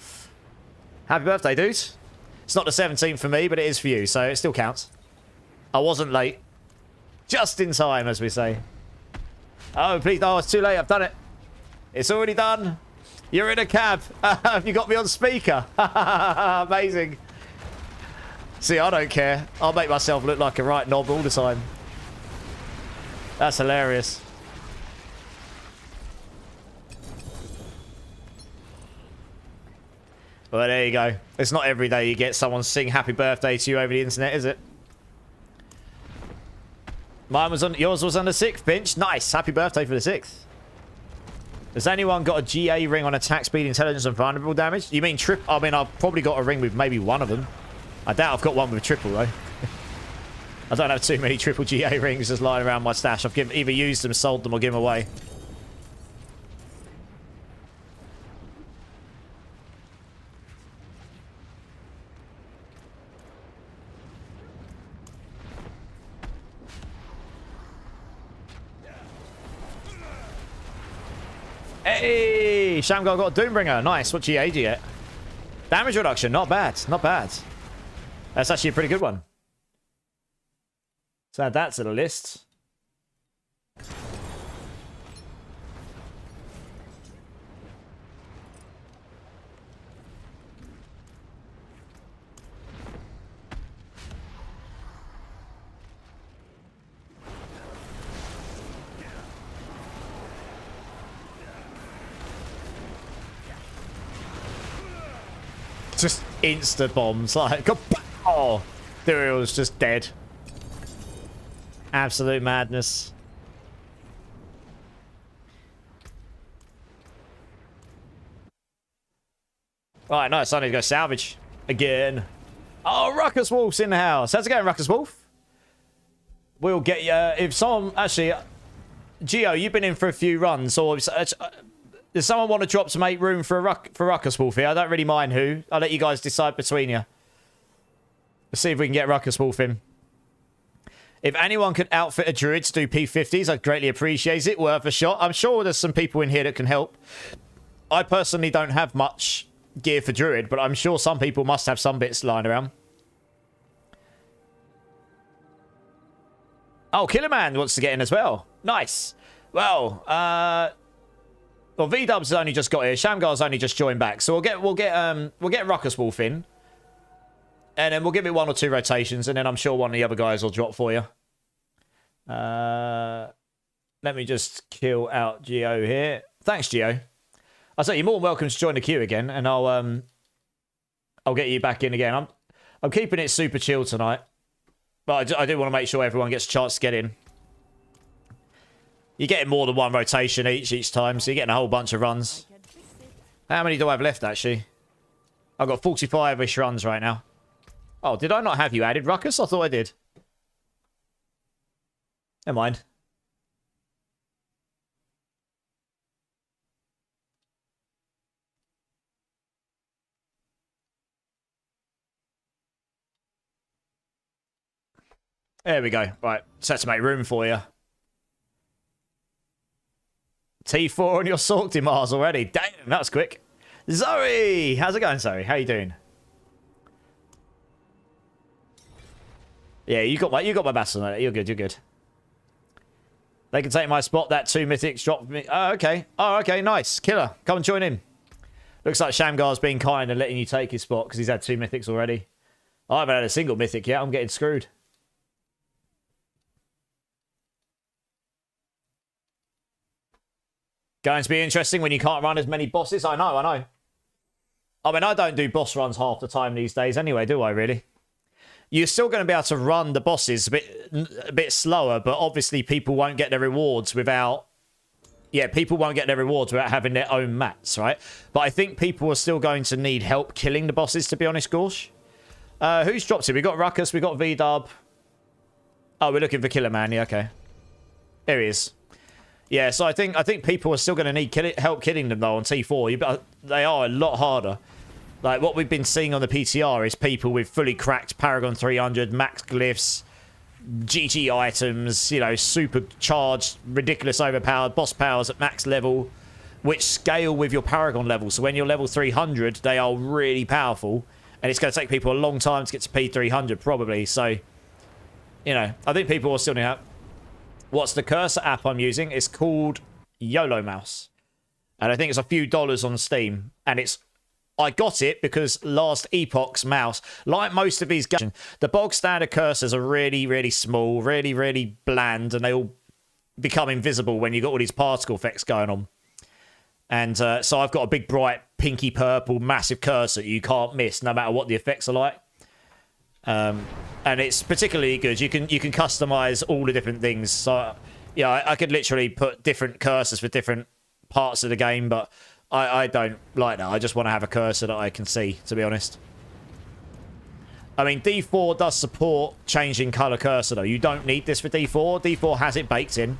Happy birthday, dudes. It's not the 17th for me, but it is for you, so it still counts. I wasn't late. Just in time, as we say. Oh, please. Oh, it's too late. I've done it. It's already done. You're in a cab. Have you got me on speaker? Amazing. See, I don't care. I'll make myself look like a right knob all the time. That's hilarious. Well, there you go. It's not every day you get someone sing happy birthday to you over the internet, is it? Yours was on the 6th, Pinch. Nice. Happy birthday for the 6th. Has anyone got a GA ring on attack speed, intelligence, and vulnerable damage? You mean triple? I mean, I've probably got a ring with maybe one of them. I doubt I've got one with triple, though. I don't have too many triple GA rings just lying around my stash. I've either used them, sold them, or given them away. Hey! Shamgar got a Doombringer. Nice. What GA do you get? Damage reduction. Not bad. Not bad. That's actually a pretty good one. So add that to the list. Just insta bombs, like, oh, Duriel was just dead. Absolute madness. Right, nice. I need to go salvage again. Oh, Ruckus Wolf's in the house. How's it going, Ruckus Wolf? We'll get you. If someone actually, Geo, you've been in for a few runs, or does someone want to drop to make room for Ruckus Wolf here? I don't really mind who. I'll let you guys decide between you. Let's see if we can get Ruckus Wolf in. If anyone could outfit a druid to do P50s, I'd greatly appreciate it. Worth a shot. I'm sure there's some people in here that can help. I personally don't have much gear for druid, but I'm sure some people must have some bits lying around. Oh, Killerman wants to get in as well. Nice. Well, V-Dubs has only just got here. Shamgar's only just joined back, so we'll get Ruckus Wolf in, and then we'll give it 1 or 2 rotations, and then I'm sure one of the other guys will drop for you. Let me just kill out Geo here. Thanks, Geo. I'll say you're more than welcome to join the queue again, and I'll get you back in again. I'm keeping it super chill tonight, but I do want to make sure everyone gets a chance to get in. You're getting more than 1 rotation each time, so you're getting a whole bunch of runs. How many do I have left, actually? I've got 45-ish runs right now. Oh, did I not have you added, Ruckus? I thought I did. Never mind. There we go. Right, set to make room for you. T4 on your Salty Mars already. Damn, that was quick. Zoe! How's it going, Zoe? How you doing? Yeah, you got my bastard on it. You're good, you're good. They can take my spot. That 2 mythics dropped me. Oh, okay. Oh, okay, nice. Killer, come and join in. Looks like Shamgar's been kind and letting you take his spot because he's had 2 mythics already. I haven't had a single mythic yet. I'm getting screwed. Going to be interesting when you can't run as many bosses. I know, I know. I mean, I don't do boss runs half the time these days anyway, do I, really? You're still going to be able to run the bosses a bit slower, but obviously people won't get their rewards without... Yeah, people won't get their rewards without having their own mats, right? But I think people are still going to need help killing the bosses, to be honest, Gorsh. Who's dropped it? We got Ruckus, we got V-Dub. Oh, we're looking for Killer Man. Yeah, okay. There he is. Yeah, so I think people are still going to need help killing them, though, on T4. They are a lot harder. Like, what we've been seeing on the PTR is people with fully cracked Paragon 300, max glyphs, GG items, you know, supercharged, ridiculous overpowered boss powers at max level, which scale with your Paragon level. So when you're level 300, they are really powerful. And it's going to take people a long time to get to P300, probably. So, you know, I think people will still need help. What's the cursor app I'm using? It's called YOLO Mouse. And I think it's a few dollars on Steam. And I got it because last Epoch's mouse, like most of these games, the bog standard cursors are really, really small, really, really bland, and they all become invisible when you've got all these particle effects going on. And so I've got a big, bright, pinky purple, massive cursor you can't miss, no matter what the effects are like. And it's particularly good. You can customize all the different things. So yeah, I could literally put different cursors for different parts of the game, but I don't like that. I just want to have a cursor that I can see, to be honest. I mean, D4 does support changing color cursor, though. You don't need this for D4. D4 has it baked in.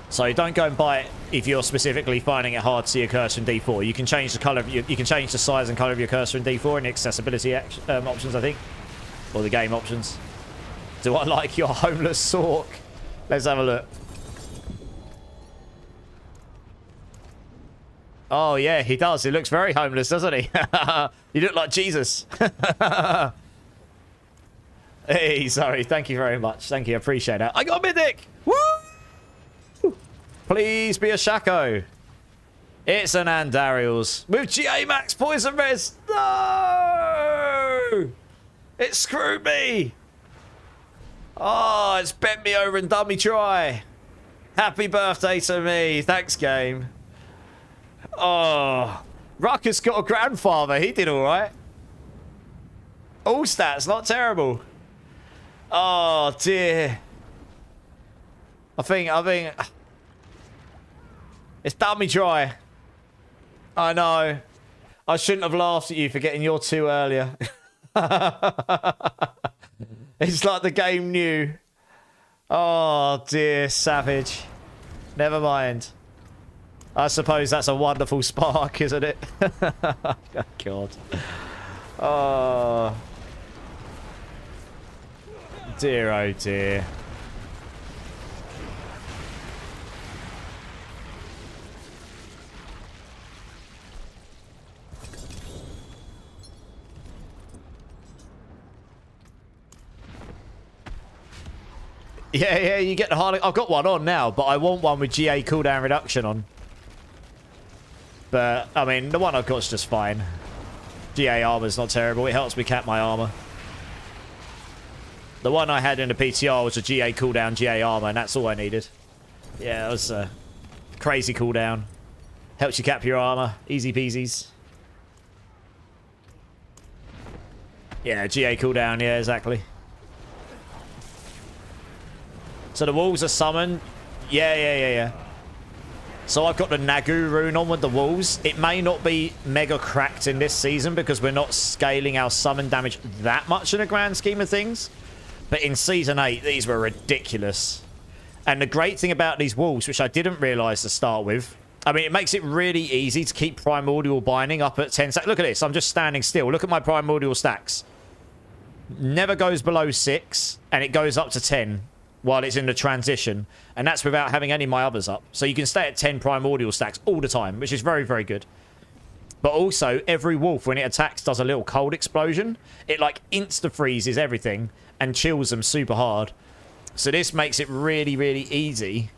So don't go and buy it if you're specifically finding it hard to see a cursor in D4. You can change the color. You can change the size and color of your cursor in D4 in the accessibility options, I think, or the game options. Do I like your homeless Sork? Let's have a look. Oh yeah, he does. He looks very homeless, doesn't he? You look like Jesus. Hey, sorry. Thank you very much. Thank you. I appreciate that. I got a mythic. Woo! Please be a Shaco. It's an Andariel's with GA Max Poison Res. No! It screwed me. Oh, it's bent me over and done me try. Happy birthday to me. Thanks, game. Oh, Ruckus got a grandfather. He did all right. All stats, not terrible. Oh dear. I think it's done me dry. I know. I shouldn't have laughed at you for getting your 2 earlier. It's like the game knew. Oh dear, savage. Never mind. I suppose that's a wonderful spark, isn't it? Oh, God. Oh. Dear, oh dear. Yeah, you get the hard... I've got one on now, but I want one with GA cooldown reduction on. But, I mean, the one I've got is just fine. GA armor's not terrible. It helps me cap my armor. The one I had in the PTR was a GA cooldown, GA armor, and that's all I needed. Yeah, it was a crazy cooldown. Helps you cap your armor. Easy peasies. Yeah, GA cooldown. Yeah, exactly. So the wolves are summoned. Yeah. So I've got the Nagu rune on with the wolves. It may not be mega cracked in this season because we're not scaling our summon damage that much in the grand scheme of things. But in Season 8, these were ridiculous. And the great thing about these wolves, which I didn't realise to start with, I mean, it makes it really easy to keep primordial binding up at 10 stacks. Look at this. I'm just standing still. Look at my primordial stacks. Never goes below 6, and it goes up to 10 while it's in the transition. And that's without having any of my others up. So you can stay at 10 primordial stacks all the time, which is very, very good. But also, every wolf, when it attacks, does a little cold explosion. It, like, insta-freezes everything and chills them super hard. So this makes it really, really easy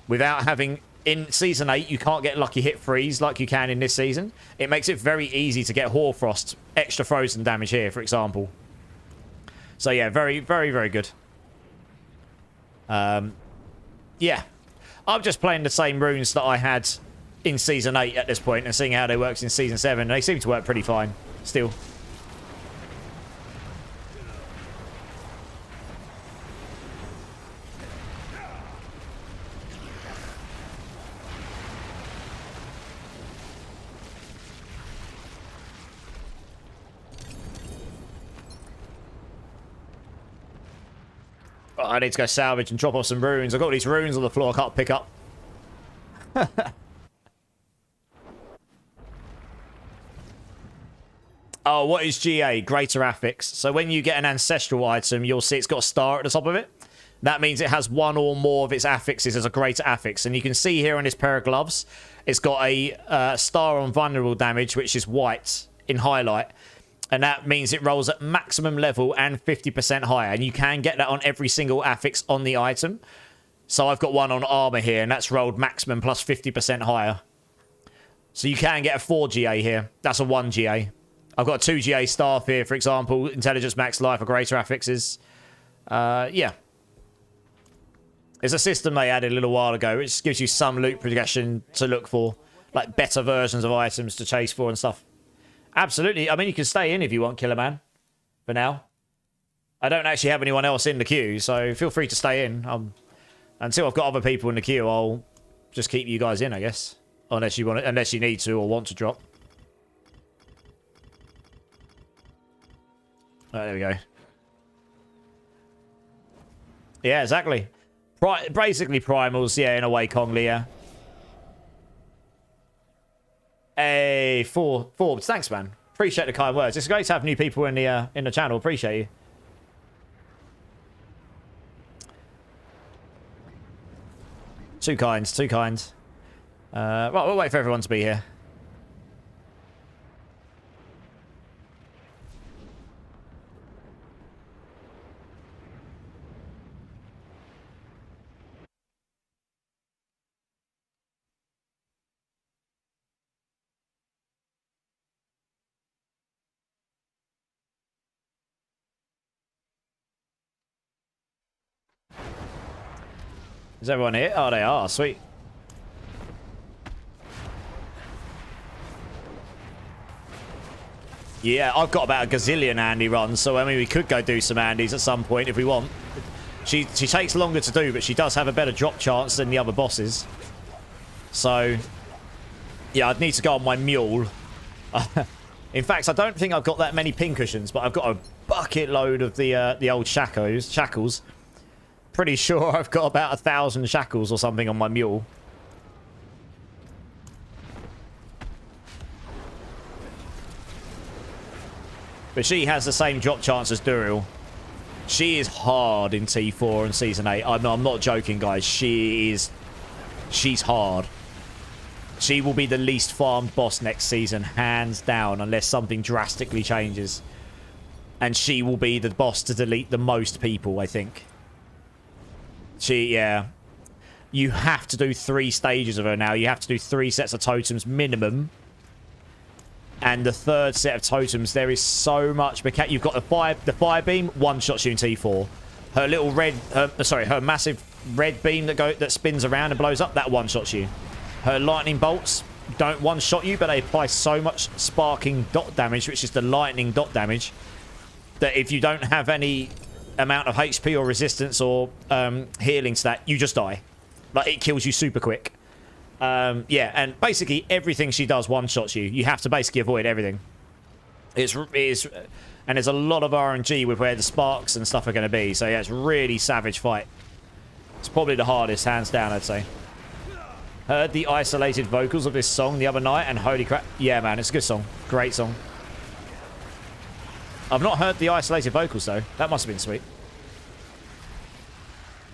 without having... In Season 8, you can't get Lucky Hit Freeze like you can in this season. It makes it very easy to get Hoarfrost extra frozen damage here, for example. So, yeah, very, very, very good. Yeah. I'm just playing the same runes that I had in Season 8 at this point and seeing how they worked in Season 7. They seem to work pretty fine still. Oh, I need to go salvage and drop off some runes. I've got all these runes on the floor I can't pick up. Oh, what is GA? Greater Affix. So when you get an ancestral item, you'll see it's got a star at the top of it. That means it has one or more of its affixes as a greater affix. And you can see here on this pair of gloves, it's got a star on vulnerable damage, which is white in highlight. And that means it rolls at maximum level and 50% higher. And you can get that on every single affix on the item. So I've got one on armor here, and that's rolled maximum plus 50% higher. So you can get a 4 GA here. That's a 1 GA. I've got a 2 GA staff here, for example. Intelligence max life or greater affixes. Yeah. It's a system they added a little while ago, which gives you some loot progression to look for. Like better versions of items to chase for and stuff. Absolutely. I mean, you can stay in if you want, Killer Man. For now. I don't actually have anyone else in the queue, so feel free to stay in. Until I've got other people in the queue, I'll just keep you guys in, I guess. Unless you want it, unless you need to or want to drop. Oh, there we go. Yeah, exactly. Basically primals, yeah, in a way, Kong Leah. Hey, Forbes, thanks, man. Appreciate the kind words. It's great to have new people in the channel. Appreciate you. Too kind, too kind. Well, we'll wait for everyone to be here. Is everyone here? Oh, they are. Sweet. Yeah, I've got about a gazillion Andy runs, so I mean, we could go do some Andys at some point if we want. She takes longer to do, but she does have a better drop chance than the other bosses. So, yeah, I'd need to go on my mule. In fact, I don't think I've got that many pincushions, but I've got a bucket load of the old shackles. Pretty sure I've got about 1,000 shackles or something on my mule. But she has the same drop chance as Duril. She is hard in T4 and Season 8. I'm not joking, guys. She's hard. She will be the least farmed boss next season, hands down, unless something drastically changes. And she will be the boss to delete the most people, I think. Yeah. You have to do 3 stages of her now. You have to do 3 sets of totems minimum. And the 3rd set of totems, there is so much mechanic. You've got the fire beam, one-shots you in T4. Her little red, her massive red beam that spins around and blows up, that one-shots you. Her lightning bolts don't one-shot you, but they apply so much sparking dot damage, which is the lightning dot damage, that if you don't have any amount of HP or resistance or healing stat, you just die. Like, it kills you super quick. Yeah, and basically everything she does one-shots you. You have to basically avoid everything. It is, and there's a lot of RNG with where the sparks and stuff are going to be. So yeah, it's really savage fight. It's probably the hardest, hands down, I'd say. Heard the isolated vocals of this song the other night, and holy crap. Yeah, man, it's a good song. Great song. I've not heard the isolated vocals, though. That must have been sweet.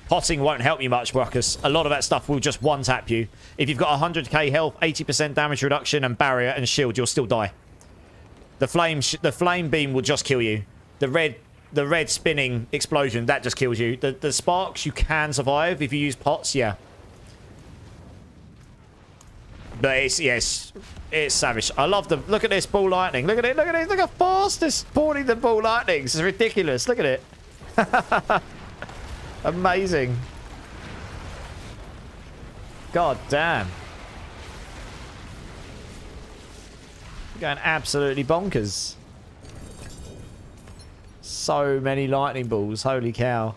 Potting won't help you much, Ruckus. A lot of that stuff will just one-tap you. If you've got 100k health, 80% damage reduction, and barrier and shield, you'll still die. The flame beam will just kill you. The red spinning explosion, that just kills you. The sparks, you can survive if you use pots, yeah. But it's savage. I love them. Look at this ball lightning. Look at it. Look at it. Look how fast it's spawning the ball lightnings. It's ridiculous. Look at it. Amazing. God damn. Going absolutely bonkers. So many lightning balls. Holy cow.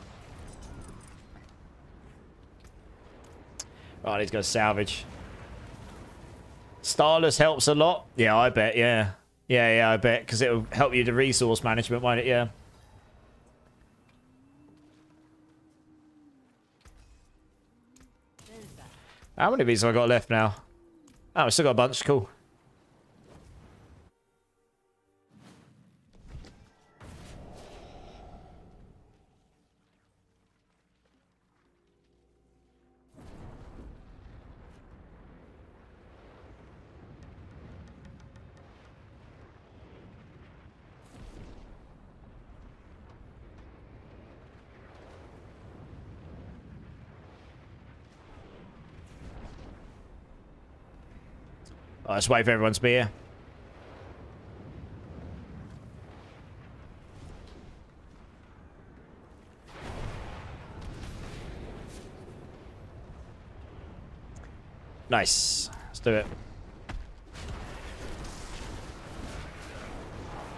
Right, let's go salvage. Starless helps a lot. Yeah, I bet, yeah. Yeah, I bet. Because it'll help you with resource management, won't it? Yeah. How many of these have I got left now? Oh, I've still got a bunch. Cool. Let's wait for everyone to be here. Nice. Let's do it.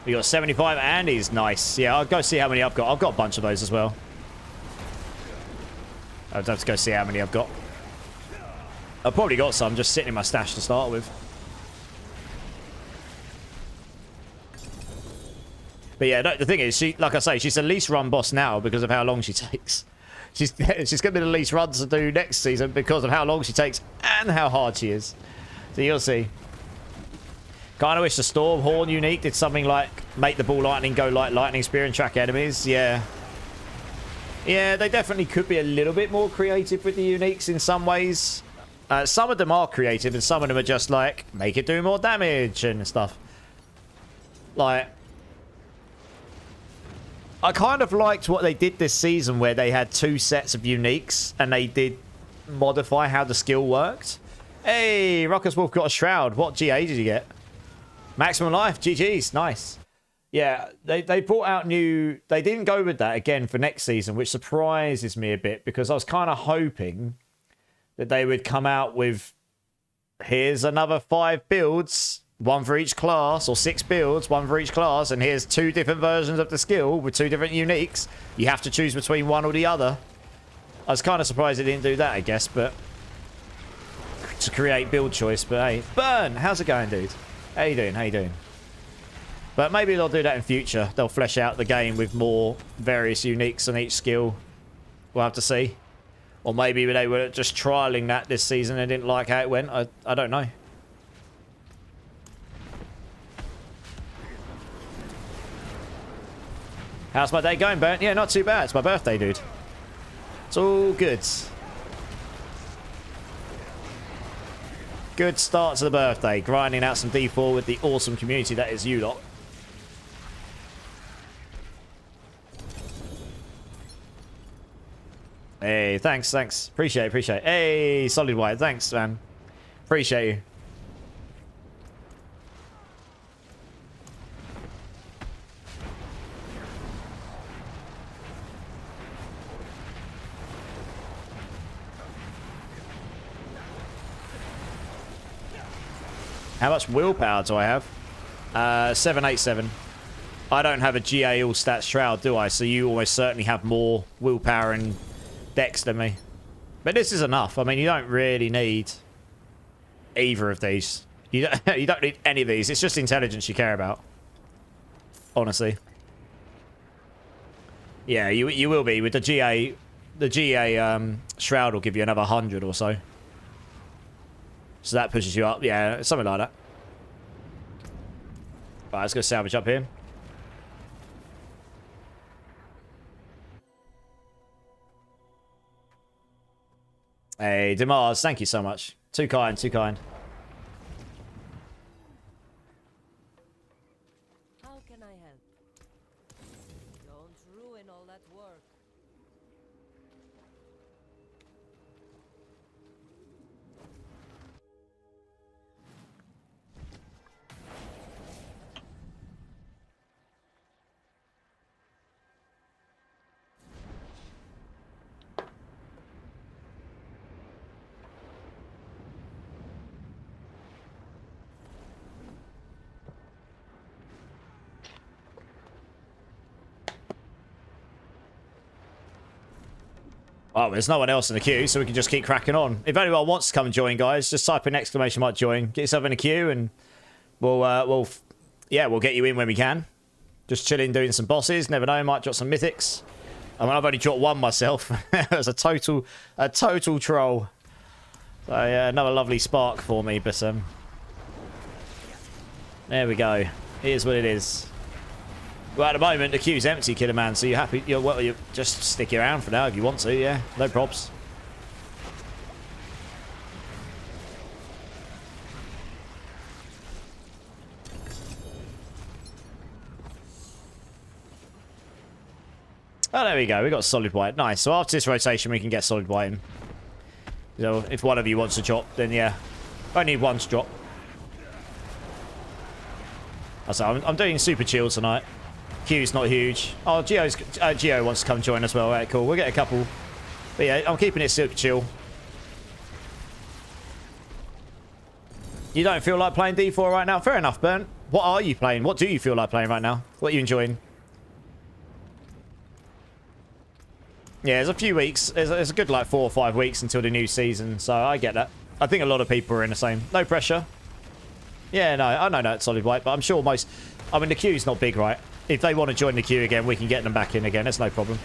We got 75 and he's nice. Yeah, I'll go see how many I've got. I've got a bunch of those as well. I'll have to go see how many I've got. I've probably got some just sitting in my stash to start with. But yeah, no, the thing is, like I say, she's the least run boss now because of how long she takes. She's going to be the least runs to do next season because of how long she takes and how hard she is. So you'll see. Kind of wish the Stormhorn unique did something like make the ball lightning go like lightning spear and track enemies. Yeah. Yeah, they definitely could be a little bit more creative with the uniques in some ways. Some of them are creative and some of them are just like, make it do more damage and stuff. Like, I kind of liked what they did this season where they had 2 sets of uniques and they did modify how the skill worked. Hey, Ruckus Wolf got a Shroud. What GA did you get? Maximum life. GG's. Nice. Yeah, they brought out new... They didn't go with that again for next season, which surprises me a bit because I was kind of hoping that they would come out with, here's another 5 builds, 1 for each class, or 6 builds, 1 for each class, and here's 2 different versions of the skill with 2 different uniques. You have to choose between one or the other. I was kind of surprised they didn't do that, I guess, but to create build choice. But hey, Burn, how's it going, dude? How you doing? How you doing? But maybe they'll do that in future. They'll flesh out the game with more various uniques on each skill. We'll have to see. Or maybe they were just trialing that this season and didn't like how it went. I don't know. How's my day going, Burnt? Yeah, not too bad. It's my birthday, dude. It's all good. Good start to the birthday. Grinding out some D4 with the awesome community that is you lot. Hey, thanks. Appreciate it. Hey, Solid White. Thanks, man. Appreciate you. How much willpower do I have? 787. I don't have a GA all stats Shroud, do I? So you almost certainly have more willpower and dex than me. But this is enough. I mean, you don't really need either of these. You don't need any of these. It's just intelligence you care about. Honestly. Yeah, you will be. With the GA... The GA Shroud will give you another 100 or so. So that pushes you up. Yeah, something like that. Right, let's go salvage up here. Hey, Demars, thank you so much. Too kind, too kind. How can I help? Don't ruin all that work. Oh, there's no one else in the queue, so we can just keep cracking on. If anyone wants to come and join, guys, just type in exclamation mark join. Get yourself in a queue, and we'll get you in when we can. Just chilling, doing some bosses. Never know, might drop some mythics. I mean, I've only dropped one myself. It was a total troll. So yeah, another lovely spark for me, but there we go. Here's what it is. Well, at the moment, the queue's empty, Killer Man, so you're happy. You just stick around for now if you want to, yeah. No props. Oh, there we go. We got Solid White. Nice. So after this rotation, we can get Solid White in. So if one of you wants to drop, then yeah. I need one to drop. I'm doing super chill tonight. Queue's not huge. Oh, Geo wants to come join as well. Right, cool. We'll get a couple. But yeah, I'm keeping it super chill. You don't feel like playing D4 right now? Fair enough, Burnt. What are you playing? What do you feel like playing right now? What are you enjoying? Yeah, there's a few weeks. There's a good like 4 or 5 weeks until the new season, so I get that. I think a lot of people are in the same. No pressure. Yeah, no, I know it's solid white, but I'm sure most... I mean, the queue's not big, right? If they want to join the queue again, we can get them back in again. It's no problem.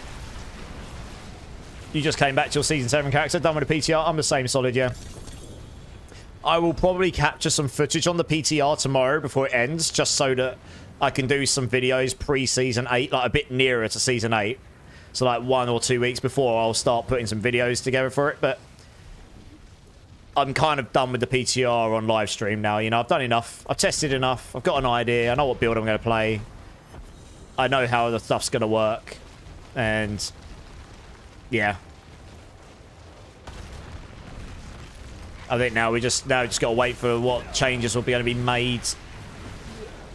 You just came back to your Season 7 character, done with the PTR. I'm the same, solid, yeah. I will probably capture some footage on the PTR tomorrow before it ends, just so that I can do some videos pre-Season 8, like a bit nearer to Season 8. So like 1 or 2 weeks before, I'll start putting some videos together for it, but... I'm kind of done with the PTR on live stream now, you know. I've done enough. I've tested enough. I've got an idea. I know what build I'm going to play. I know how the stuff's going to work. And... yeah. I think now we just got to wait for what changes will be going to be made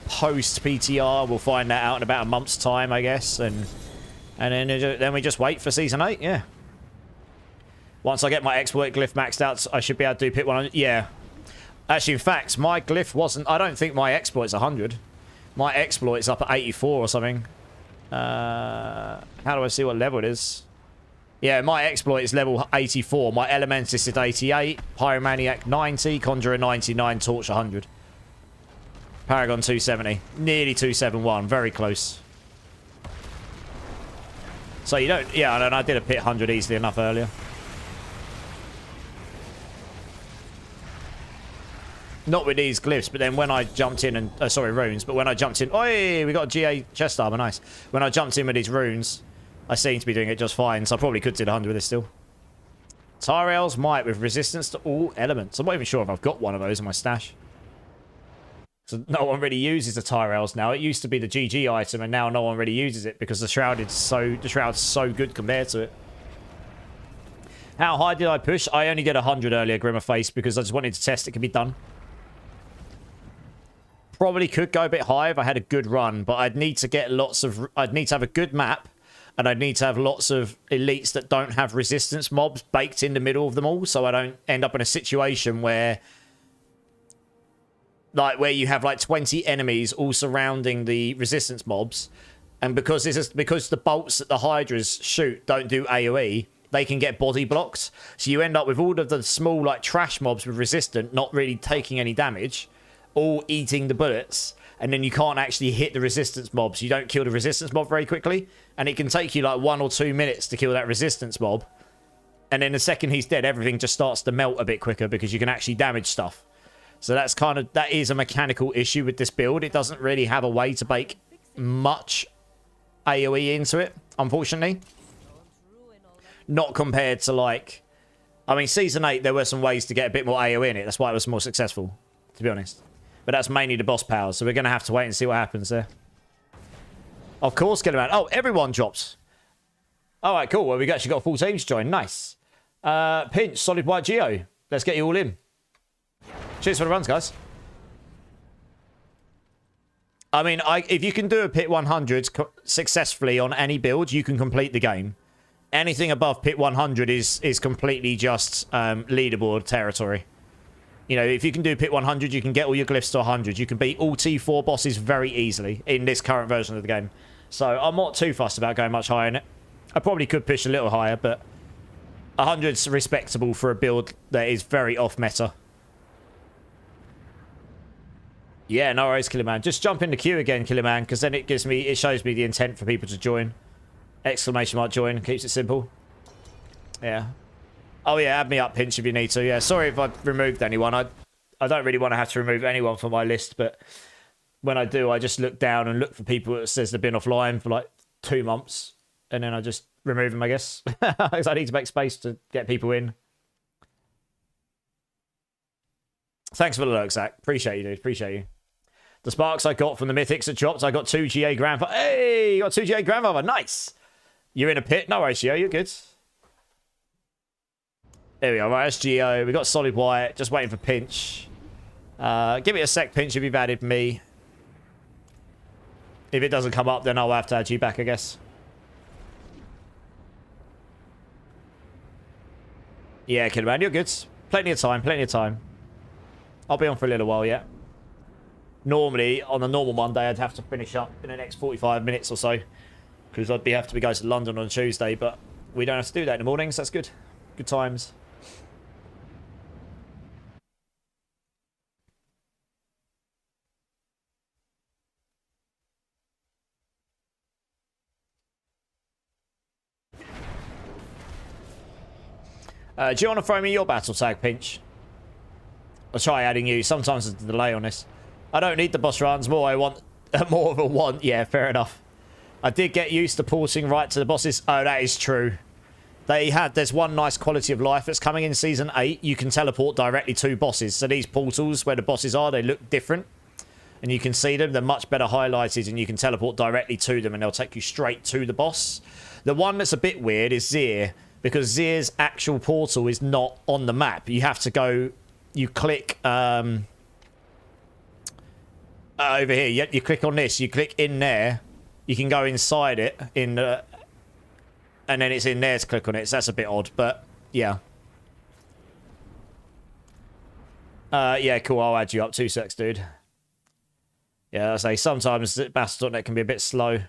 post PTR. We'll find that out in about a month's time, I guess, and then we just wait for Season 8. Yeah. Once I get my exploit glyph maxed out, I should be able to do pit 100. Yeah. Actually, in fact, my glyph wasn't... I don't think my exploit's 100. My exploit's up at 84 or something. How do I see what level it is? Yeah, my exploit is level 84. My Elementis is 88. Pyromaniac 90. Conjurer 99. Torch 100. Paragon 270. Nearly 271. Very close. So you don't... yeah, I did a pit 100 easily enough earlier. Not with these glyphs, but then when I jumped in and... sorry, runes. But when I jumped in... oi, we got a GA chest armor. Nice. When I jumped in with these runes, I seem to be doing it just fine. So I probably could do the 100 with this still. Tyrell's Might with resistance to all elements. I'm not even sure if I've got one of those in my stash. So no one really uses the Tyrells now. It used to be the GG item, and now no one really uses it because the Shroud's so good compared to it. How high did I push? I only did 100 earlier, Grimmer Face, because I just wanted to test it can be done. Probably could go a bit higher if I had a good run, but I'd need to get lots of... I'd need to have a good map, and I'd need to have lots of elites that don't have resistance mobs baked in the middle of them all, so I don't end up in a situation where... like, where you have, like, 20 enemies all surrounding the resistance mobs, and because the bolts that the Hydras shoot don't do AoE, they can get body blocked. So you end up with all of the small, like, trash mobs with resistant not really taking any damage... all eating the bullets, and then you can't actually hit the resistance mobs. You don't kill the resistance mob very quickly, and it can take you like 1 or 2 minutes to kill that resistance mob. And then the second he's dead, everything just starts to melt a bit quicker because you can actually damage stuff. So that is a mechanical issue with this build. It doesn't really have a way to bake much AoE into it, unfortunately. Not compared to like... I mean, Season 8, there were some ways to get a bit more AoE in it. That's why it was more successful, to be honest. But that's mainly the boss powers, so we're going to have to wait and see what happens there. Of course, get around. Oh, everyone drops. All right, cool. Well, we've actually got a full team to join. Nice. Pinch, Solid White Geo. Let's get you all in. Cheers for the runs, guys. I mean, if you can do a pit 100 successfully on any build, you can complete the game. Anything above pit 100 is completely just leaderboard territory. You know, if you can do pit 100, you can get all your glyphs to 100. You can beat all T4 bosses very easily in this current version of the game. So I'm not too fussed about going much higher in it. I probably could push a little higher, but 100's respectable for a build that is very off meta. Yeah, no worries, Killerman. Just jump in the queue again, Killerman, because then it shows me the intent for people to join. Exclamation mark join, keeps it simple. Yeah. Oh yeah, add me up, Pinch, if you need to. Yeah, sorry if I've removed anyone. I don't really want to have to remove anyone from my list, but when I do, I just look down and look for people that says they've been offline for like 2 months, and then I just remove them, I guess. Because I need to make space to get people in. Thanks for the lurk, Zach. Appreciate you, dude. Appreciate you. The sparks I got from the mythics that dropped, I got 2 GA grandfather. Hey, you got 2 GA grandfather. Nice. You're in a pit. No worries, Geo. You're good. There we are. Right, that's Geo. We got Solid White. Just waiting for Pinch. Give it a sec, Pinch, if you've added me. If it doesn't come up, then I'll have to add you back, I guess. Yeah, Kid Man, you're good. Plenty of time, plenty of time. I'll be on for a little while yet. Normally, on a normal Monday, I'd have to finish up in the next 45 minutes or so. Because I'd have to go to London on Tuesday, but we don't have to do that in the mornings. That's good. Good times. Do you want to throw me your battle tag, Pinch? I'll try adding you. Sometimes there's a delay on this. I don't need the boss runs. More I want, more of a want. Yeah, fair enough. I did get used to porting right to the bosses. Oh, that is true. There's one nice quality of life that's coming in Season 8. You can teleport directly to bosses. So these portals where the bosses are, they look different. And you can see them. They're much better highlighted and you can teleport directly to them and they'll take you straight to the boss. The one that's a bit weird is Zir. Because Zir's actual portal is not on the map. You have to go... You click... over here. You click on this. You click in there. You can go inside it. And then it's in there to click on it. So that's a bit odd. But, yeah. Yeah, cool. I'll add you up. 2 secs, dude. Yeah, I say sometimes Battle.net can be a bit slow.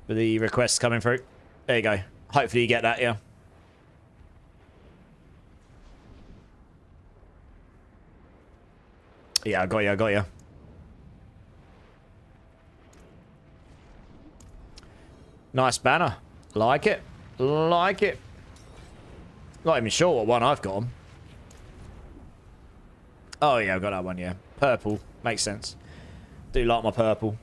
With the requests coming through. There you go. Hopefully you get that, yeah. Yeah, I got you, I got you. Nice banner. Like it. Like it. Not even sure what one I've got on. Oh, yeah, I've got that one, yeah. Purple. Makes sense. Do like my purple.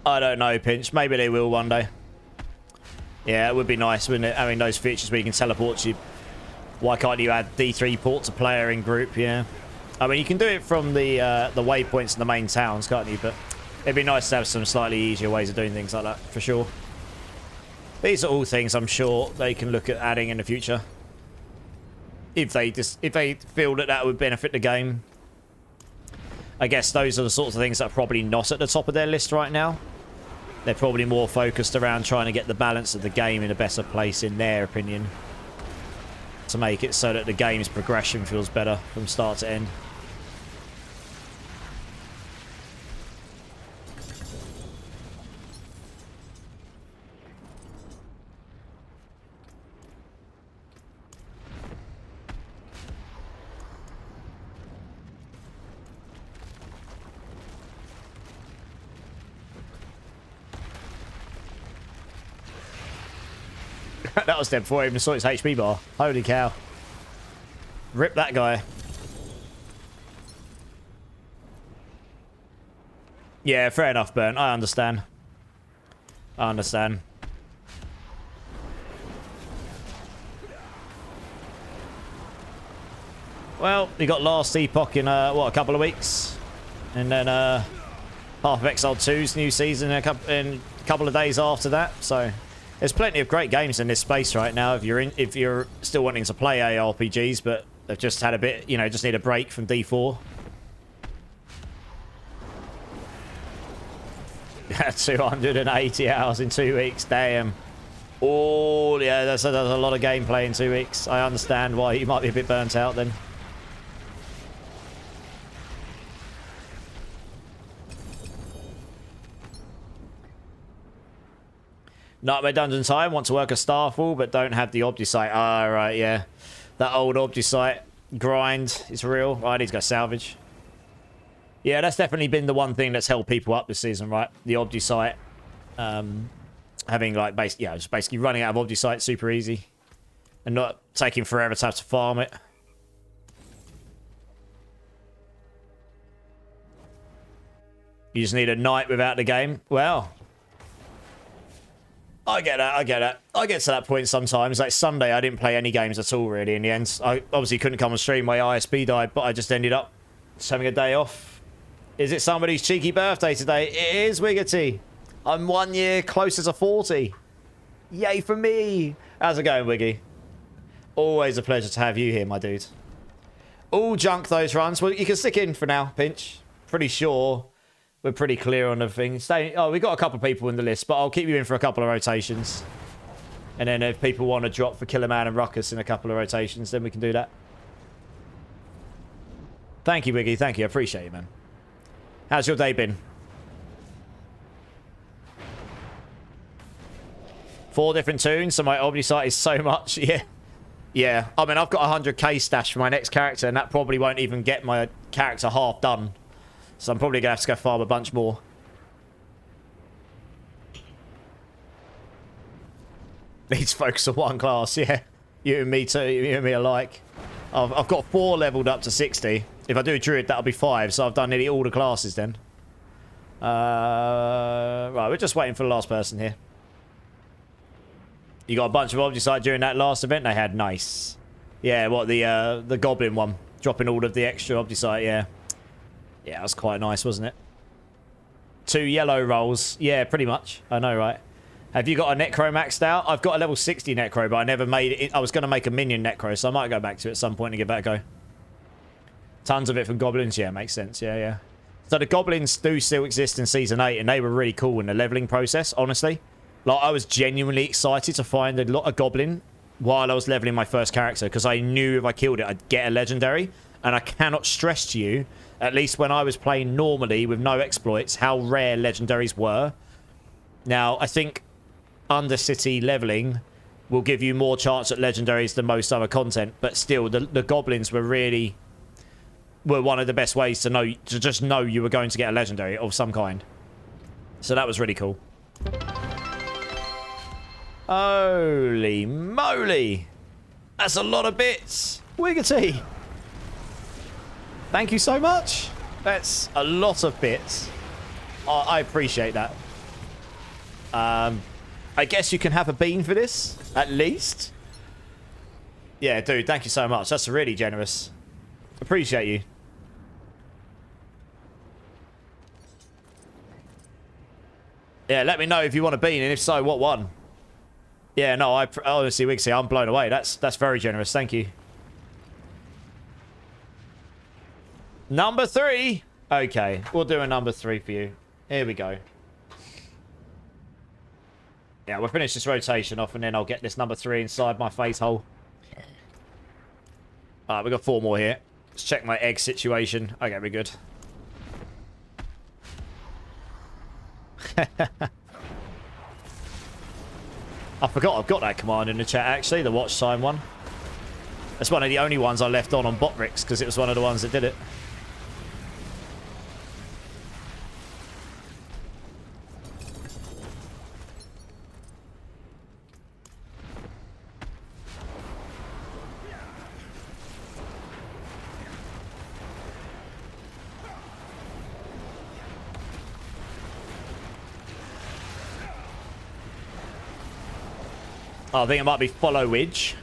I don't know, Pinch. Maybe they will one day. Yeah, it would be nice, wouldn't it? Having those features where you can teleport to... Why can't you add D3 port to player in group? Yeah. I mean, you can do it from the waypoints in the main towns, can't you? But it'd be nice to have some slightly easier ways of doing things like that, for sure. These are all things I'm sure they can look at adding in the future. If they feel that that would benefit the game. I guess those are the sorts of things that are probably not at the top of their list right now. They're probably more focused around trying to get the balance of the game in a better place, in their opinion. To make it so that the game's progression feels better from start to end. That was dead before I even saw its HP bar. Holy cow. Rip that guy. Yeah, fair enough, Burn. I understand. I understand. Well, we got Last Epoch in, what, a couple of weeks? And then, Path of Exile 2's new season in a couple of days after that, so... There's plenty of great games in this space right now if you're still wanting to play ARPGs, but they've just had a bit, you know, just need a break from D4. 280 hours in 2 weeks, damn. Oh, yeah, that's a lot of gameplay in 2 weeks. I understand why you might be a bit burnt out then. Nightmare Dungeon Time, want to work a Starfall, but don't have the Obdusite. Ah, right, yeah. That old Obdusite grind is real. I need to go salvage. Yeah, that's definitely been the one thing that's held people up this season, right? The Obdusite. Having, like, just basically running out of Obdusite super easy. And not taking forever to have to farm it. You just need a night without the game. Well... I get that, I get it. I get to that point sometimes. Like Sunday, I didn't play any games at all, really, in the end. I obviously couldn't come on stream. My ISP died, but I just ended up just having a day off. Is it somebody's cheeky birthday today? It is, Wiggity. I'm 1 year closer to 40. Yay for me. How's it going, Wiggy? Always a pleasure to have you here, my dude. All junk, those runs. Well, you can stick in for now, Pinch. Pretty sure we're pretty clear on the thing. Oh, we got a couple of people in the list, but I'll keep you in for a couple of rotations. And then if people want to drop for Killer Man and Ruckus in a couple of rotations, then we can do that. Thank you, Wiggy. Thank you. I appreciate it, man. How's your day been? 4 different tunes, so my Omni site is so much. Yeah. Yeah. I mean, I've got 100k stash for my next character, and that probably won't even get my character half done. So I'm probably going to have to go farm a bunch more. Needs focus on one class, yeah. You and me too. You and me alike. I've got 4 leveled up to 60. If I do a Druid, that'll be 5, so I've done nearly all the classes then. Right, we're just waiting for the last person here. You got a bunch of Omnisite during that last event they had? Nice. Yeah, what, the Goblin one. Dropping all of the extra Omnisite, yeah. Yeah, that was quite nice, wasn't it? 2 yellow rolls. Yeah, pretty much. I know, right? Have you got a Necro maxed out? I've got a level 60 Necro, but I never made it. I was going to make a minion Necro, so I might go back to it at some point and give that a go. Tons of it from Goblins. Yeah, makes sense. Yeah, yeah. So the Goblins do still exist in Season 8, and they were really cool in the leveling process, honestly. Like, I was genuinely excited to find a Goblin while I was leveling my first character, because I knew if I killed it, I'd get a Legendary. And I cannot stress to you, at least when I was playing normally with no exploits, how rare Legendaries were. Now, I think Undercity leveling will give you more chance at Legendaries than most other content, but still, the Goblins were one of the best ways to just know you were going to get a Legendary of some kind. So that was really cool. Holy moly! That's a lot of bits! Wiggity! Thank you so much! That's a lot of bits. I appreciate that. I guess you can have a bean for this, at least. Yeah, dude, thank you so much. That's really generous. Appreciate you. Yeah, let me know if you want a bean, and if so, what one? Yeah, no, honestly, Wigsy, I'm blown away. That's very generous. Thank you. Number 3. Okay, we'll do a number 3 for you. Here we go. Yeah, we'll finish this rotation off, and then I'll get this number 3 inside my face hole. Alright, we've got 4 more here. Let's check my egg situation. Okay, we're good. I forgot I've got that command in the chat, actually, the watch time one. That's one of the only ones I left on Botrix, because it was one of the ones that did it. Oh, I think it might be Followage.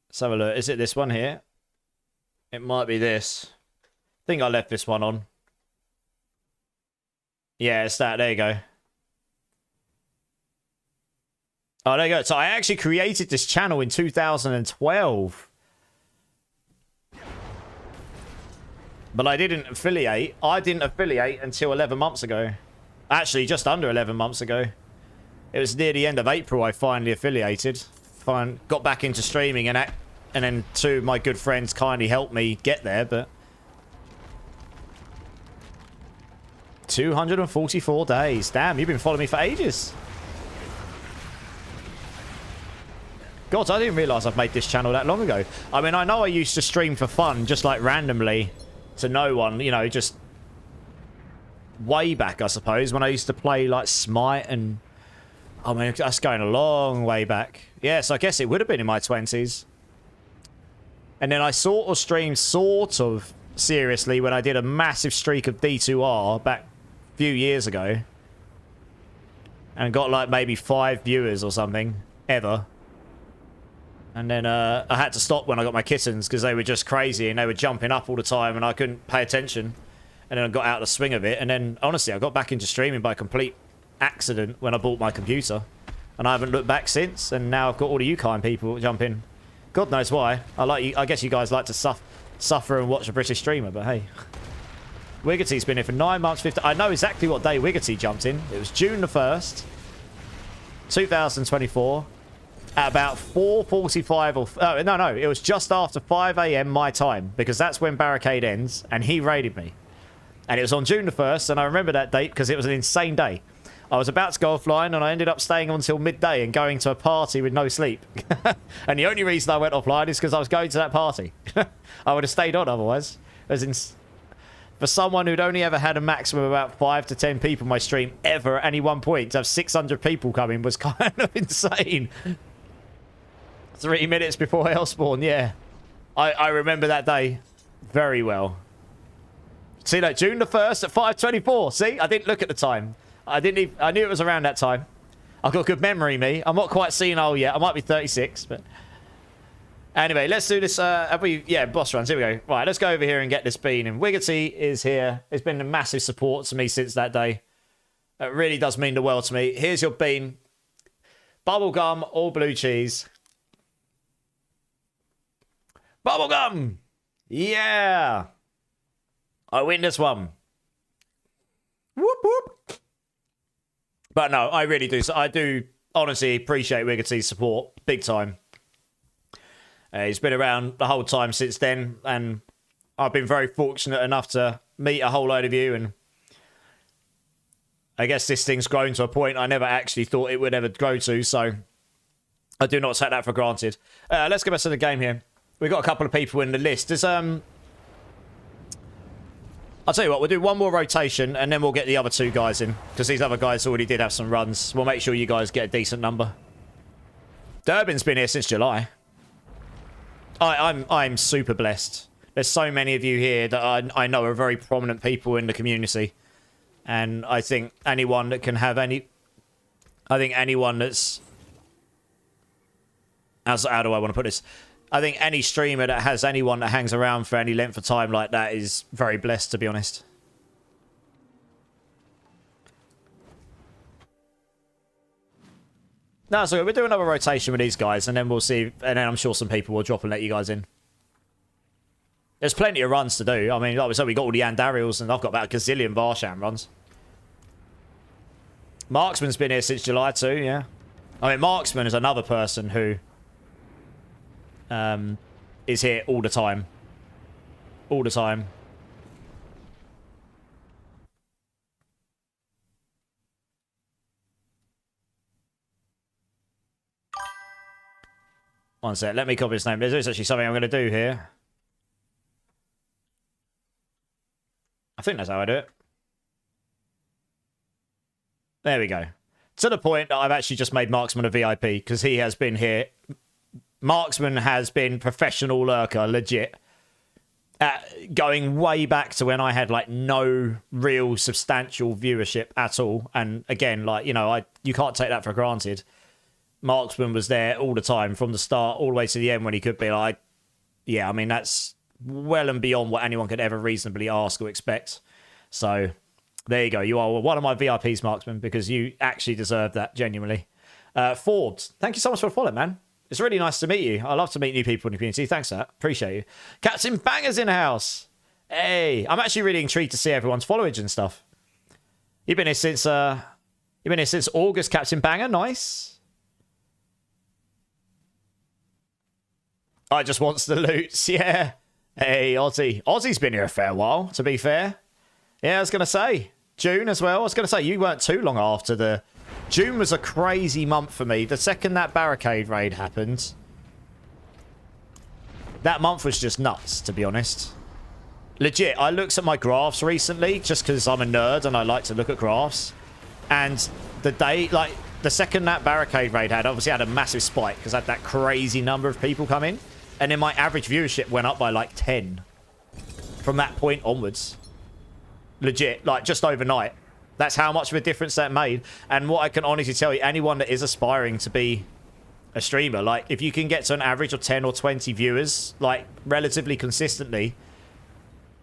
Let's have a look. Is it this one here? It might be this. I think I left this one on. Yeah, it's that. There you go. Oh, there you go. So I actually created this channel in 2012. But I didn't affiliate. I didn't affiliate until 11 months ago. Actually, just under 11 months ago. It was near the end of April I finally affiliated. Got back into streaming, and then 2 of my good friends kindly helped me get there, but... 244 days. Damn, you've been following me for ages. God, I didn't realise I've made this channel that long ago. I mean, I know I used to stream for fun, just like randomly, to no one, you know, just... way back, I suppose, when I used to play, like, Smite and... I mean, that's going a long way back. Yes, I guess it would have been in my 20s. And then I sort of streamed sort of seriously when I did a massive streak of D2R back a few years ago. And got like maybe 5 viewers or something, ever. And then I had to stop when I got my kittens because they were just crazy and they were jumping up all the time and I couldn't pay attention. And then I got out of the swing of it. And then, honestly, I got back into streaming by complete accident when I bought my computer. And I haven't looked back since. And now I've got all the you kind people jump in. God knows why. I guess you guys like to suffer and watch a British streamer, but hey. Wiggerty's been here for 9 months, 50. I know exactly what day Wiggerty jumped in. It was June the 1st, 2024. At about 4:45 or... Oh, no. It was just after 5 a.m. my time. Because that's when Barricade ends. And he raided me. And it was on June the 1st. And I remember that date because it was an insane day. I was about to go offline. And I ended up staying until midday and going to a party with no sleep. And the only reason I went offline is because I was going to that party. I would have stayed on otherwise. For someone who'd only ever had a maximum of about 5 to 10 people in my stream ever at any one point, to have 600 people coming was kind of insane. 3 minutes before Hellspawn, yeah. I remember that day very well. See, like, June the 1st at 5:24. See, I didn't look at the time. I knew it was around that time. I've got good memory, me. I'm not quite senile yet. I might be 36, but... Anyway, let's do this. Yeah, boss runs. Here we go. Right, let's go over here and get this bean. And Wiggerty is here. It's been a massive support to me since that day. It really does mean the world to me. Here's your bean. Bubblegum, all blue cheese. Bubblegum! Yeah! I win this one. Whoop, whoop. But no, I really do. So I do honestly appreciate Wiggerty's support. Big time. He's been around the whole time since then, and I've been very fortunate enough to meet a whole load of you, and I guess this thing's grown to a point I never actually thought it would ever grow to, so I do not take that for granted. Let's go back to the game here. We've got a couple of people in the list. There's, I'll tell you what, we'll do one more rotation, and then we'll get the other two guys in, because these other guys already did have some runs. We'll make sure you guys get a decent number. Durbin's been here since July. I'm super blessed. There's so many of you here that I know are very prominent people in the community. And I think anyone that can have any... I think anyone that's... How do I want to put this? I think any streamer that has anyone that hangs around for any length of time like that is very blessed, to be honest. No, so we'll do another rotation with these guys, and then we'll see, and then I'm sure some people will drop and let you guys in. There's plenty of runs to do. I mean, like we said, we got all the Andariels, and I've got about a gazillion Varsham runs. Marksman's been here since July too, yeah. I mean, Marksman is another person who is here all the time. All the time. One sec, let me copy his name. There's actually something I'm going to do here. I think that's how I do it. There we go. To the point that I've actually just made Marksman a VIP, because he has been here. Marksman has been professional lurker, legit. Going way back to when I had, like, no real substantial viewership at all. And again, like, you know, you can't take that for granted. Marksman was there all the time, from the start all the way to the end when he could be like, yeah, I mean, that's well and beyond what anyone could ever reasonably ask or expect. So there you go. You are one of my VIPs, Marksman, because you actually deserve that, genuinely. Forbes, thank you so much for the follow, man. It's really nice to meet you. I love to meet new people in the community. Thanks for that. Appreciate you. Captain Banger's in the house. Hey, I'm actually really intrigued to see everyone's followage and stuff. You've been here since August, Captain Banger. Nice. I just wants the loots, yeah. Hey, Ozzy. Ozzy's been here a fair while, to be fair. Yeah, I was going to say. June as well. I was going to say, you weren't too long after the... June was a crazy month for me. The second that barricade raid happened, that month was just nuts, to be honest. Legit, I looked at my graphs recently, just because I'm a nerd and I like to look at graphs. And the day, like, the second that barricade raid obviously had a massive spike, because I had that crazy number of people come in. And then my average viewership went up by like 10 from that point onwards. Legit, like just overnight. That's how much of a difference that made. And what I can honestly tell you, anyone that is aspiring to be a streamer, like if you can get to an average of 10 or 20 viewers, like relatively consistently,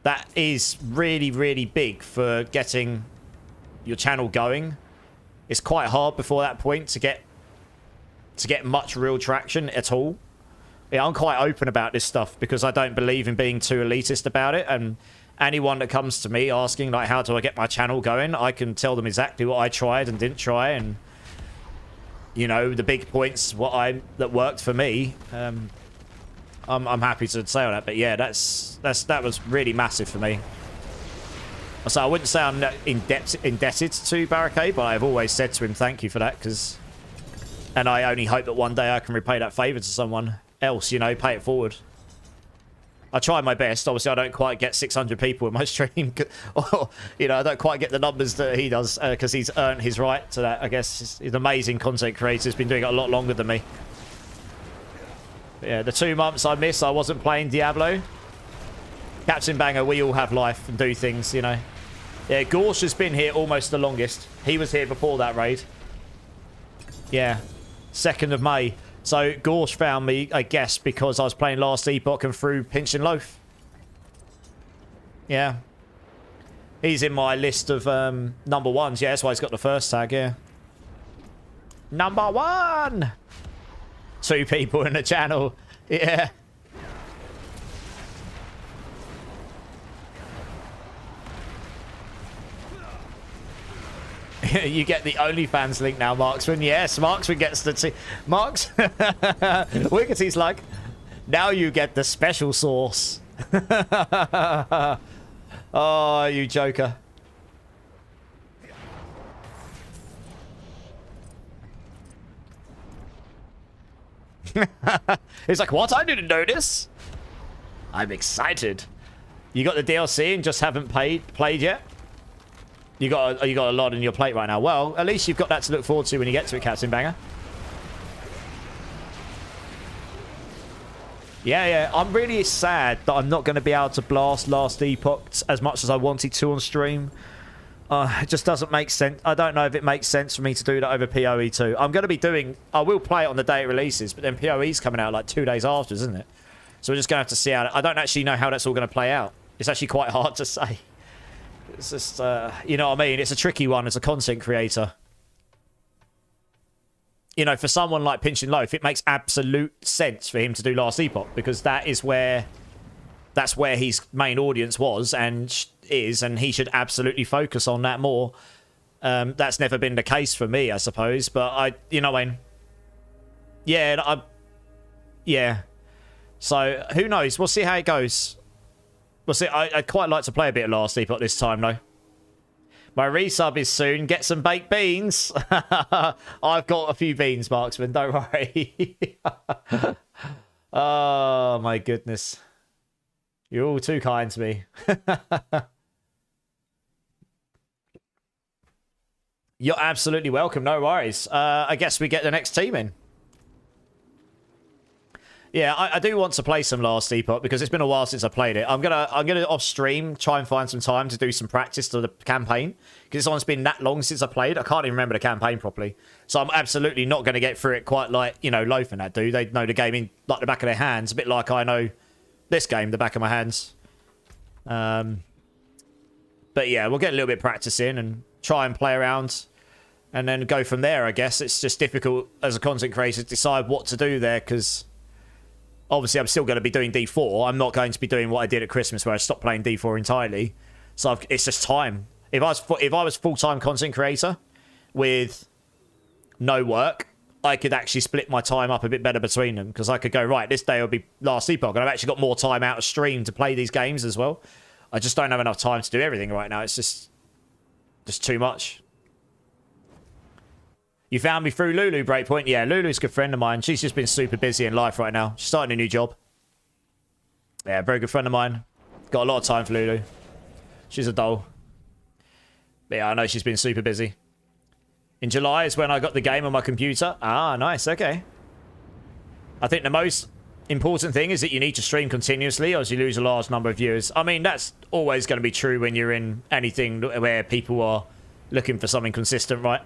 that is really, really big for getting your channel going. It's quite hard before that point to get much real traction at all. Yeah, I'm quite open about this stuff because I don't believe in being too elitist about it. And anyone that comes to me asking, like, how do I get my channel going, I can tell them exactly what I tried and didn't try, and you know, the big points that worked for me. I'm happy to say all that, but yeah, that was really massive for me. So I wouldn't say I'm indebted to Barricade, but I've always said to him thank you for that, and I only hope that one day I can repay that favour to someone else, you know, pay it forward. I try my best. Obviously, I don't quite get 600 people in my stream. Or, you know, I don't quite get the numbers that he does because he's earned his right to that. I guess he's an amazing content creator. He's been doing it a lot longer than me. But yeah, the 2 months I missed, I wasn't playing Diablo. Captain Banger, we all have life and do things, you know. Yeah, Gorsh has been here almost the longest. He was here before that raid. Yeah, 2nd of May. So Gorsh found me, I guess, because I was playing Last Epoch and through Pinch and Loaf. Yeah. He's in my list of number ones. Yeah, that's why he's got the first tag, yeah. Number 1! 2 people in the channel. Yeah. You get the OnlyFans link now, Marksman. Yes, Marksman gets the... Marks... Wickety's like, now you get the special sauce. Oh, you joker. He's like, what? I didn't notice. I'm excited. You got the DLC and just haven't played yet? You got a lot on your plate right now. Well, at least you've got that to look forward to when you get to it, Captain Banger. Yeah. I'm really sad that I'm not going to be able to blast Last Epoch as much as I wanted to on stream. It just doesn't make sense. I don't know if it makes sense for me to do that over PoE 2. I'm going to be doing... I will play it on the day it releases, but then PoE's coming out like 2 days after, isn't it? So we're just going to have to see how... I don't actually know how that's all going to play out. It's actually quite hard to say. It's just, you know what I mean? It's a tricky one as a content creator. You know, for someone like Pinch and Loaf, it makes absolute sense for him to do Last Epoch because that's where his main audience was and is, and he should absolutely focus on that more. That's never been the case for me, I suppose, but you know what I mean? Yeah. So, who knows? We'll see how it goes. We'll see. I'd quite like to play a bit of Last Epoch this time, though. My resub is soon. Get some baked beans. I've got a few beans, Marksman. Don't worry. Oh, my goodness. You're all too kind to me. You're absolutely welcome. No worries. I guess we get the next team in. Yeah, I do want to play some Last Epoch because it's been a while since I played it. I'm gonna off stream try and find some time to do some practice to the campaign because it's almost been that long since I played. I can't even remember the campaign properly, so I'm absolutely not going to get through it quite like, you know, Loaf and that do. They know the game in like the back of their hands, a bit like I know this game the back of my hands. But yeah, we'll get a little bit of practice in and try and play around, and then go from there. I guess it's just difficult as a content creator to decide what to do there because. Obviously, I'm still going to be doing D4. I'm not going to be doing what I did at Christmas, where I stopped playing D4 entirely. So it's just time. If I was full-time content creator with no work, I could actually split my time up a bit better between them because I could go, right, this day will be Last Epoch, and I've actually got more time out of stream to play these games as well. I just don't have enough time to do everything right now. It's just too much. You found me through Lulu, Breakpoint? Yeah, Lulu's a good friend of mine. She's just been super busy in life right now. She's starting a new job. Yeah, very good friend of mine. Got a lot of time for Lulu. She's a doll. But yeah, I know she's been super busy. In July is when I got the game on my computer. Ah, nice. Okay. I think the most important thing is that you need to stream continuously or else you lose a large number of viewers. I mean, that's always going to be true when you're in anything where people are looking for something consistent, right?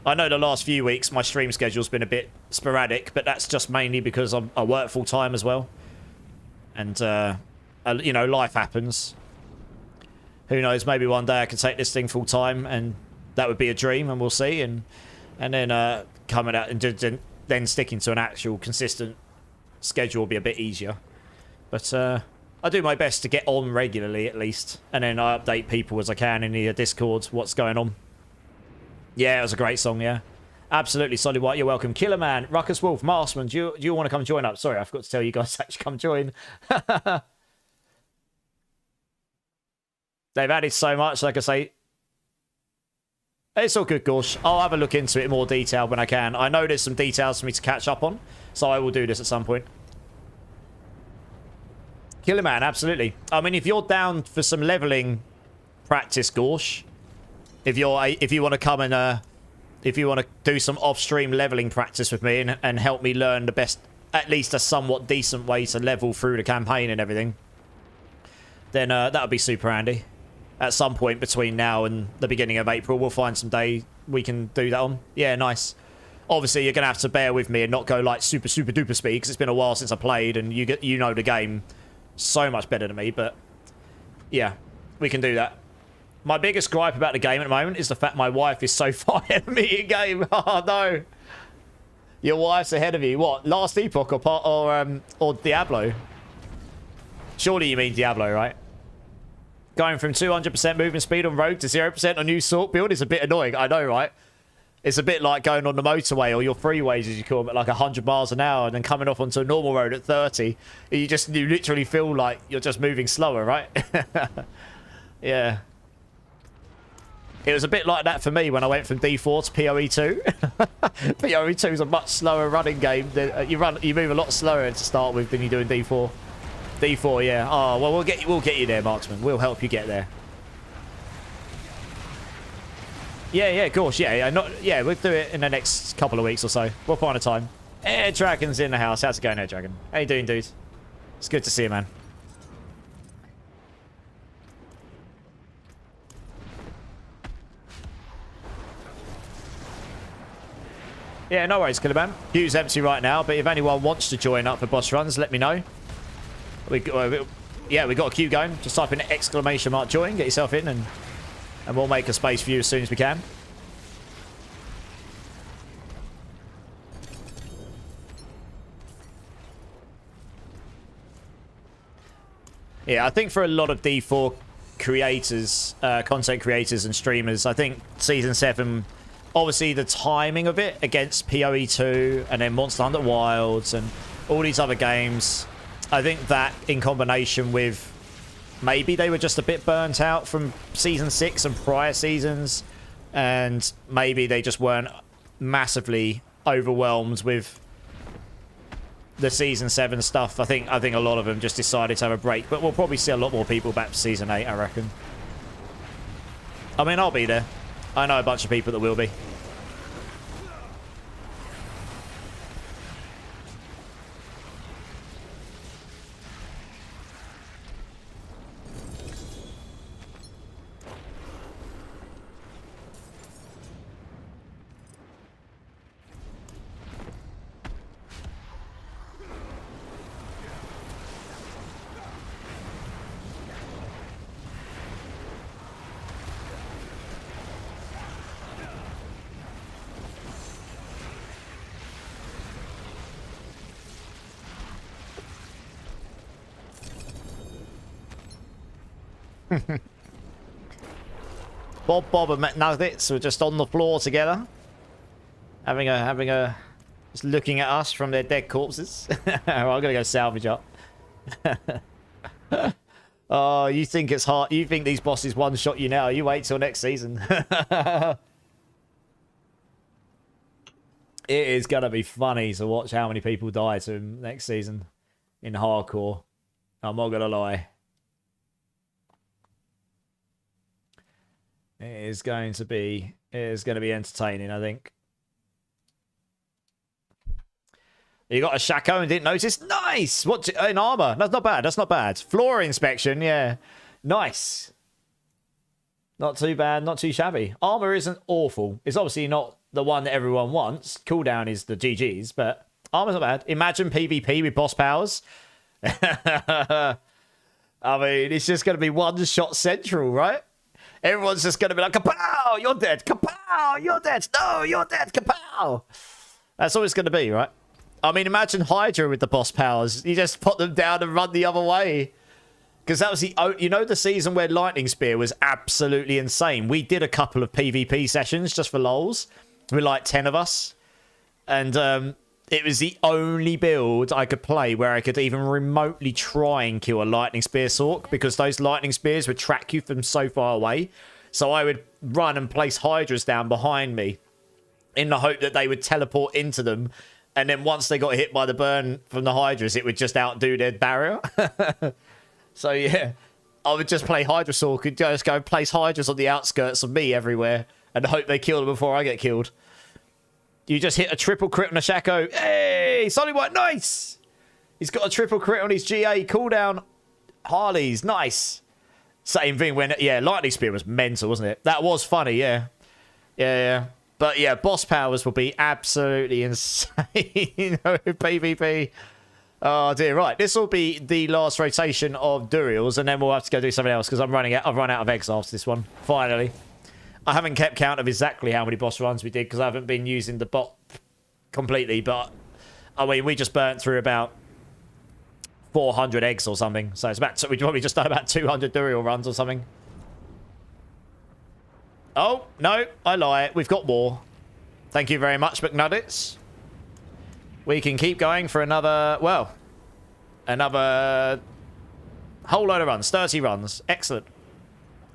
I know the last few weeks my stream schedule's been a bit sporadic, but that's just mainly because I work full time as well. And, you know, life happens. Who knows? Maybe one day I can take this thing full time, and that would be a dream, and we'll see. And then coming out and then sticking to an actual consistent schedule will be a bit easier. But I do my best to get on regularly at least, and then I update people as I can in the Discord what's going on. Yeah, it was a great song. Yeah, absolutely. Solid White, you're welcome. Killer Man, Ruckus Wolf, Marsman, do you want to come join up? Sorry, I forgot to tell you guys to actually come join. They've added so much, like I say. It's all good, Gorsh. I'll have a look into it in more detail when I can. I know there's some details for me to catch up on, so I will do this at some point. Killer Man, absolutely. I mean, if you're down for some leveling practice, Gorsh, if you want to come and if you want to do some off-stream leveling practice with me and help me learn the best, at least a somewhat decent way to level through the campaign and everything, then that would be super handy. At some point between now and the beginning of April, we'll find some day we can do that on. Yeah, nice. Obviously, you're going to have to bear with me and not go like super duper speed, because it's been a while since I played, and you know the game so much better than me. But yeah, we can do that. My biggest gripe about the game at the moment is the fact my wife is so far ahead of me in game. Oh no, your wife's ahead of you. What, Last Epoch or Diablo? Surely you mean Diablo, right? Going from 200% movement speed on road to 0% on new sort build is a bit annoying. I know, right? It's a bit like going on the motorway or your freeways, as you call them, at like 100 miles an hour and then coming off onto a normal road at 30. You literally feel like you're just moving slower, right? Yeah. It was a bit like that for me when I went from D4 to PoE2. PoE2 is a much slower running game. You move a lot slower to start with than you do in D4. D4, yeah. Oh, well, we'll get you there, Marksman. We'll help you get there. Yeah, of course. Yeah, we'll do it in the next couple of weeks or so. We'll find a time. Air Dragon's in the house. How's it going, Air Dragon? How you doing, dude? It's good to see you, man. Yeah, no worries, Killer Man. Queue's empty right now, but if anyone wants to join up for boss runs, let me know. We got a queue going. Just type in ! join, get yourself in, and we'll make a space for you as soon as we can. Yeah, I think for a lot of D4 creators, content creators and streamers, I think Season 7, obviously the timing of it against PoE2 and then Monster Hunter Wilds and all these other games, I think that in combination with maybe they were just a bit burnt out from Season 6 and prior seasons, and maybe they just weren't massively overwhelmed with the Season 7 stuff. I think a lot of them just decided to have a break, but we'll probably see a lot more people back to Season 8, I reckon. I mean, I'll be there. I know a bunch of people that will be. Bob and McNuggets were just on the floor together, having a just looking at us from their dead corpses. I'm gonna go salvage up. Oh, you think it's hard? You think these bosses one-shot you now? You wait till next season. It is gonna be funny to watch how many people die to him next season in hardcore. I'm not gonna lie. It is going to be entertaining, I think. You got a Shaco and didn't notice? Nice! What in armor? That's not bad. That's not bad. Floor inspection, yeah. Nice. Not too bad, not too shabby. Armor isn't awful. It's obviously not the one that everyone wants. Cooldown is the GG's, but armor's not bad. Imagine PvP with boss powers. I mean, it's just going to be one-shot central, right? Everyone's just going to be like, kapow, you're dead. Kapow, you're dead. No, you're dead. Kapow. That's all it's going to be, right? I mean, imagine Hydra with the boss powers. You just put them down and run the other way. Because that was the... You know the season where Lightning Spear was absolutely insane? We did a couple of PvP sessions just for lols. With like 10 of us. And it was the only build I could play where I could even remotely try and kill a Lightning Spear Sork. Because those Lightning Spears would track you from so far away. So I would run and place Hydras down behind me. In the hope that they would teleport into them. And then once they got hit by the burn from the Hydras, it would just outdo their barrier. So, yeah, I would just play Hydra Sork and just go and place Hydras on the outskirts of me everywhere and hope they kill them before I get killed. You just hit a triple crit on a Shaco. Hey, Solid White, nice! He's got a triple crit on his GA cooldown. Harley's, nice. Same thing when, yeah, Lightning Spear was mental, wasn't it? That was funny, yeah. Yeah. But, yeah, boss powers will be absolutely insane with PvP. Oh dear, right. This will be the last rotation of Duriels, and then we'll have to go do something else because I've run out of eggs after this one. Finally. I haven't kept count of exactly how many boss runs we did because I haven't been using the bot completely, but I mean, we just burnt through about 400 eggs or something. So it's about, we've probably just done about 200 Duriel runs or something. Oh, no, I lie. We've got more. Thank you very much, McNuggets. We can keep going for another, well, another whole load of runs. 30 runs. Excellent.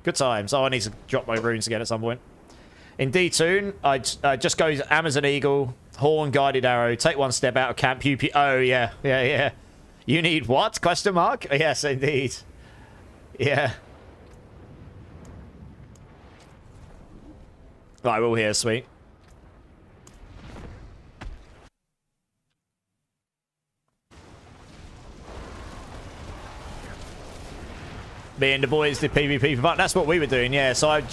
Good times. Oh, I need to drop my runes again at some point. In D-Tune, I just go Amazon Eagle, Horn, Guided Arrow, take one step out of camp, Oh, yeah. You need what? Question mark? Yes, indeed. Yeah. Right, we're all here, sweet. Me and the boys did PvP for fun. That's what we were doing, yeah. So I'd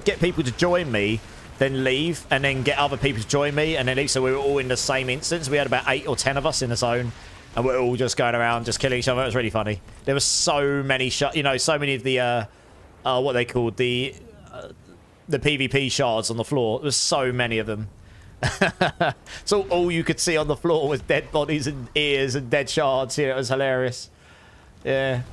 get people to join me, then leave, and then get other people to join me, and then leave. So we were all in the same instance. We had about 8 or 10 of us in the zone, and we're all just going around, just killing each other. It was really funny. There were so many, so many of the, what they called, the PvP shards on the floor. There was so many of them. So all you could see on the floor was dead bodies and ears and dead shards. Yeah, it was hilarious. Yeah.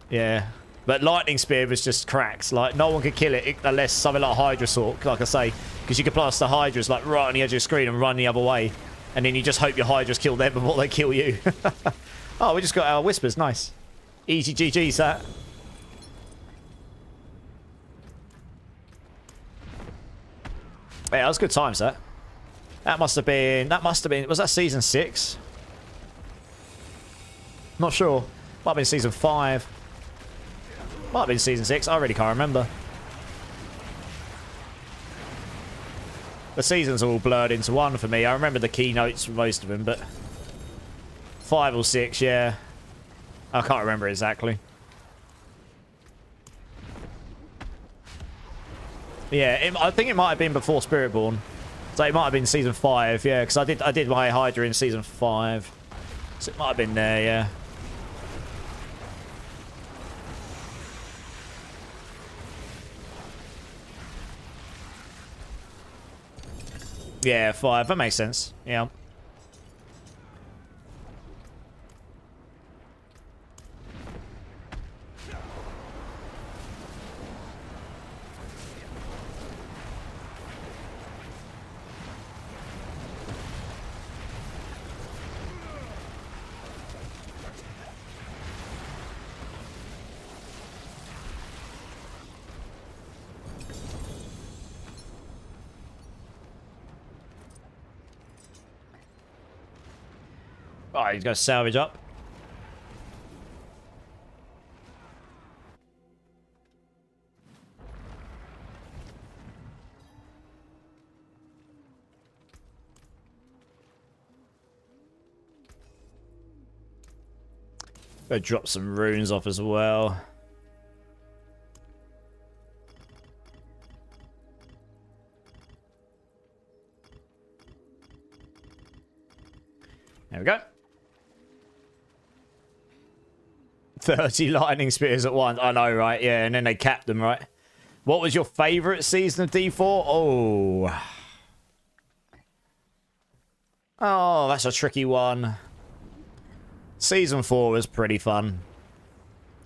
Yeah, but Lightning Spear was just cracked. Like, no one could kill it unless something like Hydra Sork, like I say. Because you could blast the Hydras, like, right on the edge of the screen and run the other way. And then you just hope your Hydras kill them before they kill you. Oh, we just got our Whispers. Nice. Easy GG's, that. Yeah, that was good times, that. That must have been, was that season 6? Not sure. Might have been season 5. Might have been season 6. I really can't remember. The seasons are all blurred into one for me. I remember the keynotes for most of them, but 5 or 6, yeah. I can't remember exactly. Yeah, I think it might have been before Spiritborn. So it might have been season 5, yeah, because I did my Hydra in season 5. So it might have been there, yeah. Yeah, 5. That makes sense. Yeah. Oh, he's going to salvage up. Go drop some runes off as well. There we go. 30 lightning spears at once. I know, right? Yeah, and then they capped them, right? What was your favourite season of D4? Oh, that's a tricky one. Season 4 was pretty fun.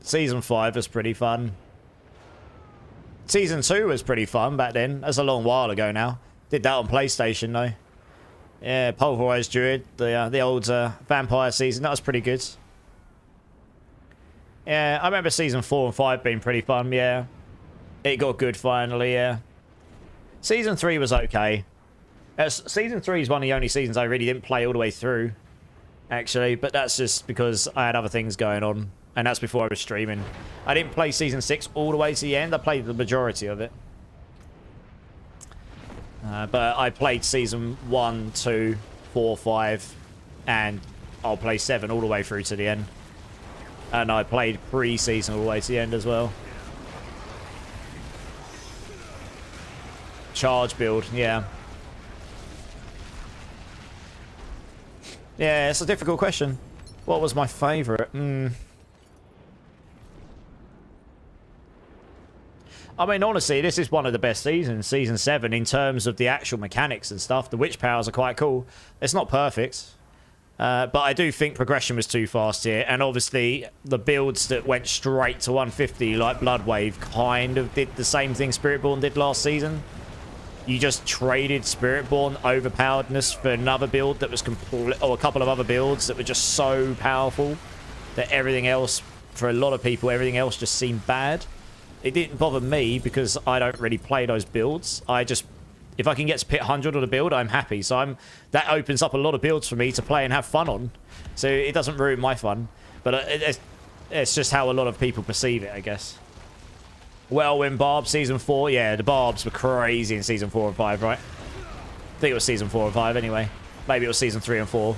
Season 5 was pretty fun. Season 2 was pretty fun back then. That's a long while ago now. Did that on PlayStation, though. Yeah, Pulverized Druid, the old vampire season. That was pretty good. Yeah, I remember Season 4 and 5 being pretty fun, yeah. It got good finally, yeah. Season 3 was okay. Season 3 is one of the only seasons I really didn't play all the way through, actually. But that's just because I had other things going on. And that's before I was streaming. I didn't play Season 6 all the way to the end. I played the majority of it. But I played Season 1, 2, 4, 5, and I'll play 7 all the way through to the end. And I played pre-season all the way to the end as well. Charge build, yeah. Yeah, it's a difficult question. What was my favourite? I mean, honestly, this is one of the best seasons, Season 7, in terms of the actual mechanics and stuff. The witch powers are quite cool. It's not perfect. But I do think progression was too fast here. And obviously, the builds that went straight to 150, like Bloodwave, kind of did the same thing Spiritborn did last season. You just traded Spiritborn overpoweredness for another build that was complete, or a couple of other builds that were just so powerful that everything else, for a lot of people, everything else just seemed bad. It didn't bother me because I don't really play those builds. I just, if I can get to pit 100 on a build, I'm happy. So that opens up a lot of builds for me to play and have fun on. So it doesn't ruin my fun. But it's just how a lot of people perceive it, I guess. Well, when Barb Season 4, yeah, the Barbs were crazy in Season 4 and 5, right? I think it was Season 4 and 5 anyway. Maybe it was Season 3 and 4.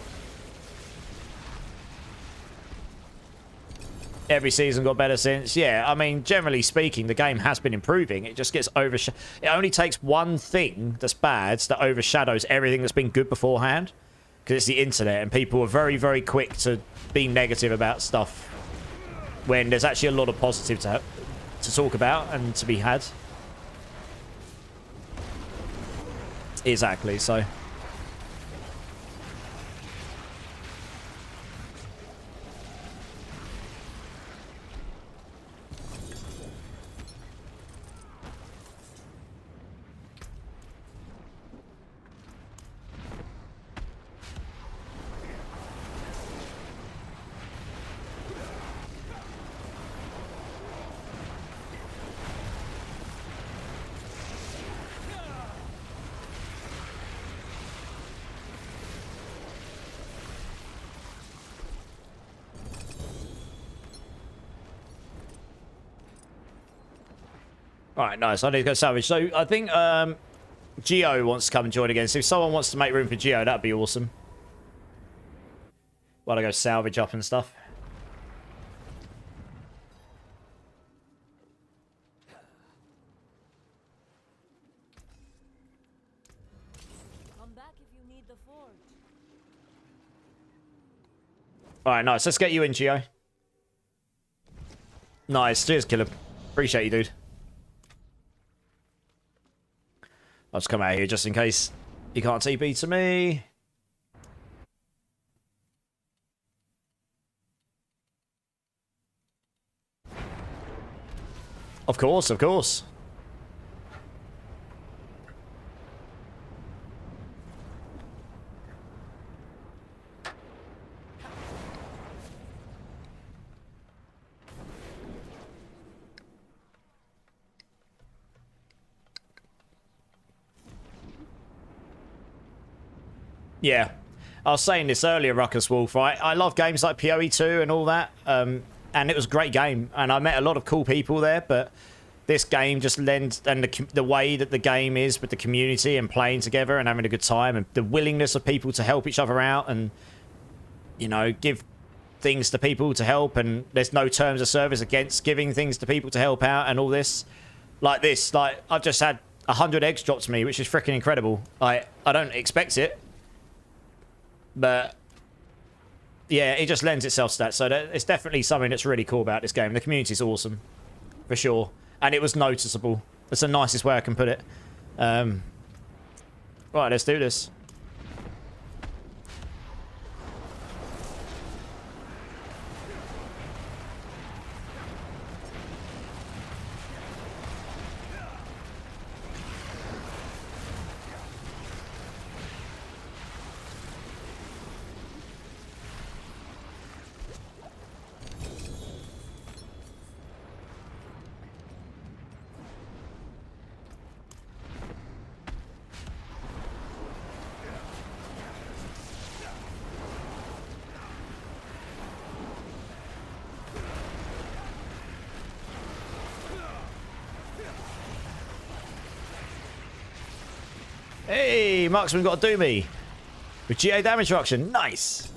Every season got better since. Yeah, I mean, generally speaking, the game has been improving. It just gets overshadowed. It only takes one thing that's bad that overshadows everything that's been good beforehand. Because it's the internet, and people are very, very quick to be negative about stuff when there's actually a lot of positive to talk about and to be had. Exactly, so... Alright, nice. I need to go salvage. So, I think Geo wants to come and join again. So, if someone wants to make room for Geo, that'd be awesome. While I go salvage up and stuff. Come back if you need the forge. Alright, nice. Let's get you in, Geo. Nice. Cheers, Killer. Appreciate you, dude. I'll just come out here just in case you can't TP to me. Of course, of course. Yeah. I was saying this earlier, Ruckus Wolf, right? I love games like PoE 2 and all that. And it was a great game. And I met a lot of cool people there, but this game just lends... And the way that the game is with the community and playing together and having a good time and the willingness of people to help each other out and, you know, give things to people to help, and there's no terms of service against giving things to people to help out and all this. Like this. Like, I've just had 100 eggs dropped to me, which is freaking incredible. I don't expect it. But Yeah, it just lends itself to that. So it's definitely something that's really cool about this game. The community's awesome, for sure. And it was noticeable. That's the nicest way I can put it. Right, let's do this. Hey, Marksman got a Doomy. With GA damage reduction. Nice.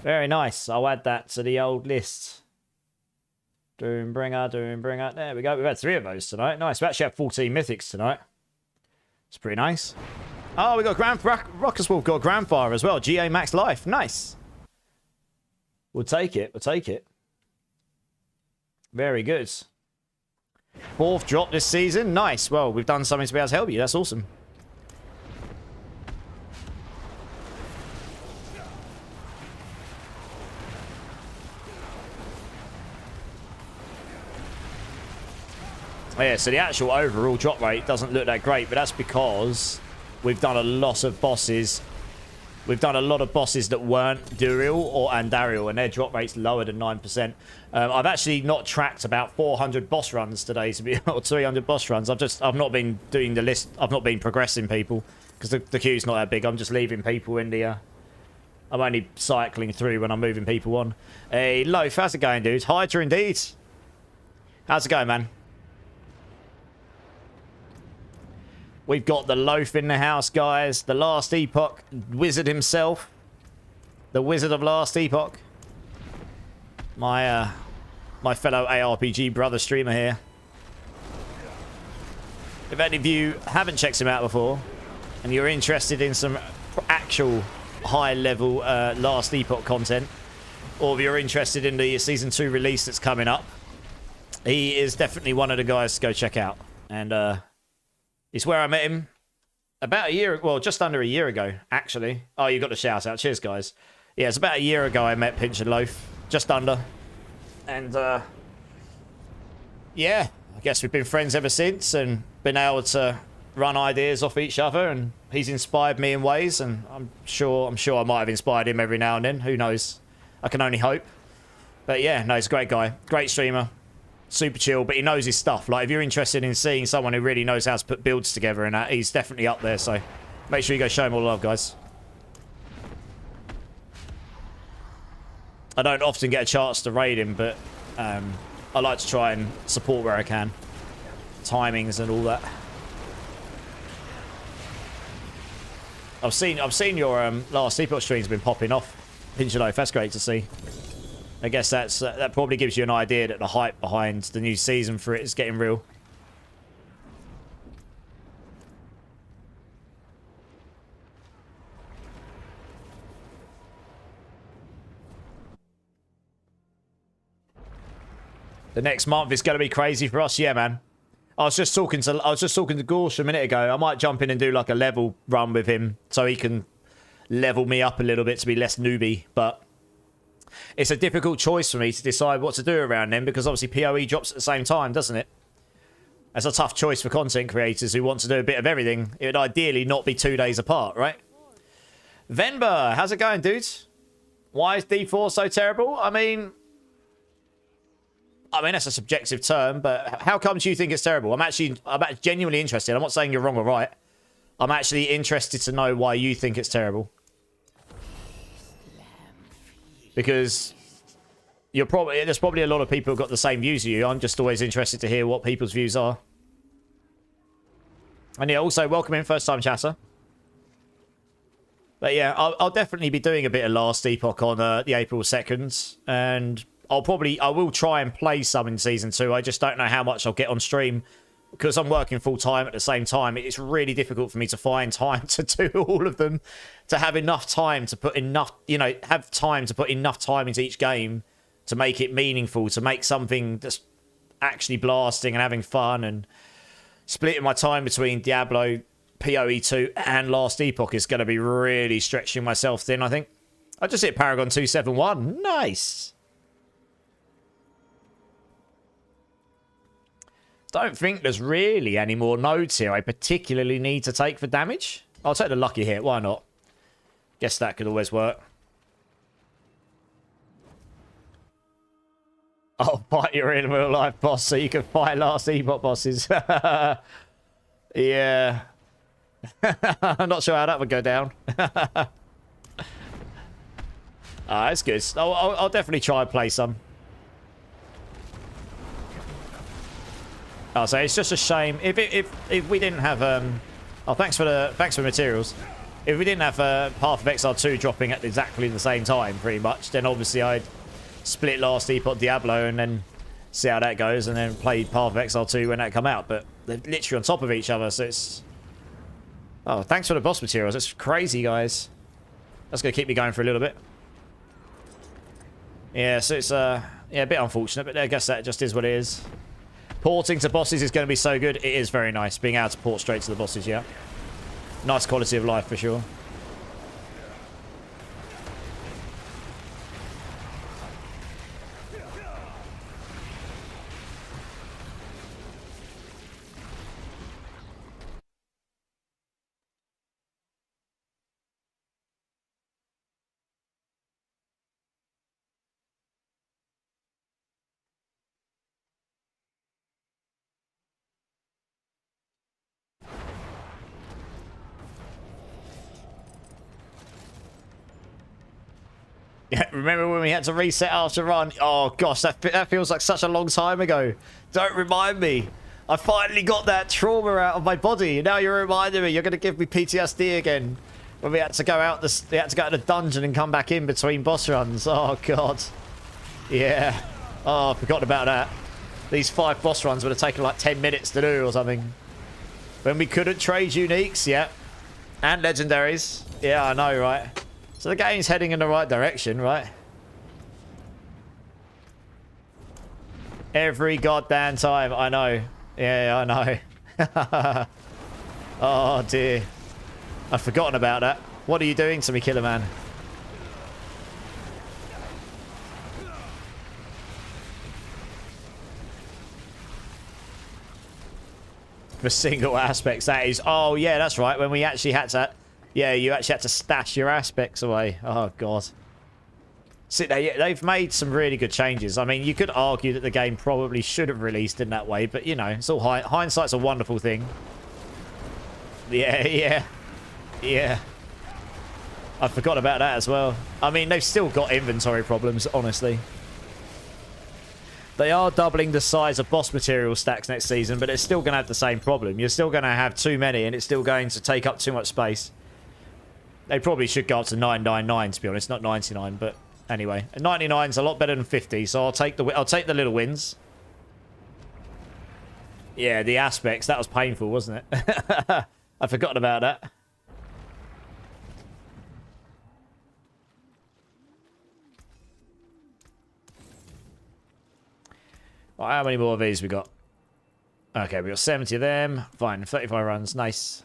Very nice. I'll add that to the old list. Doombringer, Doombringer. There we go. We've had 3 of those tonight. Nice. We actually have 14 mythics tonight. It's pretty nice. Oh, we got Rockerswolf got Grandfather as well. GA max life. Nice. We'll take it. We'll take it. Very good. 4th drop this season. Nice. Well, we've done something to be able to help you. That's awesome. Yeah, so the actual overall drop rate doesn't look that great, but that's because we've done a lot of bosses. We've done a lot of bosses that weren't Duriel or Andariel, and their drop rate's lower than 9%. I've actually not tracked about 400 boss runs today, or 300 boss runs. I've not been doing the list. I've not been progressing people because the queue's not that big. I'm just leaving people in the. I'm only cycling through when I'm moving people on. Hey, Loaf, how's it going, dude? Hydra indeed. How's it going, man? We've got the Loaf in the house, guys. The Last Epoch wizard himself. The Wizard of Last Epoch. My fellow ARPG brother streamer here. If any of you haven't checked him out before, and you're interested in some actual high-level Last Epoch content, or if you're interested in the Season 2 release that's coming up, he is definitely one of the guys to go check out. And, it's where I met him about a year, well, just under a year ago, actually. Oh, you got the shout out. Cheers, guys. Yeah, it's about a year ago I met Pinch and Loaf. Just under. And, yeah, I guess we've been friends ever since and been able to run ideas off each other. And he's inspired me in ways, and I'm sure I might have inspired him every now and then. Who knows? I can only hope. But yeah, no, he's a great guy. Great streamer. Super chill, but he knows his stuff. Like, if you're interested in seeing someone who really knows how to put builds together and that, he's definitely up there. So make sure you go show him all love, guys. I don't often get a chance to raid him, but I like to try and support where I can. Timings and all that. I've seen your Last Epoch streams been popping off. Pinchaloaf, that's great to see. I guess that probably gives you an idea that the hype behind the new season for it is getting real. The next month is going to be crazy for us, yeah, man. I was just talking to Gorsh a minute ago. I might jump in and do like a level run with him so he can level me up a little bit to be less newbie, but it's a difficult choice for me to decide what to do around them because obviously PoE drops at the same time, doesn't it? That's a tough choice for content creators who want to do a bit of everything. It would ideally not be 2 days apart, right? Venber, how's it going, dudes? Why is D4 so terrible? I mean, that's a subjective term, but how come you think it's terrible? I'm genuinely interested. I'm not saying you're wrong or right. I'm actually interested to know why you think it's terrible. Because there's probably a lot of people who've got the same views as you. I'm just always interested to hear what people's views are. And yeah, also welcome in first time chatter. But yeah, I'll definitely be doing a bit of Last Epoch on the April 2nd, and I will try and play some in Season 2. I just don't know how much I'll get on stream because I'm working full time at the same time, it's really difficult for me to find time to do all of them, to have enough time to put enough, have time to put enough time into each game to make it meaningful, to make something that's actually blasting and having fun. And splitting my time between Diablo, PoE 2 and Last Epoch is going to be really stretching myself thin, I think. I just hit Paragon 271. Nice. Don't think there's really any more nodes here I particularly need to take for damage. I'll take the lucky hit. Why not? Guess that could always work. I'll fight your in real life boss so you can fight Last Epoch bosses. Yeah. I'm not sure how that would go down. That's good. I'll definitely try and play some. So it's just a shame if we didn't have oh, thanks for the materials. If we didn't have Path of Exile 2 dropping at exactly the same time, pretty much, then obviously I'd split Last Epoch Diablo and then see how that goes, and then play Path of Exile 2 when that come out. But they're literally on top of each other, so it's... Oh, thanks for the boss materials. It's crazy, guys. That's gonna keep me going for a little bit. Yeah, so it's yeah, a bit unfortunate, but I guess that just is what it is. Porting to bosses is going to be so good. It is very nice being able to port straight to the bosses, yeah. Nice quality of life for sure. Yeah, remember when we had to reset after run? Oh gosh, that feels like such a long time ago. Don't remind me. I finally got that trauma out of my body. Now you're reminding me. You're going to give me PTSD again. When we had to go out to the dungeon and come back in between boss runs. Oh god. Yeah. Oh, I forgot about that. These 5 boss runs would have taken like 10 minutes to do or something. When we couldn't trade uniques, yeah. And legendaries. Yeah, I know, right? So the game's heading in the right direction, right? Every goddamn time, I know. Yeah, I know. Oh dear. I've forgotten about that. What are you doing to me, Killer Man? For single aspects, that is... Oh, yeah, that's right. When we actually had to... Yeah, you actually had to stash your aspects away. Oh, God. See, they've made some really good changes. I mean, you could argue that the game probably should have released in that way, but, you know, it's all hindsight's a wonderful thing. Yeah. I forgot about that as well. I mean, they've still got inventory problems, honestly. They are doubling the size of boss material stacks next season, but it's still going to have the same problem. You're still going to have too many, and it's still going to take up too much space. They probably should go up to 999, to be honest, not 99, but anyway. 99 is a lot better than 50, so I'll take the little wins. Yeah, the aspects, that was painful, wasn't it? I'd forgotten about that. Right, how many more of these we got? Okay, we got 70 of them. Fine, 35 runs. Nice.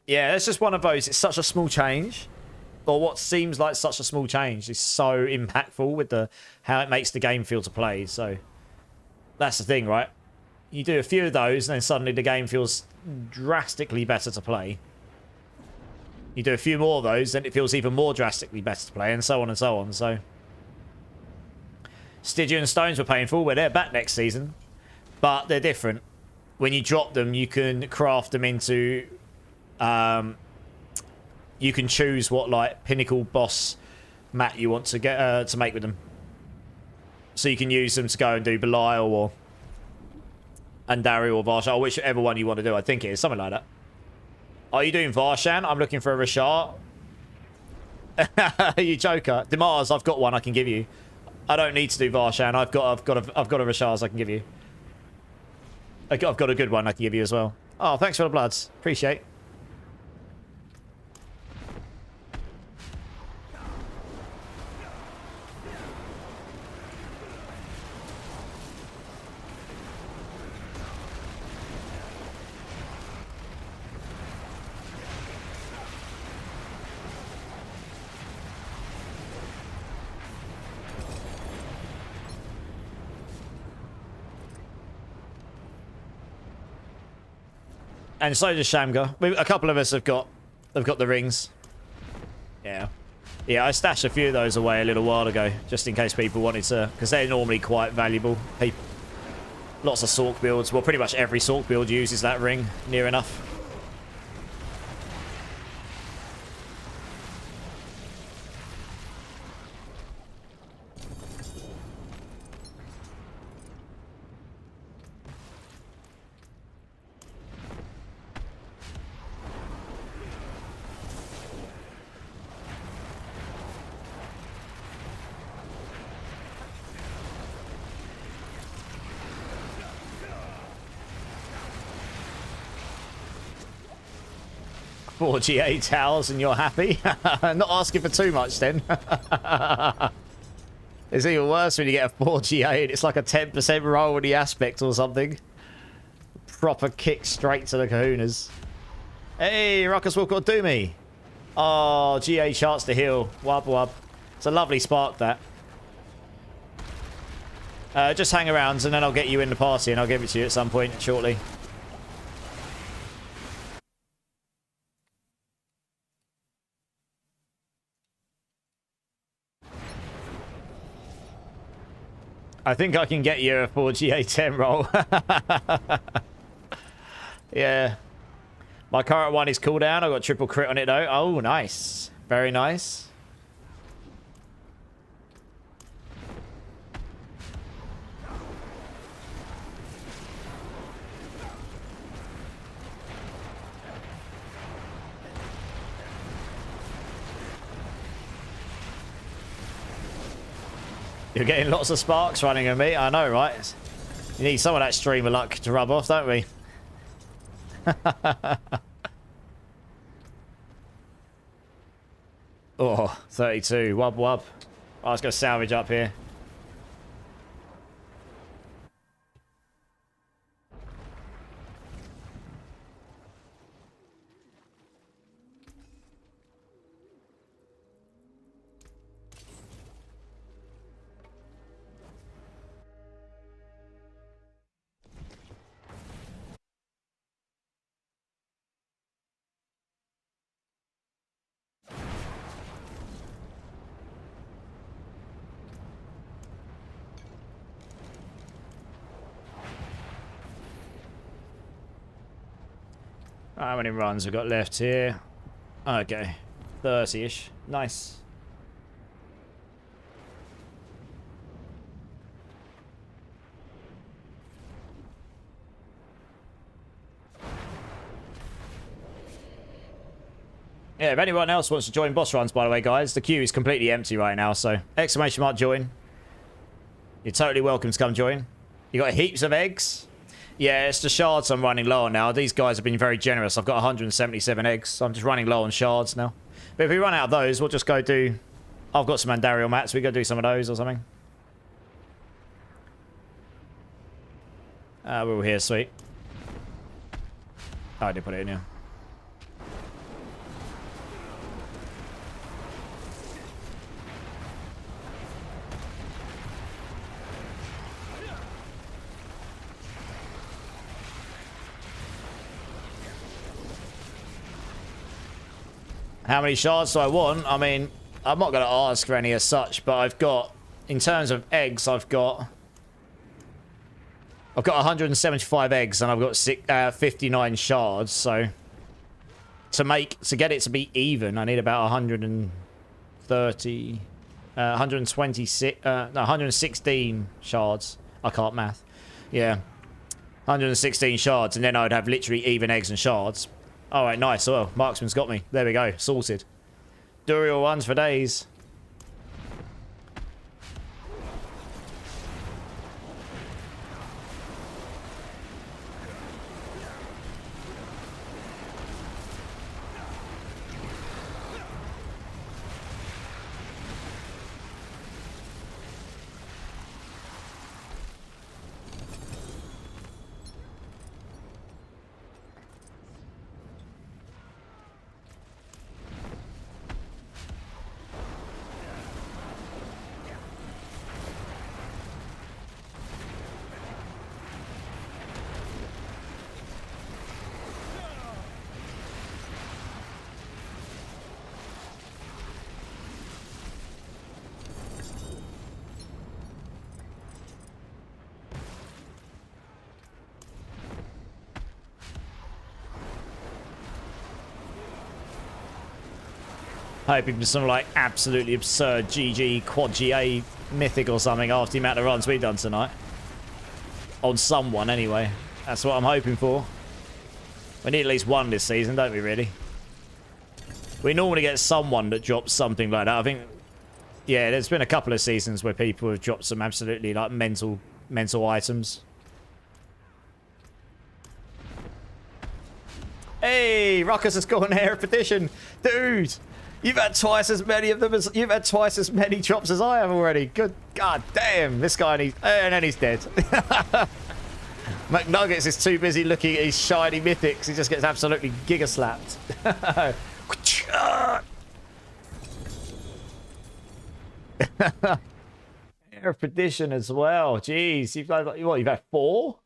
Yeah, it's just one of those. It's such a small change. Or what seems like such a small change is so impactful with how it makes the game feel to play. So that's the thing, right? You do a few of those and then suddenly the game feels drastically better to play. You do a few more of those, then it feels even more drastically better to play, and so on and so on. So, Stygian Stones were painful, but they're back next season. But they're different. When you drop them, you can craft them into... you can choose what, like, pinnacle boss mat you want to get to make with them. So you can use them to go and do Belial or Andari or Varshan, or whichever one you want to do. I think it is, something like that. Are you doing Varshan? I'm looking for a Rashar. You joker. Demars, I've got one I can give you. I don't need to do Varshan. I've got a Rashaz I can give you. I've got a good one I can give you as well. Oh, thanks for the bloods. Appreciate. And so does Shamgar. A couple of us have got the rings. Yeah. Yeah, I stashed a few of those away a little while ago, just in case people wanted to, because they're normally quite valuable. Lots of Sorc builds. Well, pretty much every Sorc build uses that ring, near enough. 4 GA towels and you're happy? Not asking for too much then. It's even worse when you get a 4 GA and it's like a 10% roll with the aspect or something. Proper kick straight to the kahunas. Hey, Ruckus will got do me. Oh, GA chance to heal. Wub wub. It's a lovely spark, that. Just hang around and then I'll get you in the party and I'll give it to you at some point shortly. I think I can get you a 4GA10 roll. Yeah. My current one is cooldown. I've got triple crit on it though. Oh, nice. Very nice. You're getting lots of sparks running at me. I know, right? You need some of that stream of luck to rub off, don't we? Oh, 32. Wub wub. I was going to salvage up here. How many runs we've got left here? Okay. 30-ish. Nice. Yeah, if anyone else wants to join boss runs, by the way, guys, the queue is completely empty right now, so exclamation mark join. You're totally welcome to come join. You got heaps of eggs. Yeah, it's the shards I'm running low on now. These guys have been very generous. I've got 177 eggs, so I'm just running low on shards now. But if we run out of those, we'll just go do... I've got some Andariel mats. We go do some of those or something. We're all here, sweet. Oh, I did put it in here. How many shards do I want? I mean, I'm not going to ask for any as such, but I've got, in terms of eggs, I've got 175 eggs and I've got 59 shards. So to get it to be even, I need about 116 shards. I can't math. Yeah, 116 shards, and then I would have literally even eggs and shards. All right, nice. Well, Marksman's got me. There we go. Sorted. Duriel runs for days. Hoping for some like absolutely absurd GG quad GA mythic or something after the amount of runs we've done tonight. On someone anyway. That's what I'm hoping for. We need at least one this season, don't we really? We normally get someone that drops something like that. I think, yeah, there's been a couple of seasons where people have dropped some absolutely like mental items. Hey, Ruckus has got an air petition. Dude, you've had twice as many of them as you've had twice as many drops as I have already. Good god damn, this guy needs, and then he's dead. McNuggets is too busy looking at his shiny mythics. He just gets absolutely giga slapped. Air petition as well. Jeez, you've had, what? You've had 4?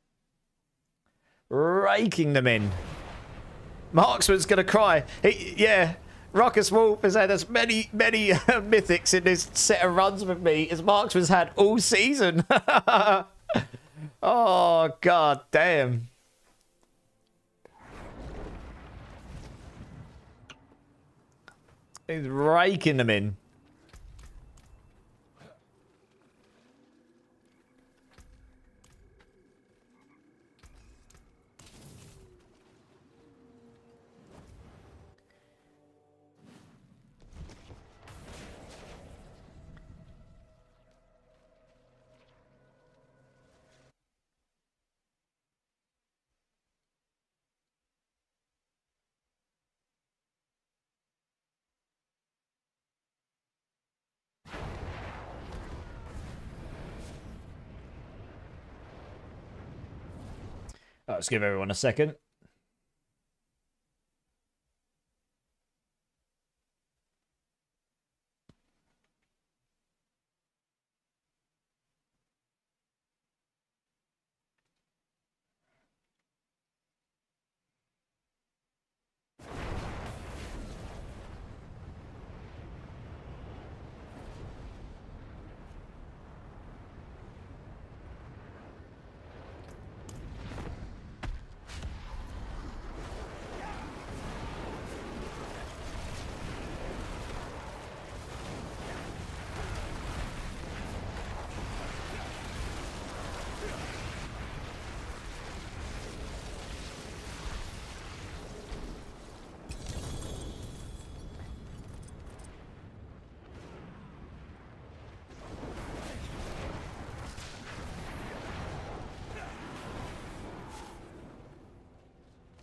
Raking them in. Marksman's gonna cry. Yeah, Ruckus Wolf has had as many mythics in this set of runs with me as Marksman's had all season. Oh god damn. He's raking them in. Let's give everyone a second.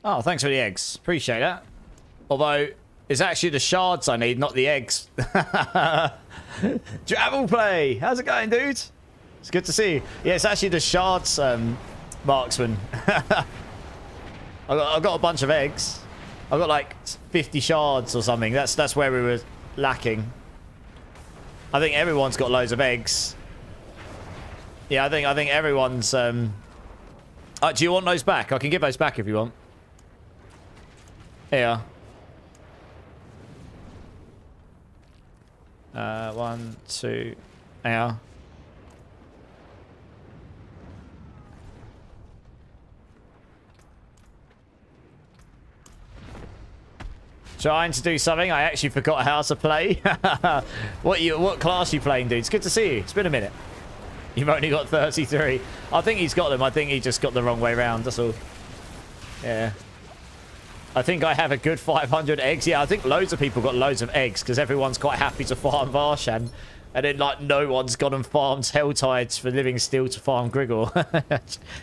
Oh, thanks for the eggs. Appreciate that. Although, it's actually the shards I need, not the eggs. Travel play! How's it going, dude? It's good to see you. Yeah, it's actually the shards, Marksman. I've got a bunch of eggs. I've got like 50 shards or something. That's where we were lacking. I think everyone's got loads of eggs. Yeah, I think everyone's... do you want those back? I can give those back if you want. Here. 1, 2. Here. Trying to do something. I actually forgot how to play. What class are you playing, dude? It's good to see you. It's been a minute. You've only got 33. I think he's got them. I think he just got the wrong way round. That's all. Yeah. I think I have a good 500 eggs. Yeah, I think loads of people got loads of eggs because everyone's quite happy to farm Varshan. And then, like, no one's gone and farmed Hell Tides for Living Steel to farm Grigor.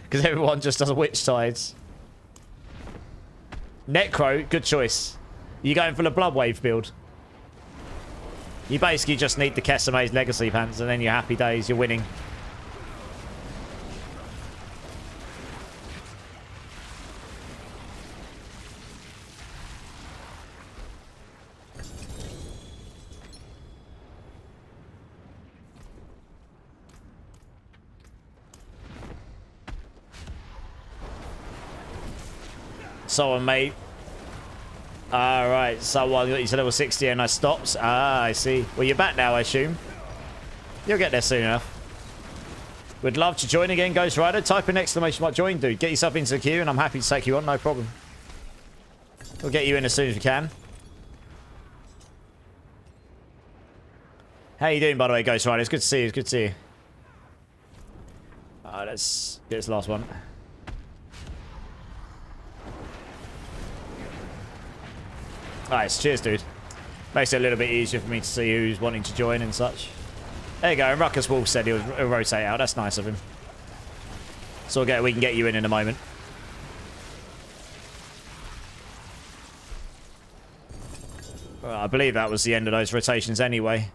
Because everyone just does Witch Tides. Necro, good choice. You going for the Bloodwave build? You basically just need the Kesame's Legacy Pants and then you're happy days, you're winning. Someone made... Alright, someone got you to level 60 and I stopped. Ah, I see. Well, you're back now, I assume. You'll get there soon enough. Would love to join again, Ghost Rider. Type in exclamation mark join, dude. Get yourself into the queue and I'm happy to take you on, no problem. We'll get you in as soon as we can. How you doing, by the way, Ghost Rider? It's good to see you. It's good to see you. Let's get this last one. Nice. Cheers, dude. Makes it a little bit easier for me to see who's wanting to join and such. There you go. And Ruckus Wolf said he'll rotate out. That's nice of him. So we can get you in a moment. Well, I believe that was the end of those rotations anyway.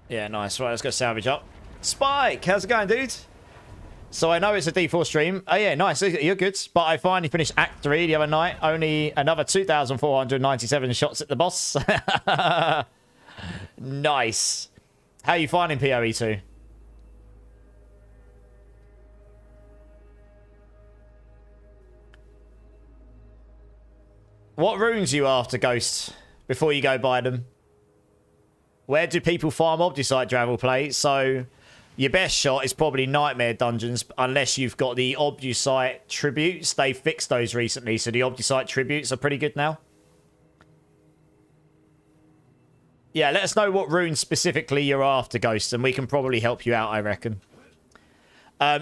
Yeah, nice. Right, let's go salvage up. Spike, how's it going, dude? So I know it's a D4 stream. Oh, yeah, nice. You're good. But I finally finished Act 3 the other night. Only another 2,497 shots at the boss. Nice. How are you finding PoE 2? What runes are you after, Ghost, before you go buy them? Where do people farm Obdusite Dravel play? So your best shot is probably Nightmare Dungeons, unless you've got the Obdusite Tributes. They fixed those recently, so the Obdusite Tributes are pretty good now. Yeah, let us know what rune specifically you're after, Ghost, and we can probably help you out, I reckon.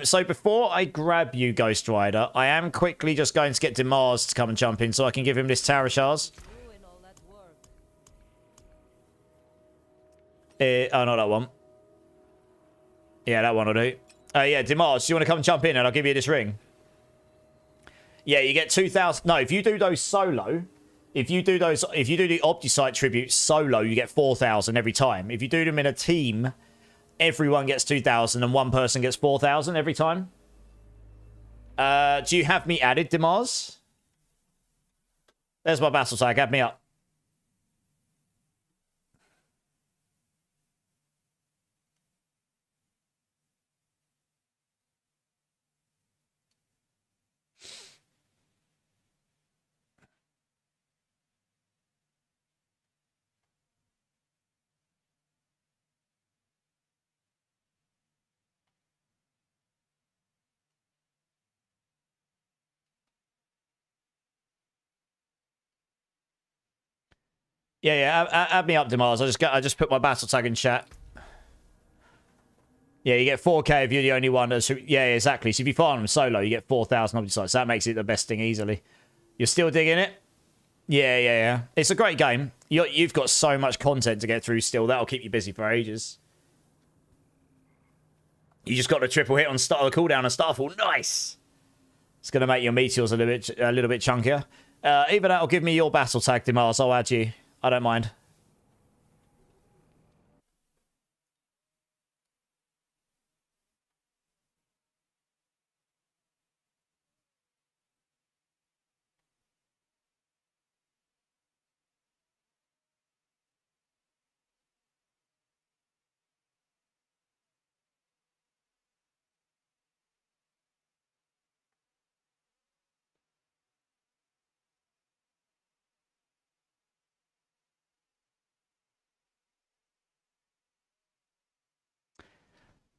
So before I grab you, Ghost Rider, I am quickly just going to get Demars to come and jump in so I can give him this Tower Shards. Oh, not that one. Yeah, that one will do. Yeah, Demars, do you want to come and jump in and I'll give you this ring? Yeah, you get 2,000. No, if you do those solo, if you do the Obdusite tributes solo, you get 4,000 every time. If you do them in a team, everyone gets 2,000 and one person gets 4,000 every time. Do you have me added, Demars? There's my battle tag. Add me up. Yeah, add me up, Demars. I just put my battle tag in chat. Yeah, you get 4k if you're the only one that's... Yeah, exactly. So if you farm them solo, you get 4,000 Obdusite. So that makes it the best thing easily. You're still digging it? Yeah. It's a great game. You've got so much content to get through still. That'll keep you busy for ages. You just got the triple hit on start of the cooldown and Starfall. Nice! It's going to make your meteors a little bit chunkier. Either that or give me your battle tag, Demars. I'll add you. I don't mind.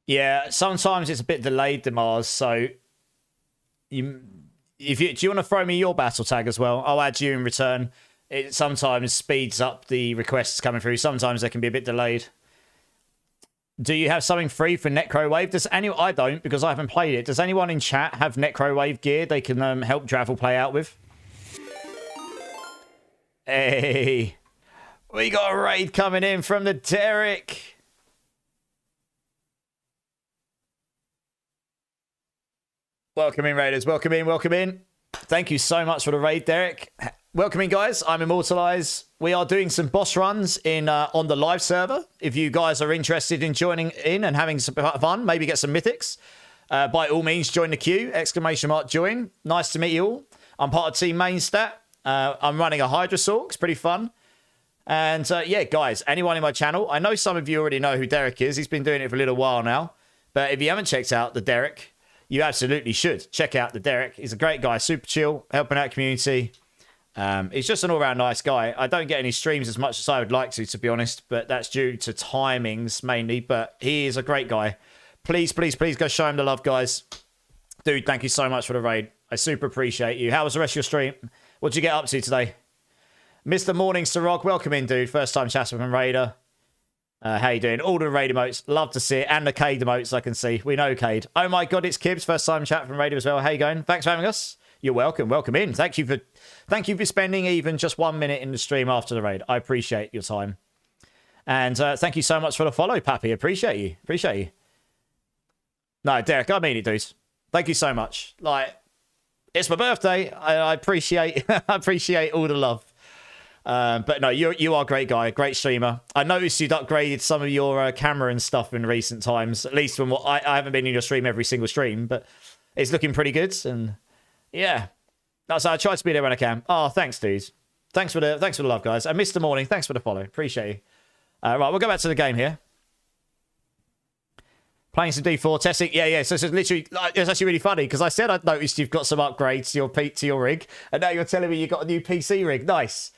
Yeah, sometimes it's a bit delayed, Demars, so do you want to throw me your battle tag as well? I'll add you in return. It sometimes speeds up the requests coming through. Sometimes they can be a bit delayed. Do you have something free for Necrowave? I don't, because I haven't played it. Does anyone in chat have Necrowave gear they can help Dravel play out with? Hey, we got a raid coming in from the Derek. Welcome in, Raiders. Welcome in. Thank you so much for the raid, Derek. Welcome in, guys. I'm Immortalize. We are doing some boss runs on the live server. If you guys are interested in joining in and having some fun, maybe get some mythics, by all means, join the queue. ! Join. Nice to meet you all. I'm part of Team Mainstat. I'm running a Hydra Sorc. It's pretty fun. And yeah, guys, anyone in my channel, I know some of you already know who Derek is. He's been doing it for a little while now. But if you haven't checked out the Derek, you absolutely should. Check out the Derek. He's a great guy, super chill, helping out community. He's just an all-round nice guy. I don't get any streams as much as I would like to be honest, but that's due to timings mainly. But he is a great guy. Please go show him the love, guys. Dude, thank you so much for the raid. I super appreciate you. How was the rest of your stream? What'd you get up to today? Mr. Morning Sirog, welcome in, dude. First time chatting from Raider. How you doing? All the raid emotes. Love to see it. And the Cade emotes I can see. We know Cade. Oh my god, it's Kibbs. First time chat from radio as well. How you going? Thanks for having us. You're welcome. Welcome in. Thank you for spending even just 1 minute in the stream after the raid. I appreciate your time. And thank you so much for the follow, Pappy. Appreciate you. Appreciate you. No, Derek, I mean it, dudes. Thank you so much. Like, it's my birthday. I appreciate I appreciate all the love. But no, you are a great guy, great streamer. I noticed you'd upgraded some of your camera and stuff in recent times. At least from what I haven't been in your stream every single stream, but it's looking pretty good. And yeah, that's I try to be there when I can. Oh, thanks, dudes. Thanks for the love, guys. And Mr. Morning, thanks for the follow. Appreciate you. Right, we'll go back to the game here. Playing some D4 testing. Yeah. So it's literally, it's actually really funny because I said I'd noticed you've got some upgrades to your rig, and now you're telling me you got a new PC rig. Nice.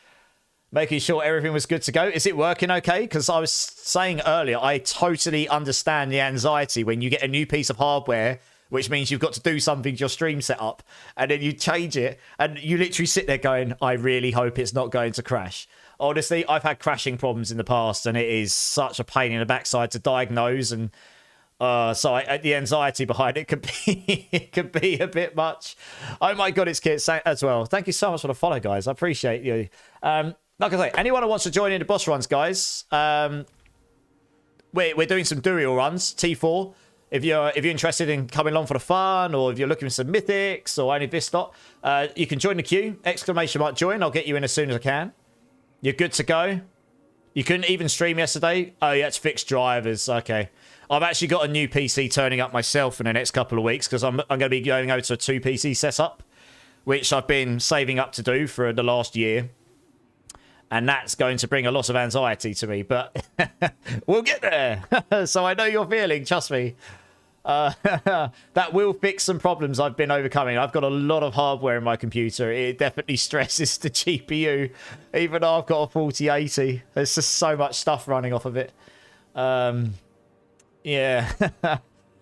Making sure everything was good to go. Is it working okay? Because I was saying earlier, I totally understand the anxiety when you get a new piece of hardware, which means you've got to do something to your stream setup, and then you change it, and you literally sit there going, I really hope it's not going to crash. Honestly, I've had crashing problems in the past, and it is such a pain in the backside to diagnose, and the anxiety behind it could be it could be a bit much. Oh my god, it's Kit as well. Thank you so much for the follow, guys. I appreciate you. Like I say, anyone who wants to join in the boss runs, guys, we're doing some Duriel runs, T4. If you're interested in coming along for the fun, or if you're looking for some mythics or any of this lot, you can join the queue. Exclamation mark join. I'll get you in as soon as I can. You're good to go. You couldn't even stream yesterday. Oh yeah, it's fixed drivers. Okay. I've actually got a new PC turning up myself in the next couple of weeks because I'm going to be going over to a 2 PC setup, which I've been saving up to do for the last year. And that's going to bring a lot of anxiety to me, but we'll get there. So I know you're feeling, trust me. That will fix some problems I've been overcoming. I've got a lot of hardware in my computer. It definitely stresses the GPU, even though I've got a 4080. There's just so much stuff running off of it. Yeah,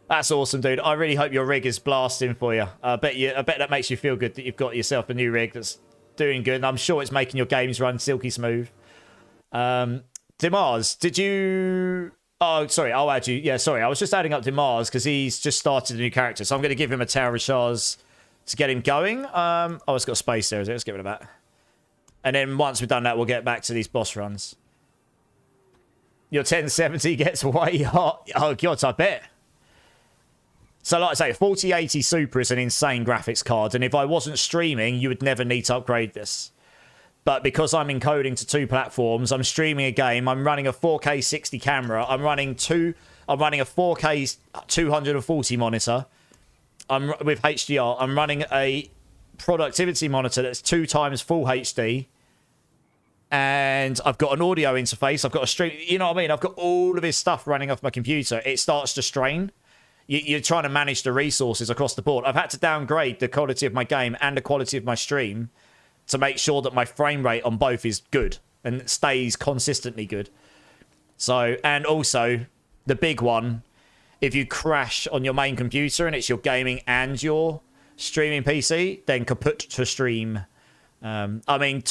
that's awesome, dude. I really hope your rig is blasting for you. I bet that makes you feel good that you've got yourself a new rig that's doing good, and I'm sure it's making your games run silky smooth. Demars, did you... Oh, sorry, I'll add you. Yeah, sorry, I was just adding up Demars because he's just started a new character, so I'm going to give him a Tower of Shars to get him going. Oh, it's got space there, is it? Let's get rid of that. And then once we've done that, we'll get back to these boss runs. Your 1070 gets way hot. Oh, God, I bet. So like I say, 4080 Super is an insane graphics card, and if I wasn't streaming, you would never need to upgrade this. But because I'm encoding to 2 platforms, I'm streaming a game, I'm running a 4K 60 camera, I'm running a 4K 240 monitor, with HDR, I'm running a productivity monitor that's 2 times full HD, and I've got an audio interface, I've got a stream, you know what I mean? I've got all of this stuff running off my computer. It starts to strain. You're trying to manage the resources across the board. I've had to downgrade the quality of my game and the quality of my stream to make sure that my frame rate on both is good and stays consistently good. So, and also, the big one, if you crash on your main computer and it's your gaming and your streaming PC, then kaput to stream. I mean,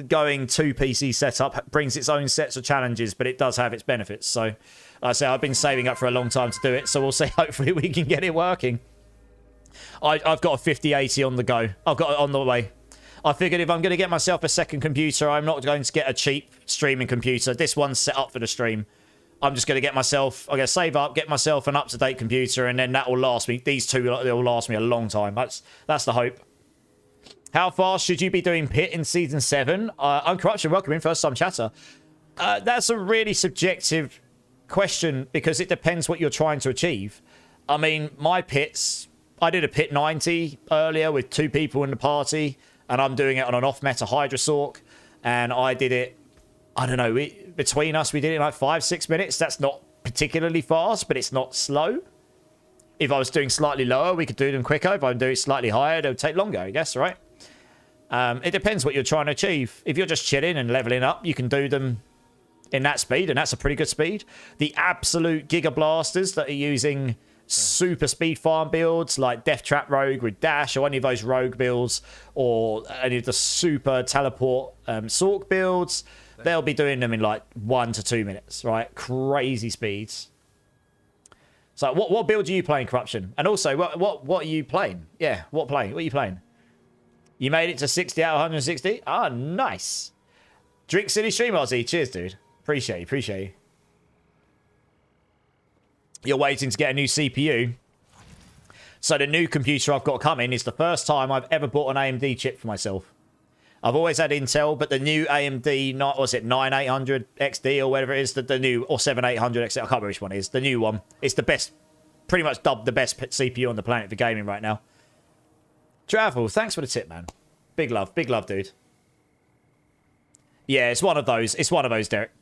going 2 PC setup brings its own sets of challenges, but it does have its benefits. So, like I say, I've been saving up for a long time to do it, so we'll see. Hopefully we can get it working. I've got a 5080 on the go. I've got it on the way. I figured if I'm going to get myself a second computer, I'm not going to get a cheap streaming computer. This one's set up for the stream. I'm just going to I'm going to save up, get myself an up-to-date computer, and then that will last me. These two, they'll last me a long time. That's the hope. How fast should you be doing Pit in Season 7? Uncorruption, welcome in, first-time chatter. That's a really subjective question because it depends what you're trying to achieve. I mean, my pits, I did a Pit 90 earlier with 2 people in the party, and I'm doing it on an off-meta Hydra Sorc, and I did it, I don't know, between us, we did it in like 5-6 minutes. That's not particularly fast, but it's not slow. If I was doing slightly lower, we could do them quicker. If I'm doing slightly higher, it would take longer, I guess, right? It depends what you're trying to achieve. If you're just chilling and leveling up, you can do them in that speed, and that's a pretty good speed. The absolute Giga Blasters that are using super speed farm builds like Death Trap Rogue with Dash, or any of those Rogue builds, or any of the super teleport Sorc builds, they'll be doing them in like 1 to 2 minutes, right? Crazy speeds. So what build are you playing, Corruption? And also, what are you playing? Yeah, what are you playing? You made it to 60 out of 160? Ah, nice. Drink City Stream, Ozzy. Cheers, dude. Appreciate you. You're waiting to get a new CPU. So the new computer I've got coming is the first time I've ever bought an AMD chip for myself. I've always had Intel, but the new AMD, 9800 XD or whatever it is, the new, or 7800 XD, I can't remember which one it is, the new one. It's the best, pretty much dubbed the best CPU on the planet for gaming right now. Travel, thanks for the tip, man. Big love, dude. Yeah, it's one of those, Derek.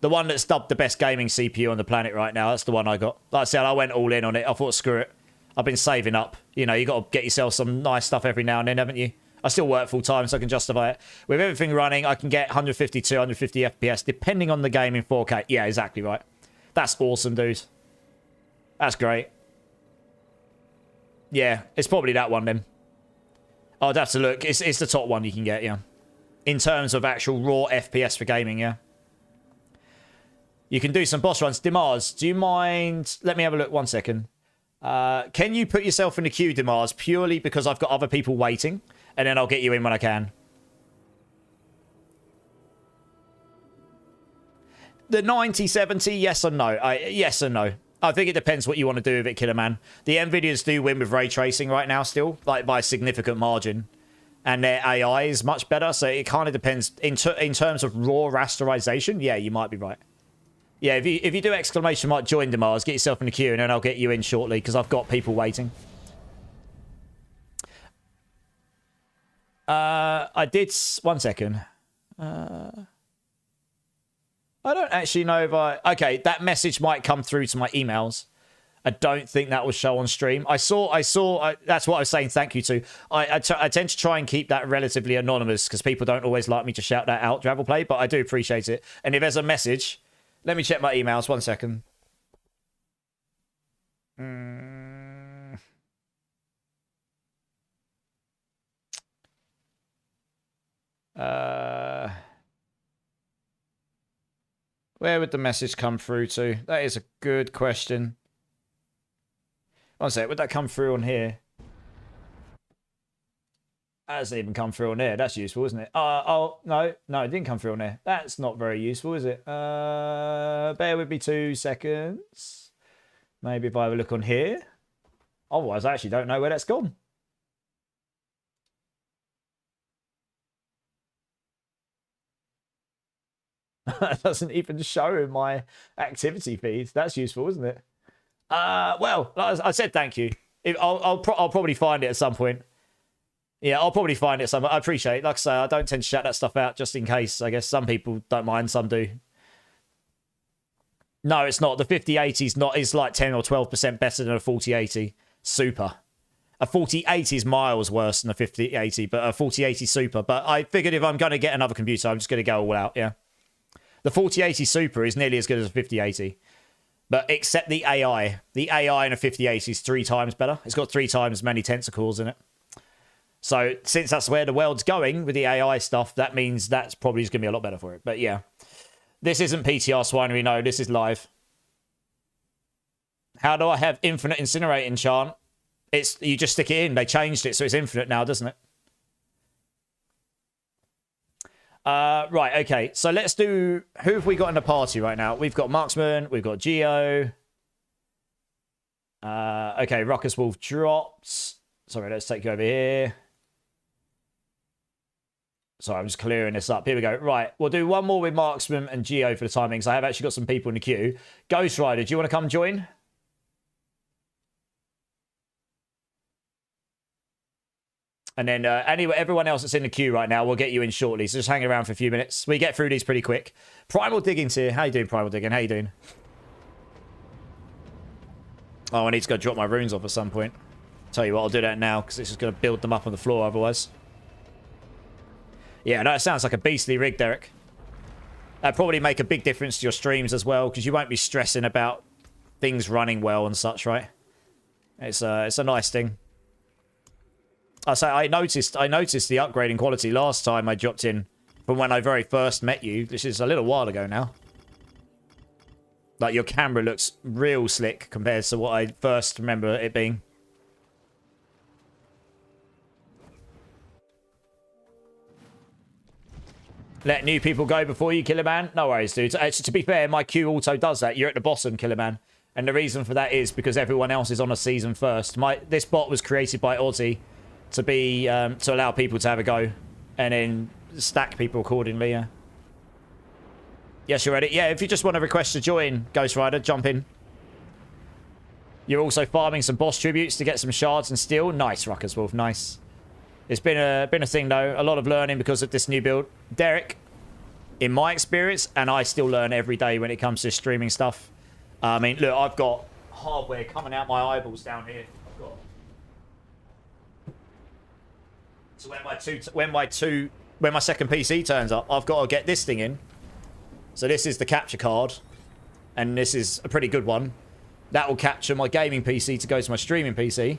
The one that's dubbed the best gaming CPU on the planet right now, that's the one I got. Like I said, I went all in on it. I thought, screw it. I've been saving up. You know, you got to get yourself some nice stuff every now and then, haven't you? I still work full time, so I can justify it. With everything running, I can get 150 to 150 FPS, depending on the game in 4K. Yeah, exactly right. That's awesome, dude. That's great. Yeah, it's probably that one then. I'd have to look. It's the top one you can get, yeah. In terms of actual raw FPS for gaming, yeah. You can do some boss runs. Demars, do you mind? Let me have a look 1 second. Can you put yourself in the queue, Demars, purely because I've got other people waiting? And then I'll get you in when I can. The 9070, yes or no? Yes or no. I think it depends what you want to do with it, Killer Man. The Nvidias do win with ray tracing right now still, like by a significant margin. And their AI is much better, so it kind of depends. In terms of raw rasterization, yeah, you might be right. Yeah, if you do exclamation mark join Demars, get yourself in the queue and then I'll get you in shortly because I've got people waiting. I did... 1 second. I don't actually know if I... Okay, that message might come through to my emails. I don't think that will show on stream. I saw. That's what I was saying thank you to. I tend to try and keep that relatively anonymous because people don't always like me to shout that out, Travel Play, but I do appreciate it. And if there's a message... Let me check my emails. 1 second. Where would the message come through to? That is a good question. 1 sec. Would that come through on here? That doesn't even come through on there. That's useful, isn't it? No, it didn't come through on there. That's not very useful, is it? Bear with me 2 seconds. Maybe if I have a look on here. Otherwise, I actually don't know where that's gone. That doesn't even show in my activity feed. That's useful, isn't it? Well, like I said thank you. I'll probably find it at some point. Yeah, I'll probably find it somewhere. I appreciate it. Like I say, I don't tend to shout that stuff out just in case. I guess some people don't mind, some do. No, it's not. The 5080 is like 10 or 12% better than a 4080 Super. A 4080 is miles worse than a 5080, but a 4080 Super. But I figured if I'm going to get another computer, I'm just going to go all out, yeah. The 4080 Super is nearly as good as a 5080. But except the AI. The AI in a 5080 is 3 times better. It's got 3 times as many tensor cores in it. So, since that's where the world's going with the AI stuff, that means that's probably going to be a lot better for it. But yeah, this isn't PTR Swinery, no, this is live. How do I have infinite incinerate enchant? You just stick it in. They changed it, so it's infinite now, doesn't it? Right, okay. So let's do... Who have we got in the party right now? We've got Marksman, we've got Geo. Okay, Ruckus Wolf dropped. Sorry, let's take you over here. Sorry, I'm just clearing this up. Here we go. Right, we'll do one more with Marksman and Geo for the timings. I have actually got some people in the queue. Ghost Rider, do you want to come join? And then anyway, everyone else that's in the queue right now, we'll get you in shortly. So just hang around for a few minutes. We get through these pretty quick. Primal Digging's here. How you doing, Primal Digging? How you doing? Oh, I need to go drop my runes off at some point. Tell you what, I'll do that now because it's just going to build them up on the floor otherwise. Yeah, no, it sounds like a beastly rig, Derek. That'd probably make a big difference to your streams as well because you won't be stressing about things running well and such, right? It's a nice thing. I noticed the upgrading quality last time I dropped in from when I very first met you. This is a little while ago now. Like, your camera looks real slick compared to what I first remember it being. Let new people go before you, Killer Man. No worries, dude. To be fair, my queue auto does that. You're at the bottom, Killer Man. And the reason for that is because everyone else is on a season first. This bot was created by Aussie to be to allow people to have a go and then stack people accordingly. Yeah. Yes, you're ready. Yeah, if you just want to request to join, Ghost Rider, jump in. You're also farming some boss tributes to get some shards and steel. Nice, Ruckus Wolf. Nice. It's been a thing though. A lot of learning because of this new build. Derek, in my experience, and I still learn every day when it comes to streaming stuff. I mean, look, I've got hardware coming out my eyeballs down here. I've got. So when my second PC turns up, I've got to get this thing in. So this is the capture card, and this is a pretty good one. That will capture my gaming PC to go to my streaming PC.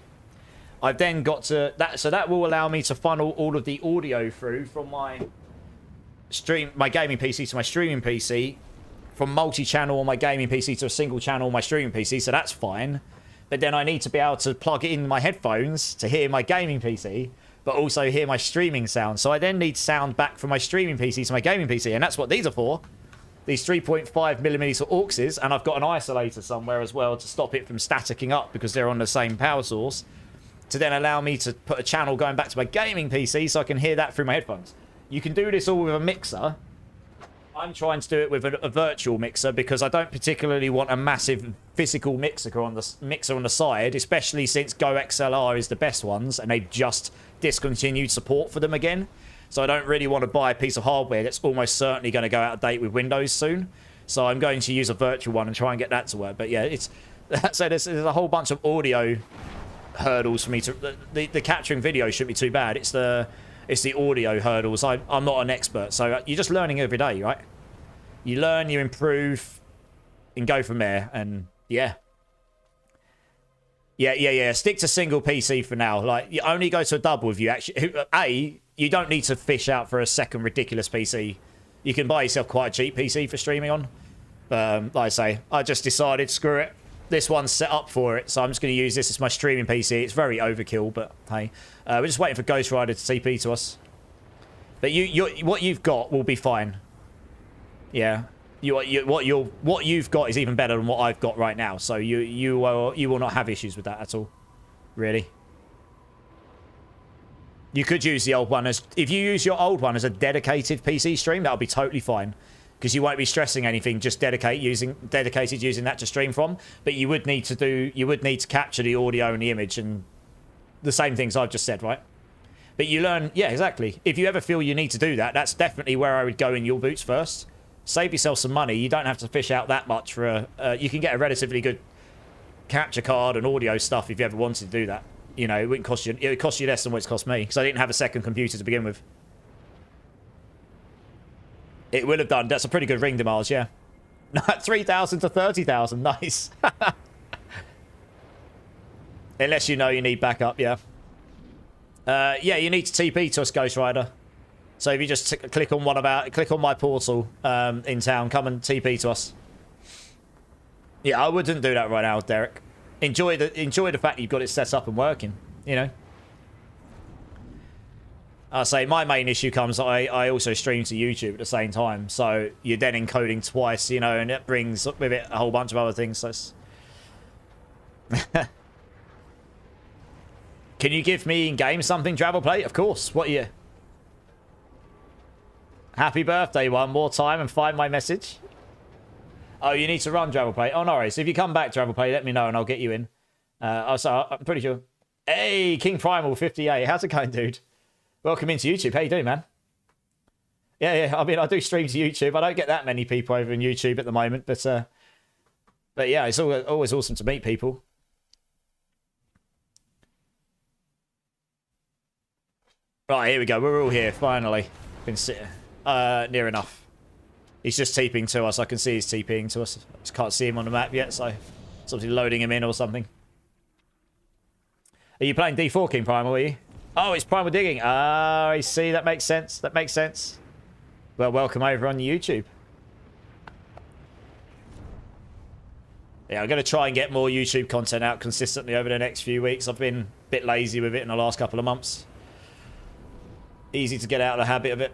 I've then got to that, so that will allow me to funnel all of the audio through from my gaming PC to my streaming PC, from multi-channel on my gaming PC to a single channel on my streaming PC. So that's fine. But then I need to be able to plug it in my headphones to hear my gaming PC, but also hear my streaming sound. So I then need sound back from my streaming PC to my gaming PC, and that's what these are for. These 3.5mm AUXs, and I've got an isolator somewhere as well to stop it from staticking up because they're on the same power source, to then allow me to put a channel going back to my gaming PC so I can hear that through my headphones. You can do this all with a mixer. I'm trying to do it with a virtual mixer because I don't particularly want a massive physical mixer on the side, especially since Go XLR is the best ones and they've just discontinued support for them again. So I don't really want to buy a piece of hardware that's almost certainly going to go out of date with Windows soon. So I'm going to use a virtual one and try and get that to work. But yeah, so there's a whole bunch of audio hurdles for me to. The capturing video shouldn't be too bad. It's the audio hurdles. I'm not an expert, so you're just learning every day, right? You learn, you improve, and go from there. And yeah. Stick to single PC for now. Like, you only go to a double if you actually. You don't need to fish out for a second ridiculous PC. You can buy yourself quite a cheap PC for streaming on. Like I say, I just decided, screw it. This one's set up for it, so I'm just going to use this as my streaming PC. It's very overkill, but hey. We're just waiting for Ghost Rider to TP to us. But what you've got will be fine. Yeah. What you've got is even better than what I've got right now. So you will not have issues with that at all. Really. You could use the old one as... If you use your old one as a dedicated PC stream, that'll be totally fine. Because you won't be stressing anything, just dedicated using that to stream from. But you would need to capture the audio and the image and the same things I've just said, right? But you learn... Yeah, exactly. If you ever feel you need to do that, that's definitely where I would go in your boots first. Save yourself some money. You don't have to fish out that much for a... you can get a relatively good capture card and audio stuff if you ever wanted to do that. You know, it would cost you less than what it's cost me, because I didn't have a second computer to begin with. It would have done. That's a pretty good ring demise, yeah. 3,000 to 30,000, nice. Unless you know you need backup, yeah. Yeah, you need to TP to us, Ghost Rider. So if you just click on my portal in town, come and TP to us. Yeah, I wouldn't do that right now, Derek. Enjoy the fact that you've got it set up and working, you know. I say my main issue comes I also stream to YouTube at the same time, so you're then encoding twice, you know, and it brings with it a whole bunch of other things. So can you give me in game something, Dravelplay? Of course. What are you? Happy birthday one more time and find my message. Oh, you need to run Dravelplay. Oh, no worries. If you come back, Dravelplay, let me know and I'll get you in. So I'm pretty sure. Hey, King Primal 58. How's it going, dude? Welcome into YouTube. How you doing, man? Yeah. I mean, I do stream to YouTube. I don't get that many people over on YouTube at the moment, but yeah, it's always awesome to meet people. Right, here we go. We're all here, finally. Been sitting near enough. He's just TPing to us. I can see he's TPing to us. I just can't see him on the map yet, so it's obviously loading him in or something. Are you playing D4 King Primal, are you? Oh, it's Primal Digging. Ah, I see. That makes sense. That makes sense. Well, welcome over on YouTube. Yeah, I'm going to try and get more YouTube content out consistently over the next few weeks. I've been a bit lazy with it in the last couple of months. Easy to get out of the habit of it.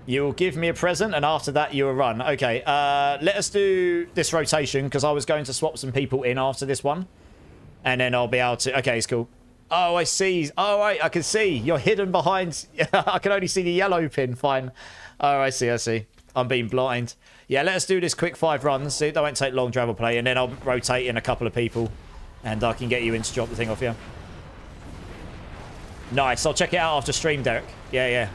You'll give me a present, and after that, you'll run. Okay, let us do this rotation, because I was going to swap some people in after this one. And then I'll be able to... Okay, it's cool. Oh, I see. Oh, right, I can see. You're hidden behind... I can only see the yellow pin. Fine. Oh, I see, I see. I'm being blind. Yeah, let us do this quick 5 runs. That won't take long travel play, and then I'll rotate in a couple of people, and I can get you in to drop the thing off you. Nice. I'll check it out after stream, Derek. Yeah, yeah.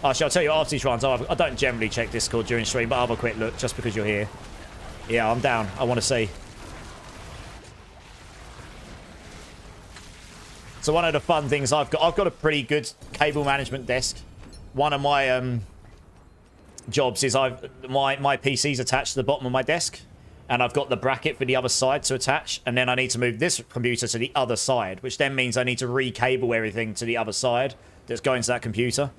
Actually, I'll tell you after these runs. I don't generally check Discord during stream, but I'll have a quick look just because you're here. Yeah, I'm down. I want to see. So one of the fun things I've got a pretty good cable management desk. One of my jobs is my PC's attached to the bottom of my desk, and I've got the bracket for the other side to attach, and then I need to move this computer to the other side, which then means I need to re-cable everything to the other side that's going to that computer,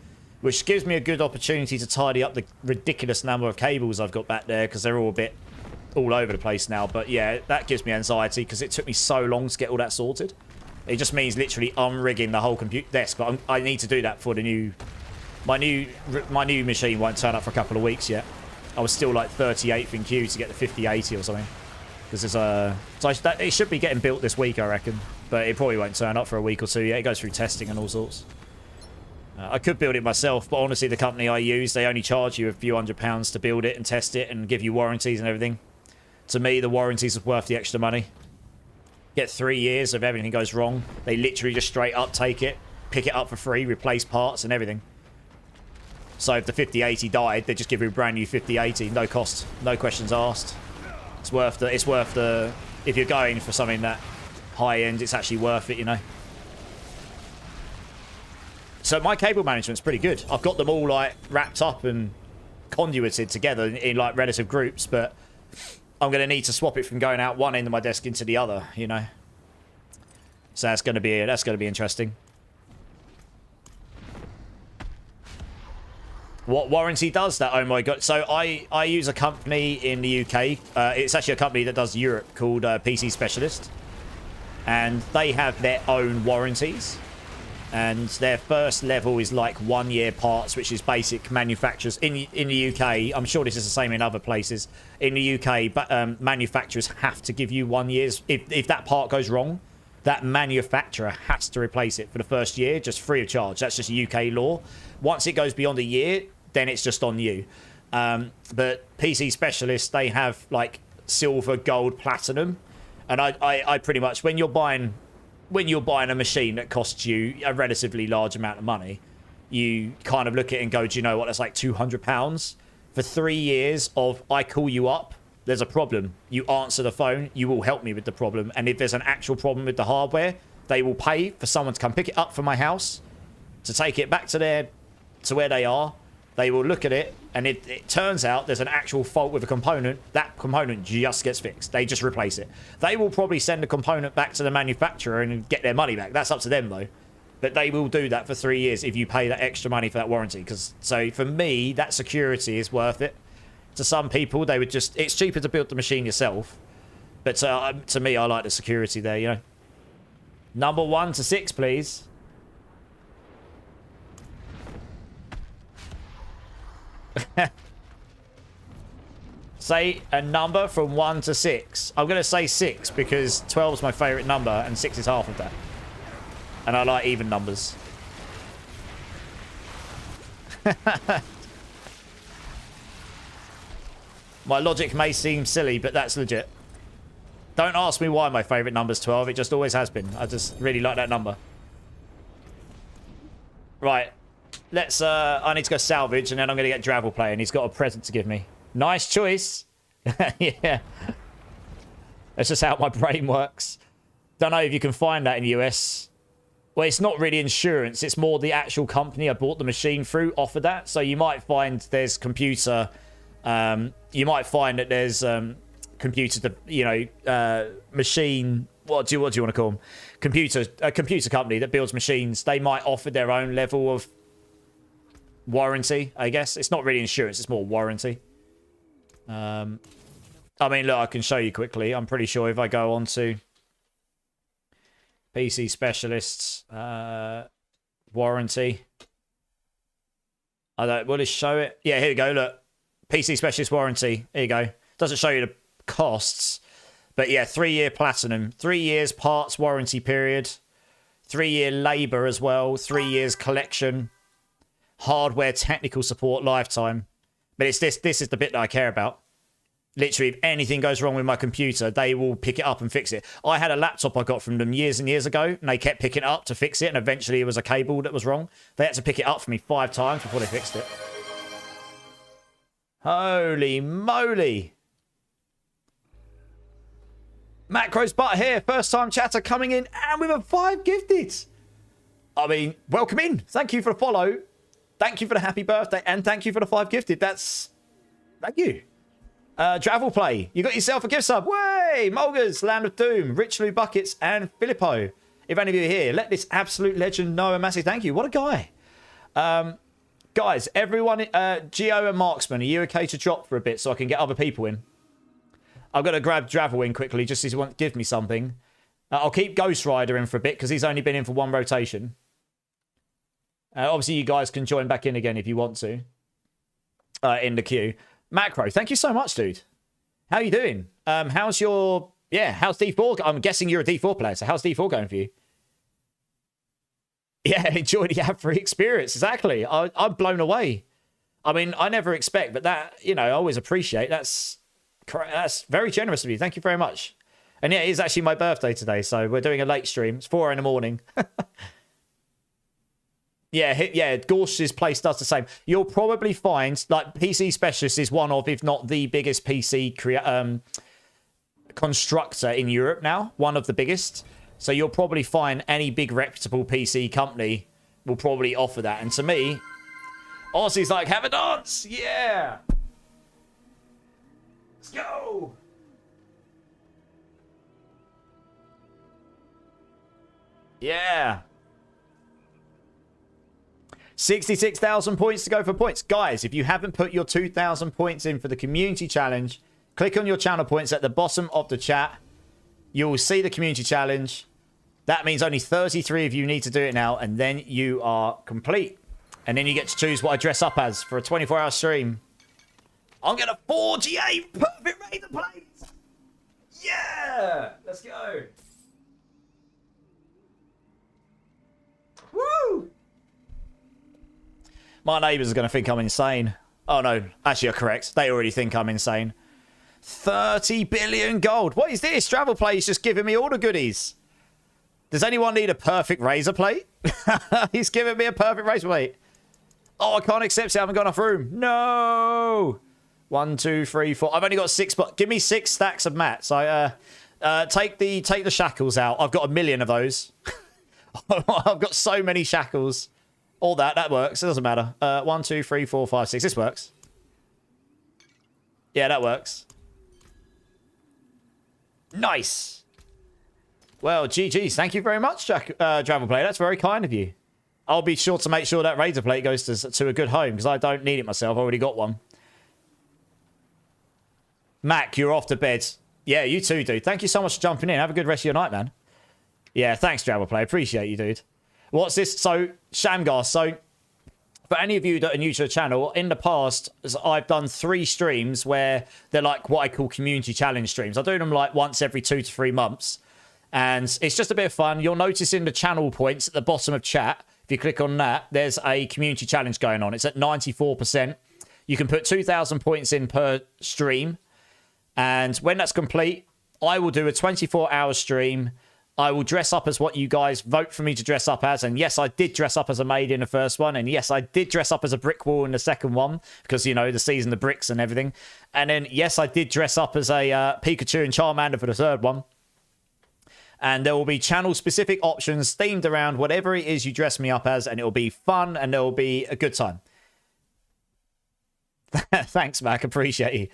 which gives me a good opportunity to tidy up the ridiculous number of cables I've got back there, because they're all a bit all over the place now. But yeah, that gives me anxiety because it took me so long to get all that sorted. It just means literally unrigging the whole desk, but I need to do that for the new... My new machine won't turn up for a couple of weeks yet. I was still like 38th in queue to get the 5080 or something. Because there's a... So it should be getting built this week, I reckon. But it probably won't turn up for a week or two yet. It goes through testing and all sorts. I could build it myself, but honestly, the company I use, they only charge you a few £100 to build it and test it and give you warranties and everything. To me, the warranties are worth the extra money. Get 3 years if everything goes wrong. They literally just straight up take it, pick it up for free, replace parts and everything. So if the 5080 died, they just give you a brand new 5080, no cost, no questions asked. It's worth the if you're going for something that high end, it's actually worth it, you know. So my cable management's pretty good. I've got them all like wrapped up and conduited together in like relative groups, but I'm going to need to swap it from going out one end of my desk into the other, you know. So that's going to be interesting. What warranty does that? Oh my god. So I use a company in the UK. It's actually a company that does Europe called PC Specialist. And they have their own warranties. And their first level is like 1 year parts, which is basic manufacturers. In the UK, I'm sure this is the same in other places. In the UK, but manufacturers have to give you 1 year's. If that part goes wrong, that manufacturer has to replace it for the first year, just free of charge. That's just UK law. Once it goes beyond a year, then it's just on you. But PC Specialists, they have like silver, gold, platinum. And I pretty much, when you're buying a machine that costs you a relatively large amount of money, you kind of look at it and go, do you know what, that's like £200 for 3 years of I call you up, there's a problem, you answer the phone, you will help me with the problem, and if there's an actual problem with the hardware, they will pay for someone to come pick it up from my house, to take it back to where they are. They will look at it, and it turns out there's an actual fault with a component. That component just gets fixed. They just replace it. They will probably send the component back to the manufacturer and get their money back. That's up to them, though. But they will do that for 3 years if you pay that extra money for that warranty. So for me, that security is worth it. To some people, they would just... It's cheaper to build the machine yourself. But to me, I like the security there, you know. Number 1 to 6, please. Say a number from 1 to 6. I'm going to say 6 because 12 is my favourite number and 6 is half of that. And I like even numbers. My logic may seem silly, but that's legit. Don't ask me why my favourite number is 12. It just always has been. I just really like that number. Right. Let's, I need to go salvage, and then I'm going to get Dravel play, and he's got a present to give me. Nice choice. Yeah. That's just how my brain works. Don't know if you can find that in the US. Well, it's not really insurance. It's more the actual company I bought the machine through offered that. So you might find there's computer... you might find that there's computer, machine... What do you want to call them? A computer company that builds machines. They might offer their own level of warranty, I guess. It's not really insurance, it's more warranty. I mean, look, I can show you quickly. I'm pretty sure if I go on to PC Specialists, warranty. Will it show it? Yeah, here you go, look. PC Specialist warranty. Here you go. Doesn't show you the costs. But yeah, 3-year platinum. 3 years parts warranty period. 3-year labour as well. 3 years collection. Hardware technical support lifetime. But it's this is the bit that I care about. Literally, if anything goes wrong with my computer, they will pick it up and fix it. I had a laptop I got from them years and years ago, and they kept picking it up to fix it, and eventually it was a cable that was wrong. They had to pick it up for me 5 times before they fixed it. Holy moly. Macros Butt here, first time chatter coming in, and with a 5 gifted. I mean, welcome in. Thank you for the follow. Thank you for the happy birthday, and thank you for the 5 gifted. Thank you. Travel Play, you got yourself a gift sub. Way! Mulgers, Land of Doom, Rich Lou Buckets, and Filippo. If any of you are here, let this absolute legend know a massive thank you. What a guy. Guys, everyone, Geo and Marksman, are you okay to drop for a bit so I can get other people in? I've got to grab Dravel in quickly just as he wants to give me something. I'll keep Ghost Rider in for a bit because he's only been in for 1 rotation. Obviously, you guys can join back in again if you want to. In the queue. Macro, thank you so much, dude. How you doing? How's your... Yeah, how's D4? I'm guessing you're a D4 player, so how's D4 going for you? Yeah, enjoy the ad-free experience. Exactly. I'm blown away. I mean, I never expect, but that, you know, I always appreciate. That's very generous of you. Thank you very much. And yeah, it is actually my birthday today, so we're doing a late stream. It's 4 in the morning. Yeah, Gorsh's place does the same. You'll probably find, like, PC Specialist is one of, if not the biggest PC constructor in Europe now. One of the biggest. So you'll probably find any big reputable PC company will probably offer that. And to me, Aussie's like, have a dance! Yeah! Let's go! Yeah! 66,000 points to go for points. Guys, if you haven't put your 2,000 points in for the community challenge, click on your channel points at the bottom of the chat. You will see the community challenge. That means only 33 of you need to do it now, and then you are complete. And then you get to choose what I dress up as for a 24-hour stream. I'm going to 4G8 perfect razor plates. Yeah! Let's go. Woo! My neighbours are going to think I'm insane. Oh, no. Actually, you're correct. They already think I'm insane. 30 billion gold. What is this? Travel Play's just giving me all the goodies. Does anyone need a perfect razor plate? He's giving me a perfect razor plate. Oh, I can't accept it. I haven't got enough room. No. 1, 2, 3, 4. I've only got 6, but give me 6 stacks of mats. Take the shackles out. I've got 1 million of those. I've got so many shackles. All that works. It doesn't matter. 1, 2, 3, 4, 5, 6. This works. Yeah, that works. Nice. Well, GG's. Thank you very much, Travel Play. That's very kind of you. I'll be sure to make sure that razor plate goes to a good home because I don't need it myself. I already got one. Mac, you're off to bed. Yeah, you too, dude. Thank you so much for jumping in. Have a good rest of your night, man. Yeah, thanks, Travel Play. Appreciate you, dude. What's this? So, Shamgar. So, for any of you that are new to the channel, in the past, I've done 3 streams where they're like what I call community challenge streams. I do them like once every 2 to 3 months. And it's just a bit of fun. You'll notice in the channel points at the bottom of chat, if you click on that, there's a community challenge going on. It's at 94%. You can put 2,000 points in per stream. And when that's complete, I will do a 24-hour stream. I will dress up as what you guys vote for me to dress up as. And yes, I did dress up as a maid in the first one. And yes, I did dress up as a brick wall in the second one. Because, you know, the season, the bricks and everything. And then, yes, I did dress up as a Pikachu and Charmander for the third one. And there will be channel-specific options themed around whatever it is you dress me up as. And it will be fun and there will be a good time. Thanks, Mac. Appreciate you.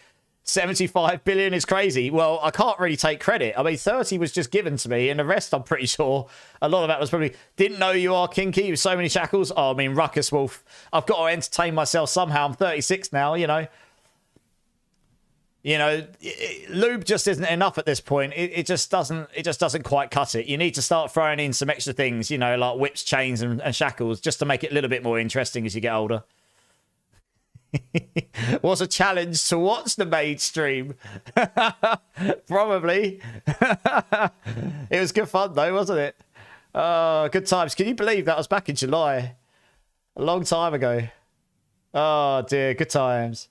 75 billion is crazy. Well, I can't really take credit. I mean, 30 was just given to me, and the rest, I'm pretty sure, a lot of that was probably, didn't know you are kinky with so many shackles. Oh, I mean, Ruckus Wolf. I've got to entertain myself somehow. I'm 36 now, you know. You know, lube just isn't enough at this point. It just doesn't quite cut it. You need to start throwing in some extra things, you know, like whips, chains, and shackles, just to make it a little bit more interesting as you get older. What's a challenge to watch the maid stream? Probably. It was good fun though, wasn't it? Oh, good times. Can you believe that was back in July? A long time ago. Oh dear, good times.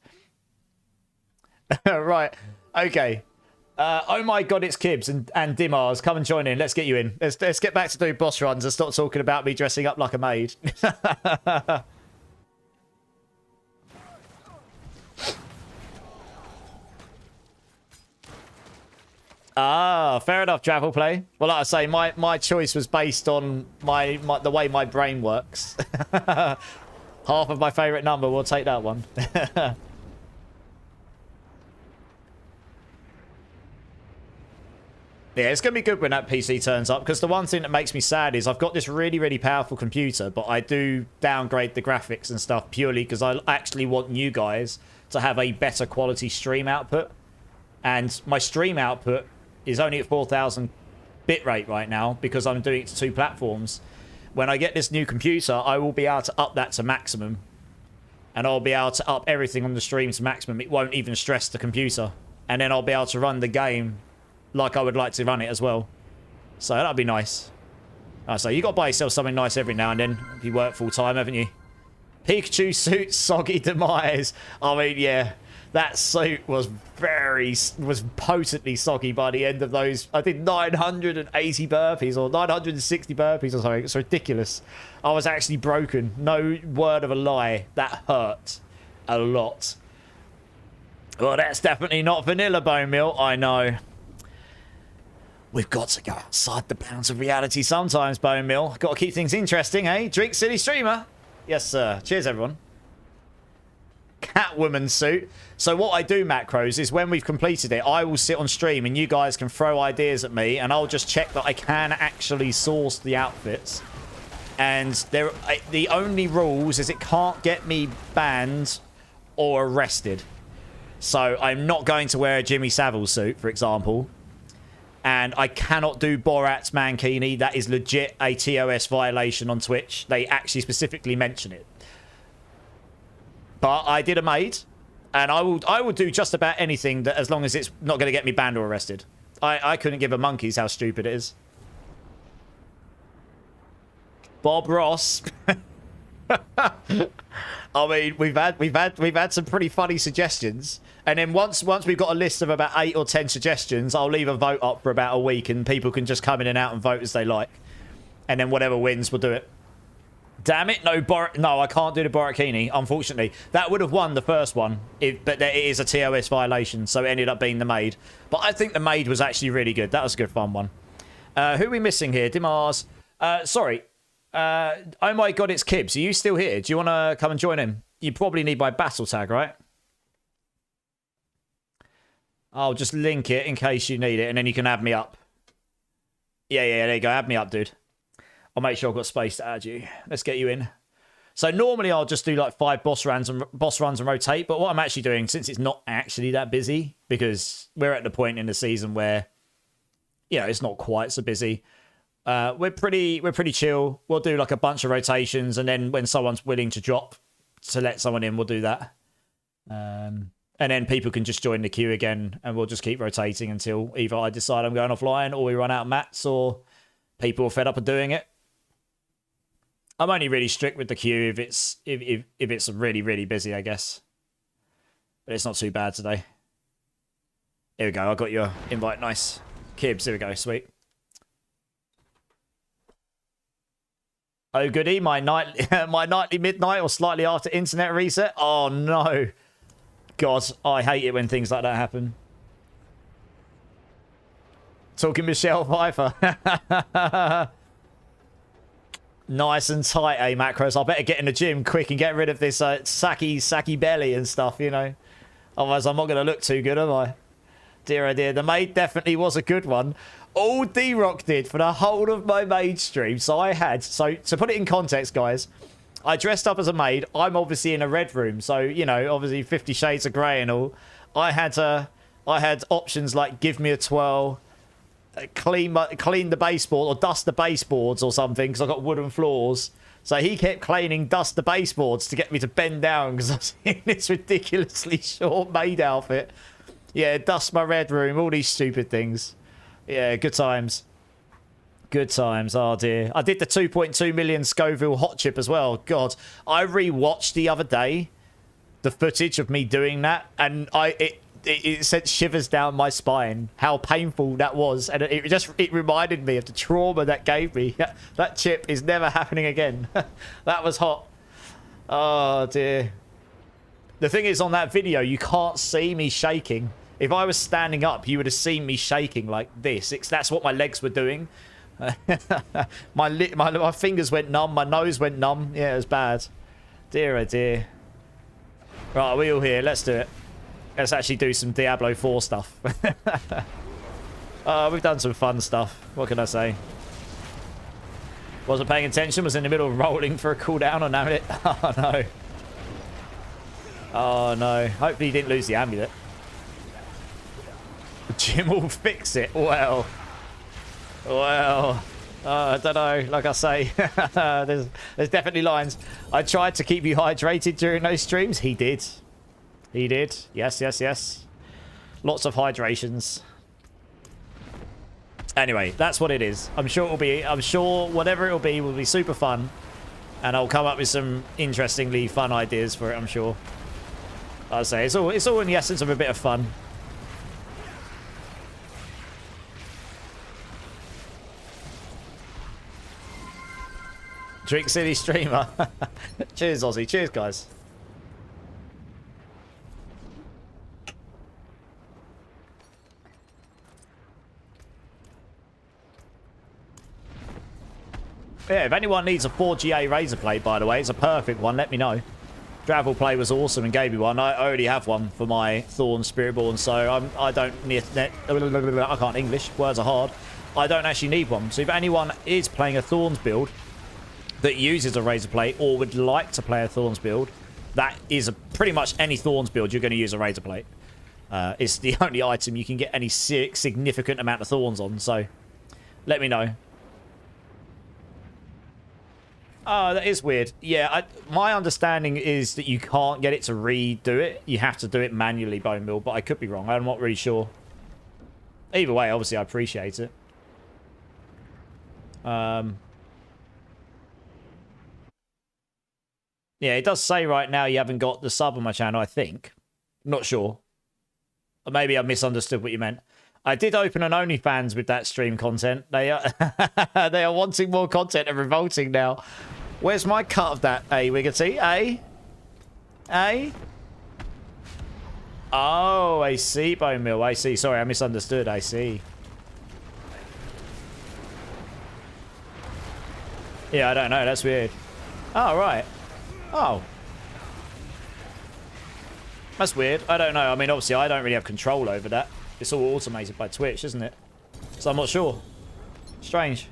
Right, okay. Oh my god, it's Kibbs and Dimars. Come and join in. Let's get you in. Let's get back to do boss runs and stop talking about me dressing up like a maid. Ah, fair enough, travel play. Well, like I say, my choice was based on the way my brain works. Half of my favourite number, we'll take that one. Yeah, it's going to be good when that PC turns up, because the one thing that makes me sad is I've got this really, really powerful computer, but I do downgrade the graphics and stuff purely because I actually want you guys to have a better quality stream output. And my stream output is only at 4,000 bitrate right now because I'm doing it to 2 platforms. When I get this new computer, I will be able to up that to maximum. And I'll be able to up everything on the stream to maximum. It won't even stress the computer. And then I'll be able to run the game like I would like to run it as well. So that'd be nice. So you got to buy yourself something nice every now and then if you work full time, haven't you? Pikachu suit, soggy demise. I mean, yeah, that suit was potently soggy by the end of those. I did 980 burpees or 960 burpees or something. It's ridiculous. I was actually broken. No word of a lie. That hurt a lot. Well, that's definitely not vanilla, Bone Meal. I know. We've got to go outside the bounds of reality sometimes, Bone Mill. Got to keep things interesting, eh? Drink City Streamer. Yes, sir. Cheers, everyone. Catwoman suit. So what I do, Macros, is when we've completed it, I will sit on stream and you guys can throw ideas at me and I'll just check that I can actually source the outfits. And the only rules is it can't get me banned or arrested. So I'm not going to wear a Jimmy Savile suit, for example. And I cannot do Borat's Mankini. That is legit a TOS violation on Twitch. They actually specifically mention it. But I did a maid. And I will do just about anything that, as long as it's not going to get me banned or arrested. I couldn't give a monkey's how stupid it is. Bob Ross. I mean, we've had some pretty funny suggestions. And then once we've got a list of about 8 or 10 suggestions, I'll leave a vote up for about a week and people can just come in and out and vote as they like. And then whatever wins, we'll do it. Damn it, no, I can't do the Borakini, unfortunately. That would have won the first one, but it is a TOS violation, so it ended up being the maid. But I think the maid was actually really good. That was a good fun one. Who are we missing here? Dimars. Sorry. Oh my god, it's Kibbs. Are you still here? Do you want to come and join in? You probably need my battle tag, right? I'll just link it in case you need it, and then you can add me up. Yeah, there you go. Add me up, dude. I'll make sure I've got space to add you. Let's get you in. So normally I'll just do like 5 boss runs and rotate, but what I'm actually doing, since it's not actually that busy, because we're at the point in the season where, you know, it's not quite so busy. We're pretty chill. We'll do like a bunch of rotations, and then when someone's willing to drop to let someone in, we'll do that. And then people can just join the queue again, and we'll just keep rotating until either I decide I'm going offline, or we run out of mats, or people are fed up of doing it. I'm only really strict with the queue if it's really, really busy, I guess. But it's not too bad today. Here we go. I got your invite. Nice. Kibbs. Here we go. Sweet. Oh, goody. My nightly midnight or slightly after internet reset. Oh, no. God, I hate it when things like that happen. Talking Michelle Pfeiffer. Nice and tight, Macros. I better get in the gym quick and get rid of this sacky belly and stuff, you know. Otherwise, I'm not going to look too good, am I? Dear, oh dear. The maid definitely was a good one. All D-Rock did for the whole of my maid stream. So I had... So, to put it in context, guys, I dressed up as a maid. I'm obviously in a red room. So, you know, obviously 50 Shades of Grey and all. I had options like give me a twirl, clean the baseboard or dust the baseboards or something because I got wooden floors. So he kept cleaning dust the baseboards to get me to bend down because I was in this ridiculously short maid outfit. Yeah, dust my red room, all these stupid things. Yeah, good times. Good times, oh dear. I did the 2.2 million Scoville hot chip as well. God, I re-watched the other day the footage of me doing that, and it sent shivers down my spine, how painful that was. And it reminded me of the trauma that gave me. That chip is never happening again. That was hot. Oh dear. The thing is, on that video, you can't see me shaking. If I was standing up, you would have seen me shaking like this. That's what my legs were doing. My fingers went numb. My nose went numb. Yeah, it was bad. Dear, oh dear. Right, are we all here? Let's do it. Let's actually do some Diablo 4 stuff. We've done some fun stuff. What can I say? Wasn't paying attention. Was in the middle of rolling for a cooldown on amulet. Oh, no. Oh, no. Hopefully you didn't lose the amulet. Jim will fix it. Well. I don't know. Like I say, there's definitely lines. I tried to keep you hydrated during those streams. He did. He did. Yes, yes, yes. Lots of hydrations. Anyway, that's what it is. I'm sure whatever it'll be will be super fun. And I'll come up with some interestingly fun ideas for it, I'm sure. I'll say it's all in the essence of a bit of fun. Drink City streamer. Cheers, Aussie. Cheers, guys. Yeah, if anyone needs a 4GA razor plate, by the way, it's a perfect one. Let me know. Travel Play was awesome and gave me one. I already have one for my Thorn Spiritborn, so I don't need... I can't English. Words are hard. I don't actually need one. So if anyone is playing a Thorns build that uses a razor plate or would like to play a Thorns build, that is pretty much any Thorns build you're going to use a razor plate. It's the only item you can get any significant amount of Thorns on, so let me know. Oh, that is weird. Yeah, my understanding is that you can't get it to redo it. You have to do it manually, Bone Mill, but I could be wrong. I'm not really sure. Either way, obviously, I appreciate it. Yeah, it does say right now you haven't got the sub on my channel, I think. Not sure. Or maybe I misunderstood what you meant. I did open an OnlyFans with that stream content. They are, they are wanting more content and revolting now. Where's my cut of that, Wiggity? Oh, I see, Bone Mill. I see. Sorry, I misunderstood. I see. Yeah, I don't know. That's weird. Oh, right. Oh. That's weird. I don't know. I mean, obviously, I don't really have control over that. It's all automated by Twitch, isn't it? So I'm not sure. Strange.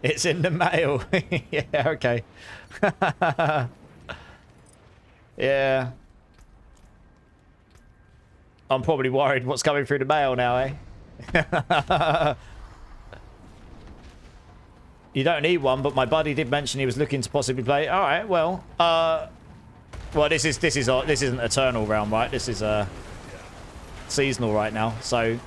It's in the mail. Yeah, okay. Yeah. I'm probably worried what's coming through the mail now, eh? You don't need one, but my buddy did mention he was looking to possibly play. All right, well, this isn't Eternal Realm, right? This is seasonal right now. So,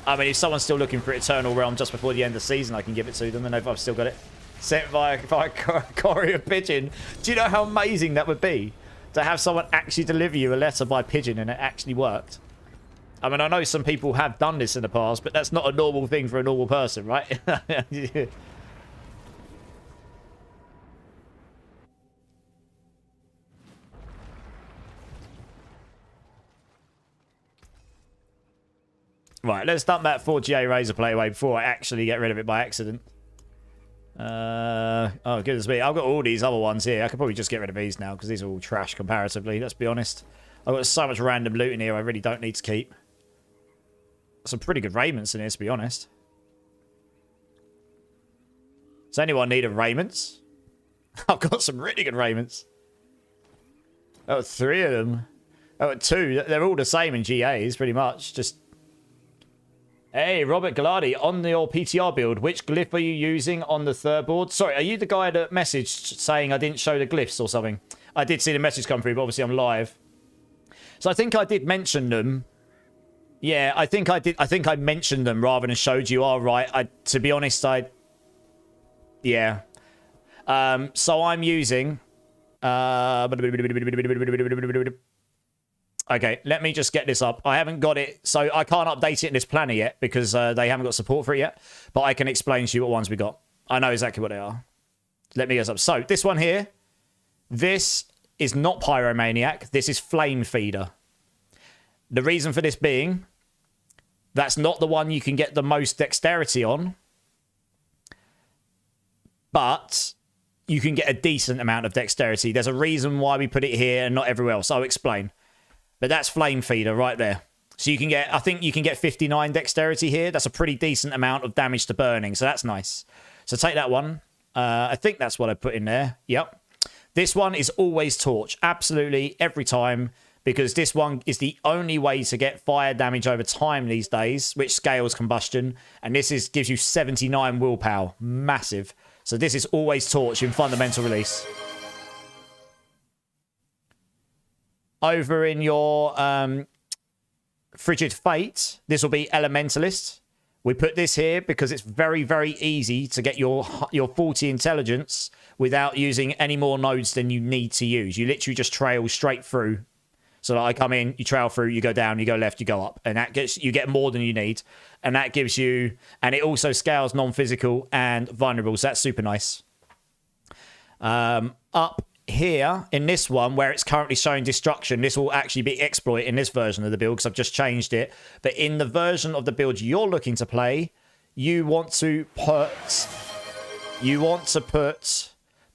I mean, if someone's still looking for Eternal Realm just before the end of the season, I can give it to them, and if I've still got it sent via courier pigeon. Do you know how amazing that would be to have someone actually deliver you a letter by pigeon and it actually worked? I mean, I know some people have done this in the past, but that's not a normal thing for a normal person, right? Right, let's dump that 4GA razor plate away before I actually get rid of it by accident. Oh, goodness me. I've got all these other ones here. I could probably just get rid of these now because these are all trash comparatively, let's be honest. I've got so much random loot in here I really don't need to keep. Some pretty good raiments in here, to be honest. Does anyone need a raiments? I've got some really good raiments. Oh, 3 of them. Oh, 2. They're all the same in GAs, pretty much. Just... Hey, Robert Gallardi, on your PTR build, which glyph are you using on the third board? Sorry, are you the guy that messaged saying I didn't show the glyphs or something? I did see the message come through, but obviously I'm live. So I think I did mention them. Yeah, I think I did. I think I mentioned them rather than showed you. All right. To be honest, yeah. So I'm using... Okay, let me just get this up. I haven't got it, so I can't update it in this planner yet because they haven't got support for it yet. But I can explain to you what ones we got. I know exactly what they are. Let me get this up. So this one here, this is not Pyromaniac. This is Flame Feeder. The reason for this being, that's not the one you can get the most dexterity on, but you can get a decent amount of dexterity. There's a reason why we put it here and not everywhere else. I'll explain. But that's Flame Feeder right there. So you can get, I think you can get 59 dexterity here. That's a pretty decent amount of damage to burning. So that's nice. So take that one. I think that's what I put in there. Yep. This one is always torch. Absolutely every time. Because this one is the only way to get fire damage over time these days, which scales combustion. And this gives you 79 willpower. Massive. So this is always torch in fundamental release. Over in your Frigid Fate, this will be Elementalist. We put this here because it's very, very easy to get your 40 intelligence without using any more nodes than you need to use. You literally just trail straight through. So like I come in, you trail through, you go down, you go left, you go up. And that gets you get more than you need. And that gives you... And it also scales non-physical and vulnerable. So that's super nice. Up here in this one where it's currently showing destruction, this will actually be exploit in this version of the build because I've just changed it. But in the version of the build you're looking to play, you want to put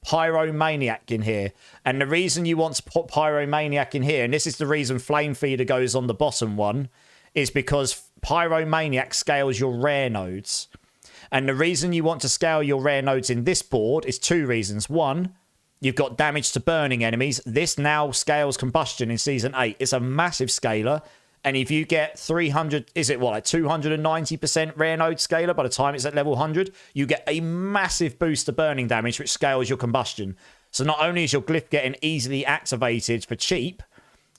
Pyromaniac in here. And the reason you want to put Pyromaniac in here, and this is the reason Flame Feeder goes on the bottom one, is because Pyromaniac scales your rare nodes. And the reason you want to scale your rare nodes in this board is 2 reasons. One, you've got damage to burning enemies. This now scales combustion in Season 8. It's a massive scaler. And if you get 300, is it what, like 290% rare node scaler by the time it's at level 100, you get a massive boost to burning damage, which scales your combustion. So not only is your glyph getting easily activated for cheap,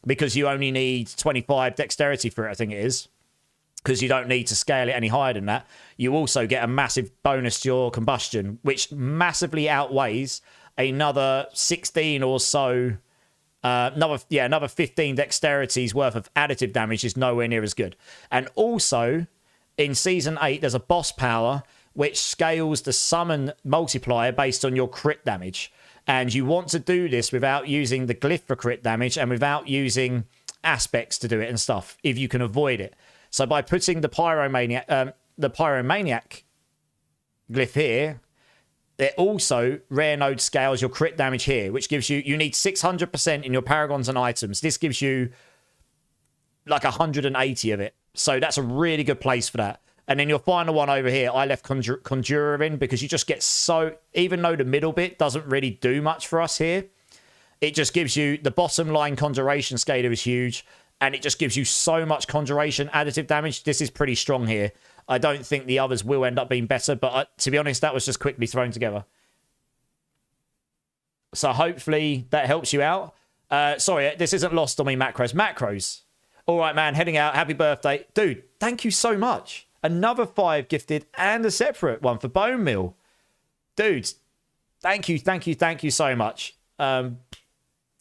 because you only need 25 dexterity for it, I think it is, because you don't need to scale it any higher than that, you also get a massive bonus to your combustion, which massively outweighs another 16 or so, another 15 dexterities worth of additive damage is nowhere near as good. And also, in Season 8, there's a boss power which scales the summon multiplier based on your crit damage. And you want to do this without using the glyph for crit damage and without using aspects to do it and stuff, if you can avoid it. So by putting the Pyromaniac glyph here, it also rare node scales your crit damage here, which gives you need 600% in your paragons and items. This gives you like 180 of it. So that's a really good place for that. And then your final one over here, I left Conjurer in because you just get so, even though the middle bit doesn't really do much for us here, it just gives you, the bottom line conjuration scaler is huge, and it just gives you so much conjuration additive damage. This is pretty strong here. I don't think the others will end up being better, but to be honest, that was just quickly thrown together. So hopefully that helps you out. Sorry, this isn't lost on me, Macros. Macros. All right, man, heading out. Happy birthday. Dude, thank you so much. Another 5 gifted and a separate one for Bone Meal. Dude, thank you so much.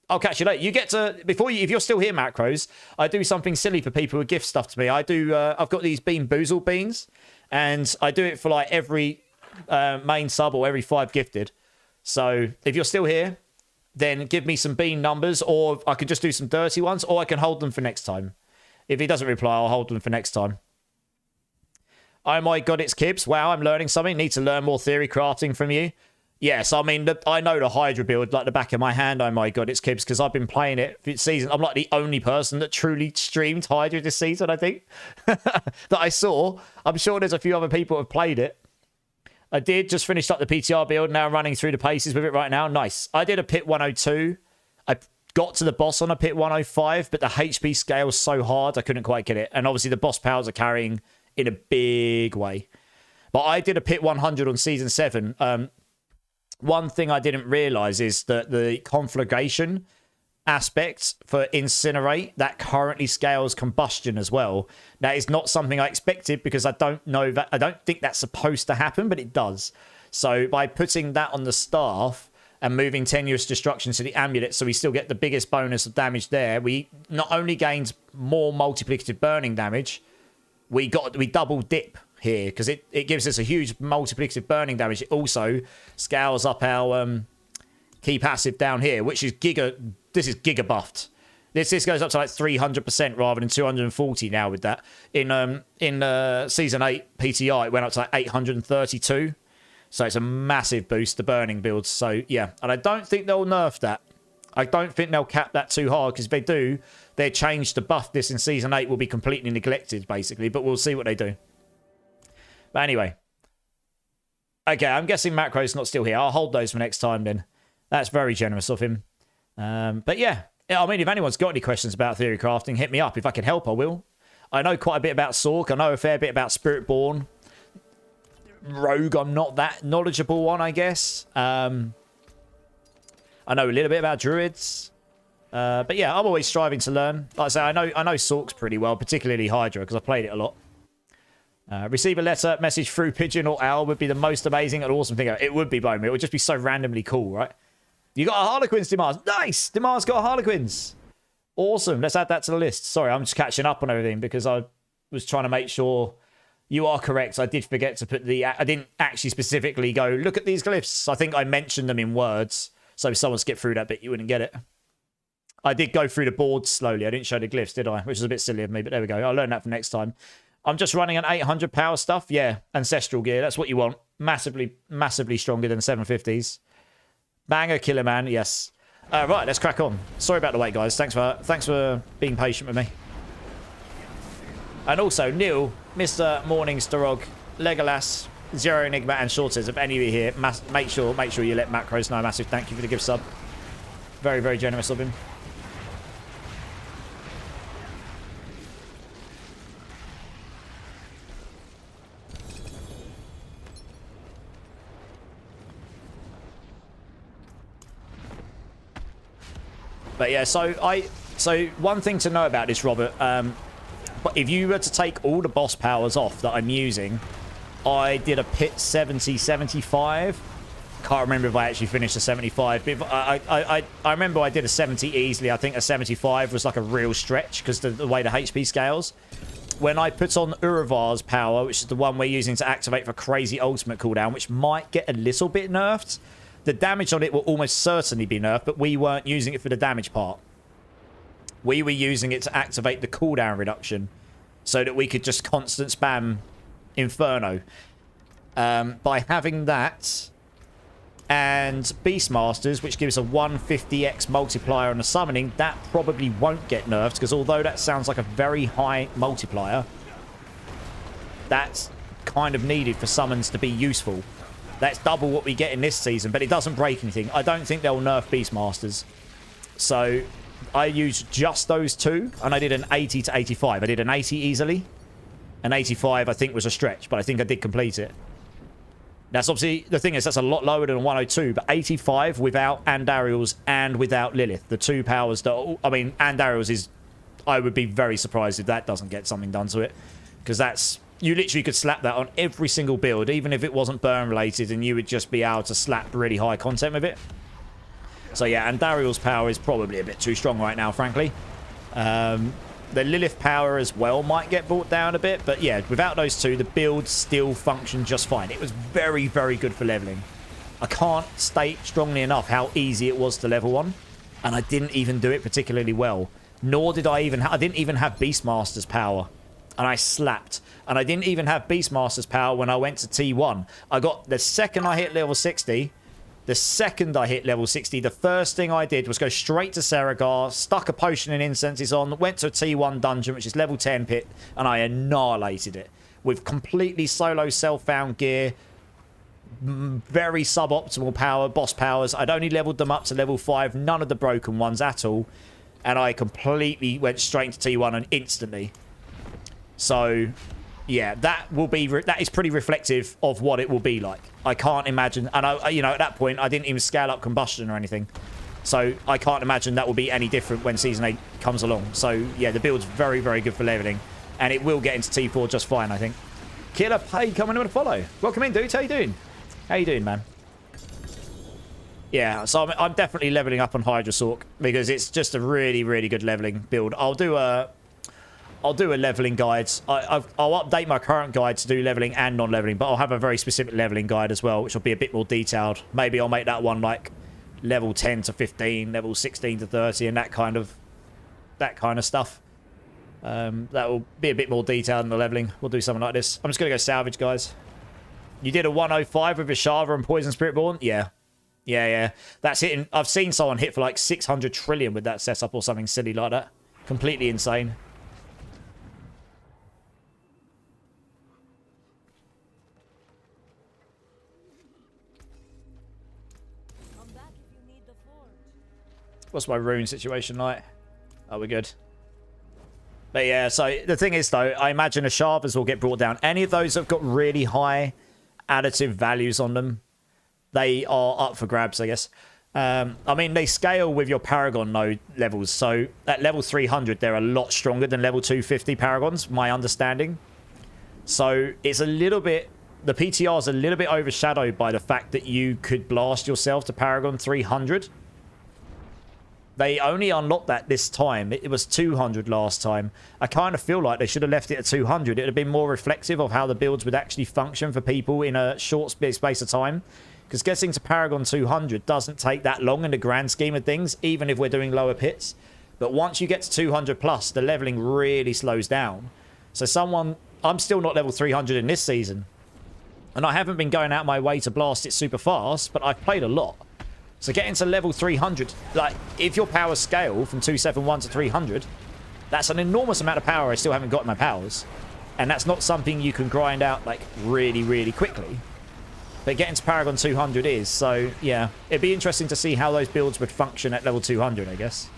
I'll catch you later. You get to, if you're still here, Macros, I do something silly for people who gift stuff to me. I've got these Bean Boozled beans, and I do it for like every main sub or every 5 gifted. So if you're still here, then give me some bean numbers, or I can just do some dirty ones, or I can hold them for next time. If he doesn't reply, I'll hold them for next time. Oh my god, it's Kibs. Wow, I'm learning something. Need to learn more theory crafting from you. Yes, I mean, I know the Hydra build like the back of my hand. Oh my god, it's Kibs, because I've been playing it this season. I'm like the only person that truly streamed Hydra this season, I think, that I saw. I'm sure there's a few other people who have played it. I did just finish up the PTR build. Now I'm running through the paces with it right now. Nice. I did a pit 102. I got to the boss on a pit 105, but the HP scale's so hard I couldn't quite get it. And obviously the boss powers are carrying in a big way. But I did a pit 100 on season 7. One thing I didn't realize is that the conflagration aspect for incinerate that currently scales combustion as well. That is not something I expected because I don't think that's supposed to happen, but it does. So by putting that on the staff and moving tenuous destruction to the amulet, so we still get the biggest bonus of damage there, we not only gained more multiplicative burning damage, we double dip here because it gives us a huge multiplicative burning damage. It also scales up our key passive down here, which is this is giga buffed. This goes up to like 300% rather than 240 now with that. In season 8 PTR, it went up to like 832. So it's a massive boost to burning builds. So yeah, and I don't think they'll nerf that. I don't think they'll cap that too hard, because if they do, their change to buff this in season 8 will be completely neglected basically, but we'll see what they do. But anyway. Okay, I'm guessing Macro's not still here. I'll hold those for next time then. That's very generous of him. But yeah, I mean, if anyone's got any questions about theory crafting, hit me up. If I can help, I will. I know quite a bit about Sork. I know a fair bit about Spiritborn. Rogue, I'm not that knowledgeable on, I guess. I know a little bit about Druids. But yeah, I'm always striving to learn. Like I say, I know Sorks pretty well, particularly Hydra, because I played it a lot. Receive a letter, message through Pigeon or Owl would be the most amazing and awesome thing. It would be, Bowman. It would just be so randomly cool, right? You got a Harlequins, Demar's. Nice! Demar's got a Harlequins. Awesome. Let's add that to the list. Sorry, I'm just catching up on everything because I was trying to make sure you are correct. I did forget to put I didn't actually specifically go, look at these glyphs. I think I mentioned them in words. So if someone skipped through that bit, you wouldn't get it. I did go through the boards slowly. I didn't show the glyphs, did I? Which is a bit silly of me, but there we go. I'll learn that for next time. I'm just running an 800 power stuff. Yeah, ancestral gear. That's what you want. Massively, massively stronger than 750s. Banger killer, man. Yes. Right, let's crack on. Sorry about the wait, guys. Thanks for being patient with me. And also, Neil, Mr. Morningstarog, Legolas, Zero Enigma, and Shorters. If any of you here, make sure you let Macros know. Massive thank you for the gift sub. Very, very generous of him. But yeah, so one thing to know about this, Robert, but if you were to take all the boss powers off that I'm using, I did a pit 70, 75. Can't remember if I actually finished a 75, but I remember I did a 70 easily. I think a 75 was like a real stretch because the way the HP scales. When I put on Uravar's power, which is the one we're using to activate for crazy ultimate cooldown, which might get a little bit nerfed, the damage on it will almost certainly be nerfed, but we weren't using it for the damage part. We were using it to activate the cooldown reduction so that we could just constant spam Inferno. By having that and Beastmasters, which gives a 150x multiplier on the summoning, that probably won't get nerfed, because although that sounds like a very high multiplier, that's kind of needed for summons to be useful. That's double what we get in this season, but it doesn't break anything. I don't think they'll nerf Beastmasters. So I used just those two, and I did an 80 to 85. I did an 80 easily. An 85, I think, was a stretch, but I think I did complete it. That's obviously, the thing is, that's a lot lower than 102, but 85 without Andariel's and without Lilith. The two powers that, I mean, Andariel's is, I would be very surprised if that doesn't get something done to it, because that's, you literally could slap that on every single build, even if it wasn't burn related, and you would just be able to slap really high content with it. So yeah, and Dariel's power is probably a bit too strong right now, frankly. The Lilith power as well might get brought down a bit, but yeah, without those two, the build still functioned just fine. It was very, very good for leveling. I can't state strongly enough how easy it was to level one, and I didn't even do it particularly well. Nor did I even, I didn't even have Beastmaster's power, and I slapped. And I didn't even have Beastmaster's power when I went to T1. I got, the second I hit level 60, The second I hit level 60, the first thing I did was go straight to Seragar, stuck a potion and incenses on, went to a T1 dungeon, which is level 10 pit, and I annihilated it with completely solo self-found gear, very suboptimal power, boss powers. I'd only leveled them up to level 5, none of the broken ones at all, and I completely went straight into T1 and instantly. So, yeah, that is pretty reflective of what it will be like. I can't imagine, and at that point, I didn't even scale up combustion or anything. So I can't imagine that will be any different when Season 8 comes along. So, yeah, the build's very, very good for leveling. And it will get into T4 just fine, I think. Killer Pay coming in with a follow. Welcome in, dudes. How you doing? How you doing, man? Yeah, so I'm definitely leveling up on Hydra Sorc because it's just a really, really good leveling build. I'll do a leveling guide. I'll update my current guide to do leveling and non-leveling, but I'll have a very specific leveling guide as well, which will be a bit more detailed. Maybe I'll make that one like level 10 to 15, level 16 to 30, and that kind of stuff. That will be a bit more detailed in the leveling. We'll do something like this. I'm just going to go salvage, guys. You did a 105 with Ishava and Poison Spiritborn? Yeah. Yeah. That's hitting. I've seen someone hit for like 600 trillion with that setup or something silly like that. Completely insane. Come back if you need the forge. What's my rune situation like? Oh, we're good. But yeah, so the thing is, though, I imagine Ishavas will get brought down. Any of those that have got really high additive values on them, they are up for grabs, I guess. I mean, they scale with your Paragon node levels. So at level 300, they're a lot stronger than level 250 Paragons, my understanding. So it's a little bit... The PTR is a little bit overshadowed by the fact that you could blast yourself to Paragon 300. They only unlocked that this time. It was 200 last time. I kind of feel like they should have left it at 200. It would have been more reflective of how the builds would actually function for people in a short space of time. Because getting to Paragon 200 doesn't take that long in the grand scheme of things, even if we're doing lower pits. But once you get to 200 plus, the leveling really slows down. So I'm still not level 300 in this season. And I haven't been going out my way to blast it super fast, but I've played a lot. So getting to level 300, like, if your powers scale from 271 to 300, that's an enormous amount of power I still haven't got in my powers. And that's not something you can grind out, like, really, really quickly. But getting to Paragon 200 is, so, yeah. It'd be interesting to see how those builds would function at level 200, I guess.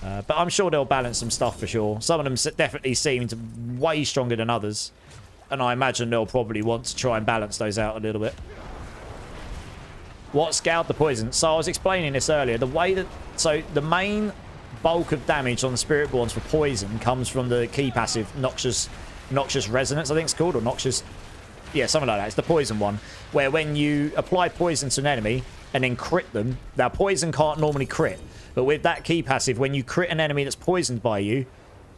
But I'm sure they'll balance some stuff for sure. Some of them definitely seem to be way stronger than others. And I imagine they'll probably want to try and balance those out a little bit. What scaled the poison? So I was explaining this earlier. The way that... So the main bulk of damage on the Spiritborns for poison comes from the key passive, Noxious Resonance, I think it's called, or Noxious... Yeah, something like that. It's the poison one, where when you apply poison to an enemy and then crit them... Now, poison can't normally crit, but with that key passive, when you crit an enemy that's poisoned by you,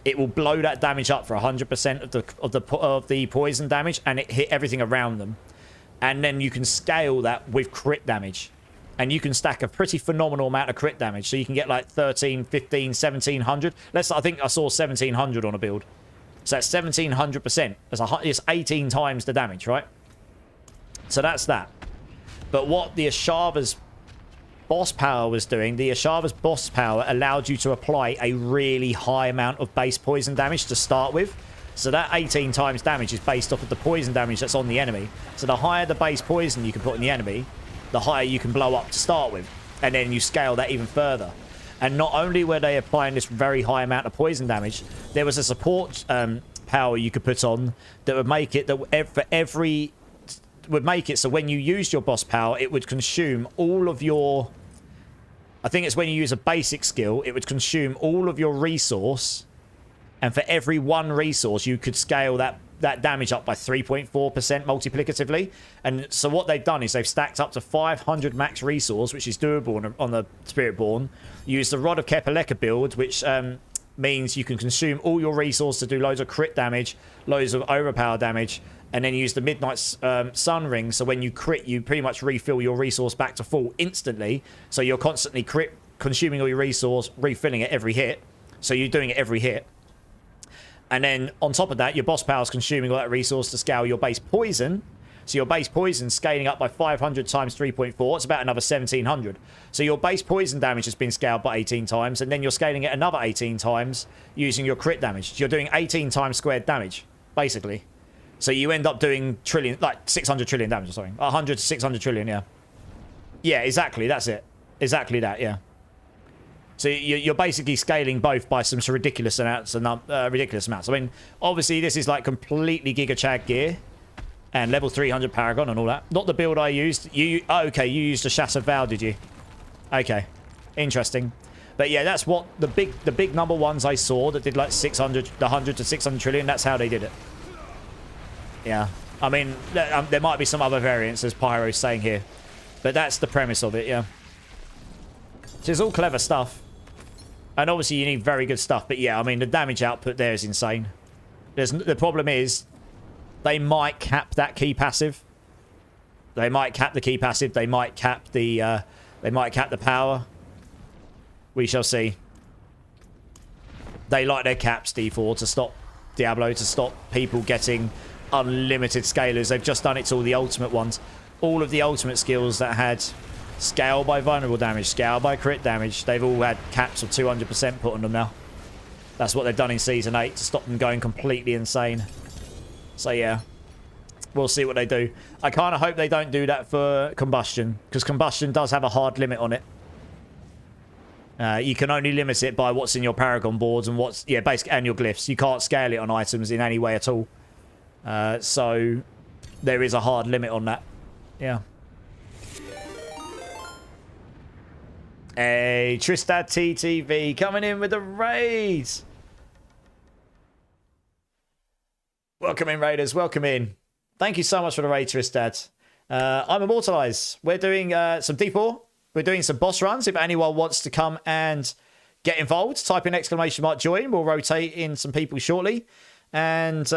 it will blow that damage up for 100% of the poison damage, and it hit everything around them. And then you can scale that with crit damage. And you can stack a pretty phenomenal amount of crit damage. So you can get like 13, 15, 1700. I think I saw 1700 on a build. So that's 1700%. It's 18 times the damage, right? So that's that. But what the Ishava's boss power was doing, the Ishava's boss power allowed you to apply a really high amount of base poison damage to start with. So that 18 times damage is based off of the poison damage that's on the enemy. So the higher the base poison you can put in the enemy, the higher you can blow up to start with. And then you scale that even further. And not only were they applying this very high amount of poison damage, there was a support power you could put on that would make it so when you used your boss power, it would consume all of your... I think it's when you use a basic skill, it would consume all of your resource. And for every one resource, you could scale that damage up by 3.4% multiplicatively. And so what they've done is they've stacked up to 500 max resource, which is doable on the Spiritborn. Use the Rod of Kepaleka build, which means you can consume all your resource to do loads of crit damage, loads of overpower damage, and then use the Midnight Sun Ring. So when you crit, you pretty much refill your resource back to full instantly. So you're constantly consuming all your resource, refilling it every hit. So you're doing it every hit. And then on top of that, your boss power is consuming all that resource to scale your base poison. So your base poison scaling up by 500 times 3.4. It's about another 1700. So your base poison damage has been scaled by 18 times, and then you're scaling it another 18 times using your crit damage. So you're doing 18 times squared damage, basically. So you end up doing trillion, like 600 trillion damage or something. 100 to 600 trillion, yeah. Yeah, exactly. That's it. Exactly that, yeah. So you're basically scaling both by some ridiculous amounts. I mean, obviously this is like completely Giga Chad gear and level 300 Paragon and all that. Not the build I used. Okay, you used a Shatter Vow, did you? Okay, interesting. But yeah, that's what the big number ones I saw that did like 600, 100 to 600 trillion. That's how they did it. Yeah, I mean, there might be some other variants, as Pyro's saying here, but that's the premise of it. Yeah, so it's all clever stuff. And obviously you need very good stuff. But yeah, I mean, the damage output there is insane. The problem is they might cap that key passive. They might cap the key passive. They might cap the power. We shall see. They like their caps, D4, to stop Diablo, to stop people getting unlimited scalers. They've just done it to all the ultimate ones. All of the ultimate skills that had scale by vulnerable damage, scale by crit damage, they've all had caps of 200% put on them now. That's what they've done in Season 8 to stop them going completely insane. So yeah, we'll see what they do. I kind of hope they don't do that for Combustion, because Combustion does have a hard limit on it. You can only limit it by what's in your Paragon boards and what's, yeah, basically, and your glyphs. You can't scale it on items in any way at all. So there is a hard limit on that. Yeah. Hey, Tristad TTV coming in with the raids. Welcome in, Raiders. Welcome in. Thank you so much for the raid, Tristad. I'm Immortalized. We're doing some D4. We're doing some boss runs. If anyone wants to come and get involved, type in ! join. We'll rotate in some people shortly. And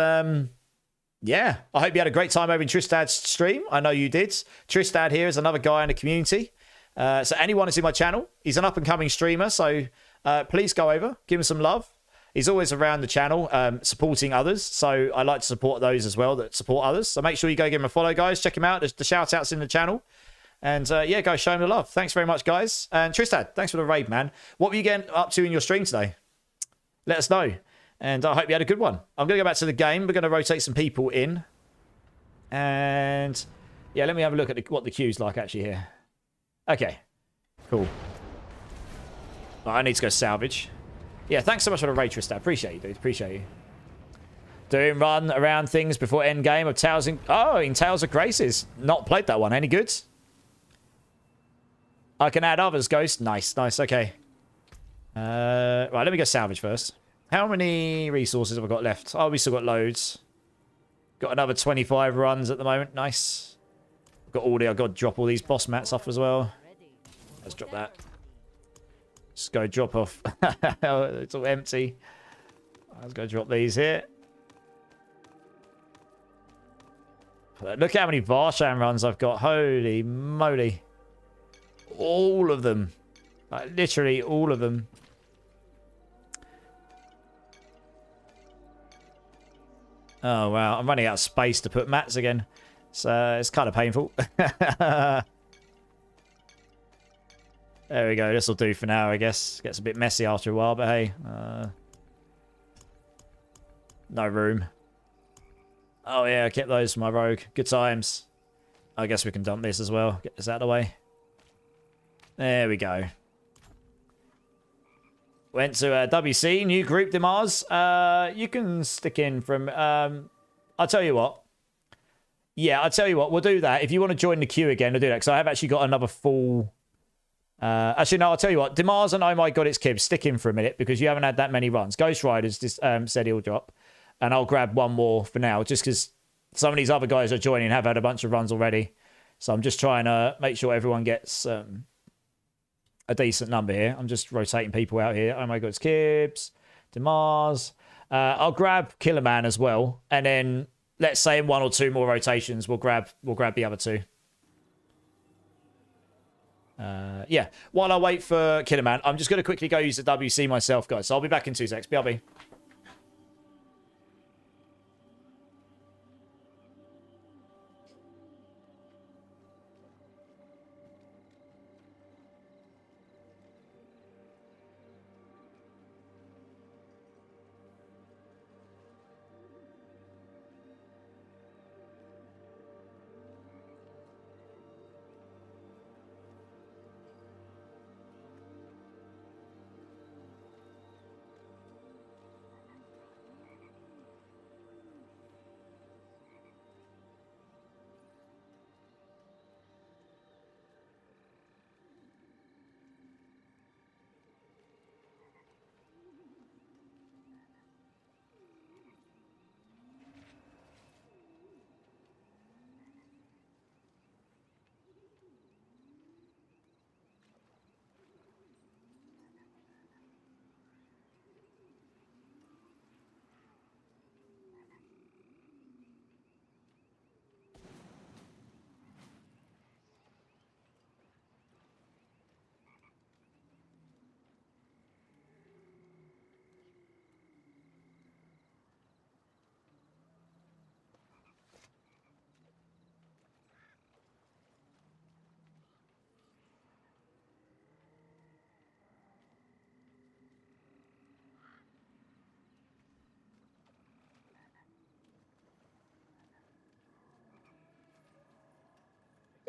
yeah, I hope you had a great time over in Tristad's stream. I know you did. Tristad here is another guy in the community. So anyone who's in my channel, he's an up-and-coming streamer, so please go over, give him some love. He's always around the channel, supporting others, so I like to support those as well that support others. So make sure you go give him a follow, guys. Check him out. There's the shout-outs in the channel. And yeah, go show him the love. Thanks very much, guys. And Tristad, thanks for the raid, man. What were you getting up to in your stream today? Let us know. And I hope you had a good one. I'm going to go back to the game. We're going to rotate some people in. And yeah, let me have a look at what the queue's like actually here. Okay, cool. Oh, I need to go salvage. Yeah, thanks so much for the raid, Tristad. Appreciate you, dude. Appreciate you. Doing run around things before end game of Tales in... Oh, in Tales of Graces. Not played that one. Any good? I can add others, Ghost. Nice, nice. Okay. Right, let me go salvage first. How many resources have I got left? Oh, we still got loads. Got another 25 runs at the moment. Nice. Got all the... I've got to drop all these boss mats off as well. Let's drop that. Just go drop off. It's all empty. Let's go drop these here. Look at how many Varshan runs I've got. Holy moly. All of them. Like, literally all of them. Oh, wow. I'm running out of space to put mats again. So it's kind of painful. There we go. This will do for now, I guess. Gets a bit messy after a while, but hey. No room. Oh, yeah. I kept those for my rogue. Good times. I guess we can dump this as well. Get this out of the way. There we go. Went to WC. New group, Demars. You can stick in from... I'll tell you what. Yeah, I'll tell you what. We'll do that. If you want to join the queue again, we'll do that. Because I have actually got another full... actually, no, I'll tell you what. Demars and Oh My God, It's Kib, stick in for a minute because you haven't had that many runs. Ghost Riders just, said he'll drop. And I'll grab one more for now just because some of these other guys are joining have had a bunch of runs already. So I'm just trying to make sure everyone gets a decent number here. I'm just rotating people out here. Oh My God, It's Kibs, Demars. I'll grab Killer Man as well. And then let's say in one or two more rotations, we'll grab the other two. Yeah, while I wait for Killer Man, I'm just going to quickly go use the WC myself, guys. So I'll be back in 2 secs. BRB.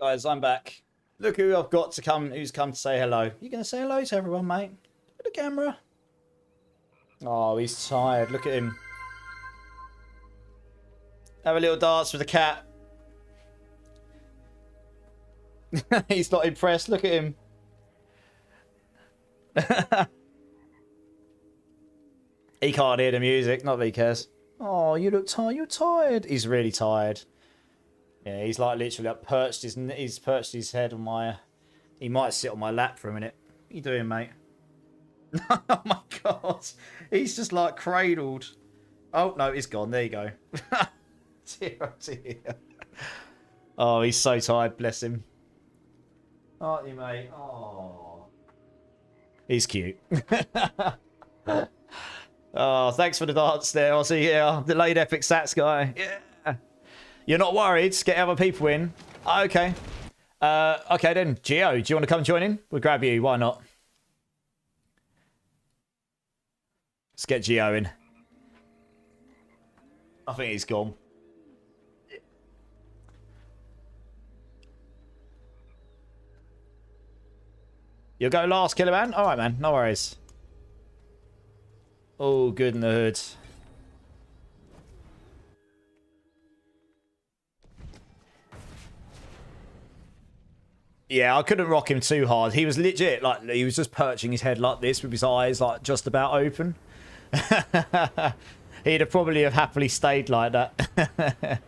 Guys, I'm back. Look who I've got to come, who's come to say hello. You going to say hello to everyone, mate? Look at the camera. Oh, he's tired. Look at him. Have a little dance with the cat. He's not impressed. Look at him. He can't hear the music. Not that he cares. Oh, you look tired. You're tired. He's really tired. Yeah, he's like literally like he's perched his head on my... He might sit on my lap for a minute. What are you doing, mate? Oh my god. He's just like cradled. Oh, no, he's gone. There you go. Dear, oh dear. Oh, he's so tired. Bless him. Aren't you, mate? Oh. He's cute. Oh, thanks for the dance there. I'll see you. Delayed epic stats guy. Yeah. You're not worried? Get other people in. Oh, okay. Okay then. Gio, do you want to come join in? We'll grab you. Why not? Let's get Gio in. I think he's gone. You'll go last, Killer Man? Alright, man. No worries. Oh, good in the hood. Yeah, I couldn't rock him too hard. He was legit, like, he was just perching his head like this with his eyes, like, just about open. He'd have probably have happily stayed like that.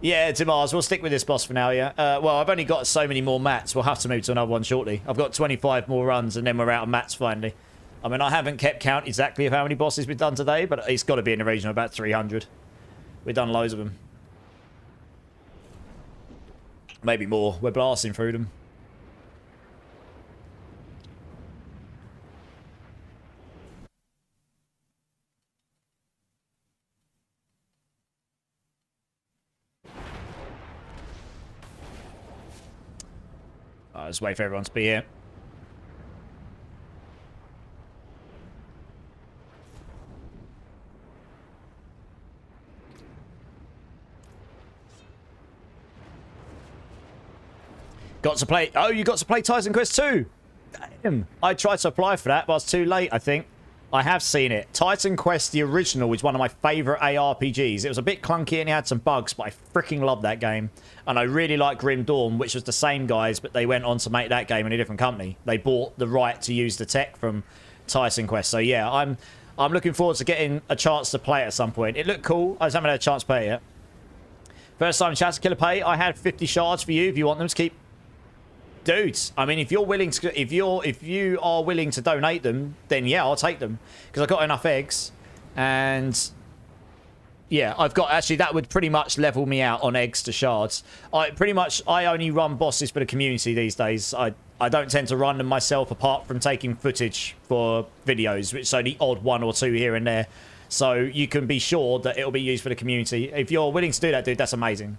Yeah, Dimars, we'll stick with this boss for now, yeah? Well, I've only got so many more mats. We'll have to move to another one shortly. I've got 25 more runs, and then we're out of mats finally. I mean, I haven't kept count exactly of how many bosses we've done today, but it's got to be in the region of about 300. We've done loads of them. Maybe more. We're blasting through them. I'll just wait for everyone to be here. Got to play... Oh, you got to play Titan Quest 2? Damn. I tried to apply for that, but I was too late, I think. I have seen it. Titan Quest, the original, is one of my favourite ARPGs. It was a bit clunky and it had some bugs, but I freaking love that game. And I really like Grim Dawn, which was the same guys, but they went on to make that game in a different company. They bought the right to use the tech from Titan Quest. So yeah, I'm looking forward to getting a chance to play it at some point. It looked cool. I just haven't had a chance to play it yet. First time chat to Killer Pay. I had 50 shards for you if you want them to keep... Dudes, I mean, if you're willing to, if you are willing to donate them, then yeah, I'll take them because I've got enough eggs, and yeah, I've got actually that would pretty much level me out on eggs to shards. I only run bosses for the community these days. I don't tend to run them myself apart from taking footage for videos, which is only odd one or two here and there. So you can be sure that it'll be used for the community. If you're willing to do that, dude, that's amazing.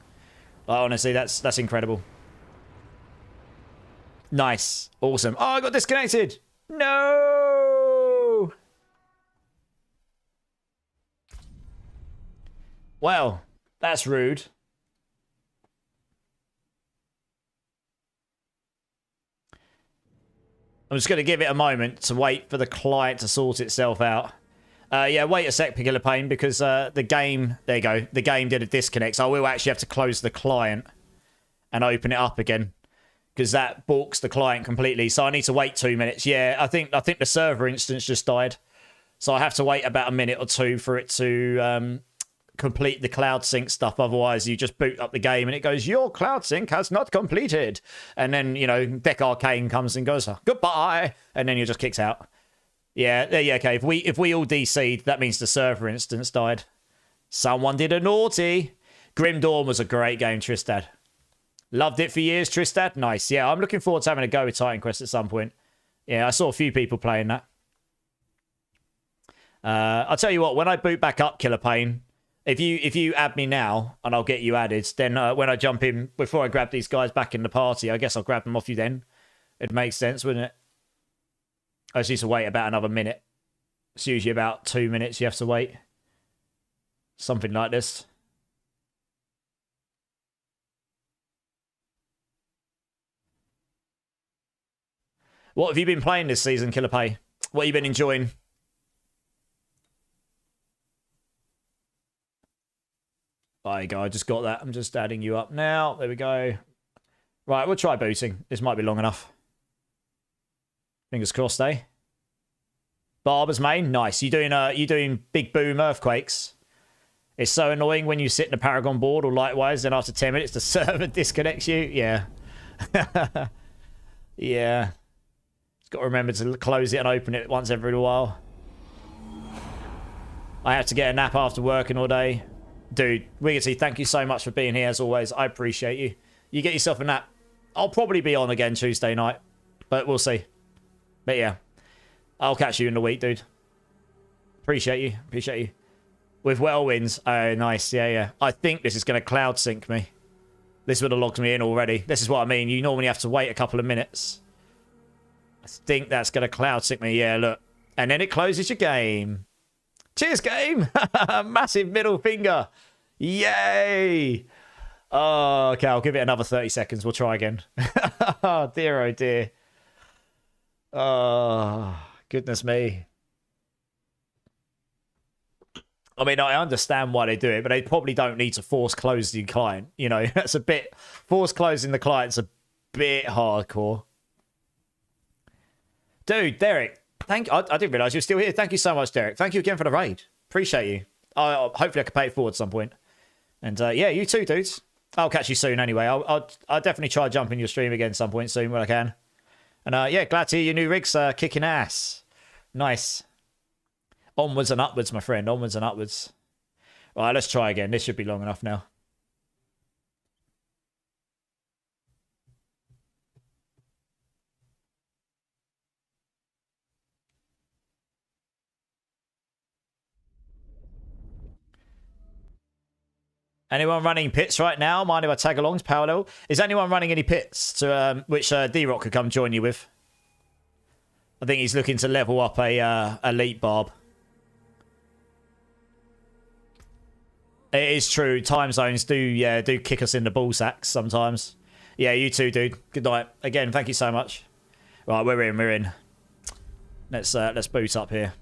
Honestly, that's incredible. Nice. Awesome. Oh, I got disconnected. No. Well, that's rude. I'm just going to give it a moment to wait for the client to sort itself out. Yeah, wait a sec, Killer Pain, because the game... There you go. The game did a disconnect, so I will actually have to close the client and open it up again, because that balks the client completely. So I need to wait 2 minutes. Yeah, I think the server instance just died. So I have to wait about a minute or two for it to complete the cloud sync stuff. Otherwise, you just boot up the game and it goes, your cloud sync has not completed. And then, you know, Deck Arcane comes and goes, goodbye. And then you just kicks out. Yeah, okay. If we all DC'd, that means the server instance died. Someone did a naughty. Grim Dawn was a great game, Tristad. Loved it for years, Tristad. Nice. Yeah, I'm looking forward to having a go with Titan Quest at some point. Yeah, I saw a few people playing that. I'll tell you what, when I boot back up Killer Pain, if you add me now and I'll get you added, then when I jump in, before I grab these guys back in the party, I guess I'll grab them off you then. It makes sense, wouldn't it? I just need to wait about another minute. It's usually about 2 minutes you have to wait. Something like this. What have you been playing this season, Killer Pay? What have you been enjoying? There you go. I just got that. I'm just adding you up now. There we go. Right, we'll try booting. This might be long enough. Fingers crossed, eh? Barber's main, nice. You doing big boom earthquakes? It's so annoying when you sit in a Paragon board or likewise, then after 10 minutes the server disconnects you. Yeah. Yeah. Just got to remember to close it and open it once every while. I have to get a nap after working all day. Dude, Wiggity, thank you so much for being here as always. I appreciate you. You get yourself a nap. I'll probably be on again Tuesday night, but we'll see. But yeah, I'll catch you in the week, dude. Appreciate you. Appreciate you. With whirlwinds. Oh, nice. Yeah, yeah. I think this is going to cloud sync me. This would have logged me in already. This is what I mean. You normally have to wait a couple of minutes. I think that's going to cloud sync me. Yeah, look. And then it closes your game. Cheers, game. Massive middle finger. Yay. Oh, okay, I'll give it another 30 seconds. We'll try again. Oh, dear, oh, dear. Oh, goodness me. I mean, I understand why they do it, but they probably don't need to force close the client. You know, that's a bit... Force closing the client's a bit hardcore. Dude, Derek, I didn't realise you're still here. Thank you so much, Derek. Thank you again for the raid. Appreciate you. Hopefully I can pay it forward at some point. And yeah, you too, dudes. I'll catch you soon anyway. I'll definitely try jumping your stream again some point soon when I can. And yeah, glad to hear your new rigs kicking ass. Nice. Onwards and upwards, my friend. Onwards and upwards. All right, let's try again. This should be long enough now. Anyone running pits right now? Mind if I tag along to parallel? Is anyone running any pits to which D-Rock could come join you with? I think he's looking to level up a elite barb. It is true. Time zones do kick us in the ball sacks sometimes. Yeah, you too, dude. Good night. Again, thank you so much. Right, we're in. Let's boot up here.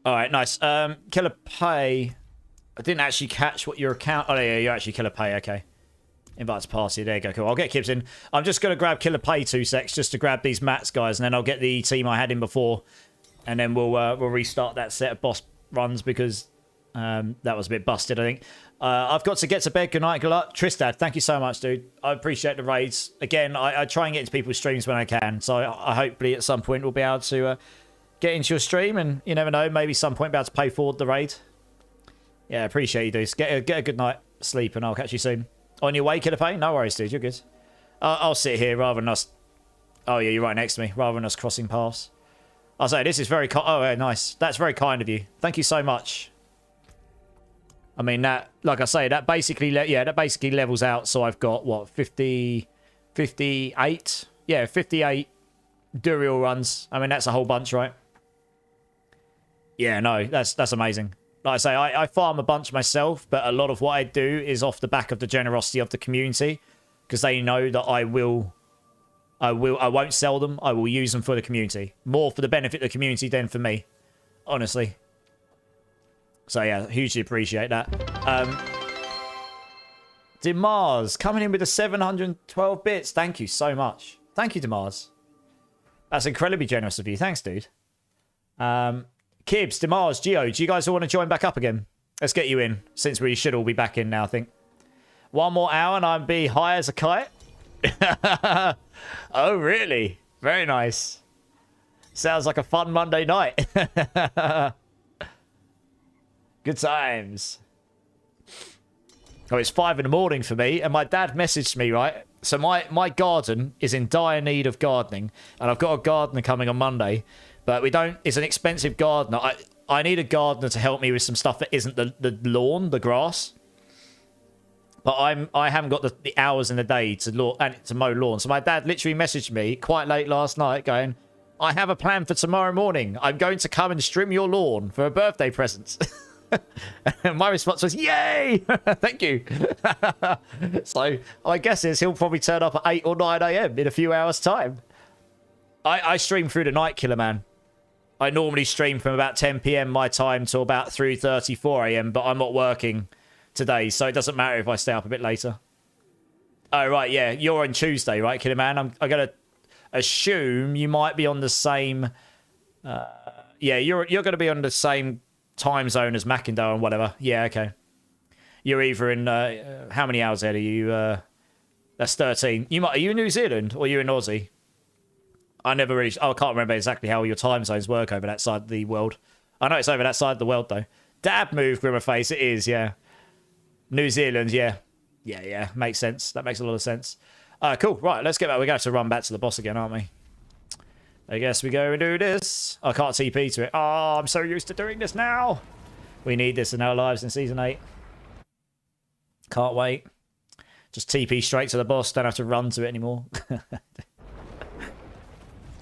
All right, nice. Killer Pay. I didn't actually catch what your account... Oh, yeah, you're actually Killer Pay. Okay. Invite to party. There you go. Cool. I'll get Kibbs in. I'm just going to grab Killer Pay 2 secs just to grab these mats, guys, and then I'll get the team I had in before, and then we'll restart that set of boss runs because that was a bit busted, I think. I've got to get to bed. Good night. Good luck. Tristad, thank you so much, dude. I appreciate the raids. Again, I try and get into people's streams when I can, so I hopefully at some point we'll be able to... get into your stream, and you never know, maybe some point be able to pay forward the raid. Yeah, appreciate you, dudes. Get a good night sleep, and I'll catch you soon. On your way, Killer Pay? No worries, dude. You're good. I'll sit here rather than us... Oh, yeah, you're right next to me. Rather than us crossing paths. I'll say, this is very... Oh, yeah, nice. That's very kind of you. Thank you so much. I mean, that... Like I say, that basically... that basically levels out, so I've got, what, 58? Yeah, 58 Duriel runs. I mean, that's a whole bunch, right? Yeah, no, that's amazing. Like I say, I farm a bunch myself, but a lot of what I do is off the back of the generosity of the community, because they know that I won't sell them. I will use them for the community, more for the benefit of the community than for me, honestly. So yeah, hugely appreciate that. Demars coming in with the 712 bits. Thank you so much. Thank you, Demars. That's incredibly generous of you. Thanks, dude. Kibbs, Demars, Geo, do you guys all want to join back up again? Let's get you in, since we should all be back in now, I think. One more hour and I'll be high as a kite. Oh, really? Very nice. Sounds like a fun Monday night. Good times. Oh, it's 5 in the morning for me, and my dad messaged me, right? So my garden is in dire need of gardening, and I've got a gardener coming on Monday. But we don't... It's an expensive gardener. I need a gardener to help me with some stuff that isn't the lawn, the grass. But I haven't got the hours in the day to mow lawn. So my dad literally messaged me quite late last night going, I have a plan for tomorrow morning. I'm going to come and trim your lawn for a birthday present. And my response was, yay! Thank you. So I guess he'll probably turn up at 8 or 9 a.m. in a few hours' time. I stream through the night, Killer Man. I normally stream from about 10 p.m. my time till about 3:30, 4 a.m., but I'm not working today, so it doesn't matter if I stay up a bit later. Oh, right, yeah. You're on Tuesday, right, Killer Man? I'm going to assume you might be on the same... yeah, you're going to be on the same time zone as Mackindale and whatever. Yeah, okay. You're either in... how many hours ahead are you? That's 13. Are you in New Zealand or are you in Aussie? I can't remember exactly how your time zones work over that side of the world. I know it's over that side of the world, though. Dab move, Grimmerface. It is, yeah. New Zealand, yeah. Yeah. Makes sense. That makes a lot of sense. Cool. Right, let's get back. We're going to have to run back to the boss again, aren't we? I guess we go and do this. I can't TP to it. Oh, I'm so used to doing this now. We need this in our lives in Season 8. Can't wait. Just TP straight to the boss. Don't have to run to it anymore.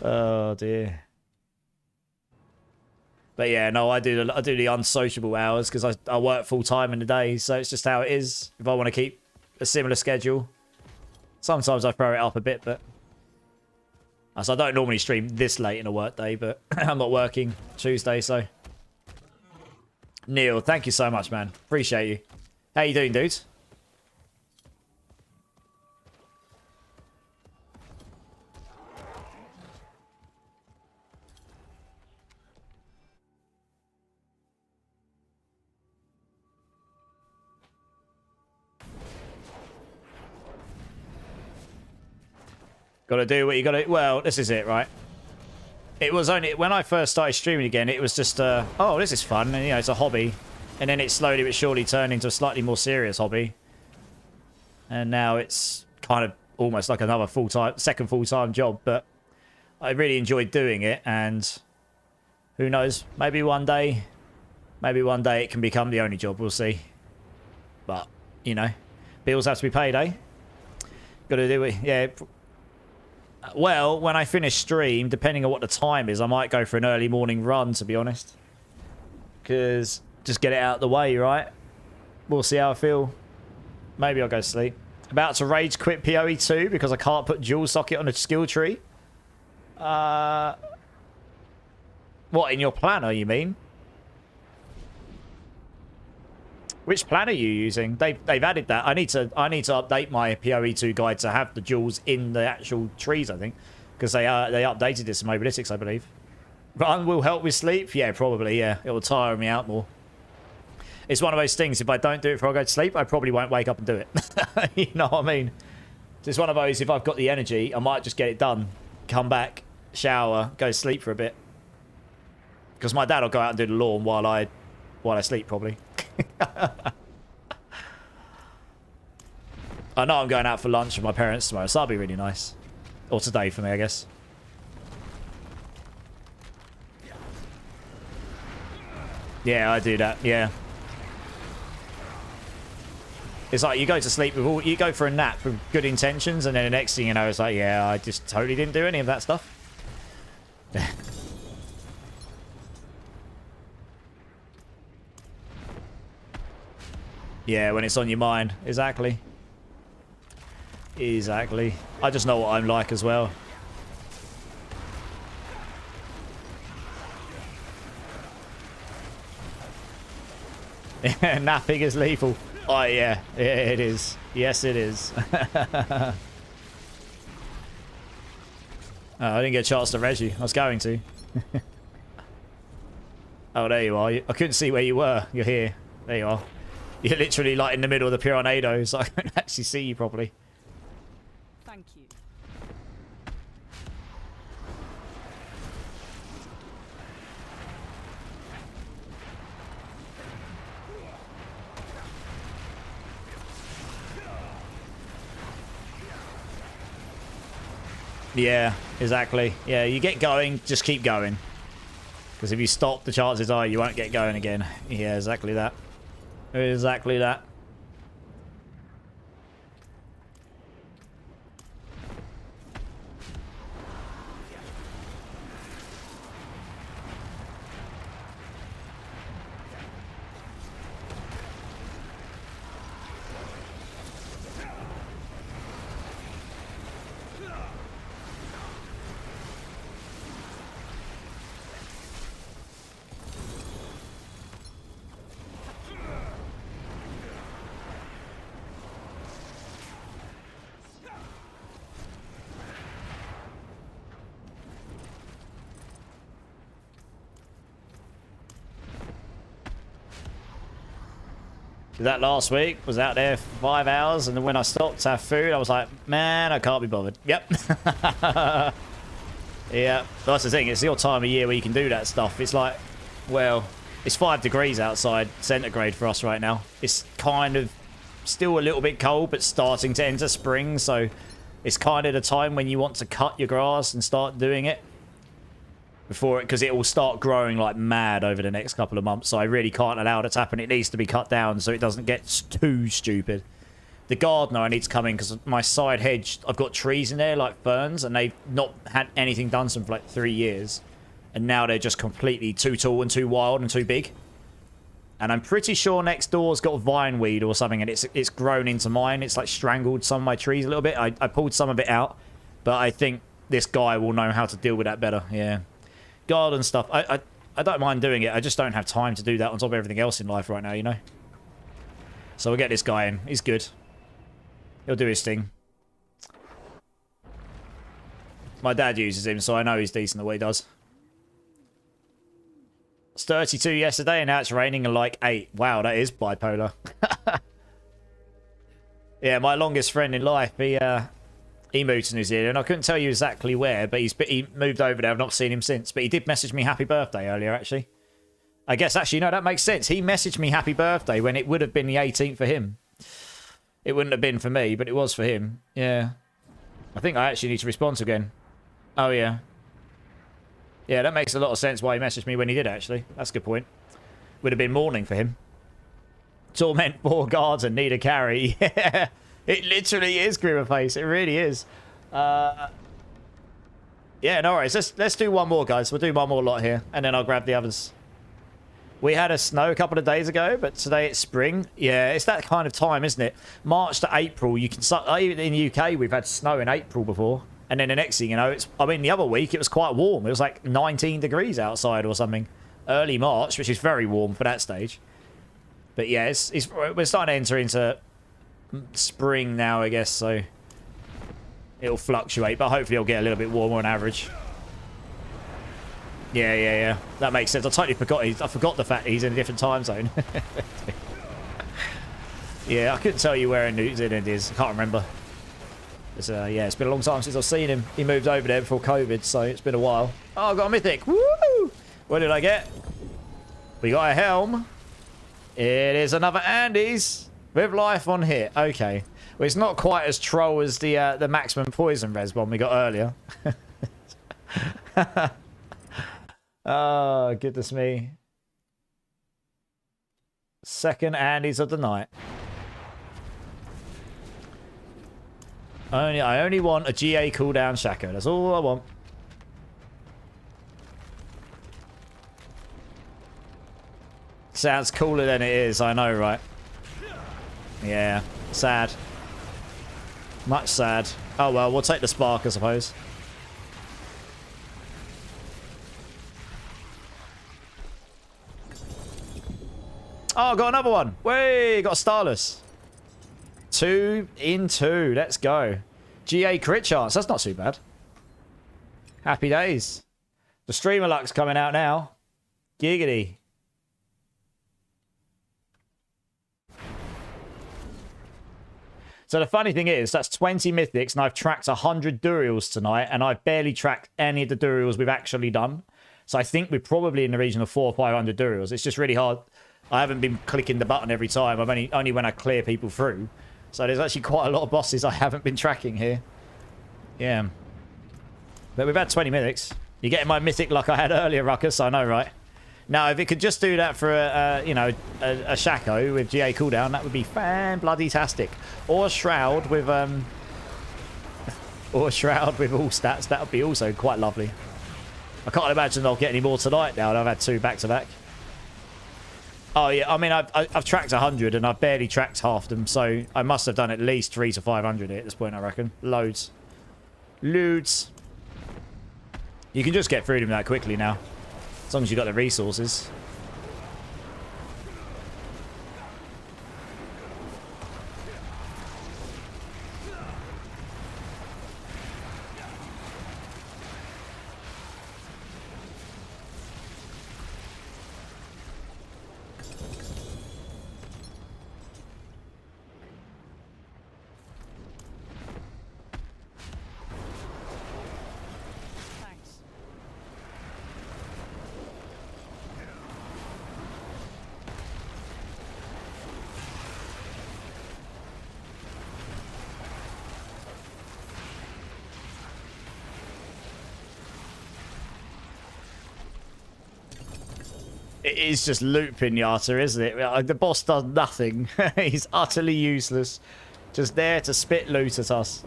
Oh, dear. But yeah, no, I do the unsociable hours because I work full-time in the day, so it's just how it is. If I want to keep a similar schedule. Sometimes I throw it up a bit, but... So I don't normally stream this late in a work day, but I'm not working Tuesday, so... Neil, thank you so much, man. Appreciate you. How you doing, dudes? Gotta do what you gotta... Well, this is it, right? It was only... When I first started streaming again, it was just... oh, this is fun. And, you know, it's a hobby. And then it slowly but surely turned into a slightly more serious hobby. And now it's kind of almost like another second full-time job. But I really enjoyed doing it. And who knows? Maybe one day it can become the only job. We'll see. But, you know, bills have to be paid, eh? Gotta do it. Yeah. Well, when I finish stream, depending on what the time is, I might go for an early morning run, to be honest. Because just get it out of the way, right? We'll see how I feel. Maybe I'll go to sleep. About to rage quit PoE 2 because I can't put dual socket on a skill tree. What, in your planner, you mean? Which plan are you using? They've added that. I need to update my PoE 2 guide to have the jewels in the actual trees, I think. Because they updated this in Mobalytics, I believe. Run will help with sleep? Yeah, probably, yeah. It will tire me out more. It's one of those things, if I don't do it before I go to sleep, I probably won't wake up and do it. You know what I mean? It's one of those, if I've got the energy, I might just get it done. Come back, shower, go to sleep for a bit. Because my dad will go out and do the lawn while I sleep, probably. I know I'm going out for lunch with my parents tomorrow, so that'll be really nice. Or today for me, I guess. Yeah, I do that, yeah. It's like you go to sleep with you go for a nap with good intentions, and then the next thing you know, it's like, yeah, I just totally didn't do any of that stuff. Yeah, when it's on your mind. Exactly. Exactly. I just know what I'm like as well. Napping is lethal. Oh, yeah. Yeah, it is. Yes, it is. Oh, I didn't get a chance to res you. I was going to. Oh, there you are. I couldn't see where you were. You're here. There you are. You're literally like in the middle of the Pyronado, so I can't actually see you properly. Thank you. Yeah, exactly. Yeah, you get going, just keep going. Because if you stop, the chances are you won't get going again. Yeah, exactly that. Exactly that. Did that last week. Was out there for 5 hours, and then when I stopped to have food, I was like, man, I can't be bothered. Yep. Yeah, that's the thing. It's your time of year where you can do that stuff. It's like, well, it's 5 degrees outside centigrade for us right now. It's kind of still a little bit cold, but starting to enter spring, so it's kind of the time when you want to cut your grass and start doing it before it, because it will start growing like mad over the next couple of months. So I really can't allow that to happen. It needs to be cut down so it doesn't get too stupid. The gardener I need to come in because my side hedge, I've got trees in there like ferns, and they've not had anything done to them for like 3 years, and now they're just completely too tall and too wild and too big. And I'm pretty sure next door's got vine weed or something, and it's grown into mine. It's like strangled some of my trees a little bit. I pulled some of it out, but I think this guy will know how to deal with that better. Yeah, garden stuff. I don't mind doing it. I just don't have time to do that on top of everything else in life right now, you know. So we'll get this guy in. He's good. He'll do his thing. My dad uses him, so I know he's decent at what he does. It's 32 yesterday, and now it's raining and like 8. Wow, that is bipolar. Yeah, my longest friend in life, he moved to New Zealand. I couldn't tell you exactly where, but he moved over there. I've not seen him since. But he did message me happy birthday earlier, actually. I guess, actually, no, that makes sense. He messaged me happy birthday when it would have been the 18th for him. It wouldn't have been for me, but it was for him. Yeah. I think I actually need to respond again. Oh, yeah. Yeah, that makes a lot of sense why he messaged me when he did, actually. That's a good point. Would have been morning for him. Torment 4 guards and need a carry. Yeah. It literally is Grimmerface. It really is. Yeah, no worries. Let's do one more, guys. We'll do one more lot here, and then I'll grab the others. We had a snow a couple of days ago, but today it's spring. Yeah, it's that kind of time, isn't it? March to April, you can start... Even in the UK, we've had snow in April before. And then the next thing you know, I mean, the other week, it was quite warm. It was like 19 degrees outside or something. Early March, which is very warm for that stage. But yeah, we're starting to enter into spring now, I guess, so... It'll fluctuate, but hopefully it'll get a little bit warmer on average. Yeah. That makes sense. I totally forgot. I forgot the fact he's in a different time zone. Yeah, I couldn't tell you where in New Zealand is. I can't remember. Yeah, it's been a long time since I've seen him. He moved over there before COVID, so it's been a while. Oh, I got a mythic. Woo! What did I get? We got a helm. It is another Andes with life on hit. Okay. Well, it's not quite as troll as the maximum poison res one we got earlier. Oh, goodness me. Second Andes of the night. I only want a GA cooldown Shaco. That's all I want. Sounds cooler than it is. I know, right? Yeah. Sad. Much sad. Oh, well, we'll take the spark, I suppose. Oh, got another one. Way, got a Starless. 2 in 2. Let's go. GA crit chance. That's not too bad. Happy days. The streamer luck's coming out now. Giggity. So the funny thing is, that's 20 mythics, and I've tracked 100 Durials tonight, and I've barely tracked any of the Durials we've actually done. So I think we're probably in the region of 400 or 500 Durials. It's just really hard. I haven't been clicking the button every time. I've only when I clear people through. So there's actually quite a lot of bosses I haven't been tracking here. Yeah. But we've had 20 mythics. You're getting my mythic like I had earlier, Ruckus. I know, right? Now, if it could just do that for a Shaco with GA cooldown, that would be fan-bloody-tastic. Or a Shroud with or a Shroud with all stats. That would be also quite lovely. I can't imagine I'll get any more tonight now. I've had 2 back-to-back. Oh, yeah. I mean, I've tracked 100, and I've barely tracked half of them, so I must have done at least 300 to 500 at this point, I reckon. Loads. Loads. You can just get through them that quickly now. As long as you've got the resources. It is just loot pinata, isn't it? The boss does nothing. He's utterly useless. Just there to spit loot at us.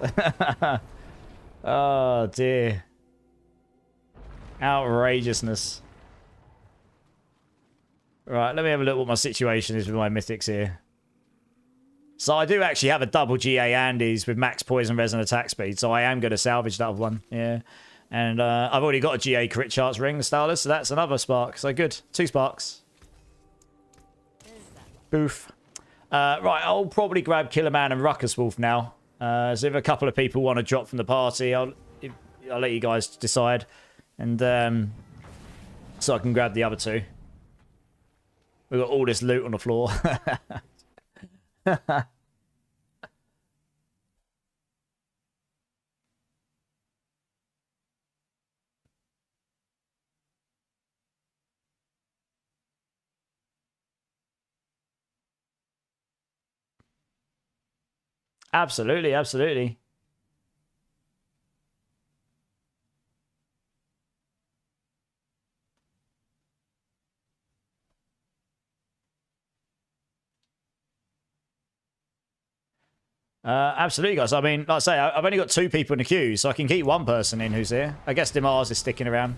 Oh, dear. Outrageousness. Right, let me have a look what my situation is with my mythics here. So I do actually have a double GA Andes with max poison, res, and attack speed, so I am going to salvage that one, yeah. And I've already got a GA crit chance ring, the Starless, so that's another spark. So good, 2 sparks. Boof. Right, I'll probably grab Killerman and Ruckus Wolf now. So if a couple of people want to drop from the party, I'll let you guys decide. And so I can grab the other 2. We've got all this loot on the floor. Absolutely, absolutely. Absolutely, guys. I mean, like I say, I've only got 2 people in the queue, so I can keep 1 person in who's here. I guess Demars is sticking around.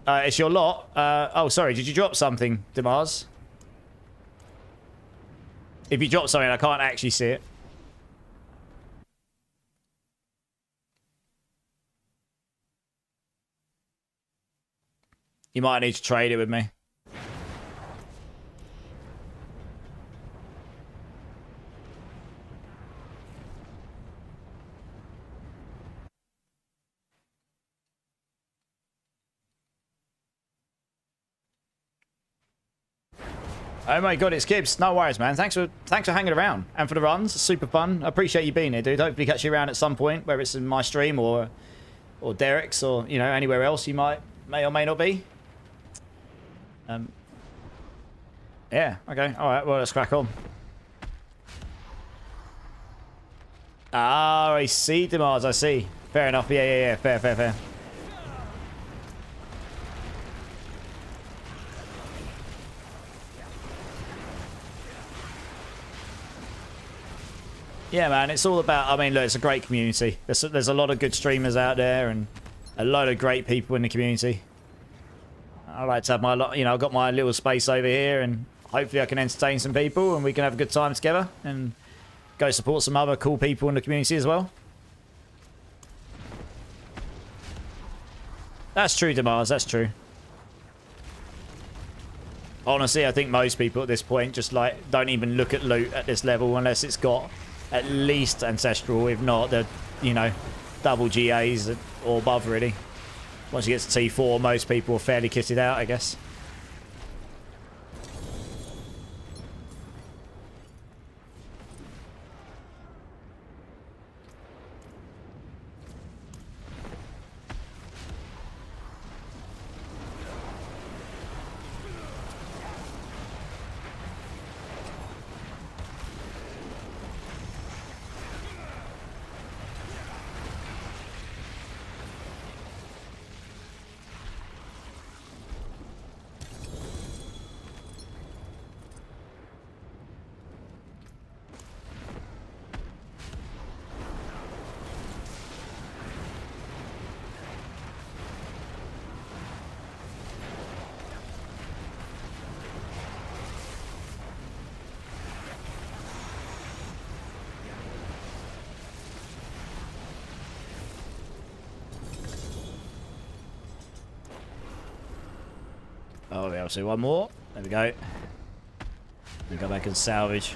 It's your lot. Oh, sorry. Did you drop something, Demars? If you drop something, I can't actually see it. You might need to trade it with me. Oh my god, it's Gibbs. No worries, man. Thanks for hanging around and for the runs. It's super fun. I appreciate you being here, dude. Hopefully catch you around at some point, whether it's in my stream or Derek's or anywhere else you may or may not be. Yeah. Okay. All right. Well, let's crack on. Ah, I see, Demars. I see. Fair enough. Yeah. Fair. Yeah, man, it's all about, I mean, look, it's a great community. There's a lot of good streamers out there and a lot of great people in the community. I like to have my, I've got my little space over here and hopefully I can entertain some people and we can have a good time together and go support some other cool people in the community as well. That's true, Demars, that's true. Honestly, I think most people at this point just, don't even look at loot at this level unless it's got at least Ancestral, if not the, double GAs or above, really. Once you get to T4, most people are fairly kitted out, I guess. Oh, we have to do one more. There we go. And go back and salvage.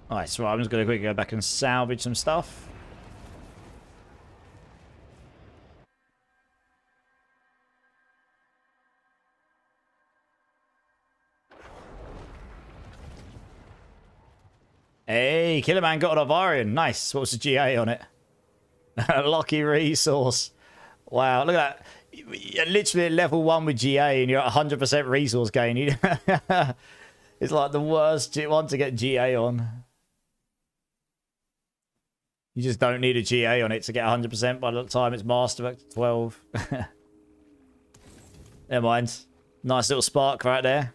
Alright, so I'm just going to quickly go back and salvage some stuff. Hey, Killerman got an Ovarian. Nice. What was the GA on it? Lucky resource. Wow, look at that. You're literally at level 1 with GA and you're at 100% resource gain. It's like the worst one to get GA on. You just don't need a GA on it to get 100% by the time it's master at 12. Never mind. Nice little spark right there.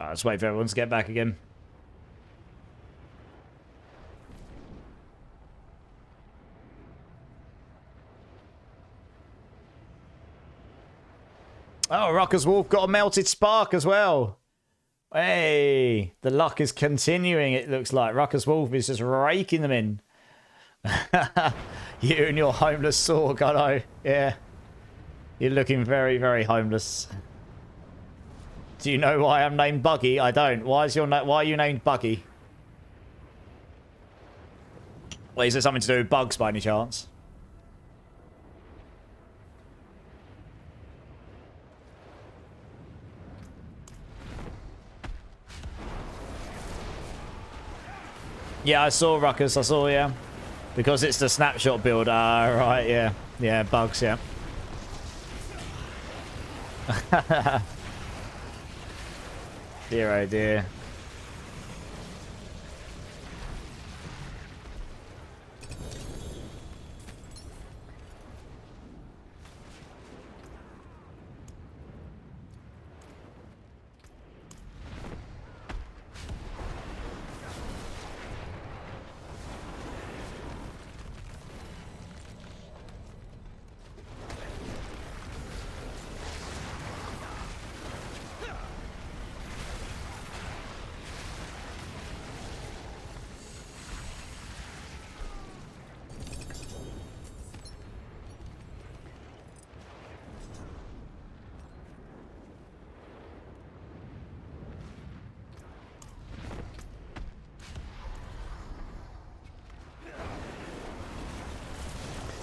Let's wait for everyone to get back again. Oh, Ruckus Wolf got a melted spark as well. Hey, the luck is continuing, it looks like. Ruckus Wolf is just raking them in. You and your homeless sword, I know. Yeah. You're looking very, very homeless. Do you know why I'm named Buggy? I don't. Why are you named Buggy? Well, is there something to do with bugs by any chance? Yeah, I saw Ruckus. I saw, yeah. Because it's the snapshot build. Ah, right, yeah. Yeah, bugs, yeah. Dear, oh dear.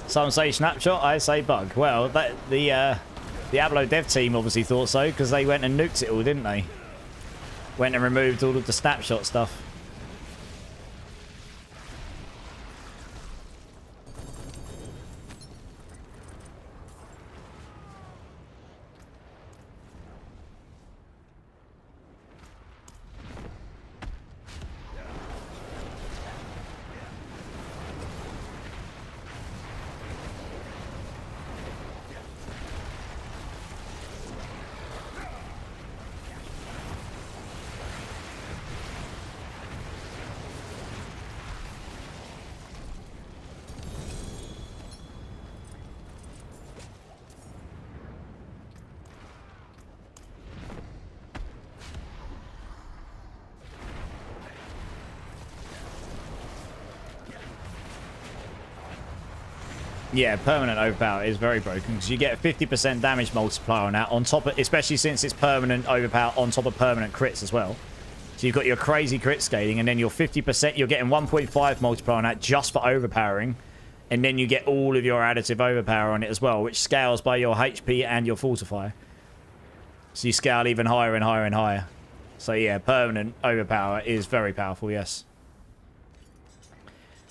Some say snapshot, I say bug. Well, the Diablo dev team obviously thought so, because they went and nuked it all, didn't they? Went and removed all of the snapshot stuff. Yeah, permanent overpower is very broken because you get a 50% damage multiplier on that on top of, especially since it's permanent overpower on top of permanent crits as well. So you've got your crazy crit scaling and then your 50%, you're getting 1.5 multiplier on that just for overpowering. And then you get all of your additive overpower on it as well, which scales by your HP and your fortifier. So you scale even higher and higher and higher. So yeah, permanent overpower is very powerful, yes.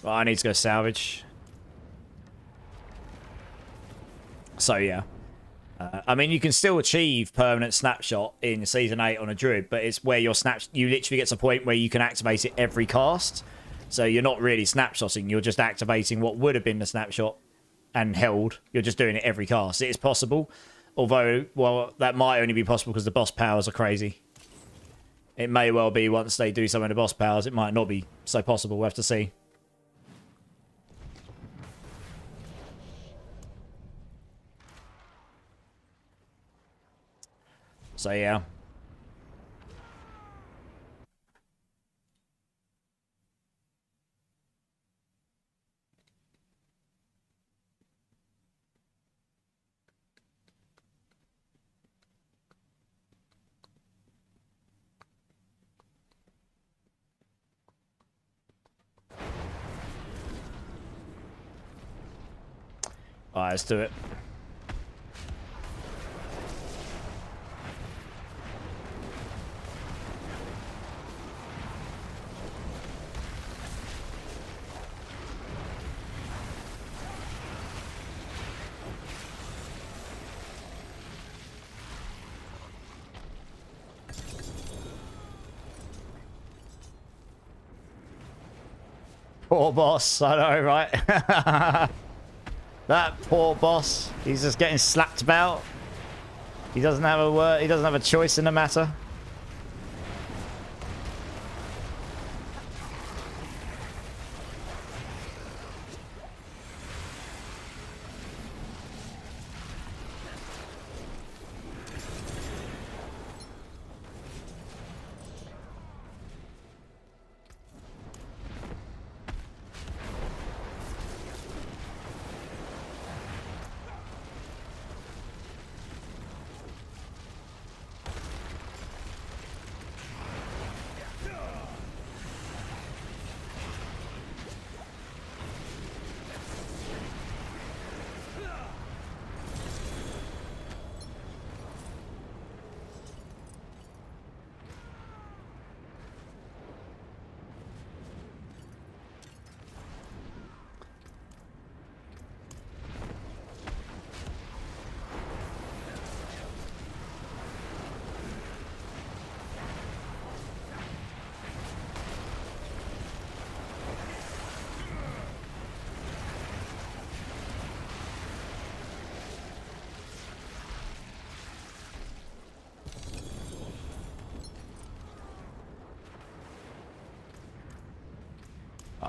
Well, I need to go salvage. So yeah, I mean, you can still achieve permanent snapshot in Season 8 on a Druid, but it's where your you literally get to a point where you can activate it every cast. So you're not really snapshotting, you're just activating what would have been the snapshot and held. You're just doing it every cast. It is possible, although, well, that might only be possible because the boss powers are crazy. It may well be once they do some of the boss powers, it might not be so possible. We'll have to see. So yeah. Alright, let's do it. Poor boss, I know, right? That poor boss. He's just getting slapped about. He doesn't have a word. He doesn't have a choice in the matter.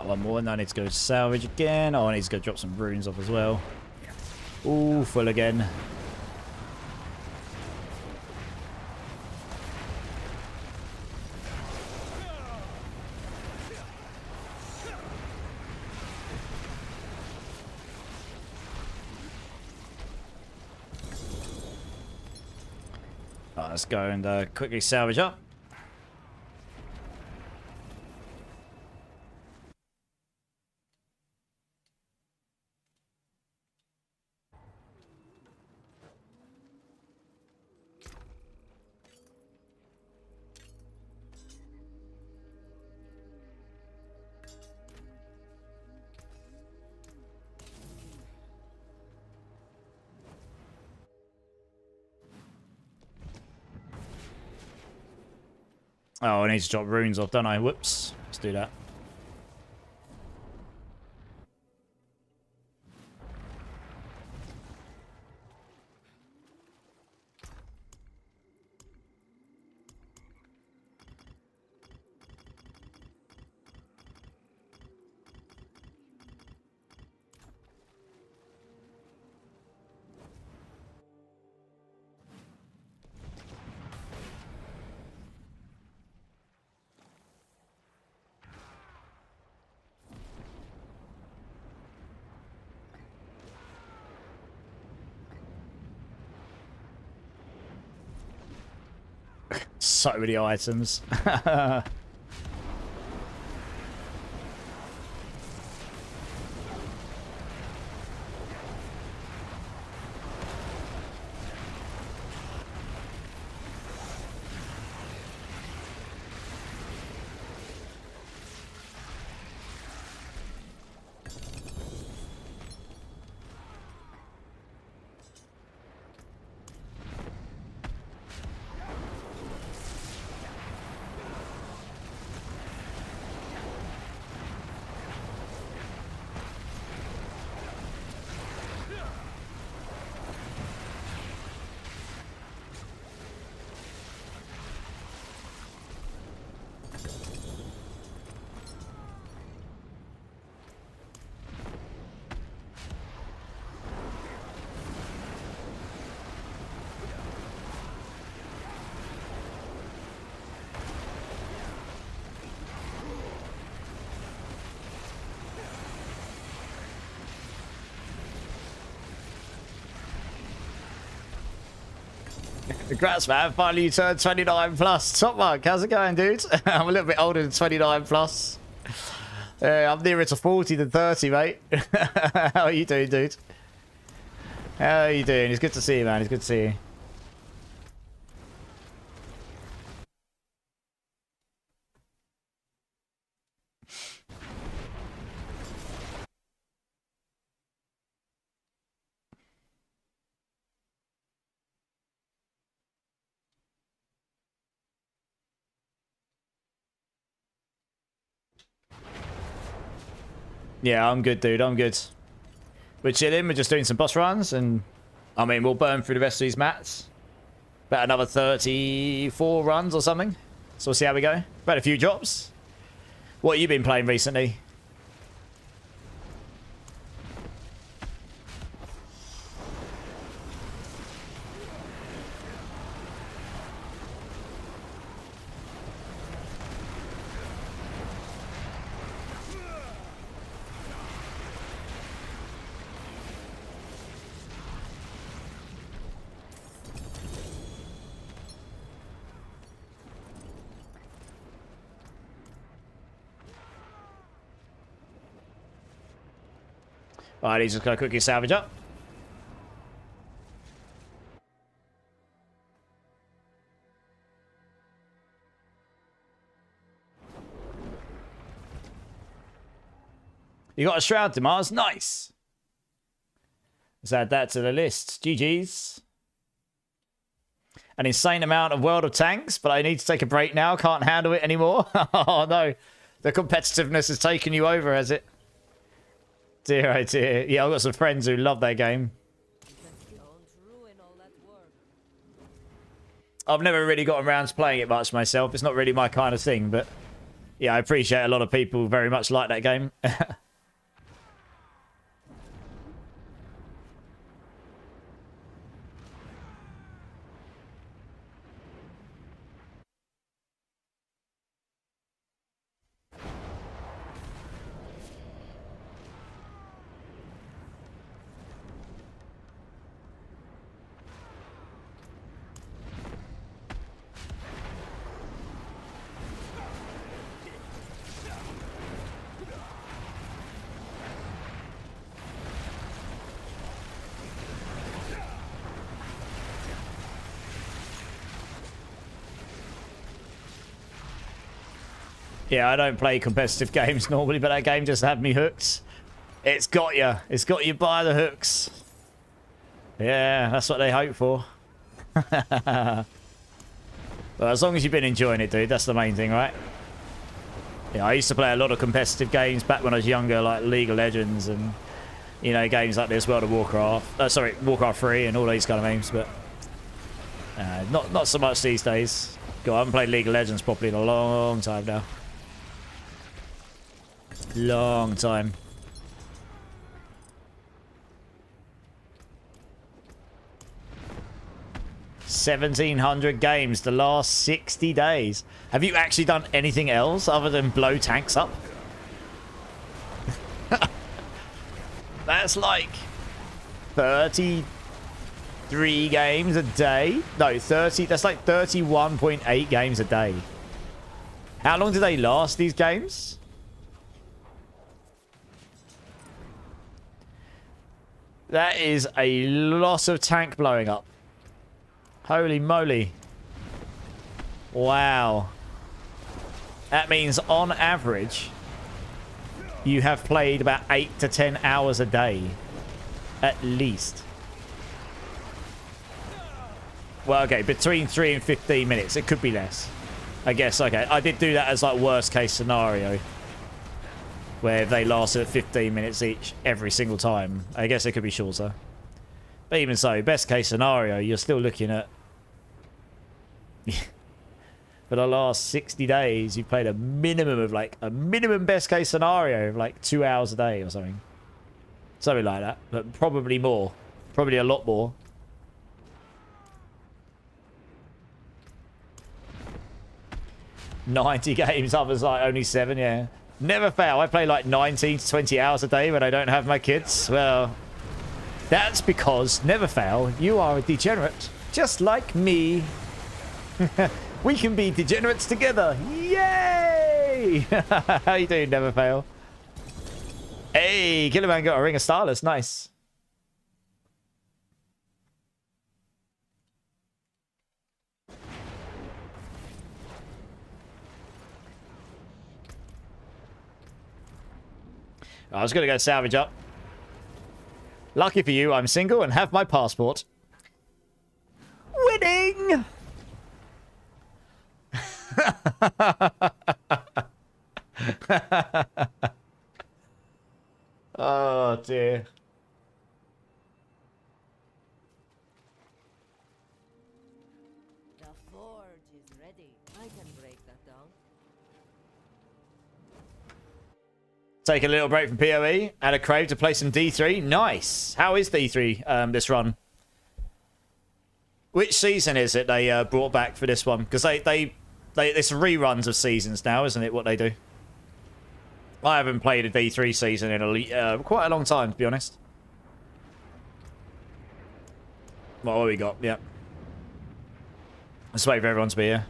One more, and I need to go salvage again. Oh, I need to go drop some runes off as well. Ooh, full again. Let's go and quickly salvage up. Oh, I need to drop runes off, don't I? Whoops. Let's do that. So many items. Congrats, man. Finally, you turned 29 plus. Top mark. How's it going, dude? I'm a little bit older than 29 plus. I'm nearer to 40 than 30, mate. How are you doing, dude? How are you doing? It's good to see you, man. It's good to see you. Yeah, I'm good, dude. I'm good. We're chilling. We're just doing some boss runs, and I mean, we'll burn through the rest of these mats. About another 34 runs or something. So we'll see how we go. About a few drops. What have you been playing recently? Alright, he's just gonna quickly salvage up. You got a Shroud to Mars? Nice! Let's add that to the list. GG's. An insane amount of World of Tanks, but I need to take a break now. Can't handle it anymore. Oh no. The competitiveness has taken you over, has it? Dear, oh dear. Yeah, I've got some friends who love that game. I've never really gotten around to playing it much myself. It's not really my kind of thing, but yeah, I appreciate a lot of people very much like that game. Yeah, I don't play competitive games normally, but that game just had me hooked. It's got you. It's got you by the hooks. Yeah, that's what they hope for. Well, as long as you've been enjoying it, dude, that's the main thing, right? Yeah, I used to play a lot of competitive games back when I was younger, like League of Legends and, you know, games like this, World of Warcraft. Sorry, Warcraft 3 and all these kind of games, but not so much these days. God, I haven't played League of Legends properly in a long time now. Long time. 1,700 games the last 60 days. Have you actually done anything else other than blow tanks up? That's like 33 games a day. No, 30. That's like 31.8 games a day. How long do they last, these games? That is a lot of tank blowing up. Holy moly. Wow. That means on average, you have played about 8 to 10 hours a day. At least. Well, okay, between 3 and 15 minutes. It could be less. I guess, okay. I did do that as like worst case scenario. Where they lasted at 15 minutes each every single time. I guess it could be shorter. But even so, best case scenario, you're still looking at... For the last 60 days, you've played a minimum of like... A minimum best case scenario of like 2 hours a day or something. Something like that. But probably more. Probably a lot more. "90 games, others like only 7, yeah. Never fail. I play like 19 to 20 hours a day when I don't have my kids. Well, that's because, never fail, you are a degenerate. Just like me. We can be degenerates together. Yay! How you doing, Never fail? Hey, Killerman got a Ring of Starless. Nice. I was going to go salvage up. Lucky for you, I'm single and have my passport. Winning! Oh, dear. The forge is ready. I can break that down. Take a little break from PoE. Add a crave to play some D3. Nice. How is D3 this run? Which season is it they brought back for this one? Because it's reruns of seasons now, isn't it, what they do? I haven't played a D3 season in quite a long time, to be honest. Well, what have we got? Yeah. Let's wait for everyone to be here.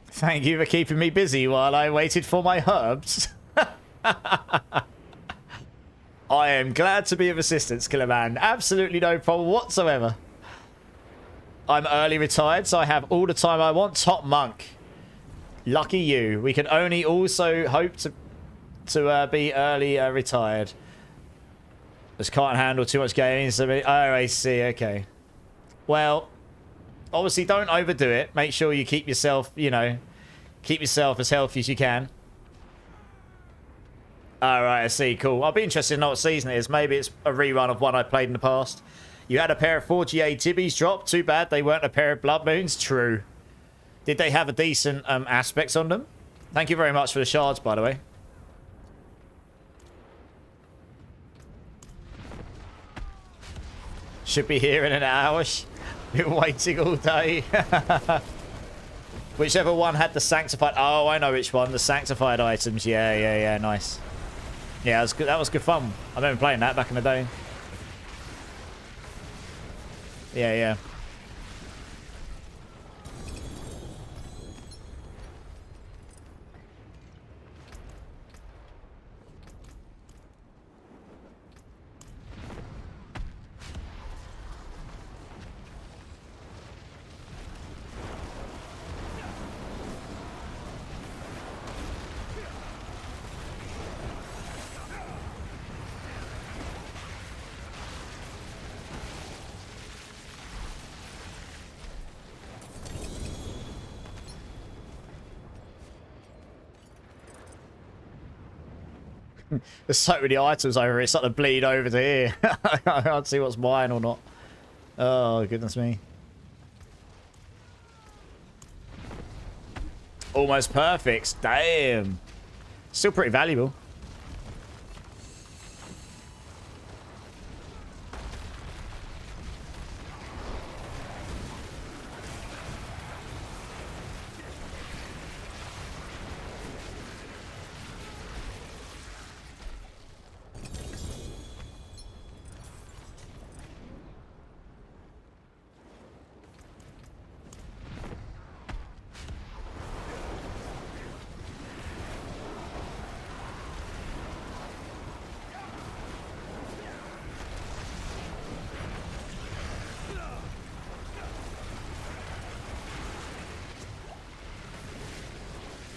Thank you for keeping me busy while I waited for my herbs. I am glad to be of assistance, Killer Man. Absolutely no problem whatsoever. I'm early retired, so I have all the time I want. Top monk. Lucky you. We can only also hope to be early retired. Just can't handle too much gaming. So oh, I see. Okay. Well, obviously don't overdo it. Make sure you keep yourself, you know, keep yourself as healthy as you can. Alright, I see. Cool. I'll be interested to know what season it is. Maybe it's a rerun of one I played in the past. You had a pair of 4GA Tibbies drop. Too bad they weren't a pair of Blood Moons. True. Did they have a decent aspects on them? Thank you very much for the shards, by the way. Should be here in an hour. Been waiting all day. Whichever one had the sanctified... Oh, I know which one. The sanctified items. Yeah. Nice. Yeah, that was good. That was good fun. I remember playing that back in the day. Yeah. There's so many items over here, it's starting to bleed over to here. I can't see what's mine or not. Oh, goodness me. Almost perfect. Damn. Still pretty valuable.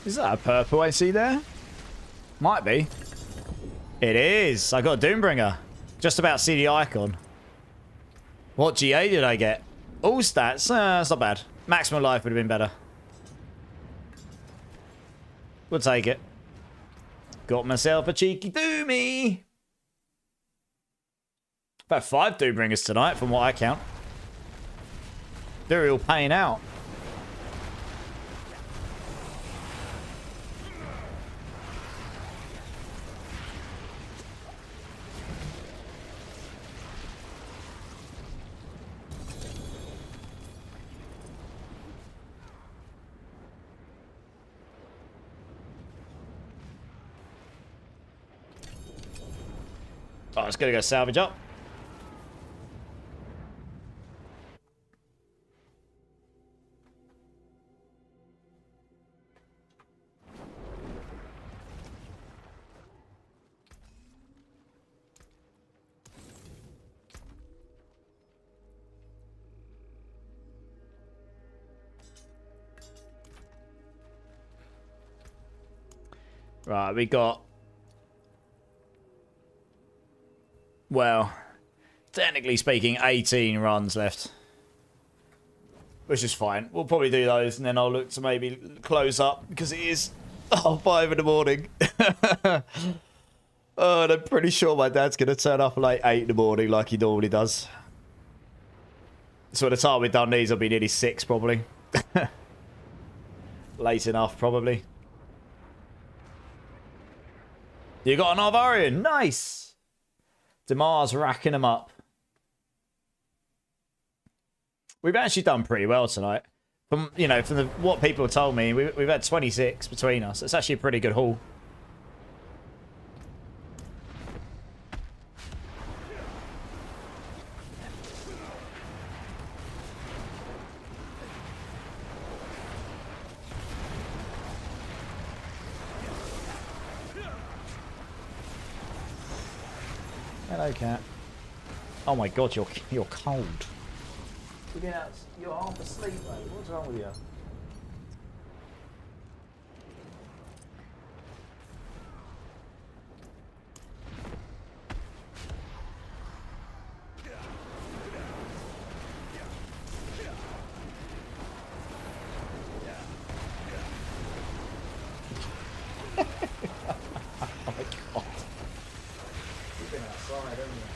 Is that a purple I see there? Might be. It is. I got a Doombringer. Just about see the icon. What GA did I get? All stats. It's not bad. Maximum life would have been better. We'll take it. Got myself a cheeky Doomy. About 5 Doombringers tonight from what I count. They're all paying out. Oh, it's gonna go salvage up. Right, we got... Well, technically speaking, 18 runs left. Which is fine. We'll probably do those, and then I'll look to maybe close up, because it is 5 in the morning. Oh, and I'm pretty sure my dad's going to turn up at like 8 in the morning, like he normally does. So by the time we're done these, I'll be nearly 6, probably. Late enough, probably. You got an Arvarian. Nice. Damar's racking them up. We've actually done pretty well tonight. From, you know, from what people have told me, we've had 26 between us. It's actually a pretty good haul. Hello, cat. Oh my god, you're cold. You're half asleep, mate. What's wrong with you? Oh my god. You've been outside, haven't you?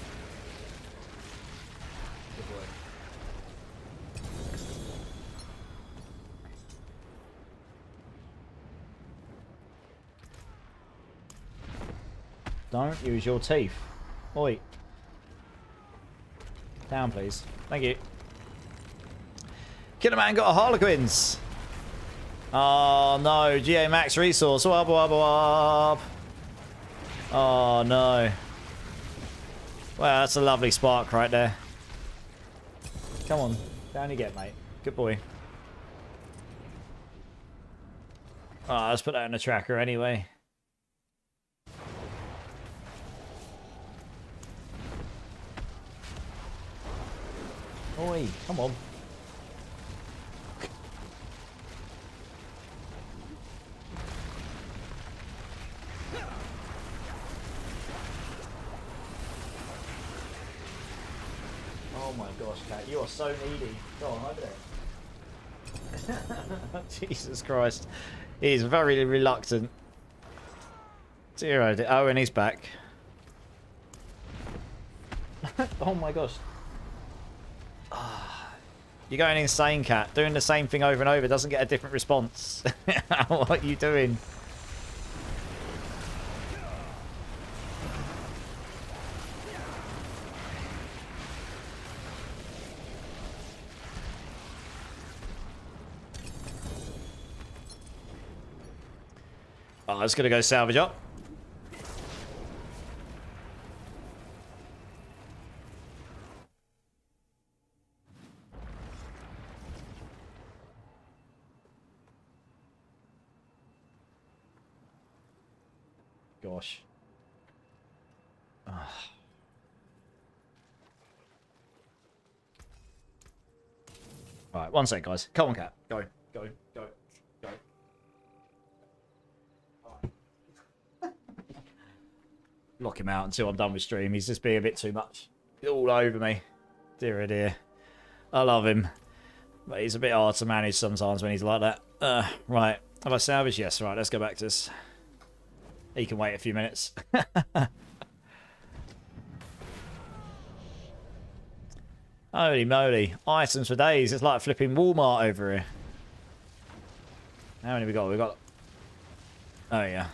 Good boy. Don't use your teeth. Oi. Down, please. Thank you. Killer Man got a Harlequins. Oh no, GA Max resource. Wub, wub, wub. Oh no. Well, that's a lovely spark right there. Come on. Down you get, mate. Good boy. Oh, let's put that in the tracker anyway. Oi, come on. Oh my gosh, Cat, you are so needy. Go on, over there. Jesus Christ. He's very reluctant. Dear, oh, and he's back. Oh my gosh. You're going insane, Cat. Doing the same thing over and over doesn't get a different response. What are you doing? Oh, I was going to go salvage up. Gosh. Right, one sec, guys. Come on, Cat. Go, go, go, go. Lock him out until I'm done with stream. He's just being a bit too much. All over me. Dear, oh dear. I love him. But he's a bit hard to manage sometimes when he's like that. Right. Have I salvaged? Yes. Right, let's go back to this. He can wait a few minutes. Holy moly. Items for days. It's like flipping Walmart over here. How many we got? We got... Oh, yeah.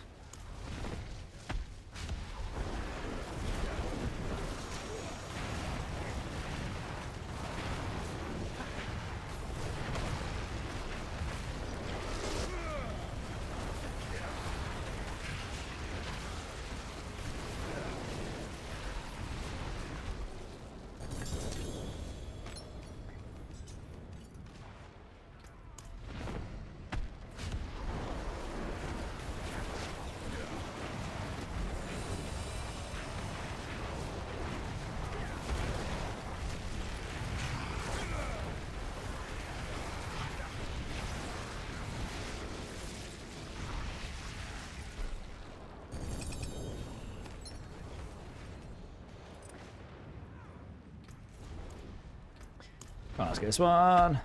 Right, let's get this one.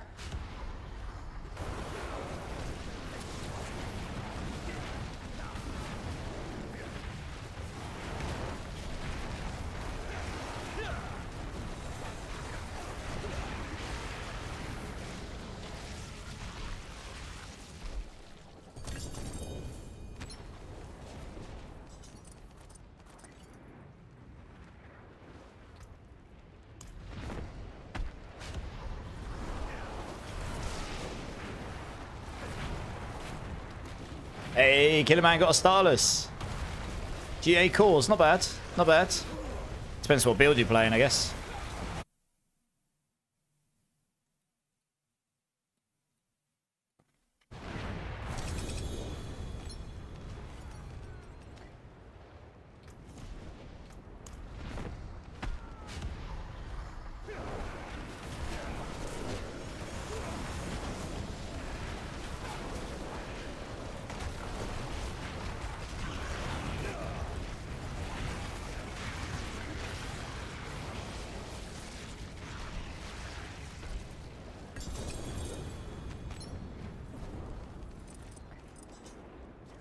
Hey, Killer Man got a Starless. GA cores, not bad. Not bad. Depends what build you're playing, I guess.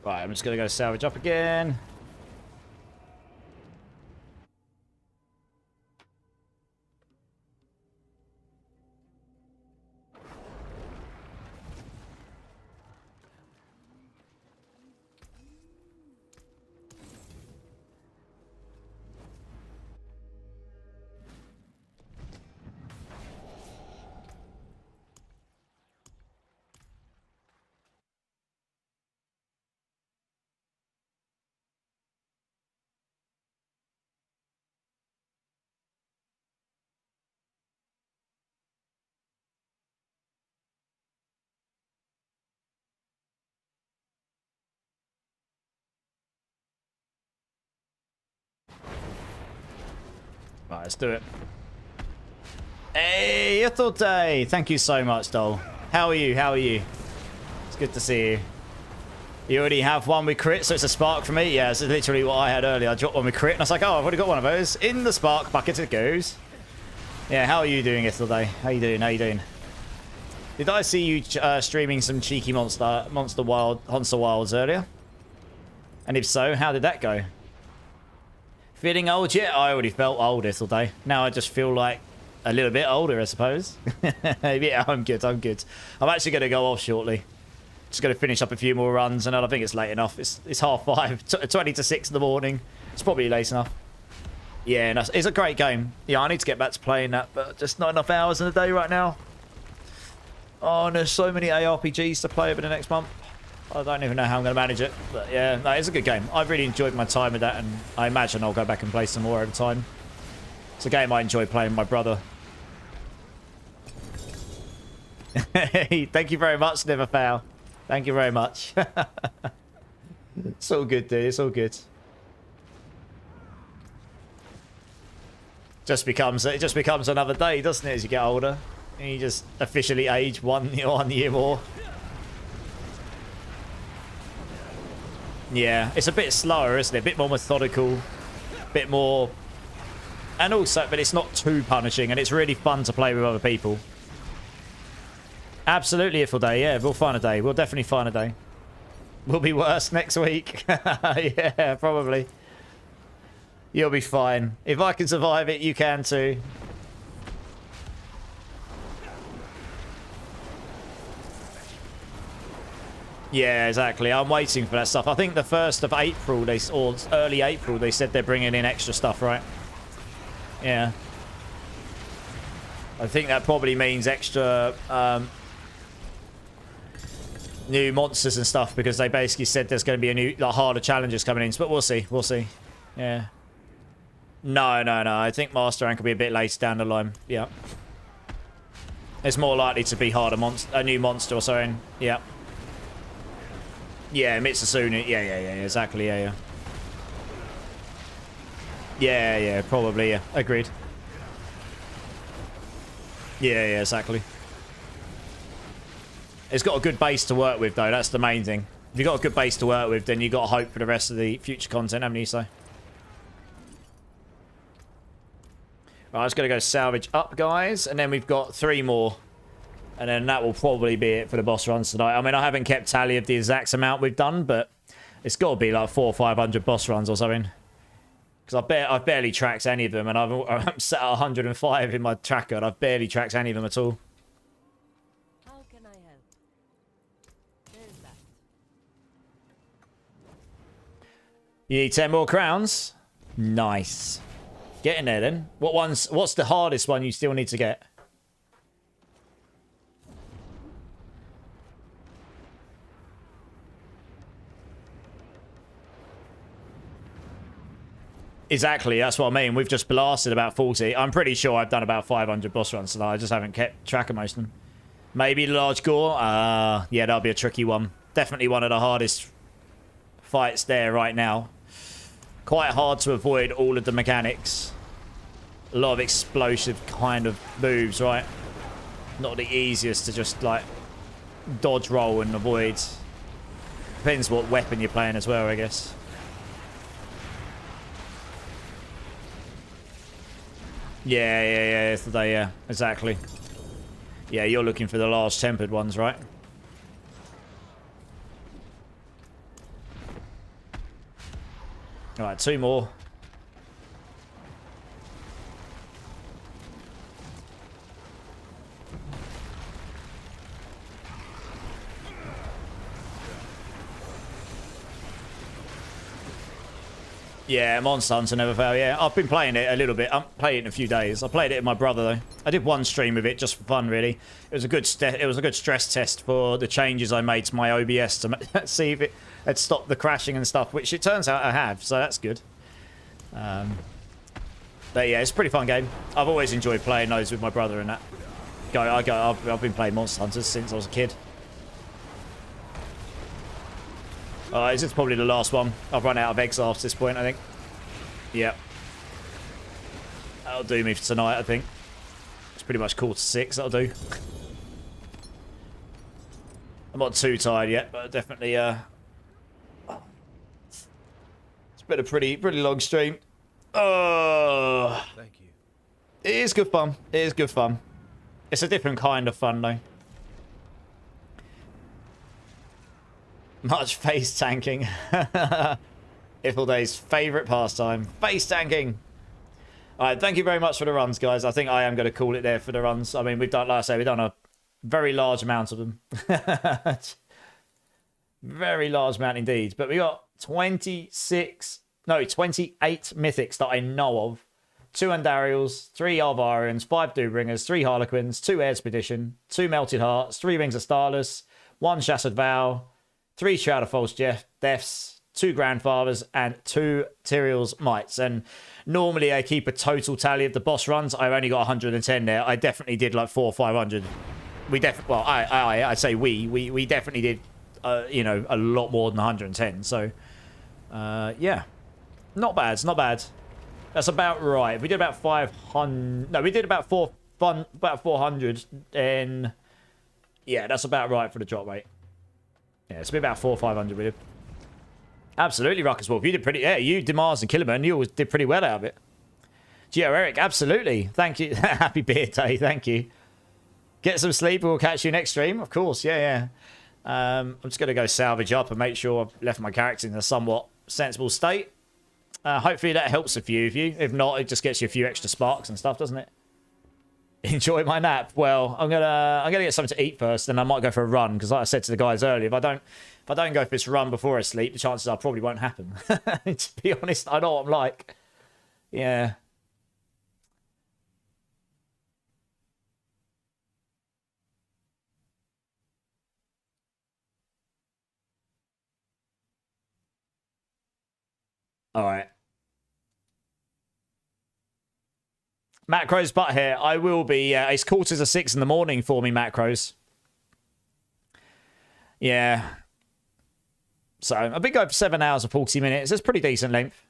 Right, I'm just going to go salvage up again. Right, let's do it. Hey, Day! Thank you so much, doll. How are you? How are you? It's good to see you. You already have one with crit, so it's a spark for me? Yeah, it's literally what I had earlier. I dropped one with crit, and I was like, oh, I've already got one of those. In the spark bucket it goes. Yeah, how are you doing, Day? How you doing? How you doing? Did I see you streaming some cheeky Monster Wilds earlier? And if so, how did that go? Feeling old yet? I already felt old Day. Now I just feel like a little bit older, I suppose. Yeah, I'm good. I'm good. I'm actually going to go off shortly. Just going to finish up a few more runs, and I think it's late enough. It's 5:30, 20 to 6 in the morning. It's probably late enough. Yeah, no, it's a great game. Yeah, I need to get back to playing that, but just not enough hours in the day right now. Oh, and there's so many ARPGs to play over the next month. I don't even know how I'm going to manage it. But yeah, no, it's a good game. I've really enjoyed my time with that, and I imagine I'll go back and play some more over time. It's a game I enjoy playing with my brother. Hey, thank you very much, Never Fail. Thank you very much. It's all good, dude. It's all good. It just becomes another day, doesn't it, as you get older? And you just officially age one year more. Yeah, it's a bit slower, isn't it? A bit more methodical, a bit more... And also, but it's not too punishing, and it's really fun to play with other people. Absolutely, if day, yeah, we'll find a day. We'll definitely find a day. We'll be worse next week. Yeah, probably. You'll be fine. If I can survive it, you can too. Yeah, exactly. I'm waiting for that stuff. I think the 1st of April, or early April, they said they're bringing in extra stuff, right? Yeah. I think that probably means extra new monsters and stuff, because they basically said there's going to be a new, harder challenges coming in. But we'll see. We'll see. Yeah. No. I think Master Rank will be a bit later down the line. Yeah. It's more likely to be harder a new monster or something. Yeah. Yeah, Mitsasune. Yeah, exactly. Yeah. Yeah, probably. Yeah, agreed. Yeah, exactly. It's got a good base to work with, though. That's the main thing. If you've got a good base to work with, then you've got to hope for the rest of the future content, haven't you? So. Right, I was going to go salvage up, guys. And then we've got 3 more. And then that will probably be it for the boss runs tonight. I mean, I haven't kept tally of the exact amount we've done, but it's got to be like 400 or 500 boss runs or something. Because I've barely tracked any of them, and I'm set at 105 in my tracker, and I've barely tracked any of them at all. How can I help? There's that. You need 10 more crowns? Nice. Get in there then. What's the hardest one you still need to get? Exactly, that's what I mean. We've just blasted about 40. I'm pretty sure I've done about 500 boss runs tonight. I just haven't kept track of most of them. Maybe large gore? Yeah, that'll be a tricky one. Definitely one of the hardest fights there right now. Quite hard to avoid all of the mechanics. A lot of explosive kind of moves, right? Not the easiest to just, like, dodge roll and avoid. Depends what weapon you're playing as well, I guess. Yeah, yesterday, yeah, exactly. Yeah, you're looking for the large tempered ones, right? Alright, 2 more. Yeah, Monster Hunter never fail. Yeah, I've been playing it a little bit. I'm playing it in a few days. I played it with my brother though. I did one stream of it just for fun, really. It was a good stress test for the changes I made to my OBS to see if it had stopped the crashing and stuff, which it turns out I have. So that's good. But yeah, it's a pretty fun game. I've always enjoyed playing those with my brother and that. I've been playing Monster Hunters since I was a kid. This is probably the last one. I've run out of eggs after this point, I think. Yep. That'll do me for tonight, I think. It's pretty much 5:45, that'll do. I'm not too tired yet, but definitely, it's been a pretty long stream. Oh, thank you. It is good fun. It is good fun. It's a different kind of fun, though. Much face tanking. Ifilday's favourite pastime. Face tanking. Alright, thank you very much for the runs, guys. I think I am going to call it there for the runs. I mean, we've done, like I say, we've done a very large amount of them. Very large amount indeed. But we got 28 mythics that I know of. 2 Andariels, 3 Alvarians, 5 Doombringers, 3 Harlequins, 2 Expedition, 2 Melted Hearts, 3 Rings of Starless, 1 Shattered Vow, 3 Shroud of False Deaths, 2 Grandfathers, and 2 Tyrael's Mites. And normally I keep a total tally of the boss runs. I've only got 110 there. I definitely did like 400 or 500. We definitely, well, I say we definitely did, you know, a lot more than 110. So, yeah, not bad. It's not bad. That's about right. We did about 500. No, we did about 400. And yeah, that's about right for the drop rate. Yeah, it's been about 400 or 500 we did. Absolutely, Ruckus Wolf. You did pretty... Yeah, you, Demars and Killerman, you always did pretty well out of it. Geo Eric, absolutely. Thank you. Happy beer day. Thank you. Get some sleep. We'll catch you next stream. Of course. Yeah. I'm just going to go salvage up and make sure I've left my character in a somewhat sensible state. Hopefully that helps a few of you. If not, it just gets you a few extra sparks and stuff, doesn't it? Enjoy my nap. Well, I'm gonna get something to eat first, and I might go for a run because, like I said to the guys earlier, if I don't go for this run before I sleep, the chances are probably won't happen. To be honest, I know what I'm like. Yeah. All right. Macros butt here. I will be. It's 5:45 in the morning for me, Macros. Yeah. So I've been going for 7 hours and 40 minutes. It's pretty decent length.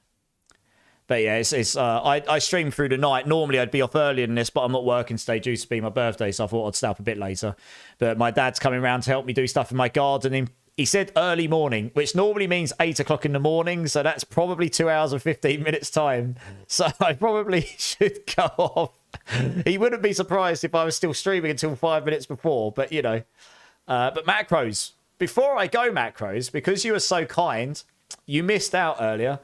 But yeah, I stream through the night. Normally I'd be off earlier than this, but I'm not working today due to be my birthday, so I thought I'd stay up a bit later. But my dad's coming around to help me do stuff in my gardening He said early morning, which normally means 8 o'clock in the morning. So that's probably 2 hours and 15 minutes time. So I probably should go off. He wouldn't be surprised if I was still streaming until 5 minutes before. But, you know. But macros. Before I go macros, because you were so kind, you missed out earlier.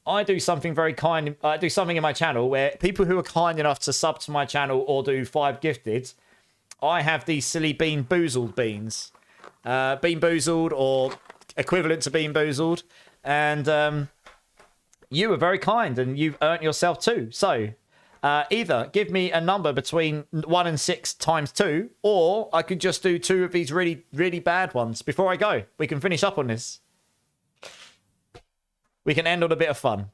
I do something very kind. I do something in my channel where people who are kind enough to sub to my channel or do 5 gifted, I have these silly Bean Boozled beans. Bean Boozled or equivalent to Bean Boozled. And you were very kind and you've earned yourself 2. So either give me a number between 1 and 6 times 2, or I could just do 2 of these really, really bad ones before I go. We can finish up on this. We can end on a bit of fun.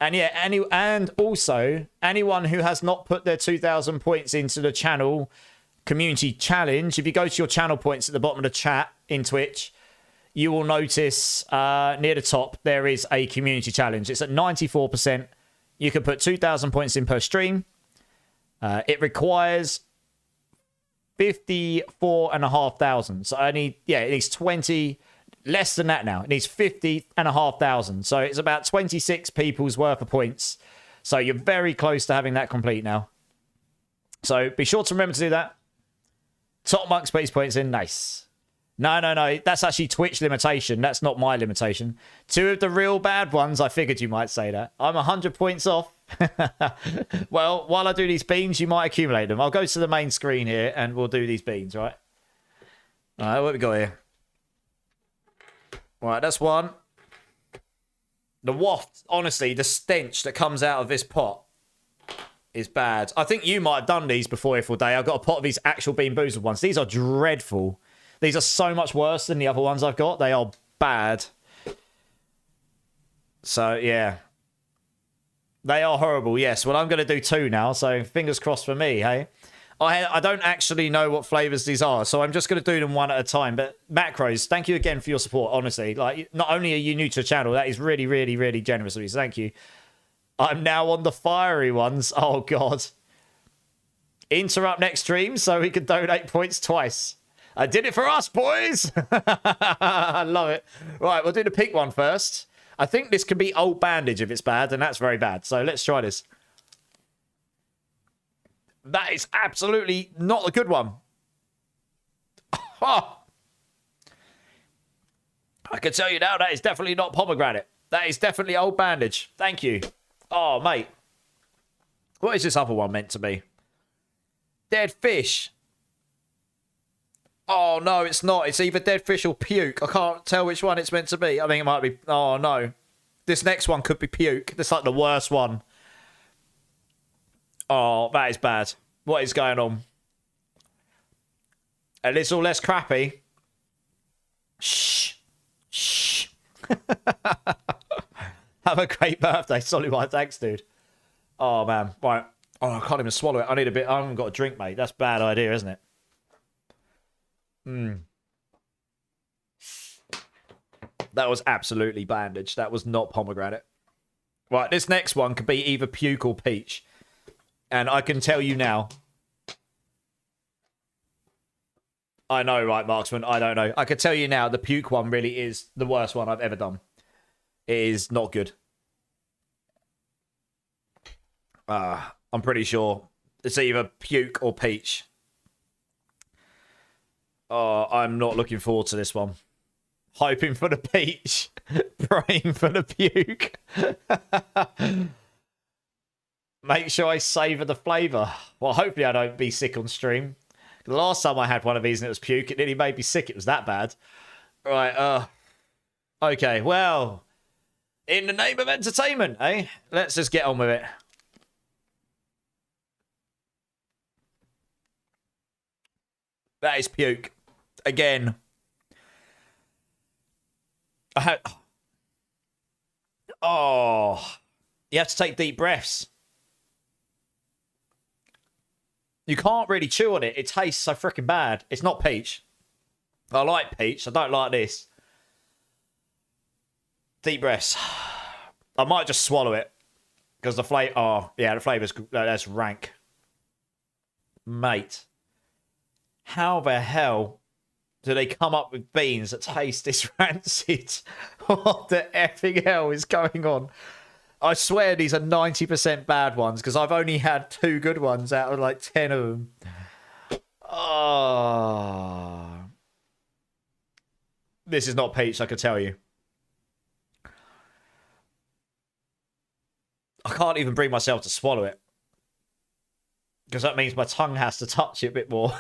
And yeah, and also, anyone who has not put their 2,000 points into the channel community challenge, if you go to your channel points at the bottom of the chat in Twitch, you will notice near the top, there is a community challenge. It's at 94%. You can put 2,000 points in per stream. It requires 54,500. So it needs 20... Less than that now. It needs 50,500. So it's about 26 people's worth of points. So you're very close to having that complete now. So be sure to remember to do that. Top Monks put his points in. Nice. No. That's actually Twitch limitation. That's not my limitation. 2 of the real bad ones, I figured you might say that. I'm 100 points off. Well, while I do these beans, you might accumulate them. I'll go to the main screen here and we'll do these beans, right? All right, what have we got here? Right, that's one. The waft, honestly, the stench that comes out of this pot is bad. I think you might have done these before Iful Day. I've got a pot of these actual Bean Boozled ones. These are dreadful. These are so much worse than the other ones I've got. They are bad. So, yeah. They are horrible, yes. Well, I'm going to do 2 now, so fingers crossed for me, hey? I don't actually know what flavors these are, so I'm just going to do them one at a time. But macros, thank you again for your support, honestly. Like, not only are you new to the channel, that is really, really, really generous of you, so thank you. I'm now on the fiery ones. Oh, God. Interrupt next stream so we can donate points twice. I did it for us, boys! I love it. Right, we'll do the pink one first. I think this can be old bandage if it's bad, and that's very bad. So let's try this. That is absolutely not a good one. Oh. I can tell you now, that is definitely not pomegranate. That is definitely old bandage. Thank you. Oh, mate. What is this other one meant to be? Dead fish. Oh, no, it's not. It's either dead fish or puke. I can't tell which one it's meant to be. I think it might be... Oh, no. This next one could be puke. That's like the worst one. Oh, that is bad. What is going on? A little less crappy. Shh. Shh. Have a great birthday, Solly. Thanks, dude. Oh, man. Right. Oh, I can't even swallow it. I need a bit. I haven't got a drink, mate. That's a bad idea, isn't it? That was absolutely bandage. That was not pomegranate. Right, this next one could be either puke or peach. And I can tell you now. I know, right, Marksman? I don't know. I can tell you now, the puke one really is the worst one I've ever done. It is not good. I'm pretty sure it's either puke or peach. Oh, I'm not looking forward to this one. Hoping for the peach. Praying for the puke. Make sure I savour the flavour. Well, hopefully I don't be sick on stream. The last time I had one of these and it was puke, it nearly made me sick. It was that bad. Right, okay, well, in the name of entertainment, eh? Let's just get on with it. That is puke. Again. Oh. You have to take deep breaths. You can't really chew on it. It tastes so freaking bad. It's not peach. I like peach. I don't like this. Deep breaths. I might just swallow it. Because the flavour... Oh, yeah, the flavour's... That's rank. Mate. How the hell do they come up with beans that taste this rancid? What the effing hell is going on? I swear these are 90% bad ones because I've only had 2 good ones out of like 10 of them. Oh. This is not peach, I can tell you. I can't even bring myself to swallow it. Because that means my tongue has to touch it a bit more.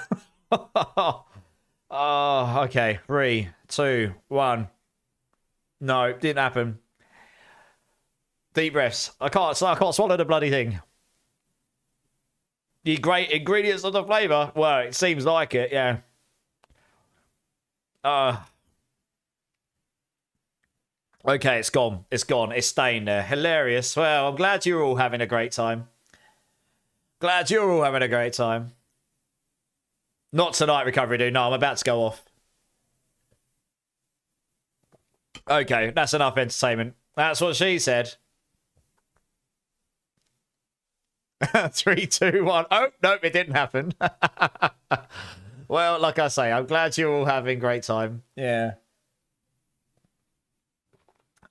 Oh, okay. 3, 2, 1. No, didn't happen. Deep breaths. I can't swallow the bloody thing. The great ingredients of the flavour. Well, it seems like it, yeah. Okay, it's gone. It's gone. It's staying there. Hilarious. Well, I'm glad you're all having a great time. Glad you're all having a great time. Not tonight, Recovery Dude. No, I'm about to go off. Okay, that's enough entertainment. That's what she said. 3, 2, 1. Oh, nope, it didn't happen. Well, like I say, I'm glad you're all having a great time. Yeah.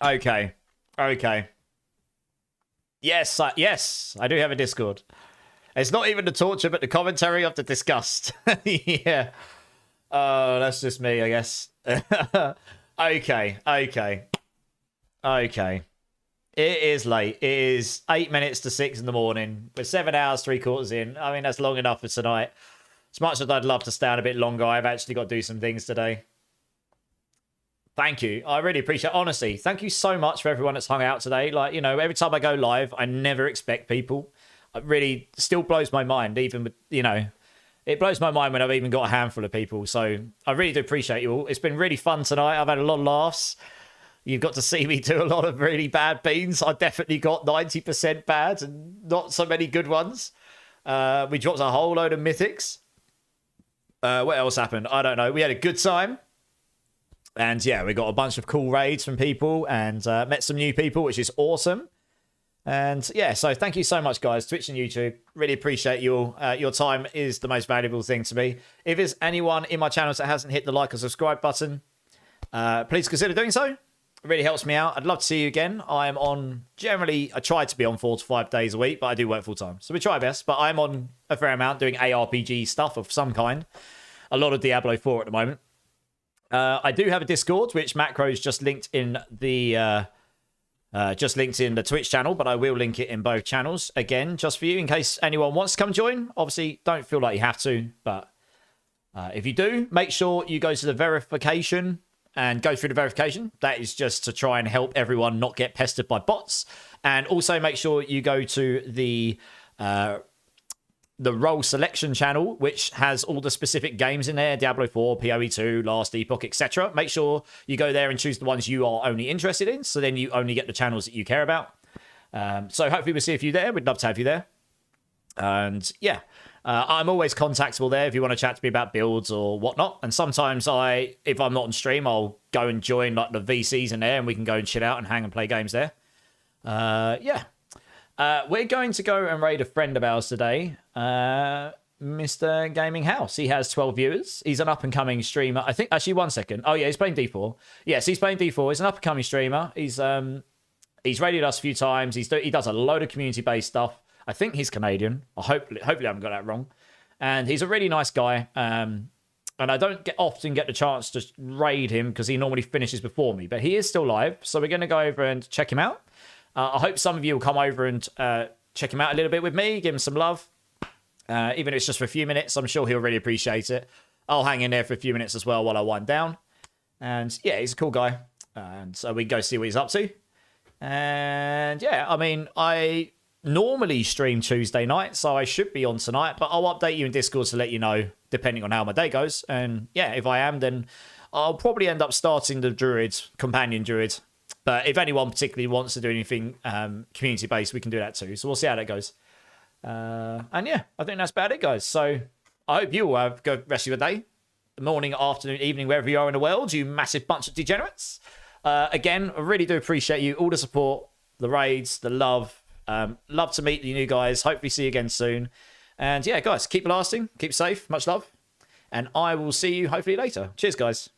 Okay. Okay. Yes, yes, I do have a Discord. It's not even the torture, but the commentary of the disgust. Yeah. Oh, that's just me, I guess. Okay, okay. Okay. It is late. It is 8 minutes to 6 in the morning. We're 7 hours, 3/4 in. I mean, that's long enough for tonight. As much as I'd love to stay on a bit longer, I've actually got to do some things today. Thank you. I really appreciate it. Honestly, thank you so much for everyone that's hung out today. Like, you know, every time I go live, I never expect people. It really still blows my mind, even with, you know, it blows my mind when I've even got a handful of people. So I really do appreciate you all. It's been really fun tonight. I've had a lot of laughs. You've got to see me do a lot of really bad beans. I definitely got 90% bad and not so many good ones. We dropped a whole load of mythics. What else happened? I don't know. We had a good time. And yeah, we got a bunch of cool raids from people and met some new people, which is awesome. And yeah, so thank you so much, guys. Twitch and YouTube. Really appreciate you all. Your time is the most valuable thing to me. If there's anyone in my channel that hasn't hit the like or subscribe button, please consider doing so. It really helps me out. I'd love to see you again. I'm on, generally, I try to be on 4 to 5 days a week, but I do work full time. So we try our best, but I'm on a fair amount doing ARPG stuff of some kind. A lot of Diablo 4 at the moment. I do have a Discord, which Macro's just linked in the Twitch channel, but I will link it in both channels again, just for you, in case anyone wants to come join. Obviously, don't feel like you have to, but if you do, make sure you go to the verification and go through the verification. That is just to try and help everyone not get pestered by bots. And also make sure you go to the role selection channel, which has all the specific games in there: Diablo 4, PoE 2, Last Epoch, etc. Make sure you go there and choose the ones you are only interested in, so then you only get the channels that you care about. So hopefully we'll see a few there. We'd love to have you there. And yeah, I'm always contactable there if you want to chat to me about builds or whatnot. And sometimes if I'm not on stream, I'll go and join like the VCs in there, and we can go and chill out and hang and play games there. Yeah. We're going to go and raid a friend of ours today, Mr. Gaming House. He has 12 viewers. He's an up-and-coming streamer. I think, actually, 1 second. Oh, yeah, he's playing D4. Yes, he's playing D4. He's an up-and-coming streamer. He's raided us a few times. He does a load of community-based stuff. I think he's Canadian. Hopefully I haven't got that wrong. And he's a really nice guy. And I don't often get the chance to raid him because he normally finishes before me. But he is still live, so we're going to go over and check him out. I hope some of you will come over and check him out a little bit with me, give him some love. Even if it's just for a few minutes, I'm sure he'll really appreciate it. I'll hang in there for a few minutes as well while I wind down. And yeah, he's a cool guy. And so we can go see what he's up to. And yeah, I mean, I normally stream Tuesday night, so I should be on tonight. But I'll update you in Discord to let you know, depending on how my day goes. And yeah, if I am, then I'll probably end up starting the companion druid. But if anyone particularly wants to do anything community-based, we can do that too. So we'll see how that goes. And yeah, I think that's about it, guys. So I hope you all have a good rest of your day. Morning, afternoon, evening, wherever you are in the world, you massive bunch of degenerates. Again, I really do appreciate you, all the support, the raids, the love. Love to meet you new guys. Hopefully see you again soon. And yeah, guys, keep lasting, keep safe. Much love. and I will see you hopefully later. Cheers, guys.